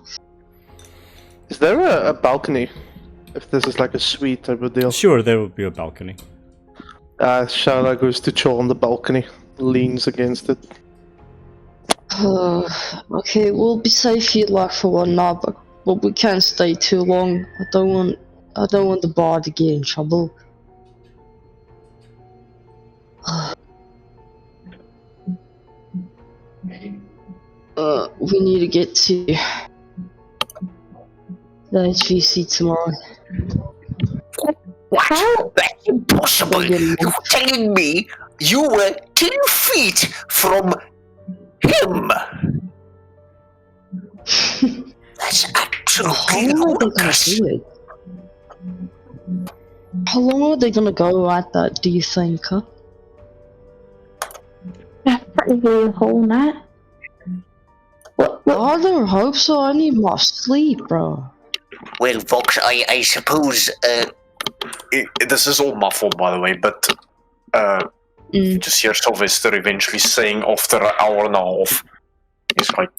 B: Is there a balcony? If this is like a suite type of deal.
A: Sure, there will be a balcony.
B: Shala goes to chill on the balcony, leans against it.
D: Okay, we'll be safe here like for one night, but we can't stay too long. I don't want the bar to get in trouble. We need to get to the HVC tomorrow.
I: What? That's impossible. You're telling me you were 10 feet from him? That's absolutely ludicrous.
D: How long are they gonna go at that, do you think, huh?
G: Probably the whole night. What?
D: I don't hope so. I need my sleep, bro.
I: Well, Vox, I suppose this is all my fault, by the way, but you just hear Sylvester eventually saying after an hour and a half, he's like,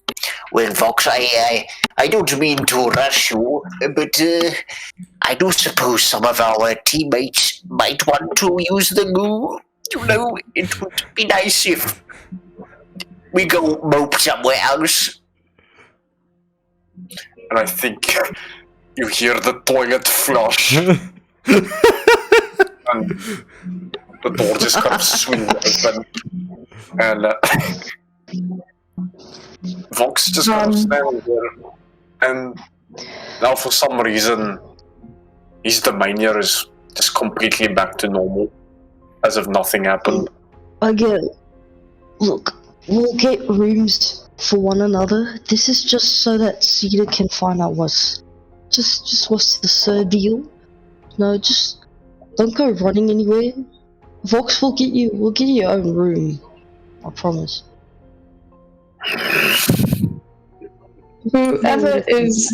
I: well, Vox, I don't mean to rush you, but I do suppose some of our teammates might want to use the goo. You know, it would be nice if we go mope somewhere else. And I think you hear the toilet flush. And the door just kind of swings open. And Vox just kind of standing there. And now for some reason, his demeanor is just completely back to normal. As if nothing happened.
D: I get it. Look, we'll get rooms for one another. This is just so that Cedar can find out what's the deal. No, just don't go running anywhere. Vox will get you. We'll get you your own room. I promise.
G: Whoever is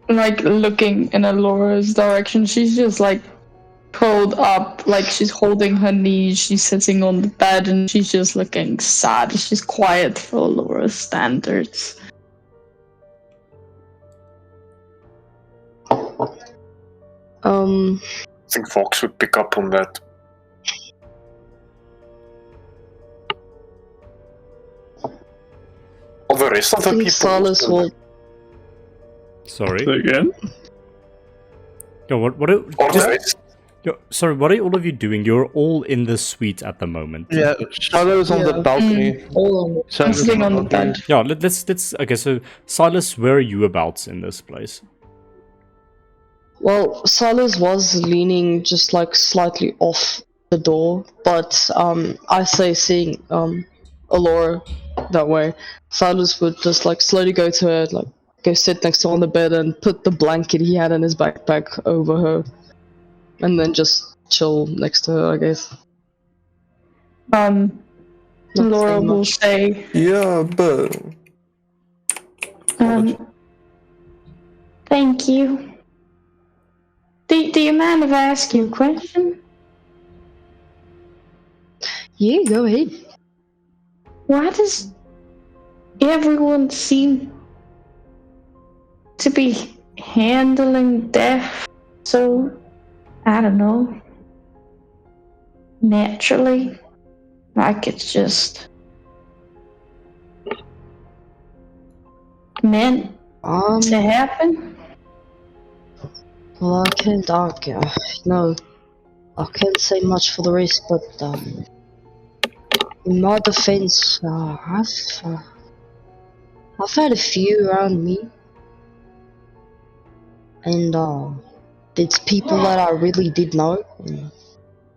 G: like looking in Alora's direction, she's just like curled up, like she's holding her knees, she's sitting on the bed, and she's just looking sad. She's quiet for Alora's standards.
I: I think Vox would pick up on that. All the rest of the
D: I think
I: people.
D: Silas will.
A: Sorry.
H: Say again?
A: Yo, what
I: All the rest.
A: Yo, sorry, what are all of you doing? You're all in the suite at the moment.
B: Yeah, Shadow's on the balcony.
D: All
B: Shadow's
G: sitting on the bed.
A: Yeah, let's okay, so Silas, where are you abouts in this place?
D: Well, Silas was leaning just like slightly off the door, but I say seeing Alora that way, Silas would just like slowly go to her, like go sit next to her on the bed and put the blanket he had in his backpack over her, and then just chill next to her, I guess. Not
G: Laura
D: saying
G: will
D: much.
G: say,
C: Yeah, but
G: thank you. Do you mind if I ask you a question?
D: Yeah, go ahead.
G: Why does everyone seem to be handling death so, I don't know, naturally? Like it's just meant to happen?
D: Well, I can't argue. No, I can't say much for the rest, but in my defense, I've had a few around me, and it's people that I really did know, and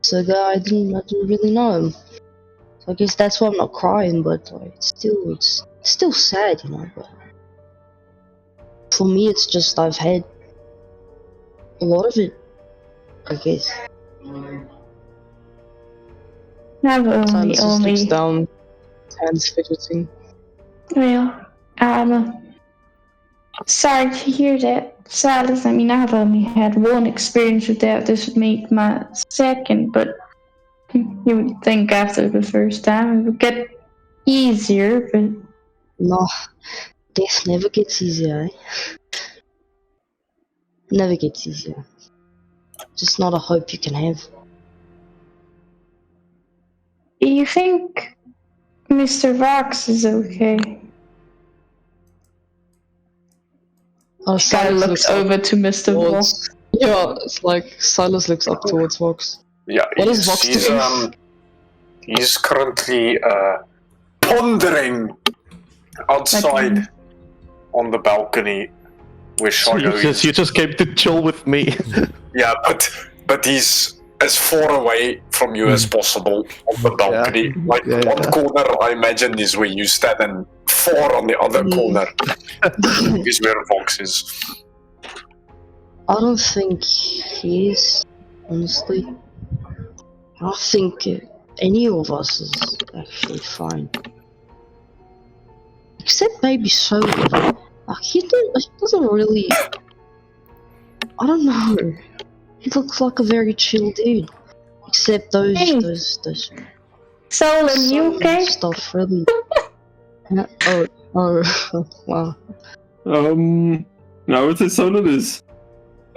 D: so that I didn't really know him. So I guess that's why I'm not crying, but it's still sad, you know. But for me, it's just I've had a lot of it, I guess.
G: I've
D: Silas just looks
G: only
D: down, hands fidgeting.
G: well, Sorry to hear that, Silas. I mean, I've only had one experience with that. This would make my second, but you would think after the first time it would get easier, but
D: No, death never gets easier, eh? Never gets easier. Just not a hope you can have.
G: do you think Mr. Vox is okay?
D: Oh,
G: Guy looks over to Mr. Vox.
D: towards... Yeah, it's like Silas looks up towards Vox.
I: Yeah,
D: What does Vox do?
I: He's currently pondering outside on the balcony. Wish I know
B: You just came to chill with me.
I: Yeah, but he's as far away from you as possible on the balcony. Like one corner, I imagine, is where you stand, and far on the other corner is where Vox is.
D: I don't think he is, honestly. I don't think any of us is actually fine. Except maybe Solo. Like, he doesn't really... I don't know. He looks like a very chill dude. Except those
G: Solon, you okay?
D: stuff really... wow.
H: No, I would say Solon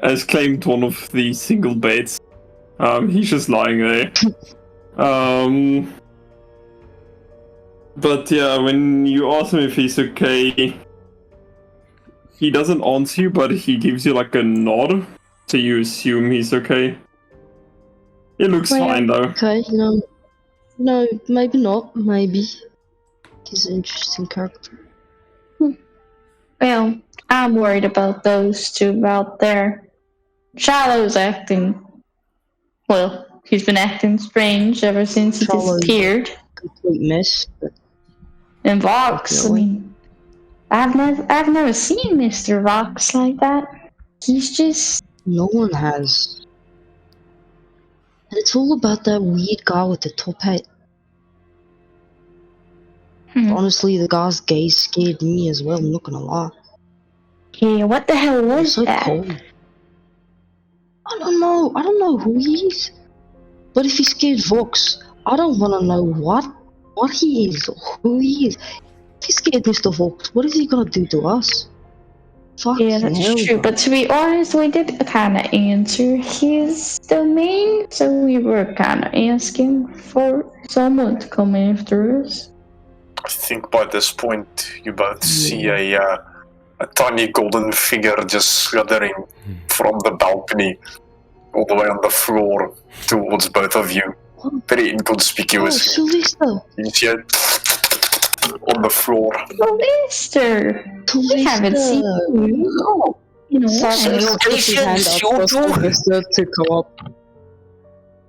H: has claimed one of the single beds. He's just lying there. But yeah, when you ask him if he's okay, he doesn't answer you, but he gives you like a nod, so you assume he's okay. He looks fine though.
D: Okay, no, maybe not, maybe. He's an interesting character.
G: Well, I'm worried about those two out there. Shallow's acting... Well, he's been acting strange ever since he disappeared.
D: Complete mess.
G: And Vox, I mean... I've never seen Mr. Vox like that. He's just...
D: No one has. And it's all about that weird guy with the top hat. Honestly, the guy's gaze scared me as well, I'm not gonna lie.
G: Yeah, what the hell was
D: He's so
G: that?
D: cold. I don't know who he is. But if he scared Vox, I don't wanna know what he is or who he is. If he scared Mr. Vox, what is he gonna do to us?
G: Yeah, that's true. But to be honest, we did kind of answer his domain, so we were kind of asking for someone to come after us.
I: I think by this point you both see a tiny golden figure just slithering from the balcony all the way on the floor towards both of you. Very inconspicuous.
D: Oh, Sylvester!
I: You see it on the floor.
G: Sylvester! We haven't seen you. You know,
D: Silas puts his hand out for Sylvester to come up.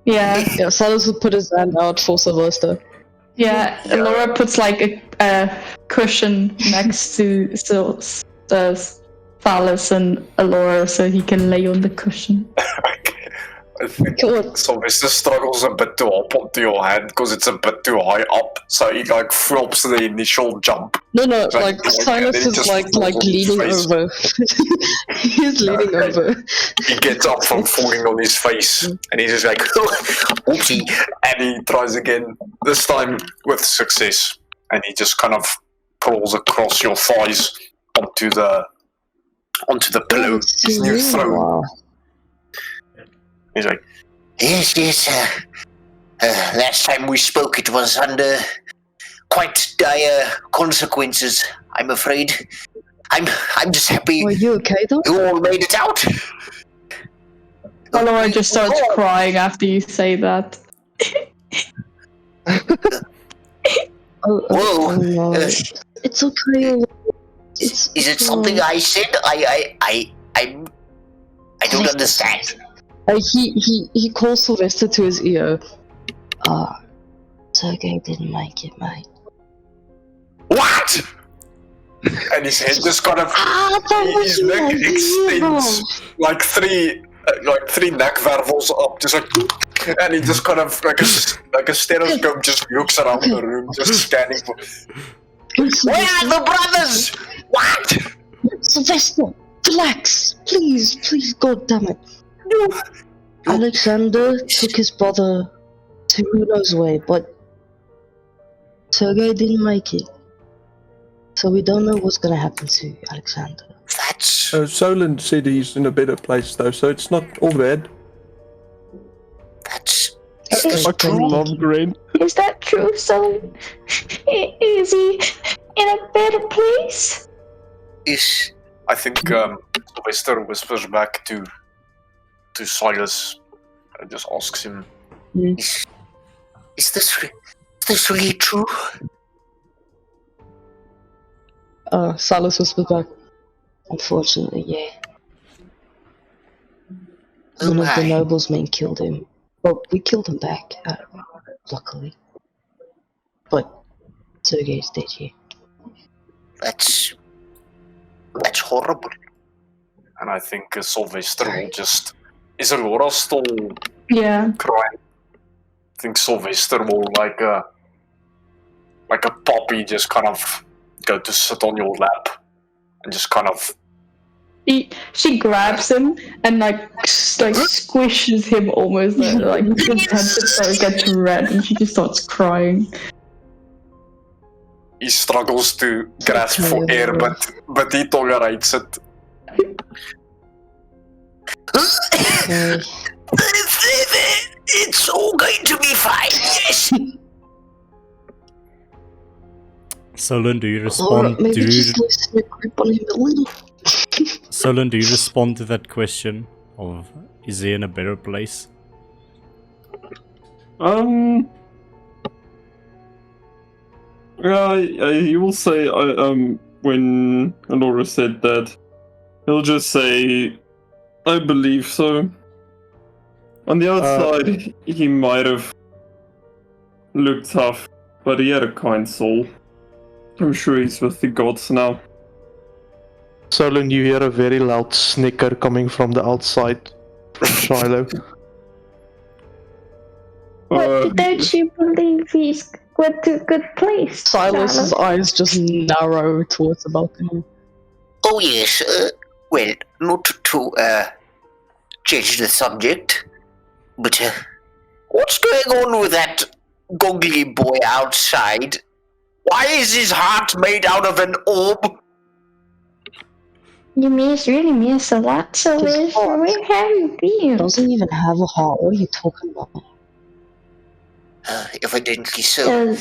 G: Yeah,
D: Silas would put his hand out for Sylvester.
G: Yeah, Laura puts like a cushion next to Silas and Laura so he can lay on the cushion.
I: I think Sylvester struggles a bit to hop onto your hand because it's a bit too high up, so he like flops the initial jump.
D: No, like Silas is like leaning over. He's leaning over.
I: He gets up from falling on his face, and he's just like, oopsie, and he tries again, this time with success, and he just kind of crawls across your thighs onto the pillow, his new throne.
D: Wow.
I: He's like, yes, last time we spoke it was under quite dire consequences, I'm afraid. I'm just happy
D: Are you okay though?
I: you all made it out.
G: Laura just starts crying after you say that.
I: Whoa.
D: No. It's okay.
I: Is it something I said? I don't understand.
D: He calls Sylvester to his ear. Sergey didn't make it, mate.
I: What? And his head just kind of his neck extends like three neck vervels up, just like, and he just kind of like a stethoscope just looks around the room, just scanning for. Where are the brothers? What?
D: Sylvester, relax, please, God damn it. Alexander took his brother to who knows where, but Sergei didn't make it. So we don't know what's gonna happen to Alexander.
I: That's
C: Solon said he's in a better place though, so it's not all bad.
I: that's
F: Fucking love Grain.
G: Is that true? So, is he in a better place?
I: is. I think Sylvester whispers back to Silas and just asks him, "Is this really true?"
D: Silas whispered back. Unfortunately, yeah. One of the nobles' men killed him. Well, we killed him back, luckily. But Sergei's dead, yeah.
I: That's horrible. And I think Sylvester will just. Is Aurora still
G: Yeah.
I: crying? I think Sylvester will like a puppy just kind of go to sit on your lap and just kind of.
G: She grabs him and like squishes him almost like his temperature gets red and she just starts crying.
I: He struggles to grasp for air, but he tolerates it. It's all going to be fine, yes.
A: Solon, do you respond?
D: Maybe just loosen the grip on him a little.
A: Solon, do you respond to that question of is he in a better place?
H: Yeah, he will say, when Alora said that, he'll just say, I believe so. On the outside, he might have looked tough, but he had a kind soul. I'm sure he's with the gods now.
B: Solon, you hear a very loud snicker coming from the outside from Shiloh.
G: But don't you believe he's went to a good place?
D: Silas's eyes just narrow towards the balcony.
I: Oh yes, well, not to change the subject, but what's going on with that goggly boy outside? Why is his heart made out of an orb?
G: You really miss a lot, so where have you been?
D: Doesn't even have a heart. What are you talking about?
I: Evidently so.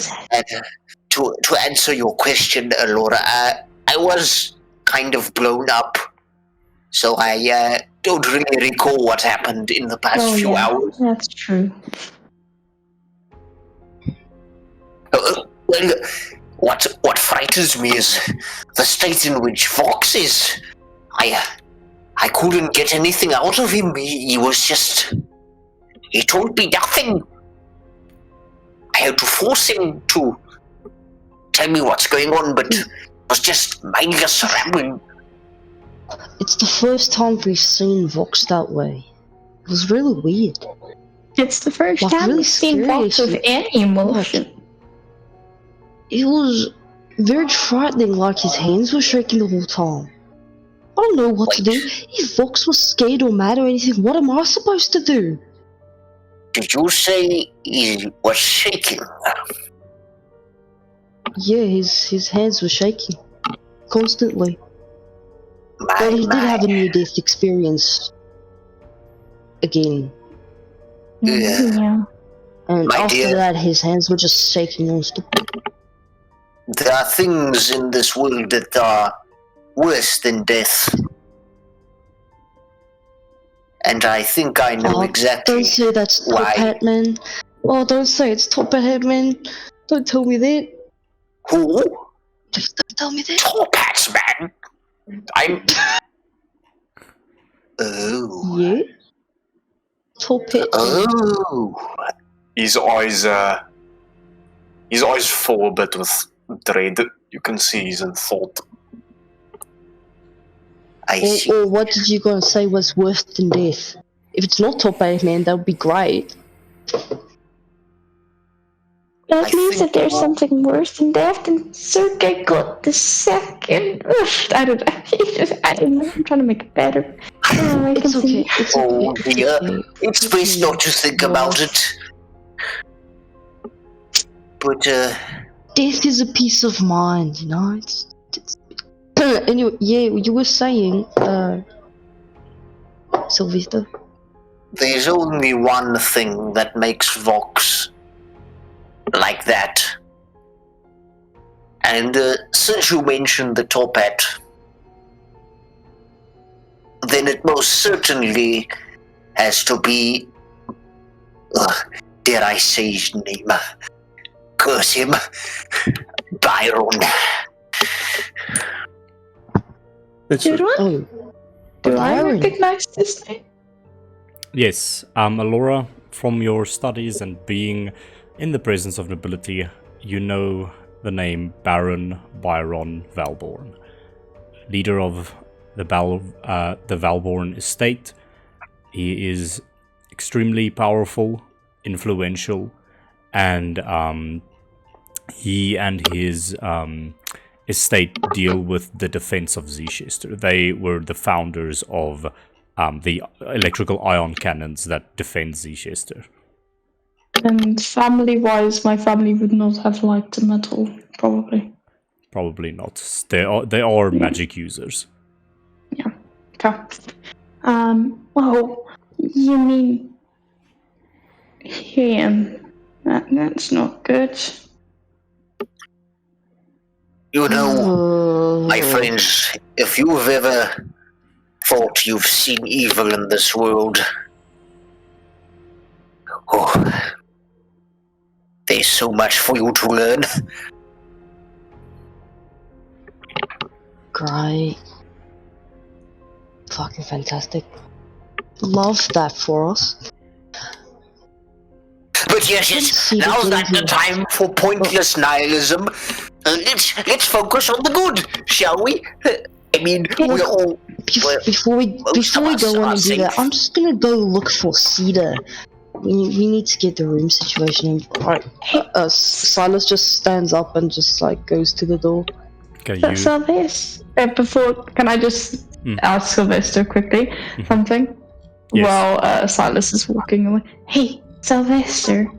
I: To answer your question, Laura, I was kind of blown up, so I don't really recall what happened in the past few hours.
G: That's true.
I: Well, what frightens me is the state in which Vox is. I couldn't get anything out of him. He was just. He told me nothing. I had to force him to tell me what's going on, but it was just mindless rambling.
D: It's the first time we've seen Vox that way. It was really weird.
G: It's the first
D: Like,
G: time
D: really
G: we've seen Vox with any emotion.
D: It was very frightening, like his hands were shaking the whole time. I don't know what to do. If Vox was scared or mad or anything, what am I supposed to do?
I: Did you say he was shaking?
D: Yeah, his hands were shaking. Constantly. But he did have a near-death experience. Again.
G: Yeah.
D: And
I: My
D: after
I: dear.
D: that, his hands were just shaking non-stop.
I: There are things in this world that are worse than death. And I think I know exactly
D: Don't say that's Top
I: why.
D: Hat Man. Oh, don't say it's Top Hat Man. Don't tell me that.
I: Who?
D: Please don't tell me that.
I: Top Hats, man. I'm. Oh.
D: Yeah? Top Hat Man.
I: Oh. His eyes fill a bit with dread. You can see he's in thought. I see.
D: Or what did you gonna say was worse than death? If it's not Top Hat Man, that would be great.
G: That means that there's something worse than death, and Sergei got the second. I don't know. I'm trying to make it better.
D: It's okay. It's okay.
I: Oh dear, it's best not to think about it. But
D: Death is a peace of mind, you know. It's anyway. Yeah, you were saying, Sylvester.
I: there's only one thing that makes Vox like that. And since you mentioned the top hat, then it most certainly has to be, dare I say his name, curse him, Byron.
C: It's
G: Kirron? Do I
D: Byron.
G: recognize this name?
A: Yes, Alora, from your studies and being in the presence of nobility, you know the name Baron Byron Valborn, leader of the Valborn estate. He is extremely powerful, influential, and he and his estate deal with the defense of Zchester. They were the founders of the electrical ion cannons that defend Zchester.
G: And family-wise, my family would not have liked them at all, probably.
A: Probably not. They are magic users.
G: Yeah. Okay. Well, you mean him? That's not good.
I: You know, my friends, if you've ever thought you've seen evil in this world, there's so much for you to learn.
D: Great. Fucking fantastic. Love that for us.
I: But yes, now's not the time for pointless nihilism. Let's focus on the good, shall we? I mean, we're all...
D: Before we go on and do that, I'm just gonna go look for Cedar. We need to get the room situation. Alright, Silas just stands up and just like goes to the door.
A: Okay,
G: Sylvester, before, can I just ask Sylvester quickly something?
A: Yes.
G: While Silas is walking away. Hey, Sylvester.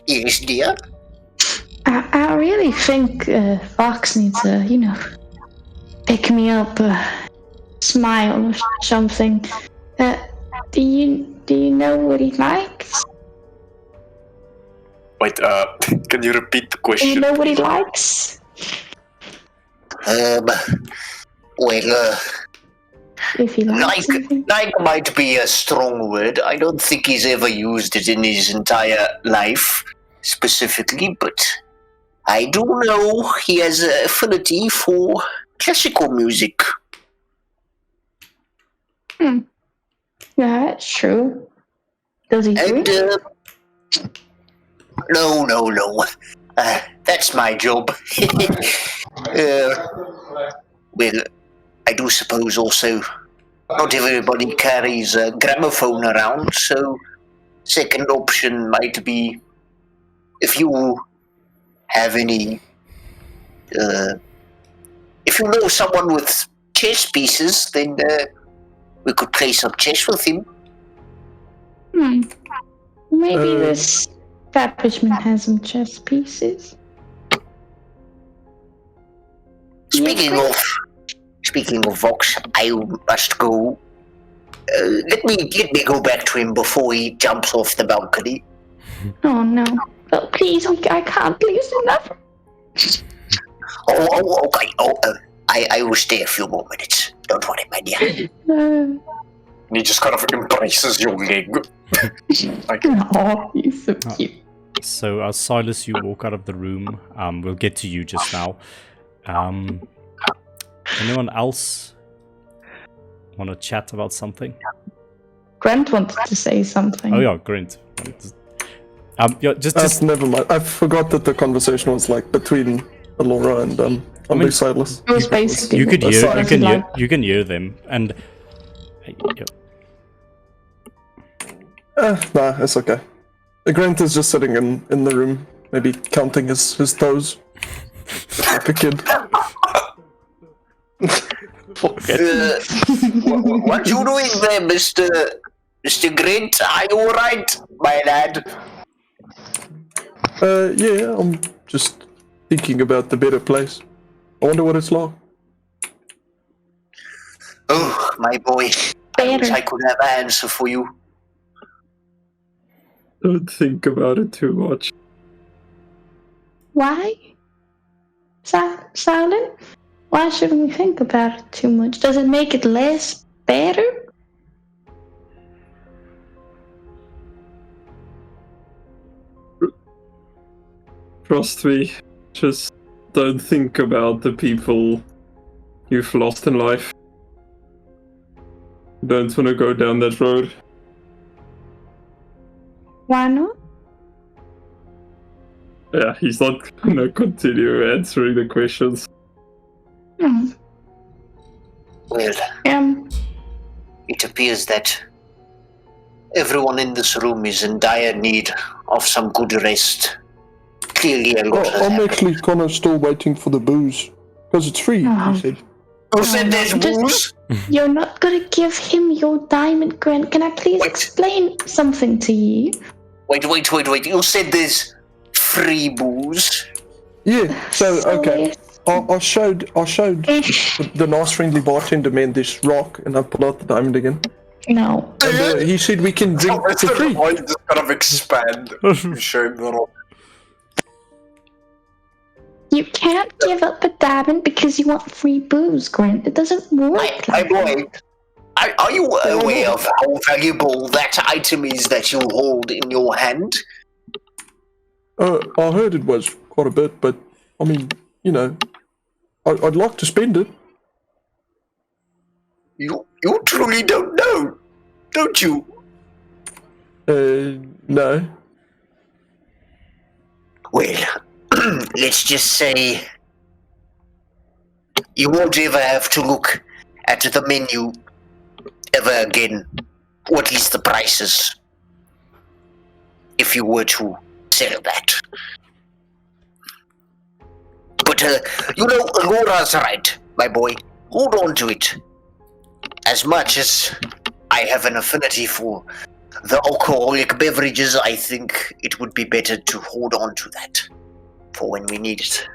I: Yes, dear?
G: I really think Fox needs to, pick me up, smile or something. Do you know what he likes?
I: Wait, can you repeat the
G: Do
I: question?
G: you know what he likes?
I: Well,
G: If he likes something.
I: like might be a strong word. I don't think he's ever used it in his entire life, specifically, but I do know he has an affinity for classical music.
G: Yeah, that's true. Does he
I: And,
G: drink?
I: no. That's my job. Well, I do suppose also not everybody carries a gramophone around, so second option might be if you have any... if you know someone with chess pieces, then we could play some chess with him.
G: Maybe this establishment has some chess pieces.
I: Speaking of Vox, I must go. Let me go back to him before he jumps off the balcony.
G: Oh no! Oh, please, I can't. Please do that.
I: Okay. I will stay a few more minutes. Don't worry, my dear.
G: No.
H: And he just kind of embraces your leg. Like,
G: Oh, he's so cute.
A: So as Silas, you walk out of the room. We'll get to you just now. Anyone else want to chat about something?
G: Grant wanted to say something.
A: Oh yeah, Grant. Yeah, just
C: never mind. I forgot that the conversation was like between Alora and Silas.
G: It was basically
A: you could
G: what
A: hear,
G: Silas like.
A: you can hear them, and
C: Nah, it's okay. Grant is just sitting in the room, maybe counting his toes. Like a kid.
I: What you doing there, Mr. Grint? Are you alright, my lad?
C: Yeah, I'm just thinking about the better place. I wonder what it's like.
I: Oh, my boy. I wish I could have an answer for you.
H: Don't think about it too much.
G: Why? Silent? Why shouldn't we think about it too much? Does it make it less better?
H: Trust me, just don't think about the people you've lost in life. Don't want to go down that road.
G: Why not?
H: Yeah, he's not gonna continue answering the questions.
I: Well, it appears that everyone in this room is in dire need of some good rest. Clearly, a lot has
C: I'm
I: happened.
C: actually kind of still waiting for the booze. Because it's free, he said.
I: Who said there's booze?
G: You're not gonna give him your diamond, Grant. Can I please explain something to you?
I: Wait. You said there's free booze?
C: Yeah, so, okay. I showed the nice friendly bartender man this rock, and I pulled out the diamond again.
G: No.
C: And he said we can drink for free.
I: I just kind of expand. Showing the rock.
G: You can't give up a diamond because you want free booze, Grant. It doesn't work
I: My
G: like
I: boy, are you aware of how valuable that item is that you hold in your hand?
C: I heard it was quite a bit, but, I mean, you know, I'd like to spend it.
I: You truly don't know, don't you?
C: No.
I: Well, let's just say you won't ever have to look at the menu ever again, or at least the prices, if you were to sell that. But, you know, Laura's right, my boy. Hold on to it. As much as I have an affinity for the alcoholic beverages, I think it would be better to hold on to that for when we need it.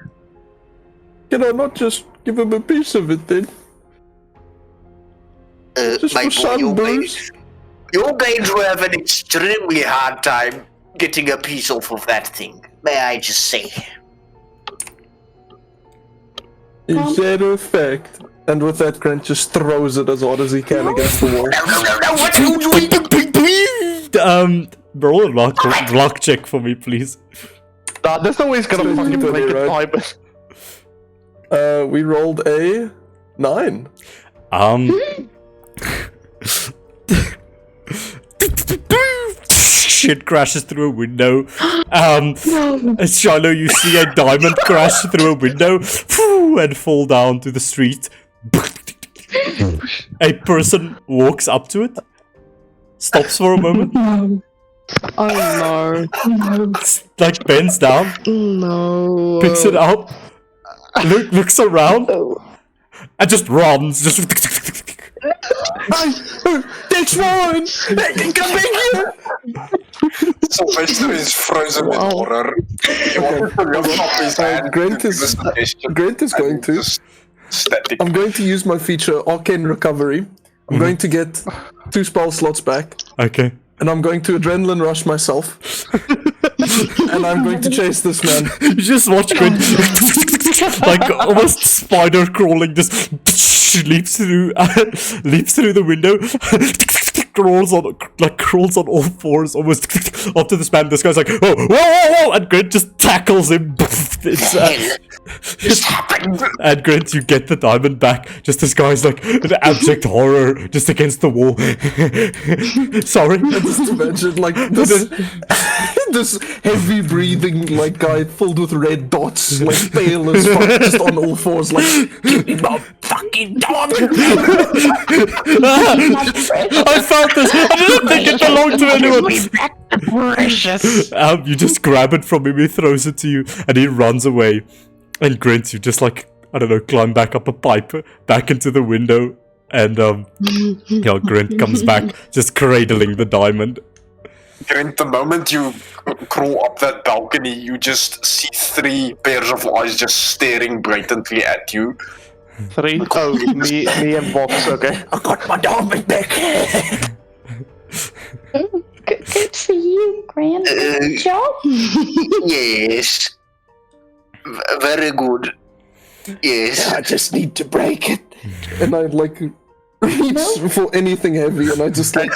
C: Can I not just give him a piece of it then? Just
I: My
C: for
I: boy,
C: some booze?
I: you're going to have an extremely hard time getting a piece off of that thing, may I just say.
C: Is that a fact? And with that, Grant just throws it as hard as he can against the wall.
I: No, what are you doing?
A: Roll a luck check for me, please.
B: Nah, there's no way he's gonna fucking
C: Put
B: make
C: it
B: it
C: right.
B: diamond.
C: We rolled a 9.
A: Shit crashes through a window. Shiloh, you see a diamond crash through a window and fall down to the street. A person walks up to it, stops for a moment,
D: Oh
A: like bends down,
D: no.
A: picks it up, looks around, and just runs.
C: That's mine!
I: Come back here! Sylvester is frozen in horror.
C: Grant is going to.
I: Static.
C: I'm going to use my feature Arcane Recovery. I'm going to get 2 spell slots back.
A: Okay.
C: And I'm going to Adrenaline Rush myself. And I'm going to chase this man.
A: You just watch Quinn, like almost spider crawling, just leaps through the window, crawls on all fours, almost up to this man. This guy's like, oh, whoa, and Grant just tackles him.
I: Just happened.
A: And Grant, you get the diamond back. Just this guy's like in abject horror, just against the wall. Sorry.
C: Just imagine like this, this heavy breathing like guy filled with red dots, like pale as fuck, just on all fours, like give me my
A: fucking dog! I found this! I didn't think it belonged to anyone!
K: Precious.
A: You just grab it from him, he throws it to you, and he runs away. And Grint, you just like, I don't know, climb back up a pipe, back into the window, and Grint comes back, just cradling the diamond.
I: Grint, the moment you crawl up that balcony, you just see 3 pairs of eyes just staring blatantly at you.
B: 3? Oh, me and Vox, okay.
K: I got my diamond back.
G: Good for you, Grant. Good job.
I: Yes. Very good. Yes.
C: I just need to break it. And I like reach for anything heavy, and I just like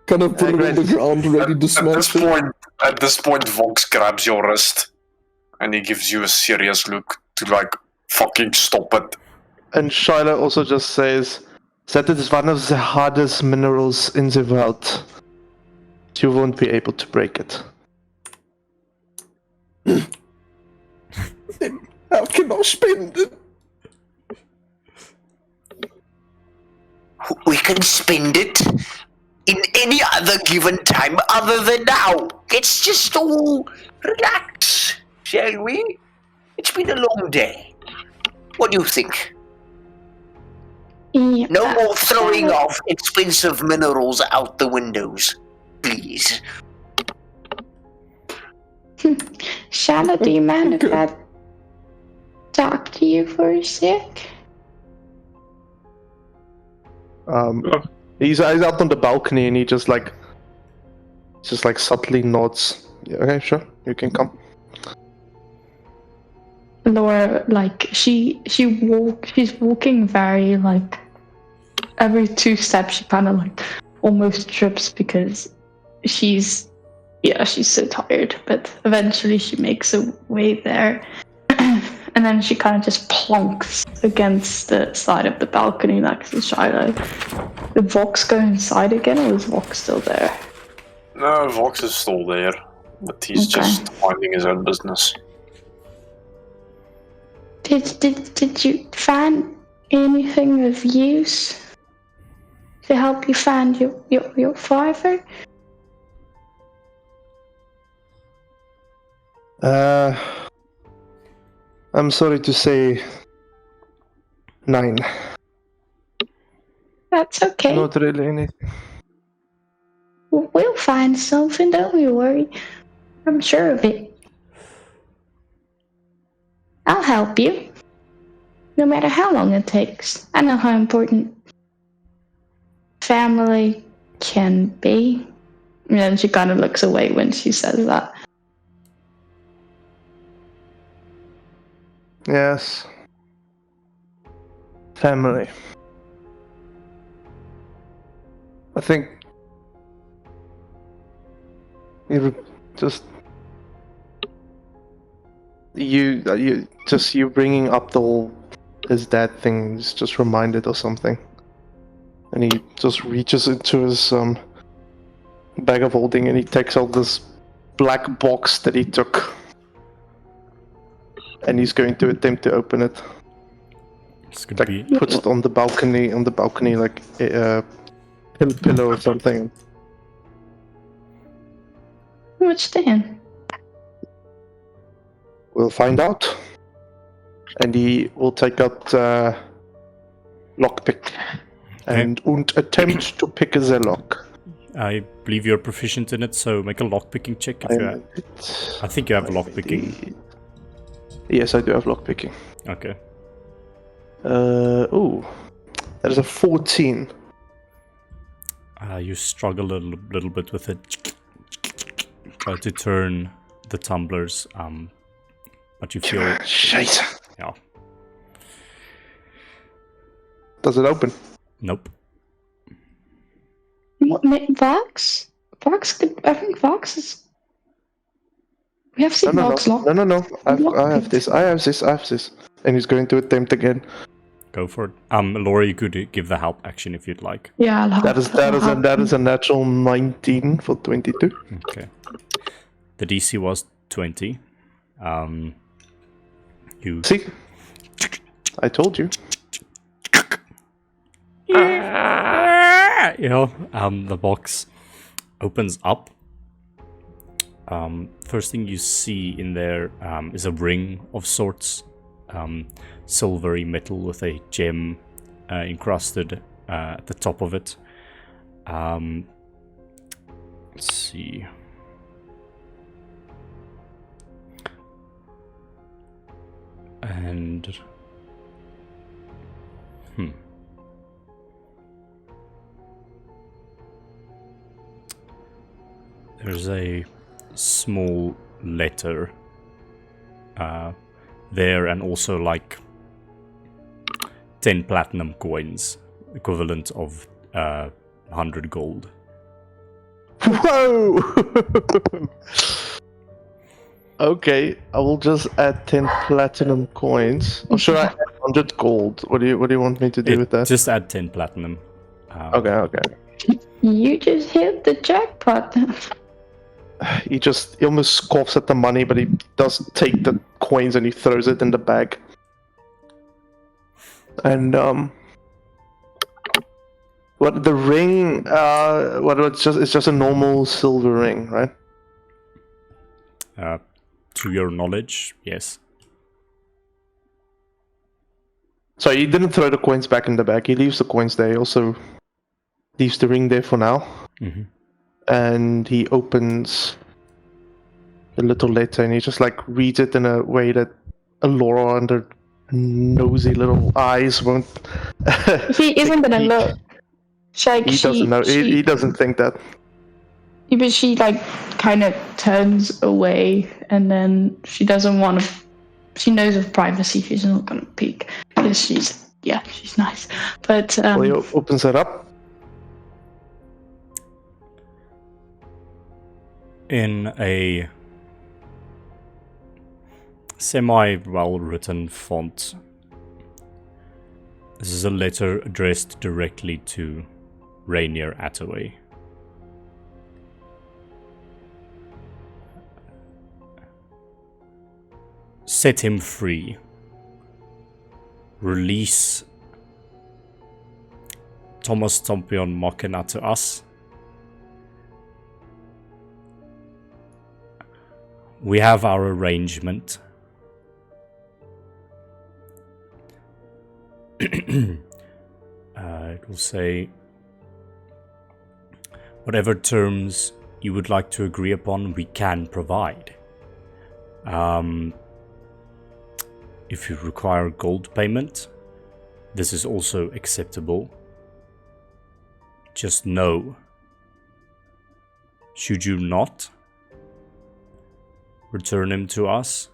C: kind of put it on the ground, ready to smash it.
I: At this point, Vox grabs your wrist, and he gives you a serious look to like fucking stop it.
B: And Shiloh also just says that it is one of the hardest minerals in the world. You won't be able to break it.
C: Then how can I spend it?
I: We can spend it in any other given time other than now. Let's just all relax, shall we? It's been a long day. What do you think?
G: Yeah,
I: No more throwing
G: Charlotte-
I: off expensive minerals out the windows, please.
G: Charlotte, do you mind if I talk to you for a sec?
B: He's out on the balcony and he just like subtly nods. Yeah, okay, sure, you can come.
G: Laura, like she's walking very like every 2 steps she kind of like almost trips because she's so tired, but eventually she makes her way there. And then she kind of just plonks against the side of the balcony next to Shiloh. Did Vox go inside again, or is Vox still there?
I: No, Vox is still there, but he's just minding his own business.
G: Did you find anything of use to help you find your father?
B: I'm sorry to say 9.
G: That's okay.
B: Not really anything.
G: We'll find something, don't you worry. I'm sure of it. I'll help you. No matter how long it takes. I know how important family can be. And then she kind of looks away when she says that.
B: Yes. Family. I think you just you bringing up the whole his dad thing is just reminded of something, and he just reaches into his bag of holding and he takes out this black box that he took, and he's going to attempt to open it.
A: It's gonna be
B: Puts it on the balcony like a pillow or something.
G: What's then?
B: We'll find out. And he will take out lockpick and attempt to pick the lock.
A: I believe you're proficient in it, so make a lockpicking check if you have. I think you have lockpicking.
B: Yes, I do have lockpicking.
A: Okay.
B: That is a 14.
A: You struggle a little bit with it. Try to turn the tumblers, but you feel...
B: Shit.
A: Yeah.
B: Does it open?
A: Nope.
G: What, Vox? I think Vox is... We have seen Vox lock.
B: No. I have this. And he's going to attempt again.
A: Go for it. Laura, you could give the help action if you'd like.
G: Yeah, I'll help.
B: That is a natural 19 for 22.
A: Okay. The DC was 20. You
B: see, I told you.
A: the box opens up. First thing you see in there is a ring of sorts, silvery metal with a gem encrusted at the top of it. Let's see. And there's a small letter there, and also like 10 platinum coins, equivalent of 100 gold.
B: Whoa! Okay, I will just add 10 platinum coins. Or should I add 100 gold? What do you want me to do with that?
A: Just add 10 platinum.
B: Okay.
G: You just hit the jackpot.
B: He almost scoffs at the money, but he does take the coins and he throws it in the bag. And what the ring? It's just a normal silver ring, right?
A: To your knowledge, yes.
B: So he didn't throw the coins back in the bag. He leaves the coins there. He also leaves the ring there for now.
A: Mm-hmm.
B: And he opens the little letter and he just like reads it in a way that Laura and her nosy little eyes won't.
G: He isn't gonna look.
B: He doesn't know. He doesn't think that.
G: Yeah, but she like kind of turns away, and then she doesn't want to. She knows of privacy. She's not gonna peek because she's nice. But
B: Well, he opens it up.
A: In a semi-well-written font, this is a letter addressed directly to Rainier Attaway. Set him free. Release Thomas Tompion Machina to us. We have our arrangement. It will say, whatever terms you would like to agree upon, we can provide. If you require gold payment, this is also acceptable. Just know, should you not return him to us,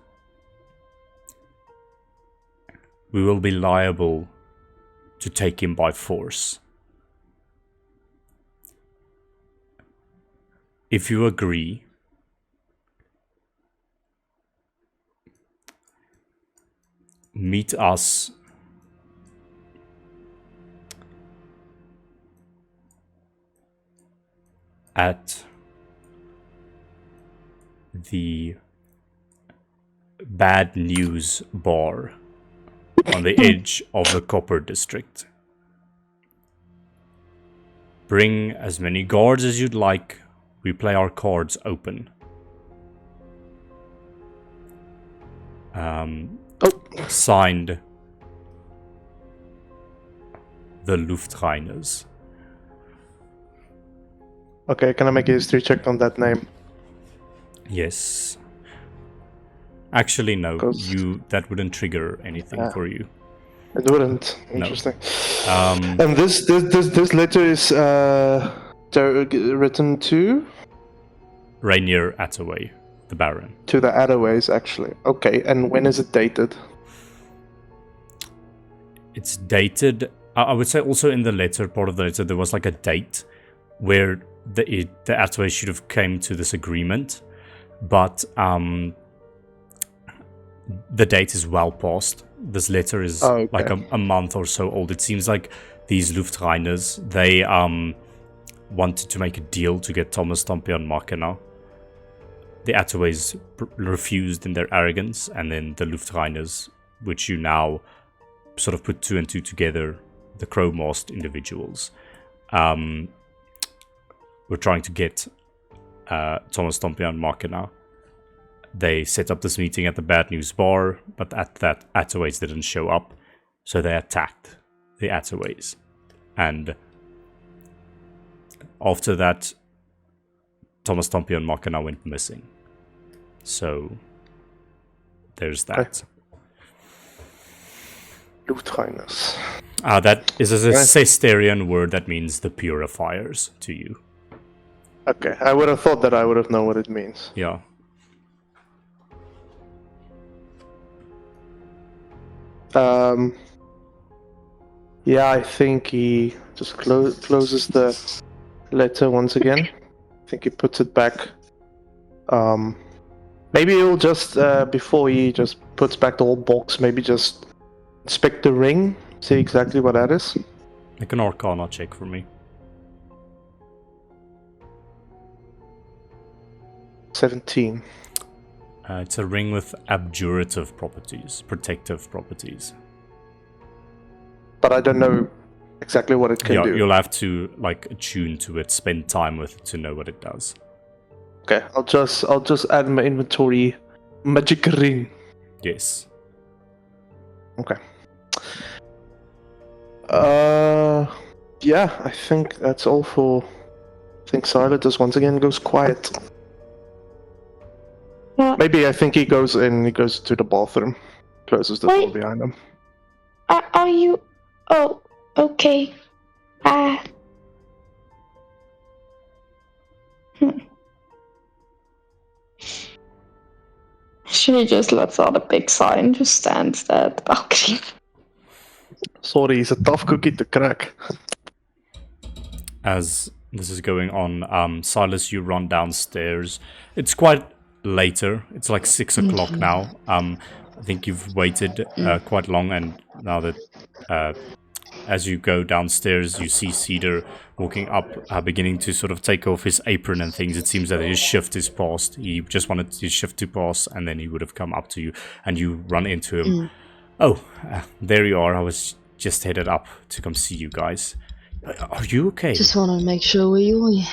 A: we will be liable to take him by force. If you agree, meet us at the Bad News Bar on the edge of the Copper District. Bring as many guards as you'd like. We play our cards open. Signed, the Luftreiners.
B: Okay, can I make a history check on that name?
A: Yes. Actually, no. That wouldn't trigger anything for you.
B: It wouldn't. Interesting.
A: No.
B: And this letter is written to
A: Rainier Attaway, the Baron.
B: To the Attaways, actually. Okay, and when is it dated?
A: It's dated. I would say also in the letter, part of the letter, there was like a date where the Attaway should have came to this agreement, but the date is well past. This letter is like a month or so old. It seems like these Luftreiners, they wanted to make a deal to get Thomas Tompion Machina. The Attaways refused in their arrogance, and then the Luftreiners, which you now sort of put two and two together, the Crowmast individuals, were trying to get Thomas Tompia and Makina. They set up this meeting at the Bad News Bar, but at that, Attaways didn't show up, so they attacked the Attaways. And after that, Thomas Tompia and Makina went missing. So, there's that.
B: Lutheinus.
A: That is a Cestarian word that means the purifiers to you.
B: Okay, I would have thought that I would have known what it means.
A: Yeah.
B: Yeah, I think he just closes the letter once again. I think he puts it back. Maybe he'll just, before he just puts back the whole box, maybe just inspect the ring, see exactly what that is.
A: Make an Arcana check for me.
B: 17.
A: It's a ring with abjurative properties, protective properties.
B: But I don't know exactly what it can do.
A: You'll have to like attune to it, spend time with it to know what it does.
B: Okay, I'll just add in my inventory magic ring.
A: Yes.
B: Okay. Yeah, I think that's all for. I think Silas once again goes quiet. Maybe I think he goes to the bathroom, closes the door behind him.
G: Are you? Oh, okay. She just lets out a big sigh and just stands there at the balcony.
B: Sorry, he's a tough cookie to crack.
A: As this is going on, Silas, you run downstairs. It's quite later. It's like 6 o'clock now. I think you've waited quite long, and now that as you go downstairs, you see Cedar walking up, beginning to sort of take off his apron and things. It seems that his shift is past. He just wanted his shift to pass, and then he would have come up to you, and you run into him. Oh, there you are. I was just headed up to come see you guys. Are you okay?
D: Just want to make sure we're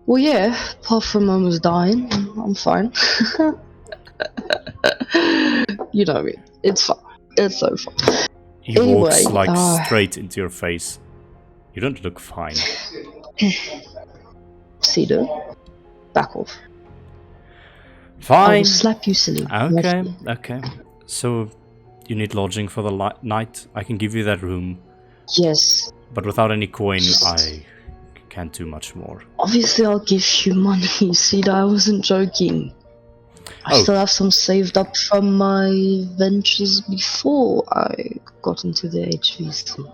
D: well, yeah, apart from almost dying, I'm fine. You know me, it's fine. It's so fun.
A: He walks like straight into your face. You don't look fine.
D: Cedar, back off.
A: Fine.
D: I will slap you silly.
A: Okay. So, you need lodging for the night? I can give you that room.
D: Yes.
A: But without any coin, I can't do much more.
D: Obviously, I'll give you money, Cedar. I wasn't joking. I still have some saved up from my ventures before I got into the HVC.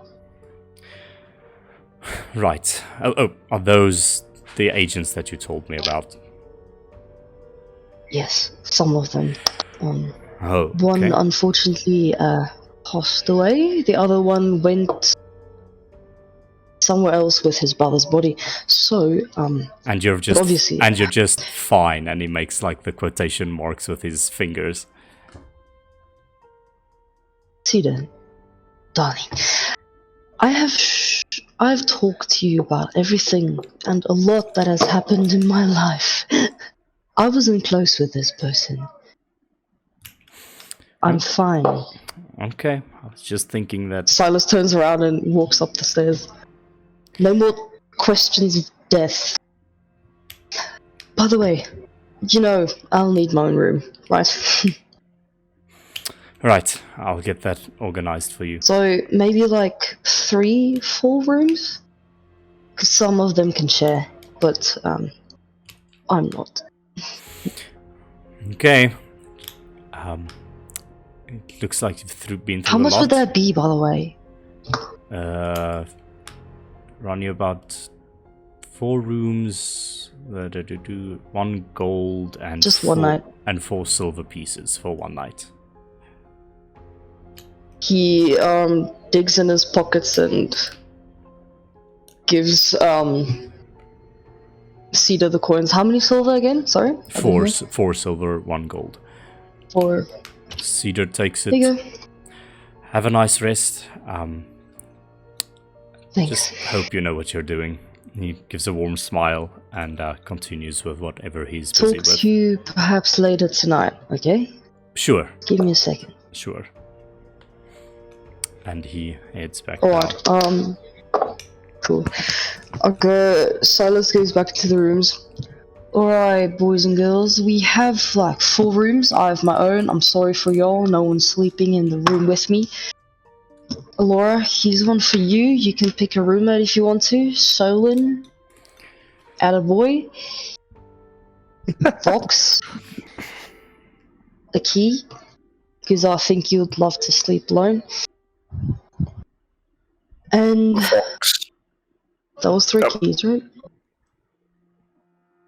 A: Right. Are those the agents that you told me about?
D: Yes, some of them.
A: Okay.
D: One unfortunately passed away. The other one went somewhere else with his brother's body. So,
A: and you're just fine. And he makes like the quotation marks with his fingers.
D: Cedar, darling, I've talked to you about everything and a lot that has happened in my life. I wasn't close with this person. I'm fine.
A: Okay, I was just thinking that...
D: Silas turns around and walks up the stairs. No more questions of death. By the way, you know, I'll need my own room, right?
A: Right, I'll get that organized for you.
D: So, maybe like 3-4 rooms? Because some of them can share, but I'm not.
A: Okay. It looks like you've been through
D: How
A: a
D: much
A: lot.
D: would that be, by the way?
A: Run you about 4 rooms, 1 gold and
D: just 1 night.
A: And 4 silver pieces for 1 night.
D: He digs in his pockets and gives Cedar the coins. How many silver again? Sorry?
A: 4 silver, 1 gold.
D: 4.
A: Cedar takes it.
D: There you go.
A: Have a nice rest.
D: Thanks.
A: Just hope you know what you're doing. He gives a warm smile and continues with whatever he's busy
D: Talk
A: with.
D: to you perhaps later tonight, okay?
A: Sure,
D: Give me a second.
A: sure. And he heads back
D: Alright,
A: down.
D: cool. Silas goes back to the rooms. Alright, boys and girls, we have like 4 rooms. I have my own. I'm sorry for y'all. No one's sleeping in the room with me. Laura, here's one for you. You can pick a roommate if you want to. Solon, Attaway, Fox, a key, because I think you'd love to sleep alone. And that was 3 keys, right?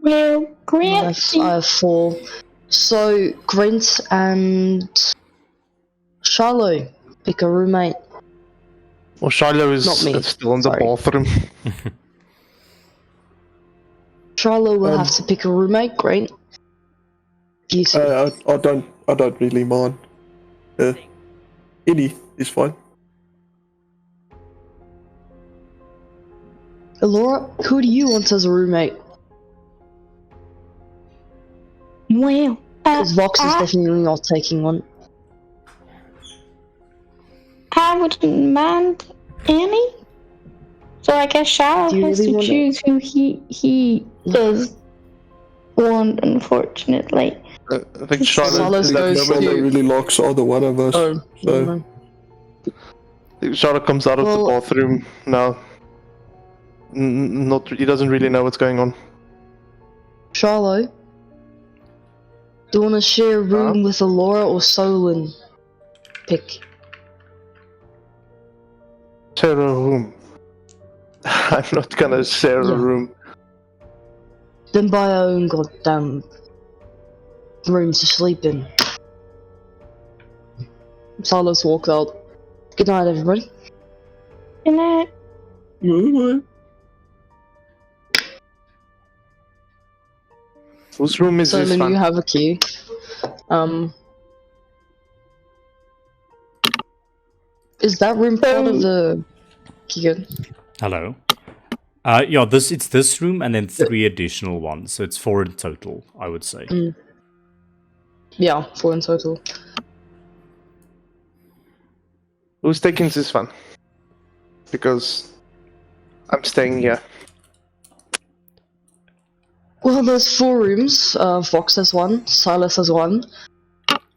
G: Well, Grant.
D: I have 4. So, Grant and Charlotte, pick a roommate.
B: Well, Shiloh is
D: Not me.
B: still in the
D: Sorry.
B: bathroom.
D: Charlotte will have to pick a roommate, Grant. You two.
C: I don't really mind. Any is fine.
D: Laura, who do you want as a roommate?
G: Well,
D: Because Vox is definitely not taking one.
G: I wouldn't mind Annie. So I guess Charlotte
D: Do you
G: has
D: really
G: to
D: wanna-
G: choose who he does want, unfortunately.
B: I think Charlotte,
D: Silas goes
C: Nobody
D: to...
C: really likes either one of us.
D: Oh,
C: So-
D: never mind.
B: Charlotte comes out of
D: Well-
B: the bathroom now. He doesn't really know what's going on.
D: Charlotte, do you want to share a room with Laura or Solon? Pick.
B: Share a room. I'm not gonna share a
D: Yeah.
B: room.
D: Then buy our own goddamn room to sleep in. Silas walked out. Good night, everybody.
G: Good night.
B: Whose room is this
D: Solon,
B: one?
D: you have a key. Is that room part of the Keegan?
A: Hello. Yeah, it's this room and then 3 additional ones, so it's 4 in total, I would say.
D: Yeah, 4 in total.
B: Who's taking this one? Because I'm staying here.
D: Well, there's 4 rooms. Fox has 1, Silas has 1,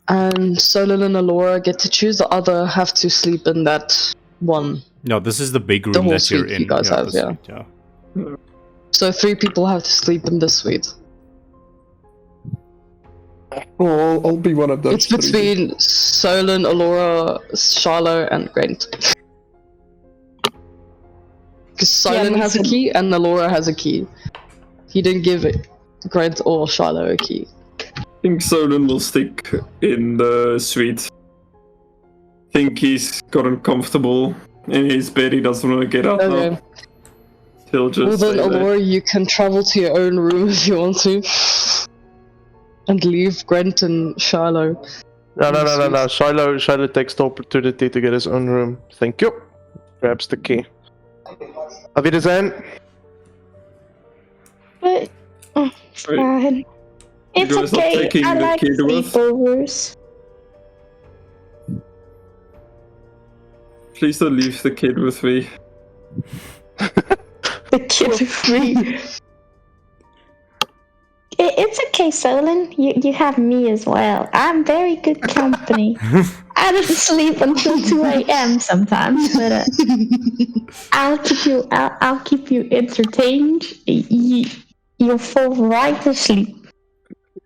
D: and Solon and Alora get to choose. The other have to sleep in that one.
A: No, this is the big room
D: whole
A: that you're
D: suite
A: in.
D: you guys have,
A: this
D: yeah.
A: suite, yeah.
D: So 3 people have to sleep in this suite.
C: Well, I'll be one of those.
D: It's between Solon, Alora, Charlo, and Grant. Because Solon has a key and Alora has a key. He didn't give it Grant or Charlo a key.
H: I think Solon will stick in the suite. Think he's gotten comfortable in his bed. He doesn't want to get out
D: Okay.
H: now. He'll just
D: Well then,
H: stay there.
D: Alora, you can travel to your own room if you want to. And leave Grant and Charlo.
B: No. Shiloh takes the opportunity to get his own room. Thank you. Grabs the key. Auf Wiedersehen.
G: But fine. It's
H: guys not
G: okay.
H: taking
G: I
H: the
G: like
H: kid with?
G: sleepovers.
H: Please don't leave the kid with me.
G: The kid with me. It's okay, Solon. You have me as well. I'm very good company. I don't sleep until 2 a.m. sometimes, but I'll keep you entertained. You'll fall right asleep.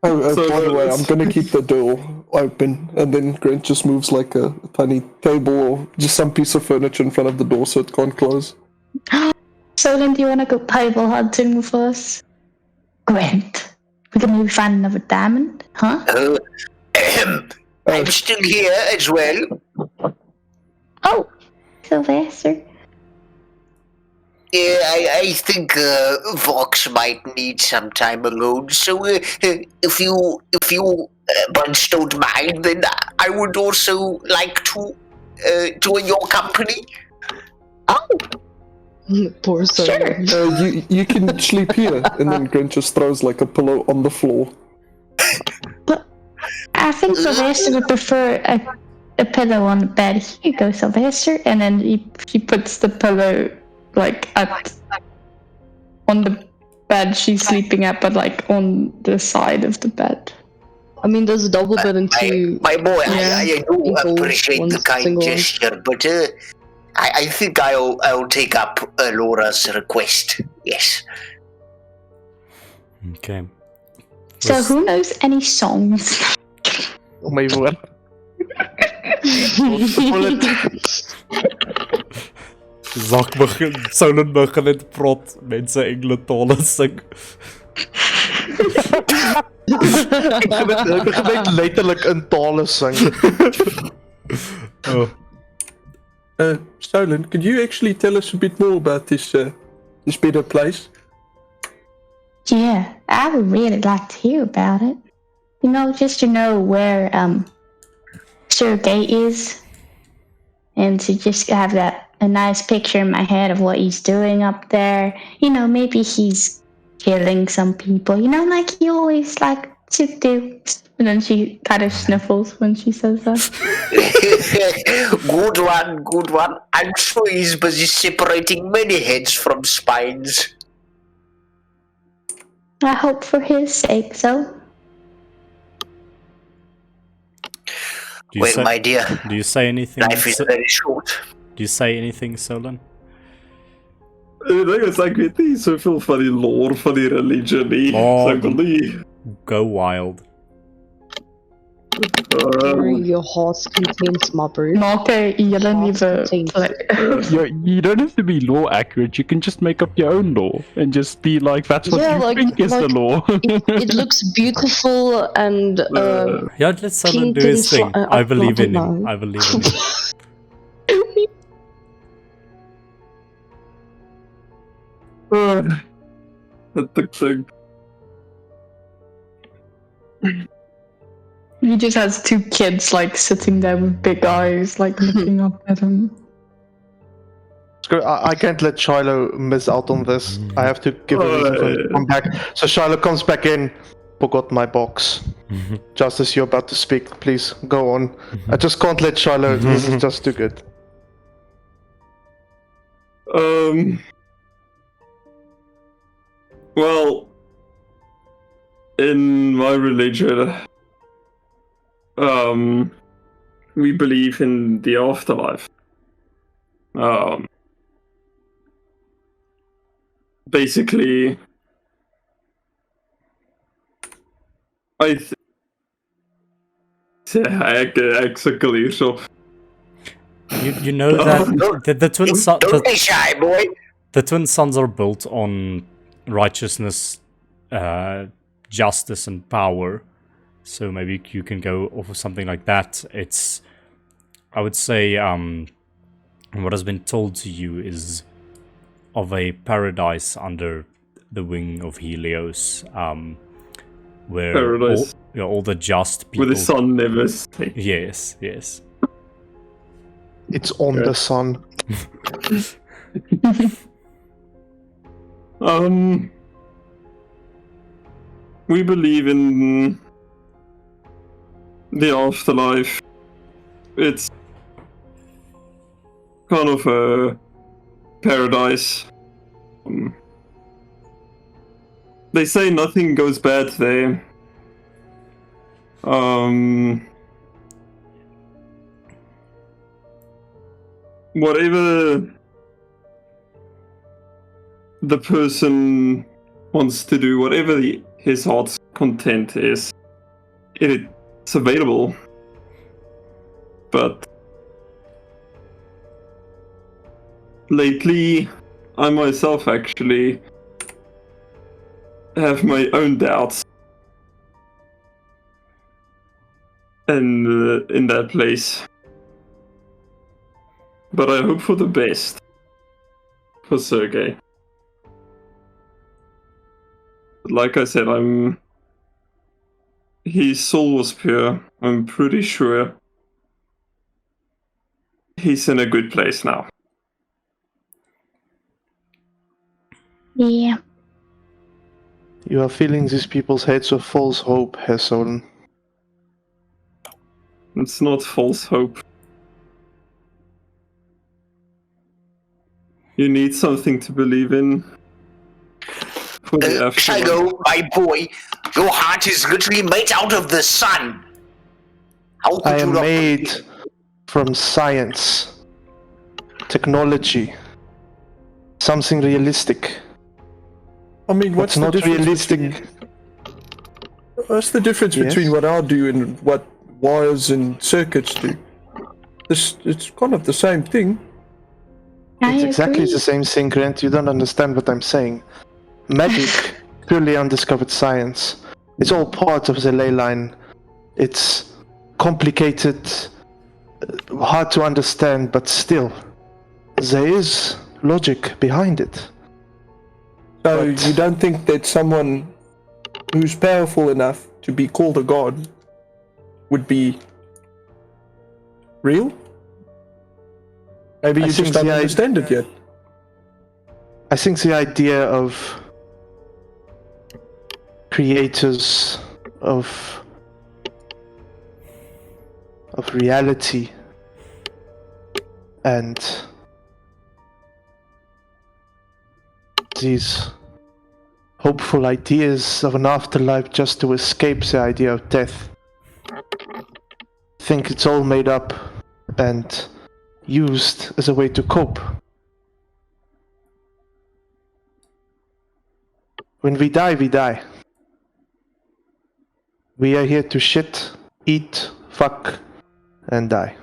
C: Oh,
H: So
C: by the way,
H: let's-
C: I'm gonna keep the door open, and then Grant just moves like a tiny table or just some piece of furniture in front of the door so it can't close.
G: Solon, do you want to go table hunting with us? Grant, we can maybe find another diamond, huh?
I: I'm still here as well.
G: Oh, Sylvester.
I: Yeah, I think Vox might need some time alone. So if you bunch don't mind, then I would also like to join your company.
G: Oh,
D: Poor Solon.
C: You can sleep here, and then Grant just throws like a pillow on the floor.
G: But I think Sylvester would prefer a pillow on the bed. Here you go, Sylvester. And then he puts the pillow like on the bed she's sleeping at, but like on the side of the bed.
D: I mean, there's a double bed and two.
I: My boy,
G: Yeah.
I: I do
D: Single
I: appreciate the
D: ones,
I: kind
D: single ones.
I: gesture, but I think I'll take up Laura's request. Yes.
A: Okay.
G: So who knows any songs?
B: Oh my word.
A: Zak begin, Solon begin net prot, mense Engelse tale sing.
B: Ek begin net letterlik in tale sing.
A: Oh.
C: Solon, could you actually tell us a bit more about this better place?
G: Yeah, I would really like to hear about it. You know, just to know where Sergei is, and to just have a nice picture in my head of what he's doing up there. You know, maybe he's killing some people. You know, like he always like to do. And then she kind of sniffles when she says that.
I: Good one. I'm sure he's busy separating many heads from spines.
G: I hope for his sake, so.
I: Well, my dear,
A: do you say anything?
I: life is very short.
A: Do you say anything, Solon?
H: Ek dink is ek weet nie soveel van die lore van die religie nie.
A: Oh.
H: So ek wil nie
A: Go wild.
D: Your heart contains my brew.
G: Maak 'n hele nuwe.
F: You don't have to be law accurate. You can just make up your own law and just be like, that's what
D: Yeah,
F: you
D: like-
F: think is the
D: like-
F: law.
D: It looks beautiful and
A: Yeah, let Solon
D: Pink
A: do his
D: and
A: thing.
D: fly-
A: I believe
D: I
A: in
D: don't
A: him.
D: know.
A: I believe in him.
H: Dit klink.
G: He just has two kids like sitting there with big eyes, like looking up at him.
B: I can't let Shiloh miss out on this. I have to give a reason for him to come back. So Shiloh comes back in. Forgot my box. Just as you're about to speak, please go on. I just can't let Shiloh. This is just too good.
H: Well, in my religion, we believe in the afterlife. Basically, ek sukkel hierso.
A: You know that the twin sons.
I: Don't be shy, boy.
A: The twin sons are built on righteousness, justice, and power. So maybe you can go off of something like that. It's, I would say, what has been told to you is of a paradise under the wing of Helios, where
H: Paradise.
A: all the just people.
H: Where the sun never sets.
A: Yes, yes.
B: It's on the sun.
H: We believe in the afterlife. It's kind of a paradise. They say nothing goes bad there. Whatever the person wants to do, whatever his heart's content is, it's available. But lately, I myself actually have my own doubts in that place. But I hope for the best for Sergei. Like I said, his soul was pure. I'm pretty sure he's in a good place now.
G: Yeah.
B: You are filling these people's heads with false hope, Herr Solen.
H: It's not false hope. You need something to believe in. For the afterlife.
I: Shadow, my boy, your heart is literally made out of the sun. How could
B: I
I: you
B: am
I: not
B: made from science, technology, something realistic.
C: I mean, what's
B: It's
C: the
B: not
C: difference
B: realistic.
C: What's the difference
B: Yes?
C: between what I do and what wires and circuits do? It's kind of the same thing.
B: It's exactly the same thing, Grant. You don't understand what I'm saying. Magic, purely undiscovered science. It's all part of the ley line. It's complicated, hard to understand, but still, there is logic behind it.
C: So
B: But-
C: you don't think that someone who's powerful enough to be called a god would be real? Maybe
B: I
C: you
B: think
C: just don't
B: the
C: understand it yet.
B: I think the idea of creators of reality and these hopeful ideas of an afterlife just to escape the idea of death. I think it's all made up and used as a way to cope. When we die, we die. We are here to shit, eat, fuck, and die.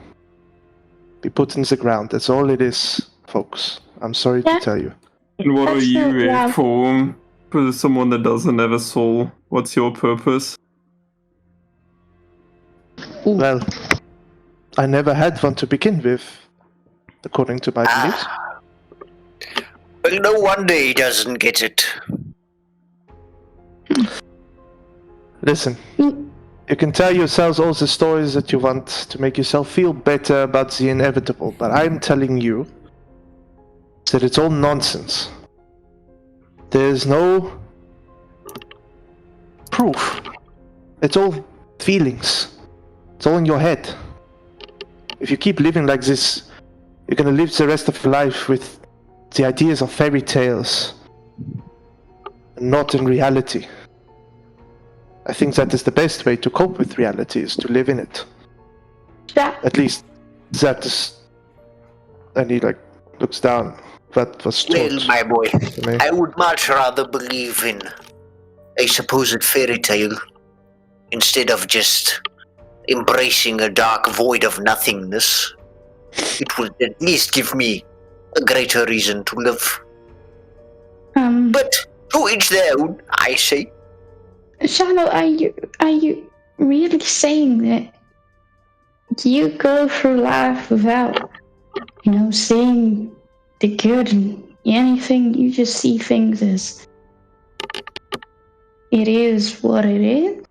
B: Be put in the ground. That's all it is, folks. I'm sorry to tell you.
H: And what are
G: That's
H: you
G: not
H: here
G: wrong.
H: for? For someone that doesn't have a soul, what's your purpose?
B: Well, I never had one to begin with, according to my beliefs.
I: Well, no wonder he doesn't get it.
B: Listen, you can tell yourselves all the stories that you want to make yourself feel better about the inevitable, but I'm telling you that it's all nonsense. There's no proof. It's all feelings. It's all in your head. If you keep living like this, you're gonna live the rest of your life with the ideas of fairy tales, and not in reality. I think that is the best way to cope with reality, is to live in it.
G: Yeah.
B: At least that is... And he looks down. That was
I: Well,
B: taught
I: my boy,
B: to me.
I: I would much rather believe in a supposed fairy tale instead of just embracing a dark void of nothingness. It would at least give me a greater reason to live. But to each their own, I say.
G: Shadow, are you really saying that you go through life without, seeing the good in anything? You just see things as it is what it is?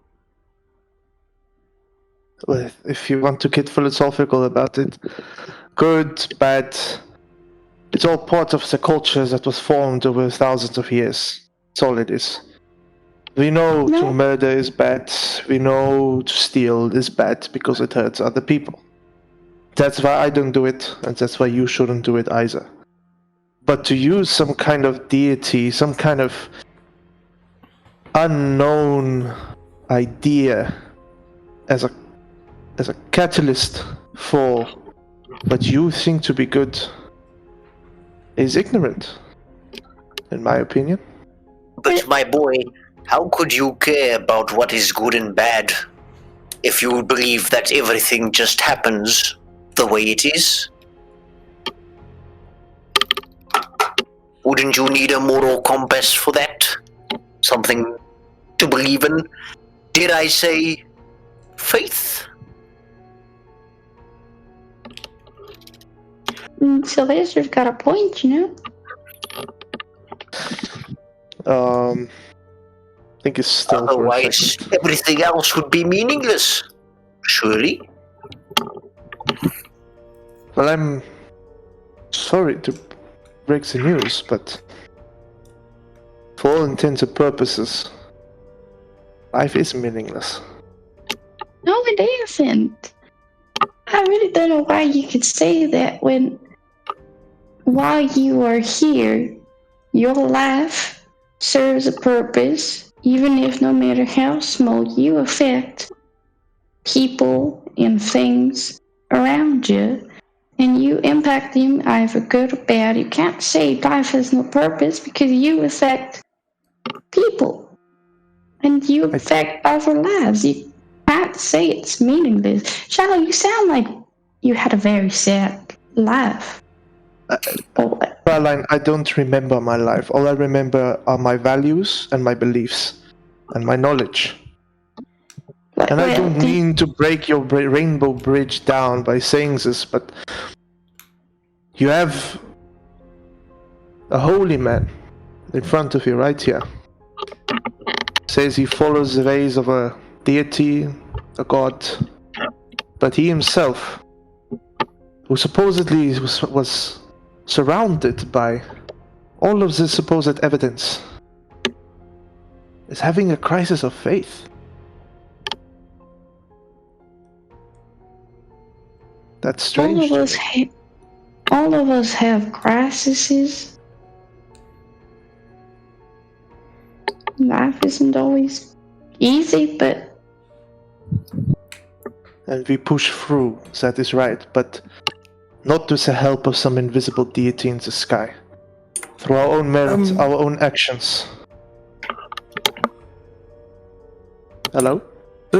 B: Well, if you want to get philosophical about it, good, bad, it's all part of the culture that was formed over thousands of years. That's all it is. We know to murder is bad. We know to steal is bad because it hurts other people. That's why I don't do it, and that's why you shouldn't do it either. But to use some kind of deity, some kind of unknown idea as a catalyst for what you think to be good is ignorant, in my opinion.
I: But my boy, how could you care about what is good and bad if you believe that everything just happens the way it is? Wouldn't you need a moral compass for that? Something to believe in? Did I say faith?
G: Sylvester's got a point,
B: I think it's still for a
I: Otherwise,
B: second.
I: everything else would be meaningless. Surely?
B: Well, I'm sorry to break the news, but For all intents and purposes, life is meaningless.
G: No, it isn't. I really don't know why you could say that when, while you are here, your life serves a purpose, even if no matter how small you affect people and things around you, and you impact them either good or bad. You can't say life has no purpose because you affect people and you affect other lives. You can't say it's meaningless. Shallow, you sound like you had a very sad life.
B: Caroline, I don't remember my life. All I remember are my values and my beliefs and my knowledge. And I don't mean to break your rainbow bridge down by saying this, but you have a holy man in front of you right here. Says he follows the ways of a deity, a god, but he himself, who supposedly was surrounded by all of this supposed evidence, is having a crisis of faith. That's strange.
G: All of us have crises. Life isn't always easy, but...
B: And we push through, that is right, but not with the help of some invisible deity in the sky. Through our own merit, our own actions. Hello?
C: I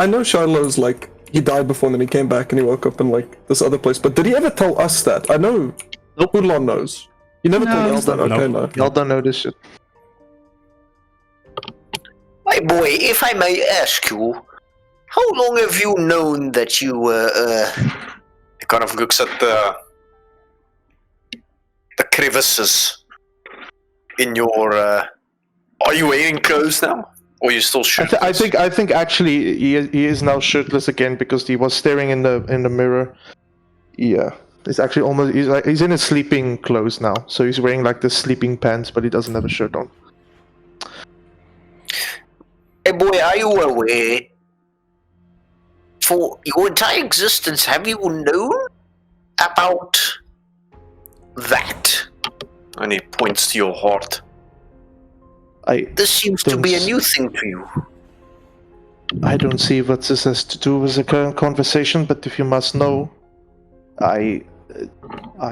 C: know Shiloh's like, he died before and then he came back and he woke up in like this other place, but did he ever tell us that? I know Hoodlon knows. You never told us that, okay, no.
B: Y'all don't know this shit.
I: My boy, if I may ask you, how long have you known that you he kind of looks at the crevices in your are you wearing clothes now? Or are you still shirtless?
B: I think actually he is now shirtless again because he was staring in the mirror. Yeah. It's actually almost he's in his sleeping clothes now. So he's wearing like the sleeping pants, but he doesn't have a shirt on.
I: Hey boy, are you aware? For your entire existence, have you known about that? And he points to your heart. This seems to be a new thing to you.
B: I don't see what this has to do with the current conversation, but if you must know, I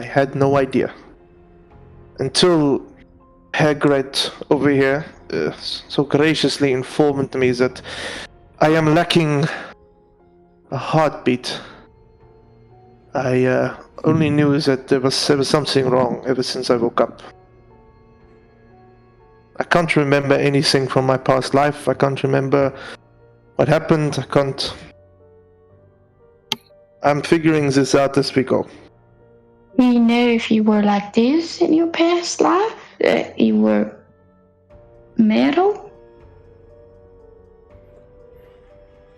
B: had no idea. Until Hagrid over here so graciously informed me that I am lacking a heartbeat. I only knew that there was something wrong ever since I woke up. I can't remember anything from my past life. I can't remember what happened. I'm figuring this out as we go.
G: You know, if you were like this in your past life, you were metal?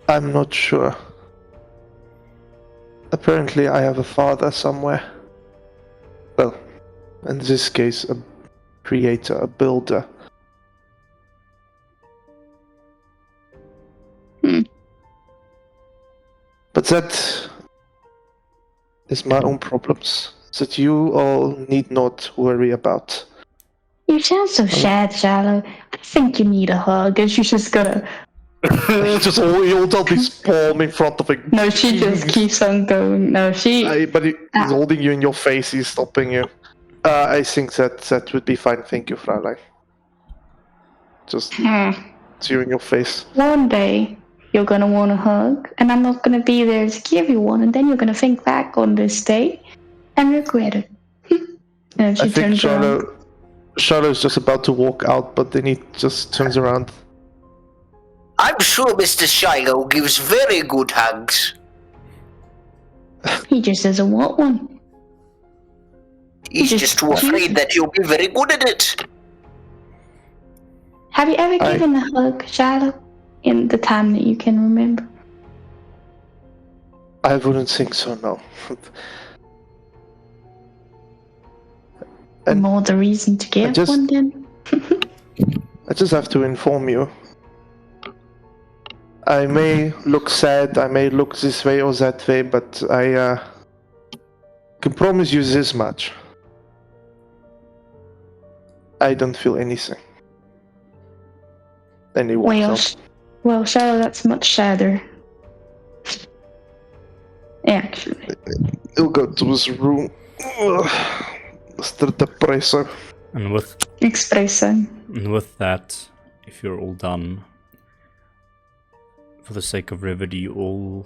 B: I'm not sure. Apparently I have a father somewhere. Well, in this case, a creator, a builder. But that is my own problems, that you all need not worry about.
G: You sound so sad, Shallow. I think you need a hug, and she's just gonna...
B: just hold up his palm in front of him.
G: No, she just keeps on going. No, she...
B: But he's holding you in your face, he's stopping you. I think that would be fine, thank you, Fraulein. Just see you in your face.
G: One day, you're gonna want a hug, and I'm not gonna be there to give you one, and then you're gonna think back on this day and regret it. And she turns around.
B: Shadow's just about to walk out, but then he just turns around.
I: I'm sure Mr. Shiloh gives very good hugs.
G: He just doesn't want one.
I: He's just too afraid that you'll be very good at it.
G: Have you ever given a hug, Shiloh, in the time that you can remember?
B: I wouldn't think so, no. And
G: more the reason to get
B: just-
G: one then.
B: I just have to inform you. I may look sad, I may look this way or that way, but I can promise you this much. I don't feel anything. Then he walks
G: Well,
B: out.
G: well, Shadow, that's much sadder. Actually.
B: He'll go to his room. Mr. Depressor.
A: And with
G: Espresso.
A: that, if you're all done, for the sake of brevity, you all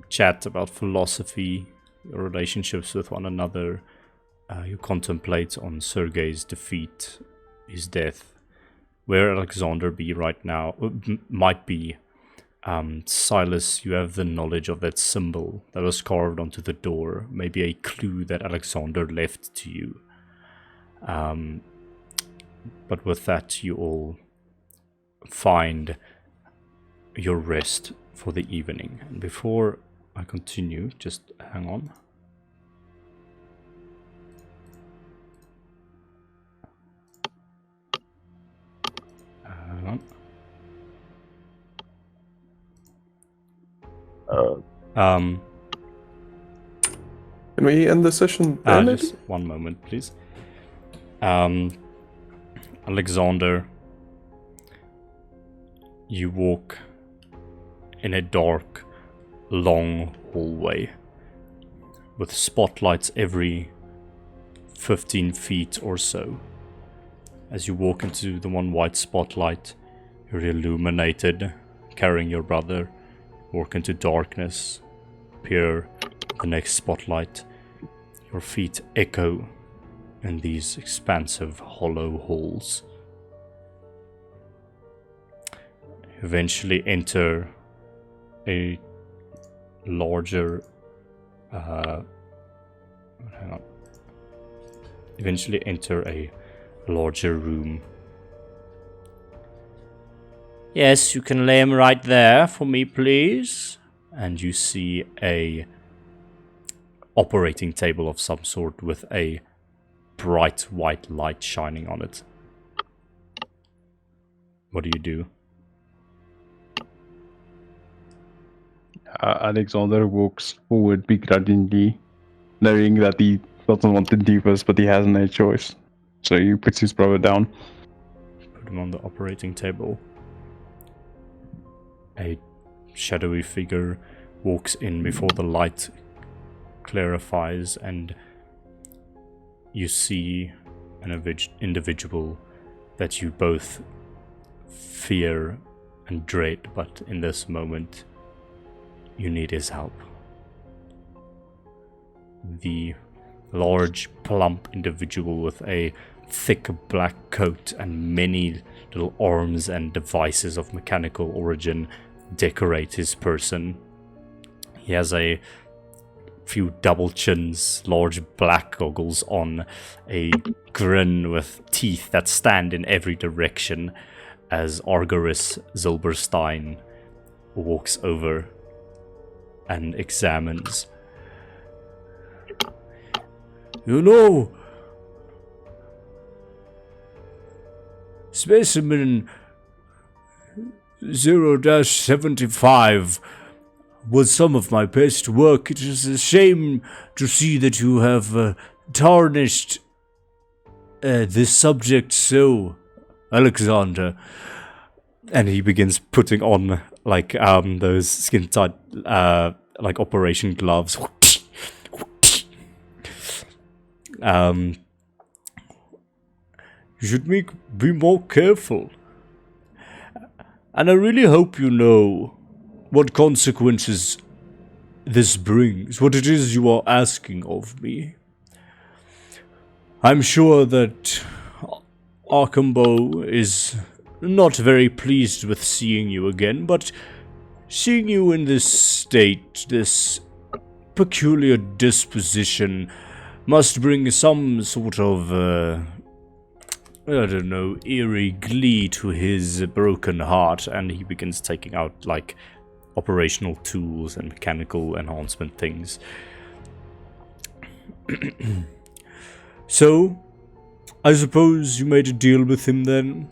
A: chat about philosophy, your relationships with one another. You contemplate on Sergei's defeat, his death, where Alexander be right now, might be. Silas, you have the knowledge of that symbol that was carved onto the door, maybe a clue that Alexander left to you. But with that, you all find your rest for the evening. And before I continue, just hang on. Hang on.
C: Can we end the session there, maybe?
A: Just one moment, please. Alexander, you walk in a dark, long hallway with spotlights every 15 feet or so. As you walk into the one white spotlight, you're illuminated, carrying your brother. Walk into darkness, appear the next spotlight. Your feet echo in these expansive hollow halls. Eventually enter a larger Eventually enter a larger room. Yes, you can lay him right there for me, please. And you see a operating table of some sort with a bright white light shining on it. What do?
F: Alexander walks forward begrudgingly, knowing that he doesn't want to do this, but he has no choice. So he puts his brother down.
A: Put him on the operating table. A shadowy figure walks in before the light clarifies, and you see an individual that you both fear and dread, but in this moment you need his help. The large, plump individual with a thick black coat and many little arms and devices of mechanical origin decorate his person. He has a few double chins, large black goggles on, a grin with teeth that stand in every direction as Argoris Zilberstein walks over and examines. You know, specimen 0-75 was some of my best work. It is a shame to see that you have tarnished this subject so, Alexander. And he begins putting on like those skin tight like operation gloves. You should be more careful. And I really hope you know what consequences this brings, what it is you are asking of me. I'm sure that Archambault is not very pleased with seeing you again, but seeing you in this state, this peculiar disposition, must bring some sort of, I don't know, eerie glee to his broken heart, and he begins taking out, like, operational tools and mechanical enhancement things. So, I suppose you made a deal with him then?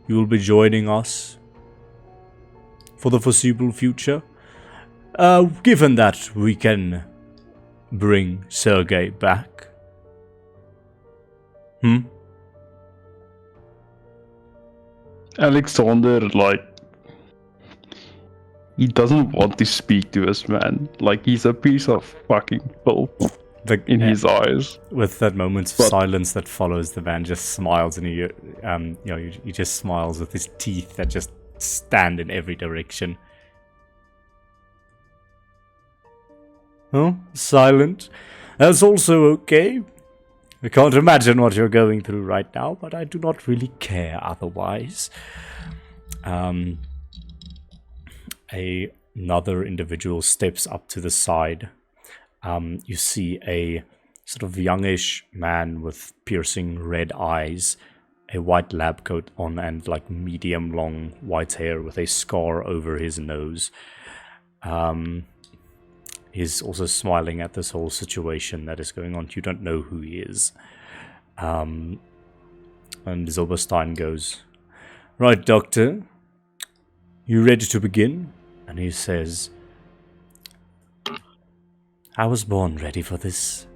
A: You will be joining us for the foreseeable future? Given that we can bring Sergei back.
F: Alexander, like, he doesn't want to speak to us, man. Like, he's a piece of fucking filth in his eyes.
A: With that moment of silence that follows, the man just smiles, and he just smiles with his teeth that just stand in every direction. Oh, silent. That's also okay. I can't imagine what you're going through right now, but I do not really care otherwise. Another individual steps up to the side. You see a sort of youngish man with piercing red eyes, a white lab coat on, and like medium long white hair with a scar over his nose. He's also smiling at this whole situation that is going on. You don't know who he is. And Zilberstein goes, "Right, Doctor. You ready to begin?" And he says, "I was born ready for this.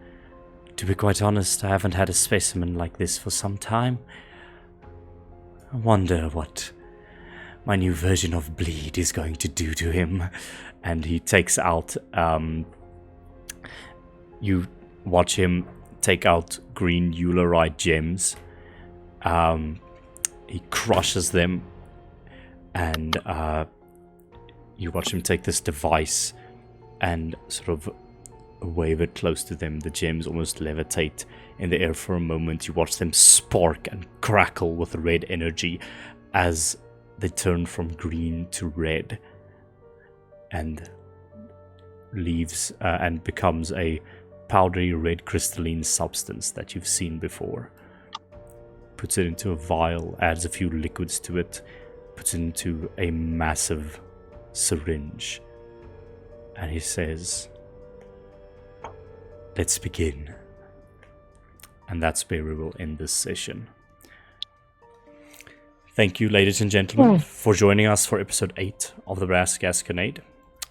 A: To be quite honest, I haven't had a specimen like this for some time. I wonder what my new version of bleed is going to do to him." And he takes out, you watch him take out green Eulerite gems. He crushes them, and you watch him take this device and sort of wave it close to them. The gems almost levitate in the air for a moment. You watch them spark and crackle with red energy as they turn from green to red, and leaves and becomes a powdery red crystalline substance that you've seen before. Puts it into a vial, adds a few liquids to it, puts it into a massive syringe, and he says, "Let's begin." And that's where we will end this session. Thank you, ladies and gentlemen, for joining us for episode 8 of the Brass Gasconade.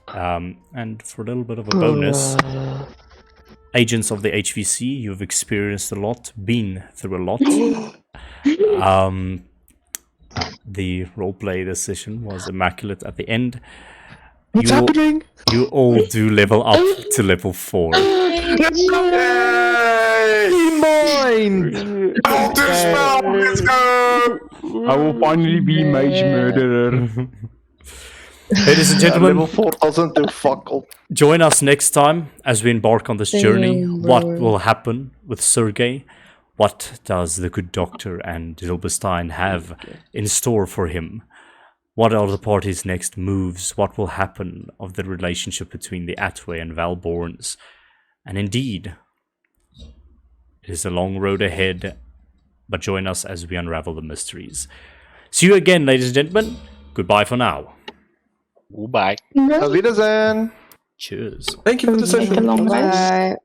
A: And for a little bit of a bonus, agents of the HVC, you've experienced a lot, been through a lot. The roleplay this session was immaculate at the end.
B: What's happening?
A: You all do level up to level 4.
B: Mind!
C: Let's go!
F: I will finally be Mage Murderer.
A: Ladies and gentlemen,
B: level 4 doesn't do fuck all.
A: join us next time as we embark on this journey. What will happen with Sergei? What does the good doctor and Zilberstein have in store for him? What are the party's next moves? What will happen of the relationship between the Attaway and Valborns? And indeed, it is a long road ahead, but join us as we unravel the mysteries. See you again, ladies and gentlemen. Goodbye for now.
E: Goodbye.
B: Auf Wiedersehen!
A: Cheers.
C: Thank you for the session.
G: Make a long rest.
D: Bye.